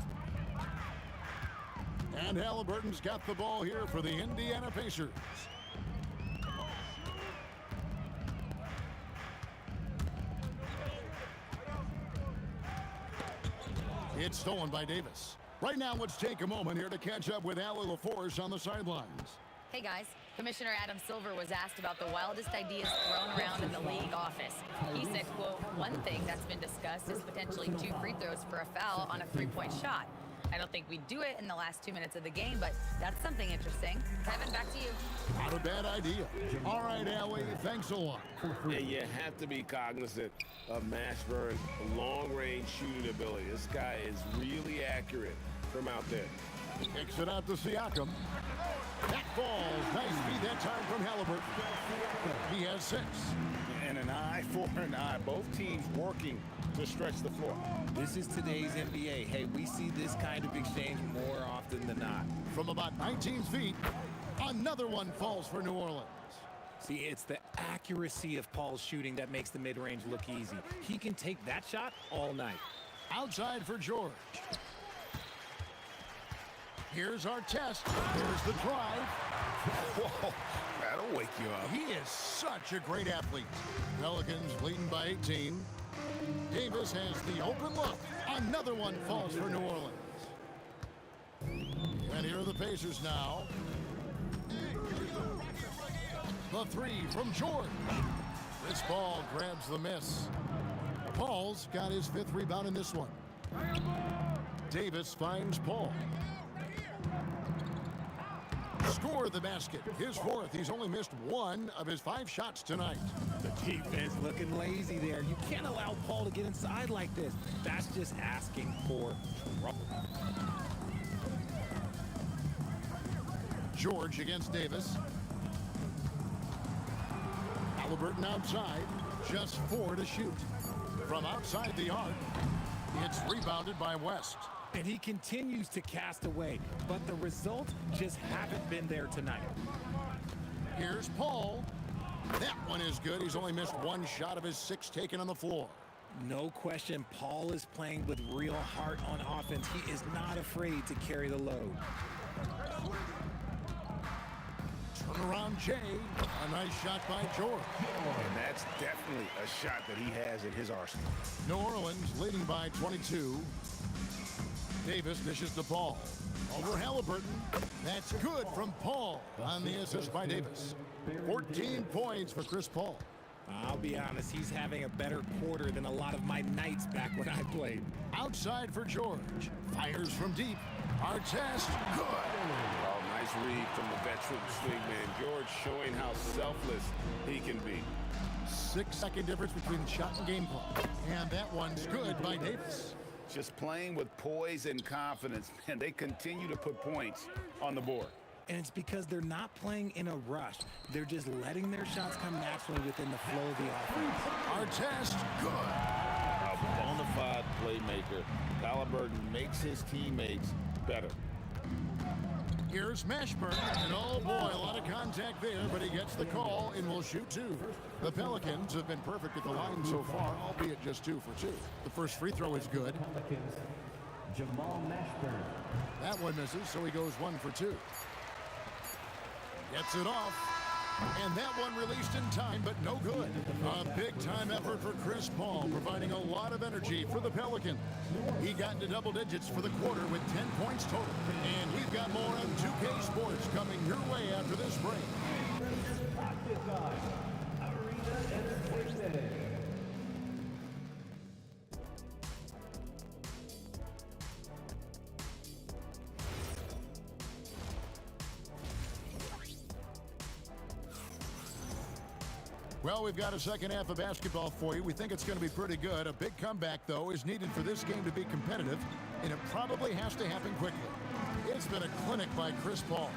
G: And Halliburton's got the ball here for the Indiana Pacers. It's stolen by Davis. Right now, let's take a moment here to catch up with Allie LaForce on the sidelines.
K: Hey guys, Commissioner Adam Silver was asked about the wildest ideas thrown around in the league office. He said, quote, "One thing that's been discussed is potentially 2 free throws for a foul on a 3-point shot. I don't think we'd do it in the last 2 minutes of the game, but that's something interesting." Kevin, back to you.
G: Not a bad idea. All right, Allie, thanks a lot.
O: Yeah, you have to be cognizant of Mashburn's long-range shooting ability. This guy is really accurate from out there.
G: Kicks it out to Siakam. That falls. Nice feed that time from Halliburton. He has 6.
H: And an eye for an eye. Both teams working to stretch the floor.
L: This is today's NBA. Hey, we see this kind of exchange more often than not.
G: From about 19 feet, another one falls for New Orleans.
L: See, it's the accuracy of Paul's shooting that makes the mid-range look easy. He can take that shot all night.
G: Outside for George. Here's our test. Here's the drive.
H: Whoa, that'll wake you up.
G: He is such a great athlete. Pelicans leading by 18. Davis has the open look. Another one falls for New Orleans. And here are the Pacers now. The 3 from George. This ball grabs the miss. Paul's got his 5th rebound in this one. Davis finds Paul. Score the basket. His 4th. He's only missed 1 of his 5 shots tonight.
L: The defense looking lazy there. You can't allow Paul to get inside like this. That's just asking for trouble.
G: George against Davis. Halliburton outside. Just 4 to shoot. From outside the arc, it's rebounded by West.
L: And he continues to cast away, but the results just haven't been there tonight.
G: Here's Paul. That one is good. He's only missed 1 shot of his 6 taken on the floor.
L: No question, Paul is playing with real heart on offense. He is not afraid to carry the load.
G: Turnaround Jay. A nice shot by George.
H: And that's definitely a shot that he has in his arsenal.
G: New Orleans leading by 22. Davis dishes the ball. Over Halliburton. That's good from Paul on the assist by Davis. 14 points for Chris Paul.
L: I'll be honest, he's having a better quarter than a lot of my nights back when I played.
G: Outside for George. Fires from deep. Artest, good.
H: Oh, nice read from the veteran swingman. George showing how selfless he can be.
G: 6-second difference between shot and game clock. And that one's good by Davis.
H: Just playing with poise and confidence, and they continue to put points on the board.
L: And it's because they're not playing in a rush. They're just letting their shots come naturally within the flow of the offense.
G: Artest, good.
H: A bona fide playmaker. Halliburton makes his teammates better.
G: Here's Mashburn, and oh boy, a lot of contact there, but he gets the call and will shoot two. The Pelicans have been perfect at the line so far, albeit just 2 for 2. The first free throw is good.
E: Jamal Mashburn.
G: That one misses, so he goes 1 for 2. Gets it off, and that one released in time, but no good. A big-time effort for Chris Paul, providing a lot of energy for the Pelicans. He got into double digits for the quarter with 10 points total. And we've got more on 2K Sports coming your way after this break. Well, we've got a second half of basketball for you. We think it's going to be pretty good. A big comeback, though, is needed for this game to be competitive, and it probably has to happen quickly. It's been a clinic by Chris Paul.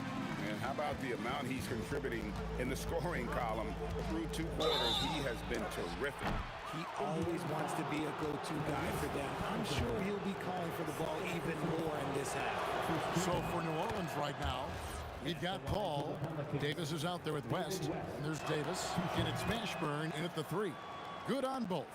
H: And how about the amount he's contributing in the scoring column through 2 quarters? He has been terrific.
L: He always wants to be a go-to guy for them. I'm sure he'll be calling for the ball even more in this half.
G: So for New Orleans right now, we've got Paul. Davis is out there with West. And there's Davis. And it's Mashburn in at the 3. Good on both.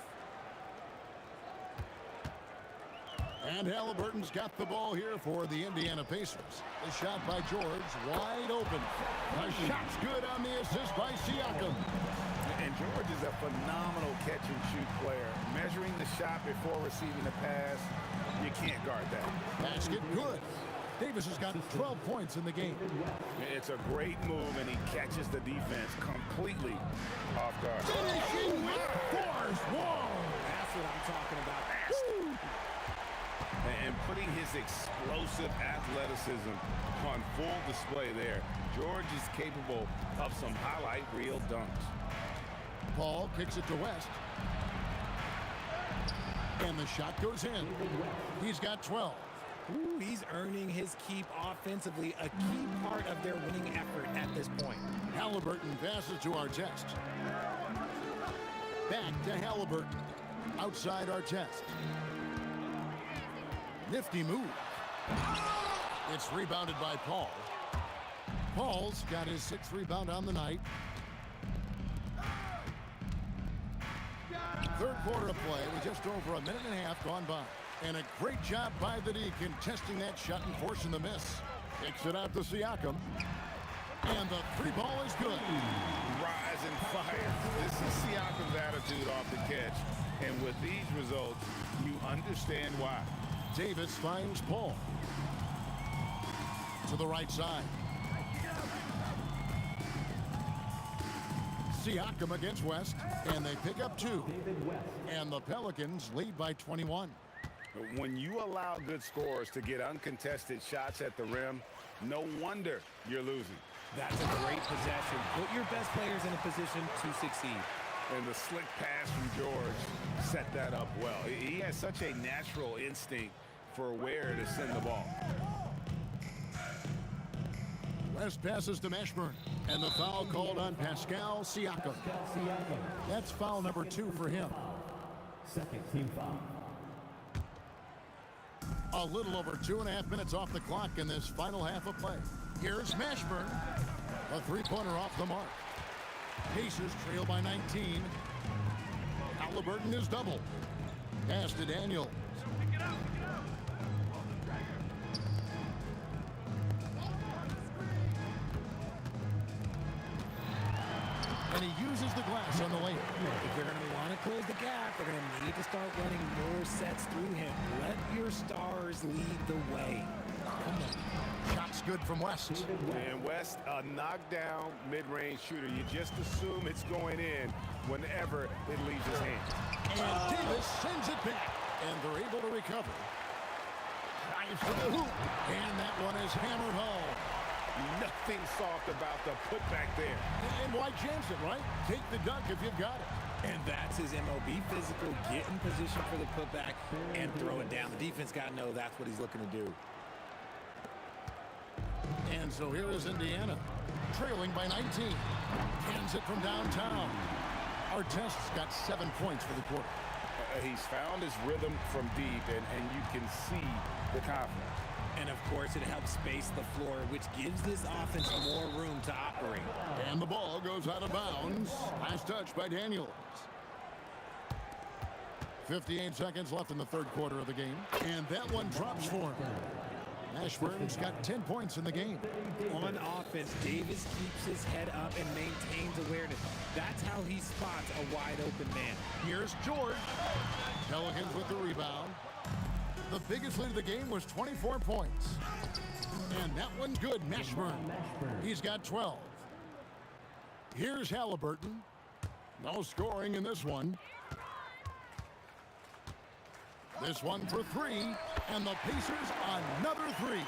G: And Halliburton's got the ball here for the Indiana Pacers. The shot by George, wide open. The shot's good on the assist by Siakam.
H: And George is a phenomenal catch-and-shoot player. Measuring the shot before receiving the pass, you can't guard that.
G: Basket good. Davis has got 12 points in the game.
H: It's a great move, and he catches the defense completely off guard.
G: Finishing with force. Whoa!
L: That's what I'm talking about.
H: And putting his explosive athleticism on full display there. George is capable of some highlight reel dunks.
G: Paul kicks it to West. And the shot goes in. He's got 12.
L: Ooh, he's earning his keep offensively, a key part of their winning effort at this point.
G: Halliburton passes to Artest. Back to Halliburton. Outside Artest. Nifty move. It's rebounded by Paul. Paul's got his 6th rebound on the night. Third quarter of play with just over a minute and a half gone by. And a great job by the D contesting that shot and forcing the miss. Kicks it out to Siakam. And the 3 ball is good.
H: Rise and fire. This is Siakam's attitude off the catch. And with these results, you understand why.
G: Davis finds Paul. To the right side. Siakam against West. And they pick up 2. And the Pelicans lead by 21.
H: When you allow good scorers to get uncontested shots at the rim, no wonder you're losing.
L: That's a great possession. Put your best players in a position to succeed.
H: And the slick pass from George set that up well. He has such a natural instinct for where to send the ball.
G: West passes to Mashburn. And the foul called on Pascal Siakam. That's foul number 2 for him.
E: Second team foul.
G: A little over 2.5 minutes off the clock in this final half of play. Here's Mashburn. A 3-pointer off the mark. Pacers trail by 19. Halliburton is double. Pass to Daniels. And he uses the glass on the layup.
L: If they're going to want to close the gap, they're going to need to start running more sets through him. Let your stars Stars lead the way.
G: Come on. Shot's good from West.
H: And West, a knockdown mid-range shooter. You just assume it's going in whenever it leaves his hand.
G: And Davis sends it back. And they're able to recover. Drives to the hoop. And that one is hammered home.
H: Nothing soft about the putback there.
G: And why chance it, right? Take the dunk if you've got it.
L: And that's his MO. Be physical, get in position for the putback, and throw it down. The defense got to know that's what he's looking to do.
G: And so here is Indiana, trailing by 19. Cans it from downtown. Artest's got 7 points for the quarter.
H: He's found his rhythm from deep, and you can see the confidence.
L: And, of course, it helps space the floor, which gives this offense more room to operate.
G: And the ball goes out of bounds. Last touch by Daniels. 58 seconds left in the third quarter of the game. And that one drops for him. Ashburn's got 10 points in the game.
L: On offense, Davis keeps his head up and maintains awareness. That's how he spots a wide-open man.
G: Here's George. Pelicans with the rebound. The biggest lead of the game was 24 points. And that one good, Mashburn. He's got 12. Here's Halliburton. No scoring in this one. This one for three. And the Pacers another three.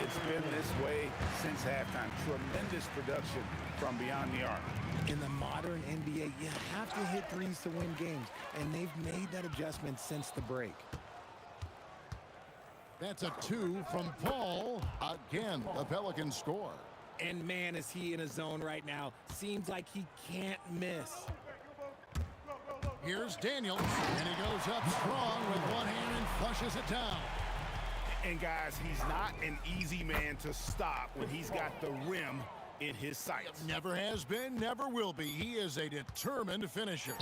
H: It's been this way since halftime. Tremendous production from beyond the arc.
L: In the modern NBA, you have to hit threes to win games. And they've made that adjustment since the break.
G: That's a 2 from Paul. Again, the Pelicans score.
L: And man, is he in a zone right now. Seems like he can't miss.
G: Here's Daniels, and he goes up strong with one hand and flushes it down.
H: And guys, he's not an easy man to stop when he's got the rim in his sights.
G: Never has been, never will be. He is a determined finisher.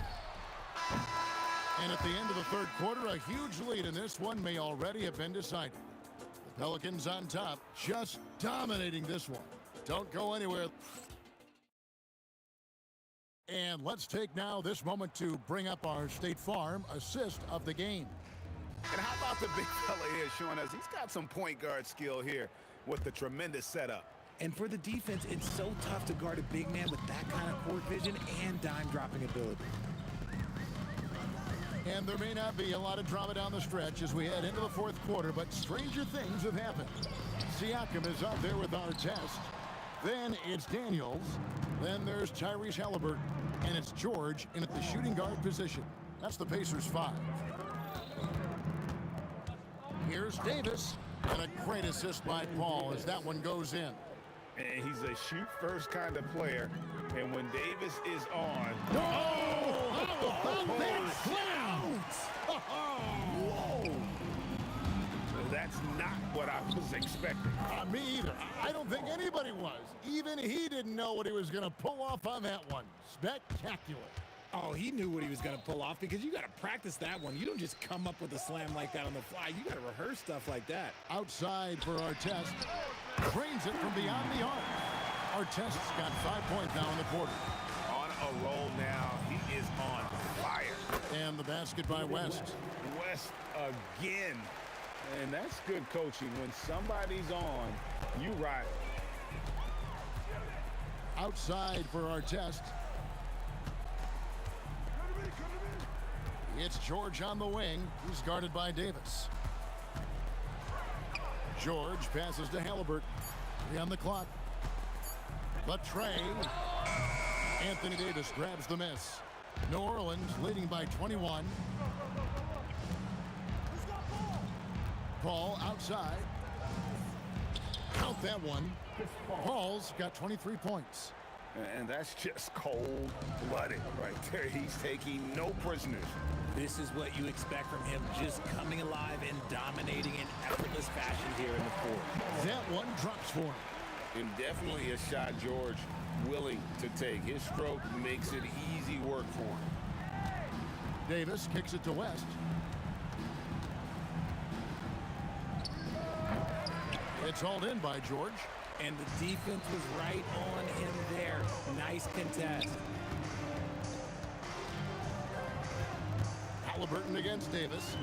G: And at the end of the third quarter, a huge lead in this one may already have been decided. The Pelicans on top, just dominating this one. Don't go anywhere. And let's take now this moment to bring up our State Farm assist of the game.
H: And how about the big fella here showing us he's got some point guard skill here with the tremendous setup.
L: And for the defense, it's so tough to guard a big man with that kind of court vision and dime dropping ability.
G: And there may not be a lot of drama down the stretch as we head into the fourth quarter, but stranger things have happened. Siakam is out there with Artest. Then it's Daniels. Then there's Tyrese Halliburton. And it's George in at the shooting guard position. That's the Pacers 5. Here's Davis. And a great assist by Paul as that one goes in.
H: And he's a shoot-first kind of player. And when Davis is on...
G: Oh! How about that clout?
H: Whoa! That's not what I was expecting.
G: Me either. I don't think anybody was. Even he didn't know what he was going to pull off on that one. Spectacular.
L: Oh, he knew what he was going to pull off because you got to practice that one. You don't just come up with a slam like that on the fly. You got to rehearse stuff like that.
G: Outside for Artest. Trains it from beyond the arc. Artest's got 5 points now in the quarter.
H: On a roll now. He is on fire.
G: And the basket by West.
H: West again. And that's good coaching. When somebody's on, you ride.
G: Outside for Artest. It's George on the wing. He's guarded by Davis. George passes to Halliburton. 3 on the clock. But Trey. Anthony Davis grabs the miss. New Orleans leading by 21. Paul outside. Count that one. Paul's got 23 points.
H: And that's just cold-blooded right there. He's taking no prisoners.
L: This is what you expect from him, just coming alive and dominating in effortless fashion here in the fourth.
G: That one drops for him.
H: And definitely a shot George willing to take. His stroke makes it easy work for him.
G: Davis kicks it to West. It's hauled in by George.
L: And the defense was right on him there. Nice contest.
G: Halliburton against Davis.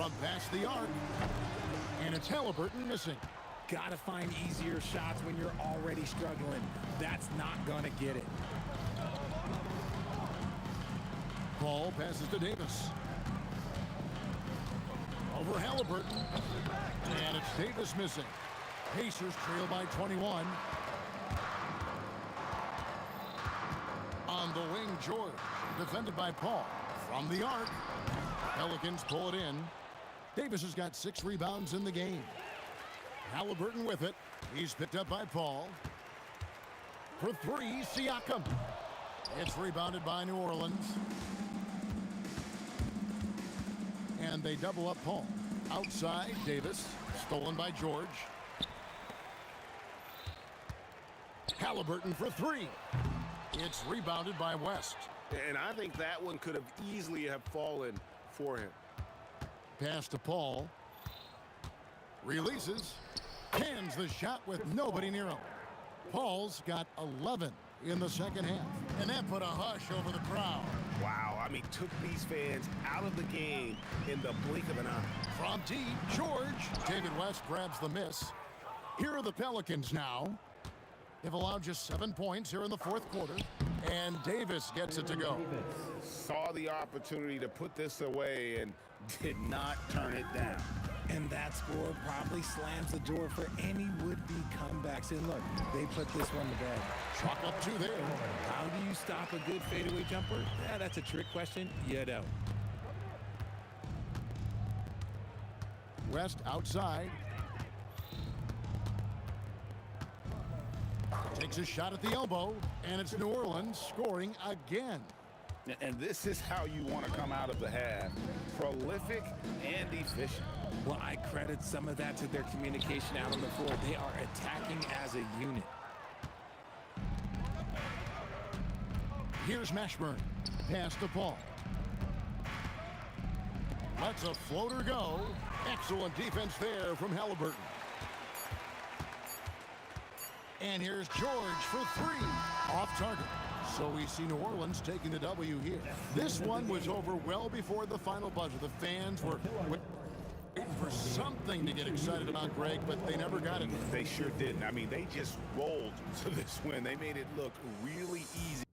G: from past the arc. And it's Halliburton missing.
L: Gotta find easier shots when you're already struggling. That's not gonna get it.
G: Ball passes to Davis. Over Halliburton. And it's Davis missing. Pacers trail by 21. On the wing, George. Defended by Paul. From the arc. Pelicans pull it in. Davis has got 6 rebounds in the game. Halliburton with it. He's picked up by Paul. For 3, Siakam. It's rebounded by New Orleans. And they double up Paul. Outside, Davis. Stolen by George. Halliburton for 3. It's rebounded by West.
H: And I think that one could have easily have fallen for him.
G: Pass to Paul. Releases. Hands the shot with nobody near him. Paul's got 11 in the second half. And that put a hush over the crowd.
H: Wow, I mean, took these fans out of the game in the blink of an eye.
G: From deep, George. David West grabs the miss. Here are the Pelicans now. They've allowed just 7 points here in the fourth quarter. And Davis gets it to go.
H: Saw the opportunity to put this away and did not turn it down.
L: And that score probably slams the door for any would-be comebacks. And look, they put this one to bed.
G: Chalk up 2 there.
L: How do you stop a good fadeaway jumper? Yeah, that's a trick question. You don't.
G: West outside. Takes a shot at the elbow, and it's New Orleans scoring again.
H: And this is how you want to come out of the half. Prolific and efficient.
L: Well, I credit some of that to their communication out on the floor. They are attacking as a unit.
G: Here's Mashburn. Pass to Paul. Lets a floater go. Excellent defense there from Halliburton. And here's George for 3. Off target. So we see New Orleans taking the W here. This one was over well before the final buzzer. The fans were waiting for something to get excited about, Greg, but they never got it.
H: They sure didn't. I mean, they just rolled to this win. They made it look really easy.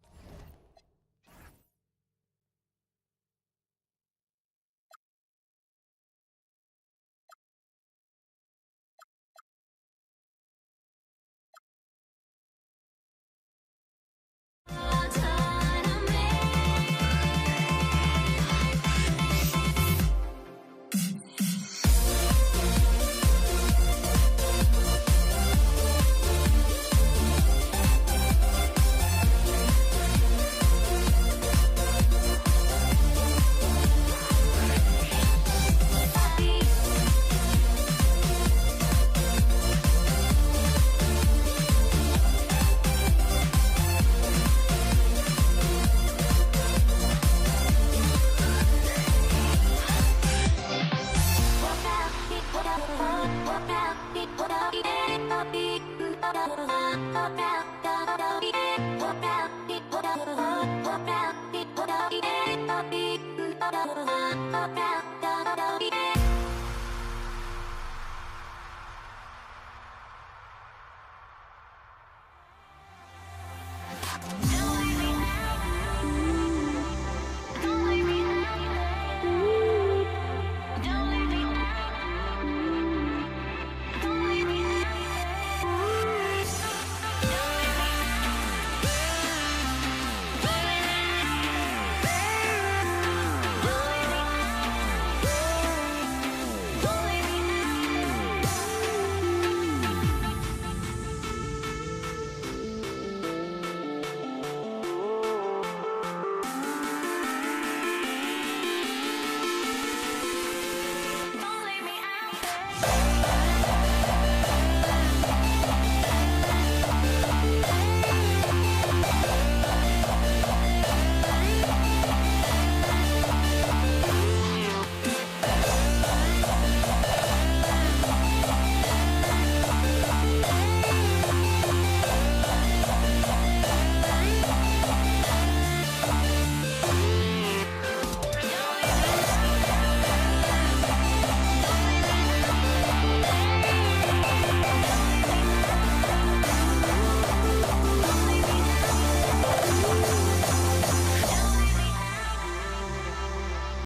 J: Hop out,